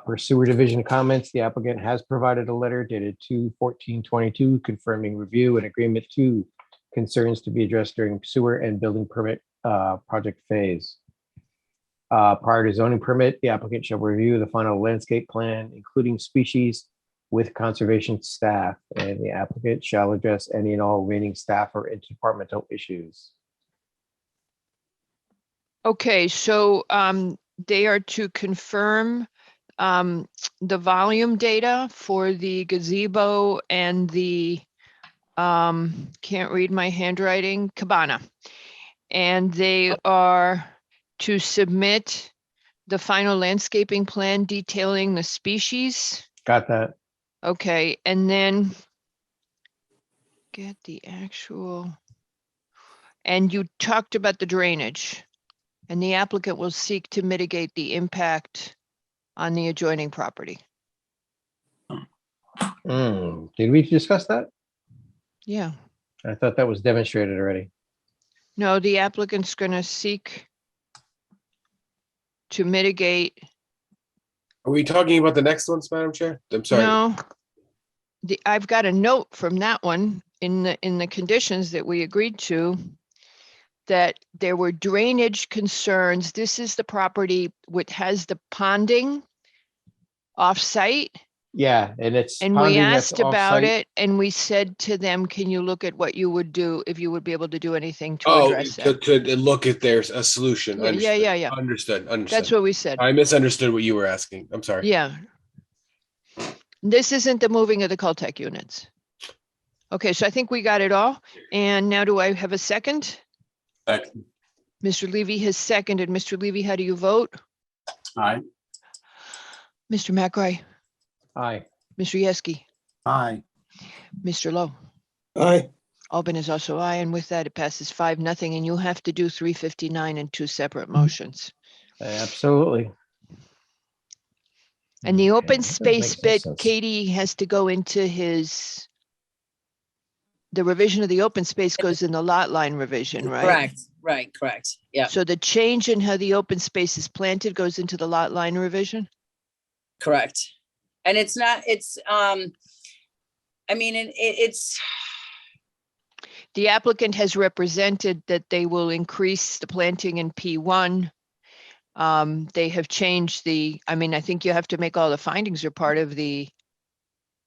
Per sewer division comments, the applicant has provided a letter dated 2/14/22 confirming review and agreement to concerns to be addressed during sewer and building permit project phase. Prior to zoning permit, the applicant shall review the final landscape plan, including species, with conservation staff, and the applicant shall address any and all remaining staff or interdepartmental issues. Okay, so they are to confirm the volume data for the gazebo and the can't read my handwriting, cabana. And they are to submit the final landscaping plan detailing the species. Got that. Okay, and then get the actual, and you talked about the drainage, and the applicant will seek to mitigate the impact on the adjoining property. Did we discuss that? Yeah, I thought that was demonstrated already. no, the applicant's gonna seek to mitigate. Are we talking about the next ones, Madam Chair? I'm sorry. No, I've got a note from that one in the conditions that we agreed to, that there were drainage concerns. This is the property which has the ponding off-site. Yeah, and it's. And we ponding that's asked about off-site. it, and we said to them, can you look at what you would do if you would be able to do anything to Oh, address that? to look if there's a solution. Yeah, Understood. yeah. Understood. That's what we said. I misunderstood what you were asking. I'm sorry. Yeah. This isn't the moving of the Cultec units. Okay, so I think we got it all. And now do I have a second? Second. Mr. Levy has seconded. Mr. Levy, how do you vote? Aye. Mr. McRae, Aye. Mr. Yeski, Aye. Mr. Lowe. Aye. Albin is also aye, and with that, it passes 5-0, and you'll have to do 359 in two separate motions. Absolutely. And the open that space makes no bit, sense. Katie has to go into the revision of the open space goes in the lot line revision, right? Correct. Yeah, So the change in how the open space is planted goes into the lot line revision? correct. And it's not, it's, I mean, it's, The applicant has represented that they will increase the planting in P1. They have changed I think you have to make all the findings are part of the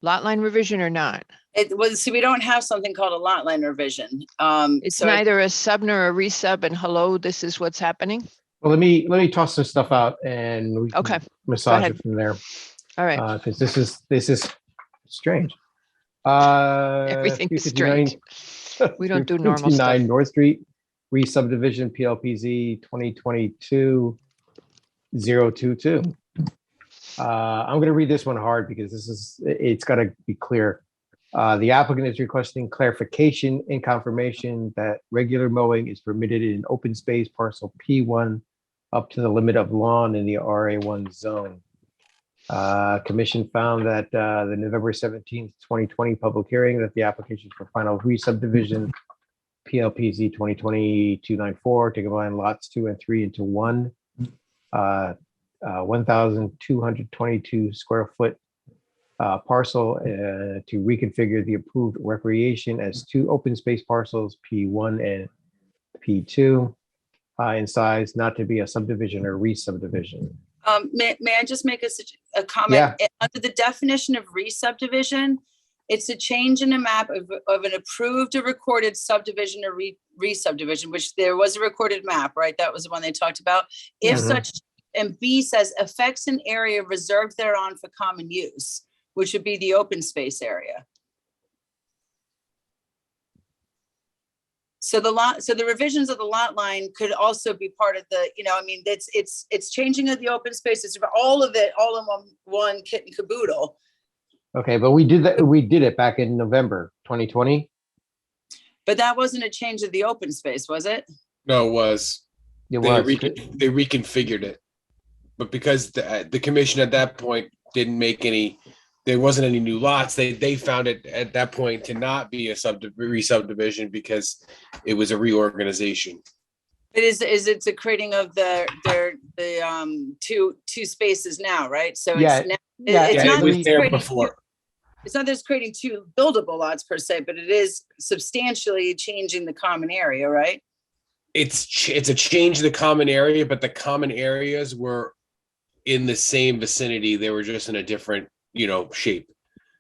lot line revision or not? it was, see, we don't have something called a lot line revision. It's So neither a sub nor a resub, and hello, this is what's happening. Well, let me toss some stuff out and we Okay, can massage ahead. it from there. All right, Because this is strange. everything is 359 strange. We don't do normal 359 stuff. North Street, re-subdivision PLPZ 2022-022. I'm going to read this one hard because it's got to be clear. The applicant is requesting clarification and confirmation that regular mowing is permitted in open space parcel P1 up to the limit of lawn in the RA1 zone. Commission found that the November 17th, 2020 public hearing that the application for final re-subdivision PLPZ 2020-294 to combine lots 2 and 3 into one 1,222 square foot parcel to reconfigure the approved recreation as two open space parcels, P1 and P2, in size, not to be a subdivision or re-subdivision. may I just make a comment? Under the definition of re-subdivision, it's a change in a map of an approved or recorded subdivision or re-subdivision, which there was a recorded map, right? That was the one they talked about. If such, and B says affects an area reserved thereon for common use, which would be the open space area. So the revisions of the lot line could also be part of the, it's changing of the open space. It's all of it, all in one kit and caboodle. Okay, but we did that. We did it back in November 2020. But that wasn't a change of the open space, was it? No, it was. It They was. they reconfigured it, but because the commission at that point didn't make any, there wasn't any new lots. They found it at that point to not be a re-subdivision because it was a reorganization. It is it's a creating of the two spaces now, right? So Yeah, it's not it was there creating before. It's not that it's creating two buildable lots per se, but it is substantially changing the common area, right? It's a change in the common area, but the common areas were in the same vicinity. They were just in a different, shape.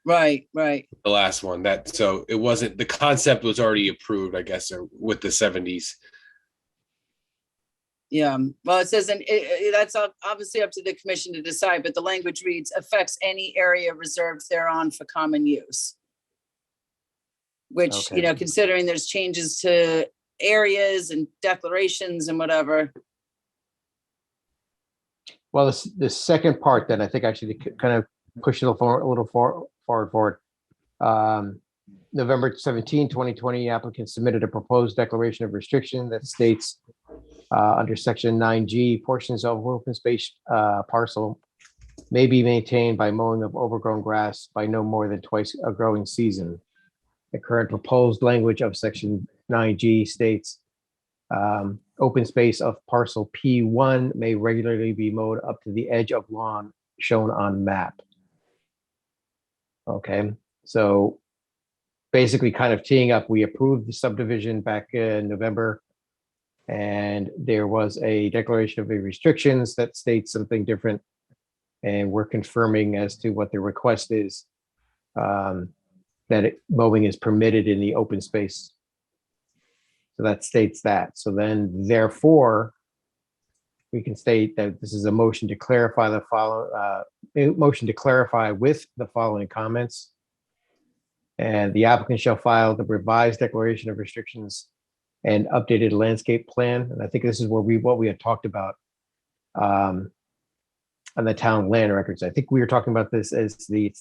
Right. The last one so it wasn't, the concept was already approved, I guess, with the 70s. Yeah. Well, it says, and that's obviously up to the commission to decide, but the language reads affects any area reserved thereon for common use. Which, Okay. Considering there's changes to areas and declarations and whatever. Well, the second part, then I think actually to kind of push it a little forward. November 17, 2020, applicant submitted a proposed declaration of restriction that states under section 9G, portions of open space parcel may be maintained by mowing of overgrown grass by no more than twice a growing season. The current proposed language of section 9G states open space of parcel P1 may regularly be mowed up to the edge of lawn shown on map. Okay, so basically kind of teeing up, we approved the subdivision back in November, and there was a declaration of the restrictions that states something different, and we're confirming as to what the request is, that mowing is permitted in the open space. So that states that. So then therefore, we can state that this is a motion to clarify the motion to clarify with the following comments. And the applicant shall file the revised declaration of restrictions and updated landscape plan. And I think this is where what we had talked about on the town land records. I think we were talking about this as the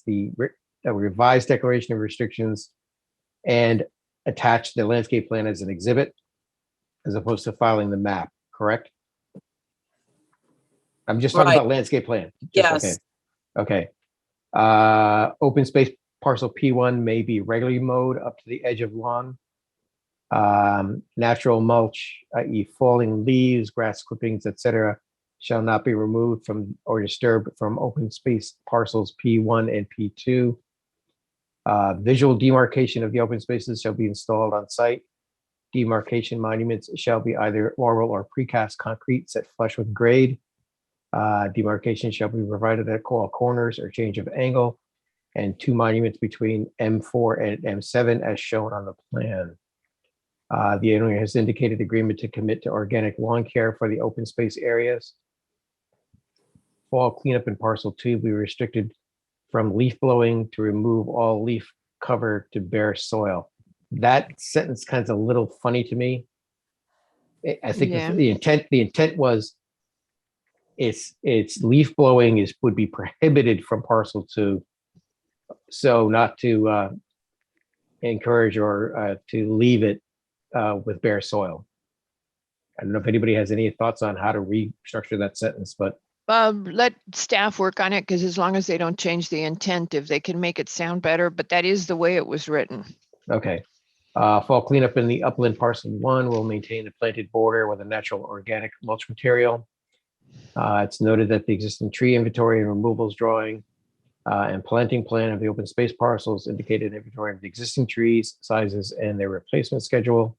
revised declaration of restrictions and attach the landscape plan as an exhibit, as opposed to filing the map, correct? I'm just talking Right. about landscape plan. Yes. Okay. Open space parcel P1 may be regularly mowed up to the edge of lawn. Natural mulch, i.e. falling leaves, grass clippings, etc., shall not be removed from or disturbed from open space parcels P1 and P2. Visual demarcation of the open spaces shall be installed on site. Demarcation monuments shall be either oral or precast concrete set flush with grade. Demarcation shall be provided at all corners or change of angle, and 2 monuments between M4 and M7 as shown on the plan. The owner has indicated agreement to commit to organic lawn care for the open space areas. Fall cleanup in parcel 2 be restricted from leaf blowing to remove all leaf cover to bare soil. That sentence kind of a little funny to me. I think Yeah. the intent was it's leaf blowing would be prohibited from parcel 2. So not to encourage or to leave it with bare soil. I don't know if anybody has any thoughts on how to restructure that sentence, but Let staff work on it, because as long as they don't change the intent, if they can make it sound better, but that is the way it was written. okay. Fall cleanup in the upland parcel 1 will maintain the planted border with a natural organic mulch material. It's noted that the existing tree inventory and removals drawing and planting plan of the open space parcels indicated inventory of the existing trees, sizes, and their replacement schedule.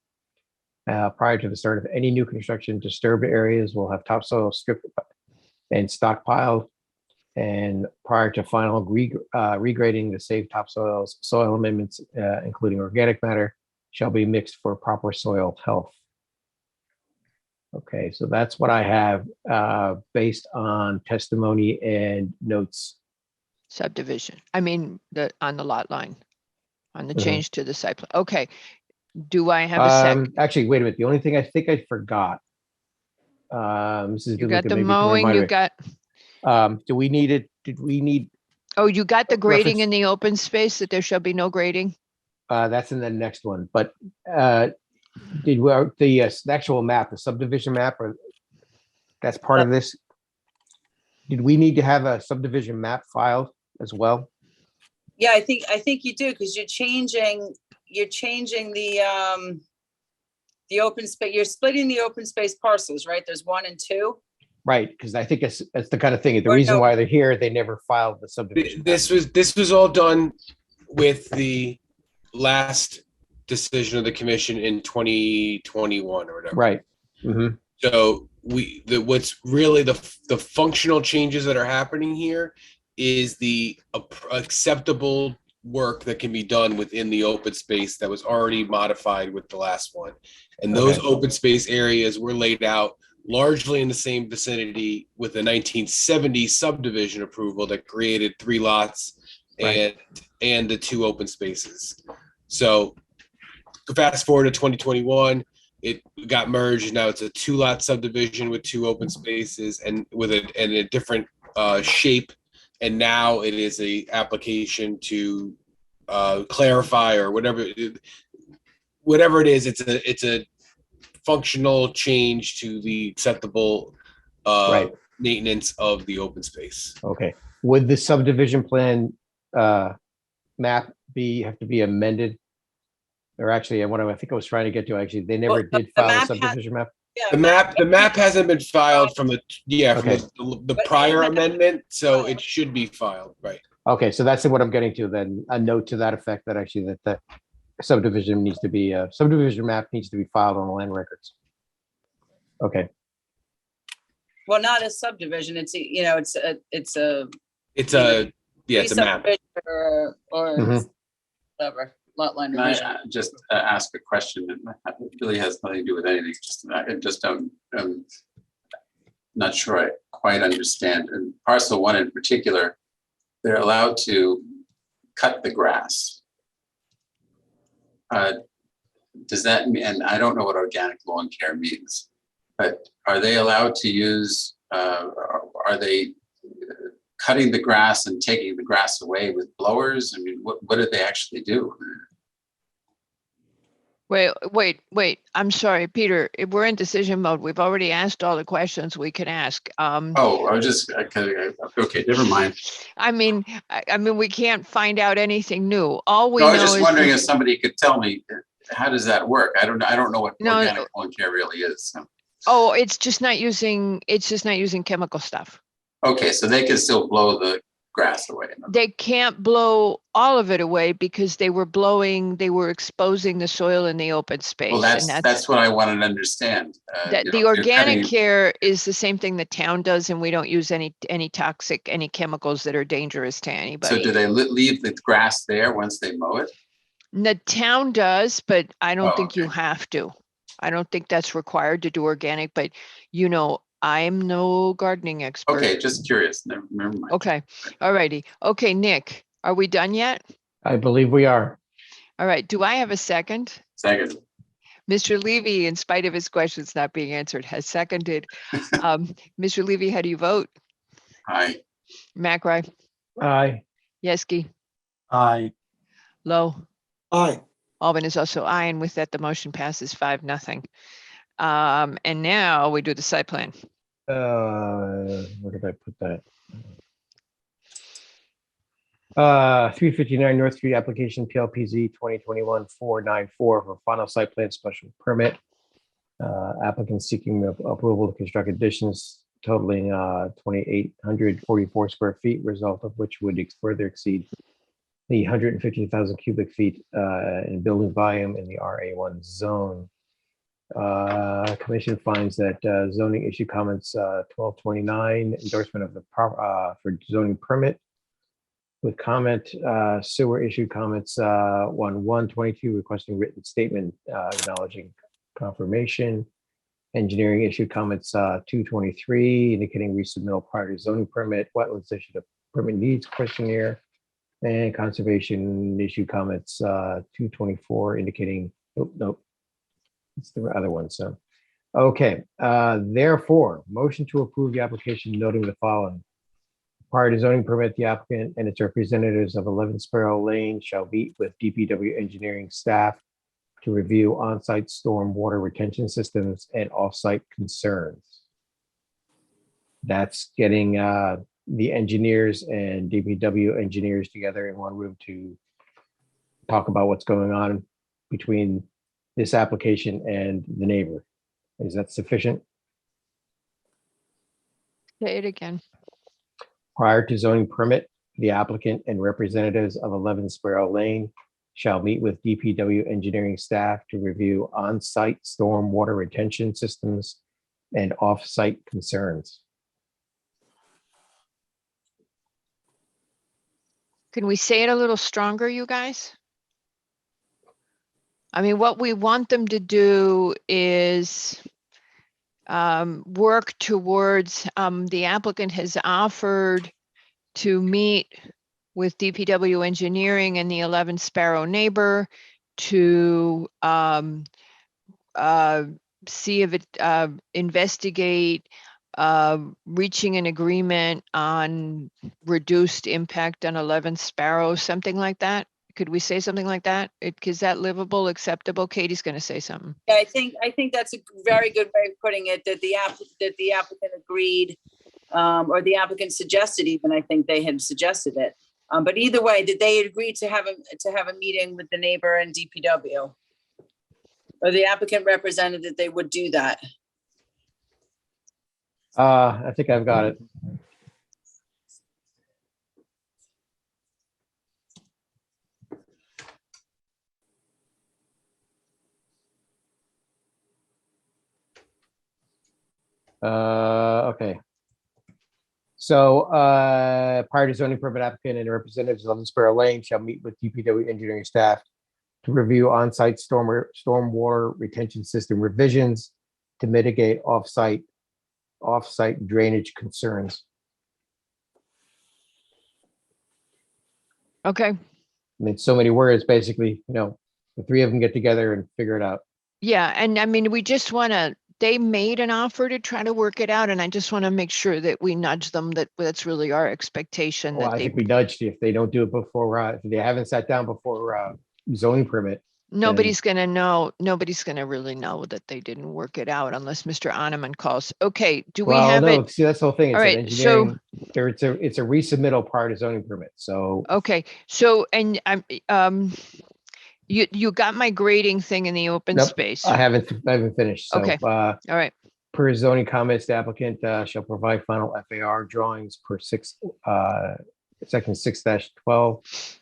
Prior to the start of any new construction, disturbed areas will have topsoil stripped and stockpiled. And prior to final regrading, the saved topsoils, soil amendments, including organic matter, shall be mixed for proper soil health. Okay, so that's what I have based on testimony and notes. Subdivision. I mean, on the lot line, on the Mhm. change to the site plan. Okay. Do I have a second? Actually, wait a minute. The only thing I think I forgot. Mrs. You got DeLuca, the maybe you can mowing, remind you me. got, Do we need it? Did we need, oh, you got the grading reference- in the open space, that there shall be no grading? that's in the next one, but did we, the actual map, the subdivision map, or that's part of this? Did we need to have a subdivision map filed as well? Yeah, I think you do, because you're changing the open space, you're splitting the open space parcels, right? There's 1 and 2. Right, because I think it's the kind of thing, the Or reason no. why they're here, they never filed the subdivision. This was all done with the last decision of the commission in 2021 or whatever. Right. Mhm. So what's really the functional changes that are happening here is the acceptable work that can be done within the open space that was already modified with the last one. And those Okay. open space areas were laid out largely in the same vicinity with the 1970 subdivision approval that created 3 lots Right. and the 2 open spaces. So fast forward to 2021, it got merged. Now it's a 2-lot subdivision with 2 open spaces and with a different shape. And now it is a application to clarify or whatever it is. It's a functional change to the acceptable Right. maintenance of the open space. Okay. Would the subdivision plan map have to be amended? Or actually, I think I was trying to get to, actually, they never did file a subdivision map. The map hasn't been filed from the prior amendment, so it should be filed, right? Okay, so that's what I'm getting to then, a note to that effect that actually that the subdivision map needs to be filed on the land records. Okay. Well, not a subdivision. It's a It's a map. Or Mhm. whatever, lot line Can I revision. just ask a question that really has nothing to do with anything? I'm not sure I quite understand. And parcel 1 in particular, they're allowed to cut the grass. Does that mean, and I don't know what organic lawn care means, but are they allowed to use, are they cutting the grass and taking the grass away with blowers? I mean, what do they actually do? Wait. I'm sorry, Peter. If we're in decision mode, we've already asked all the questions we can ask. Oh, I was just, okay, never mind. I mean, we can't find out anything new. All we No, I know was just is wondering if this- somebody could tell me, how does that work? I don't know what No, organic lawn care really is. So. Oh, it's just not using chemical stuff. Okay, so they can still blow the grass away. They can't blow all of it away because they were exposing the soil in the open space. Well, and that's what I wanted to understand. That the organic care is the same thing the town does, and we don't use any chemicals that are dangerous to anybody. So do they leave the grass there once they mow it? The town does, but I don't Oh, think you have to. I don't think that's required to do organic, but I'm no gardening expert. Okay, just curious. Never mind. Okay, all righty. Okay, Nick, are we done yet? I believe we are. All right, do I have a second? Second. Mr. Levy, in spite of his questions not being answered, has seconded. Mr. Levy, how do you vote? Aye. McRae? Aye. Yeski? Aye. Lowe? Aye. Alvin is also aye, and with that, the motion passes 5-0. And now we do the site plan. Where did I put that? 359 North Street application PLPZ 2021-494 for final site plan special permit. Applicant seeking approval to construct additions totaling 2,844 square feet, result of which would further exceed the 115,000 cubic feet in building volume in the RA1 zone. Commission finds that zoning issue comments 1229 endorsement of the for zoning permit with comment sewer issued comments 1122 requesting written statement acknowledging confirmation. Engineering issued comments 223 indicating resubmittal prior to zoning permit. Wetlands issued a permit needs questionnaire. And conservation issued comments 224 indicating nope. It's the other one. So, okay. Therefore, motion to approve the application noting the following. Prior to zoning permit, the applicant and its representatives of 11 Sparrow Lane shall meet with DPW engineering staff to review on-site storm water retention systems and off-site concerns. That's getting the engineers and DPW engineers together in one room to talk about what's going on between this application and the neighbor. Is that sufficient? Say it again. Prior to zoning permit, the applicant and representatives of 11 Sparrow Lane shall meet with DPW engineering staff to review on-site storm water retention systems and off-site concerns. Can we say it a little stronger, you guys? I mean, what we want them to do is work towards, the applicant has offered to meet with DPW engineering and the 11 Sparrow neighbor to see if it, investigate reaching an agreement on reduced impact on 11th Sparrow, something like that? Could we say something like that? Is that livable, acceptable? Katie's going to say something. Yeah, I think that's a very good way of putting it, that the applicant agreed, or the applicant suggested even, I think they had suggested it. But either way, did they agree to have a meeting with the neighbor and DPW? Or the applicant represented that they would do that? I think I've got it. Okay. So prior to zoning permit applicant and representatives of 11 Sparrow Lane shall meet with DPW engineering staff to review on-site stormwater retention system revisions to mitigate off-site drainage concerns. Okay. I mean, so many words, basically, the three of them get together and figure it out. Yeah, and I mean, we just want to, they made an offer to try to work it out, and I just want to make sure that we nudge them, that that's really our expectation. Well, that I think we nudged if they don't do it before, if they haven't sat down before zoning permit. Nobody's going to know. Nobody's going to really know that they didn't work it out unless Mr. Onaman calls. Okay, do we have it? See, that's the whole thing. All It's right, engineering. It's a resubmittal part of zoning permit. So Okay, so, and I'm, you got my grading thing in the open nope, space. I haven't finished. So, Okay. All right. Per zoning comments, the applicant shall provide final FAR drawings per section 6-12.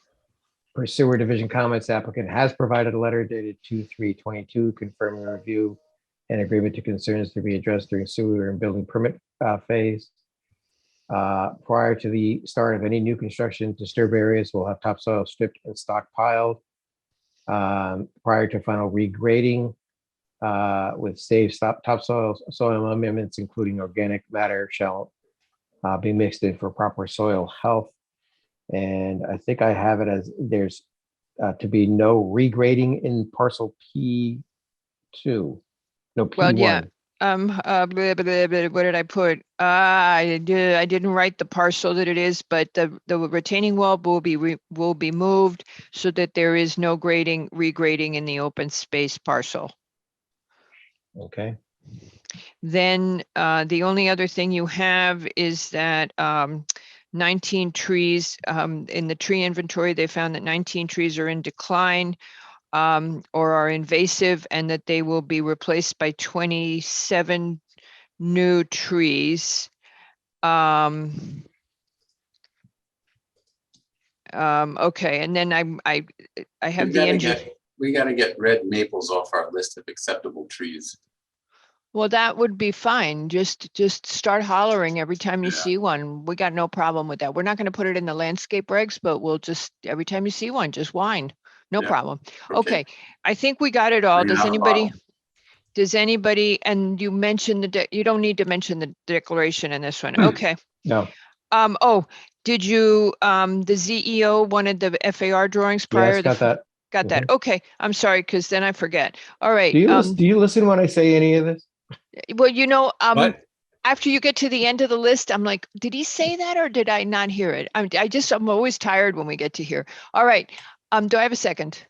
Per sewer division comments, the applicant has provided a letter dated 2/3/22 confirming a review and agreement to concerns to be addressed during sewer and building permit phase. Prior to the start of any new construction, disturbed areas will have topsoil stripped and stockpiled. Prior to final regrading, with safe topsoil soil amendments, including organic matter, shall be mixed in for proper soil health. And I think I have it as there's to be no regrading in parcel P2. No, P1. Well, yeah. What did I put? I didn't write the parcel that it is, but the retaining wall will be moved so that there is no regrading in the open space parcel. Okay. Then the only other thing you have is that 19 trees in the tree inventory, they found that 19 trees are in decline or are invasive, and that they will be replaced by 27 new trees. Okay, and then I have the engine. We got to get red maples off our list of acceptable trees. Well, that would be fine. Just start hollering every time you see one. We got no problem with that. We're not going to put it in the landscape regs, but we'll just, every time you see one, just whine. No problem. Okay. I think we got it all. Bring it out, Does anybody, and you mentioned you don't need to mention the declaration in this one. Okay. No. Oh, did you, the ZEO wanted the FAR drawings prior? Yes, got that. Got that. Okay. I'm sorry, because then I forget. All right. Do you listen when I say any of this? Well, What? after you get to the end of the list, I'm like, did he say that or did I not hear it? I'm always tired when we get to here. All right. Do I have a second?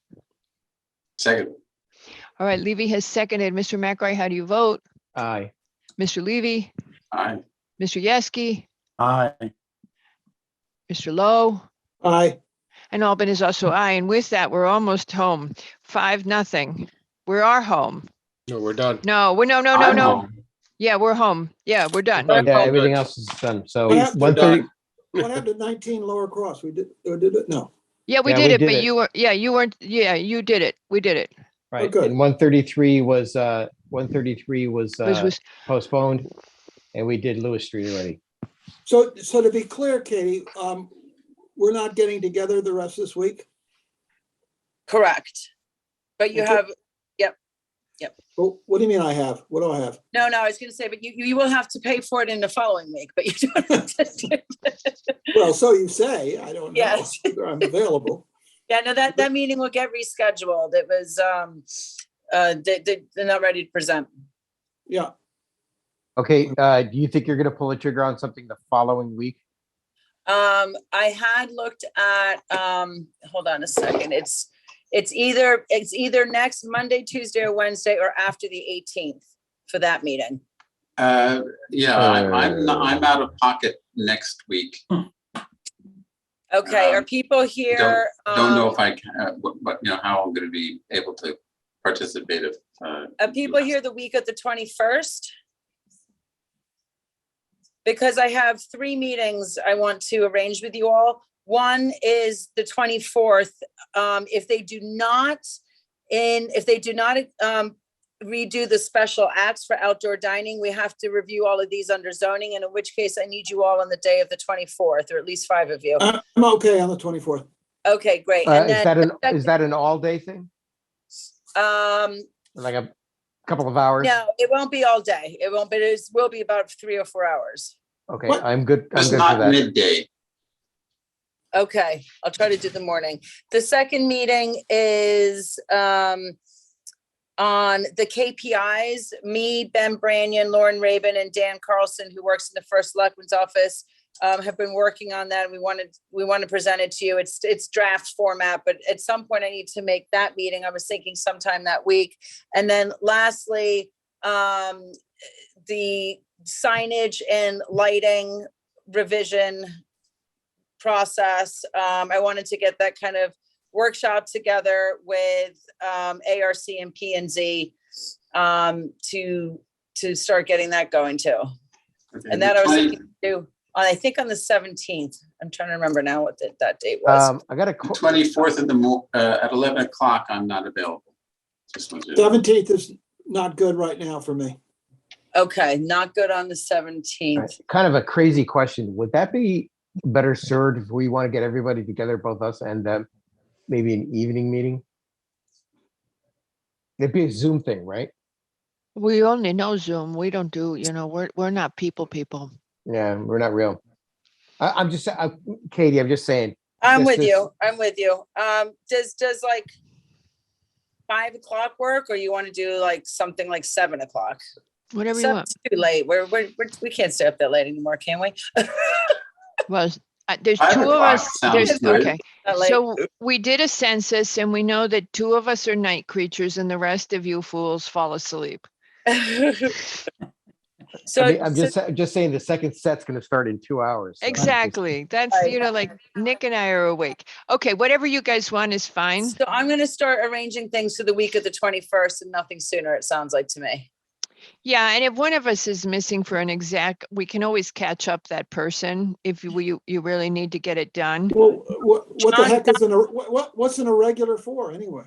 Second. All right. Levy has seconded. Mr. McRae, how do you vote? Aye. Mr. Levy? Aye. Mr. Yeski? Aye. Mr. Lowe? Aye. And Albin is also aye. And with that, we're almost home. 5-0. We are home. No, we're done. No. I'm home. Yeah, we're home. Yeah, we're done. Yeah, everything else is done. So What happened 130. What happened to 19 Lower Cross? We did, or did it? No. Yeah, we Yeah, did we it, did but it. you were, you weren't, you did it. We did it. Right. good. And 133 was 133 was Was- postponed, and we did Lewis Street already. So to be clear, Katie, we're not getting together the rest of this week? Correct. But you Okay. have, Well, what do you mean I have? What do I have? no, I was going to say, but you will have to pay for it in the following week, but you don't have to. Well, so you say, I don't know. Yes. whether I'm available. Yeah, no, that meeting will get rescheduled. It was, they're not ready to present. Yeah. Okay, do you think you're gonna pull the trigger on something the following week? I had looked at, hold on a second. It's either next Monday, Tuesday, or Wednesday, or after the 18th for that meeting. Yeah, I'm out of pocket next week. Okay, are people Don't, here? don't know if I can, but you know, how I'm gonna be able to participate if. Are people here the week of the 21st? Because I have 3 meetings I want to arrange with you all. One is the 24th. If they do not redo the special acts for outdoor dining, we have to review all of these under zoning, and in which case I need you all on the day of the 24th, or at least 5 of you. I'm okay on the 24th. Okay, great. And Is that an all-day thing? Like a couple of hours? No, it won't be all day. It won't, but it will be about 3 or 4 hours. Okay, I'm good. I'm It's good for not that. midday. Okay, I'll try to do the morning. The second meeting is on the KPIs. Me, Ben Branyan, Lauren Rabin, and Dan Carlson, who works in the First Selectman's office, have been working on that. We want to present it to you. It's draft format, but at some point I need to make that meeting. I was thinking sometime that week. And then lastly, the signage and lighting revision process. I wanted to get that kind of workshop together with ARC and P&Z to start getting that going too. Okay, And that I was thinking to do, I think on the 17th. I'm trying to remember now what that date was. I got a 24th at 11 o'clock, I'm not available. Just want to- 17th is not good right now for me. Okay, not good on the 17th. Kind of a crazy question. Would that be better served if we want to get everybody together, both us and them, maybe an evening meeting? It'd be a Zoom thing, right? We only know Zoom. We don't do, we're not people. Yeah, we're not real. I'm just, Katie, I'm just saying. I'm this- with this- you. I'm with you. Does like 5 o'clock work, or you want to do like something like 7 o'clock? Whatever you want. 7's too late. We can't stay up that late anymore, can we? Well, there's 5 2 of o'clock us. sounds good. Okay. Not late. So we did a census and we know that 2 of us are night creatures and the rest of you fools fall asleep. So, I'm just saying the second set's gonna start in 2 hours. so I'm just- Exactly. That's, like Nick and I are awake. Okay, whatever you guys want is fine. so I'm going to start arranging things for the week of the 21st and nothing sooner, it sounds like to me. Yeah, and if one of us is missing for an exact, we can always catch up that person if you really need to get it done. Well, what the heck is what's an irregular for anyway?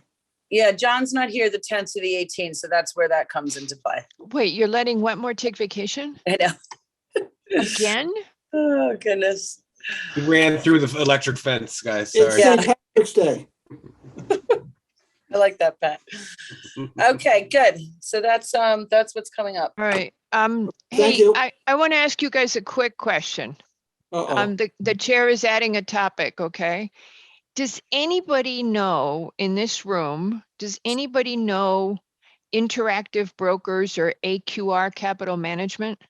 Yeah, John's not here the 10th to the 18th, so that's where that comes into play. Wait, you're letting Wetmore take vacation I know. again? Oh, goodness. He ran through the electric fence, guys. It's Sorry. St. Patrick's Day. I like that, Pat. Okay, good. So that's what's coming up. All right. Thank Hey, you. I want to ask you guys a quick question. Uh-oh. The chair is adding a topic, okay? Does anybody know in this room, Interactive Brokers or AQR Capital Management?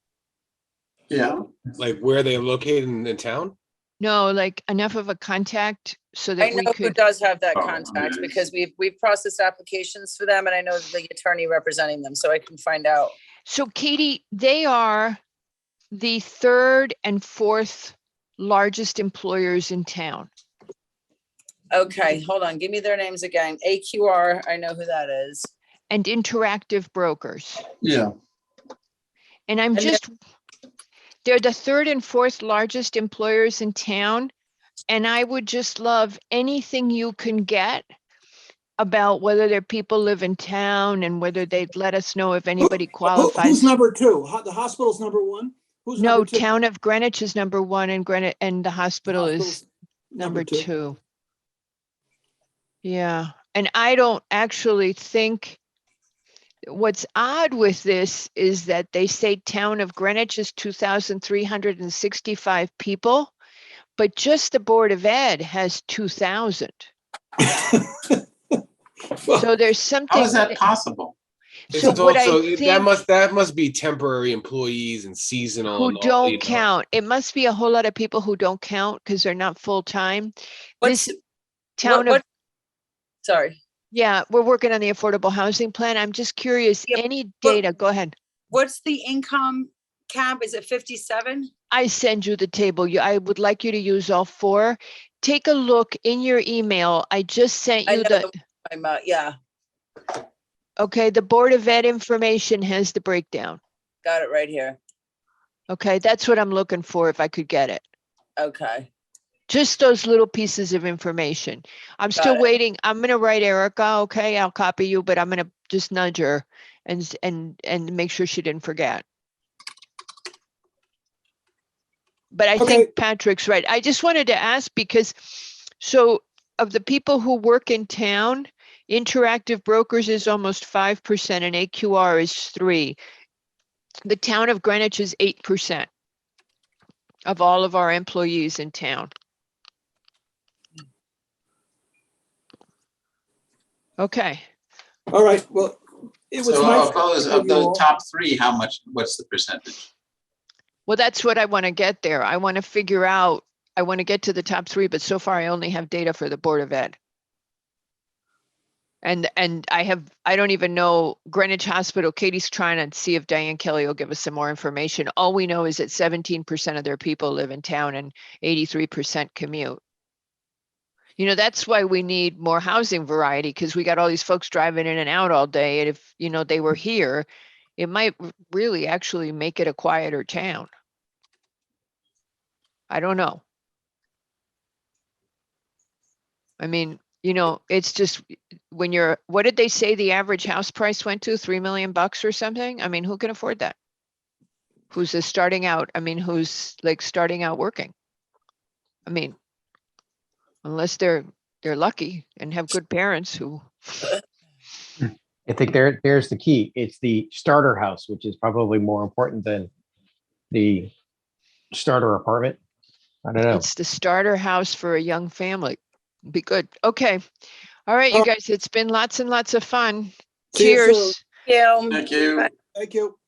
Yeah. Like where they located in the town? No, like enough of a contact so I that we know who could, does have that Oh, contact yes. because we've processed applications for them, and I know the attorney representing them, so I can find out. so Katie, they are the 3rd and 4th largest employers in town. Okay, hold on. Give me their names again. AQR, I know who that is. And Interactive Brokers. Yeah. And I'm And they're- just, they're the 3rd and 4th largest employers in town. And I would just love anything you can get about whether their people live in town and whether they'd let us know if anybody Who's qualifies. number 2? The hospital's number 1? Who's No, number 2? Town of Greenwich is number 1 and Greenwich, and the hospital is Hospital's number 2. Yeah, and I don't actually think, what's odd with this is that they say Town of Greenwich is 2,365 people, but just the Board of Ed has 2,000. So there's something. How is that possible? So It's what I also, think that must be temporary employees and seasonal. who and all, don't you know. count. It must be a whole lot of people who don't count because they're not full-time. What's, This town what, of, sorry. yeah, we're working on the affordable housing plan. I'm just curious, Yep, any data, go ahead. What's the income cap? Is it 57? I send you the table. I would like you to use all four. Take a look in your email. I just sent I you know the, I'm, yeah, okay, the Board of Ed information has the breakdown. got it right here. Okay, that's what I'm looking for if I could get it. Okay. Just those little pieces of information. I'm still it. waiting. I'm gonna write Erica, okay? I'll copy you, but I'm gonna just nudge her and make sure she didn't forget. But I Okay. think Patrick's right. I just wanted to ask because, so of the people who work in town, Interactive Brokers is almost 5% and AQR is 3%. The town of Greenwich is 8% of all of our employees in town. Okay. All right, well, it was So nice. of those, to have of you the all. top three, what's the percentage? Well, that's what I want to get there. I want to figure out, I want to get to the top 3, but so far I only have data for the Board of Ed. And I don't even know Greenwich Hospital. Katie's trying to see if Diane Kelly will give us some more information. All we know is that 17% of their people live in town and 83% commute. You know, that's why we need more housing variety, because we got all these folks driving in and out all day. And if, you know, they were here, it might really actually make it a quieter town. I don't know. I mean, you know, it's just when you're, what did they say the average house price went to? $3 million or something? I mean, who can afford that? Who's just starting out? I mean, who's like starting out working? I mean, unless they're lucky and have good parents who. I think there's the key. It's the starter house, which is probably more important than the starter apartment. I don't know. It's the starter house for a young family. Be good. Okay. All right, you guys, it's been lots and lots of fun. See you soon. Cheers. Yeah. Thank you. Thank you.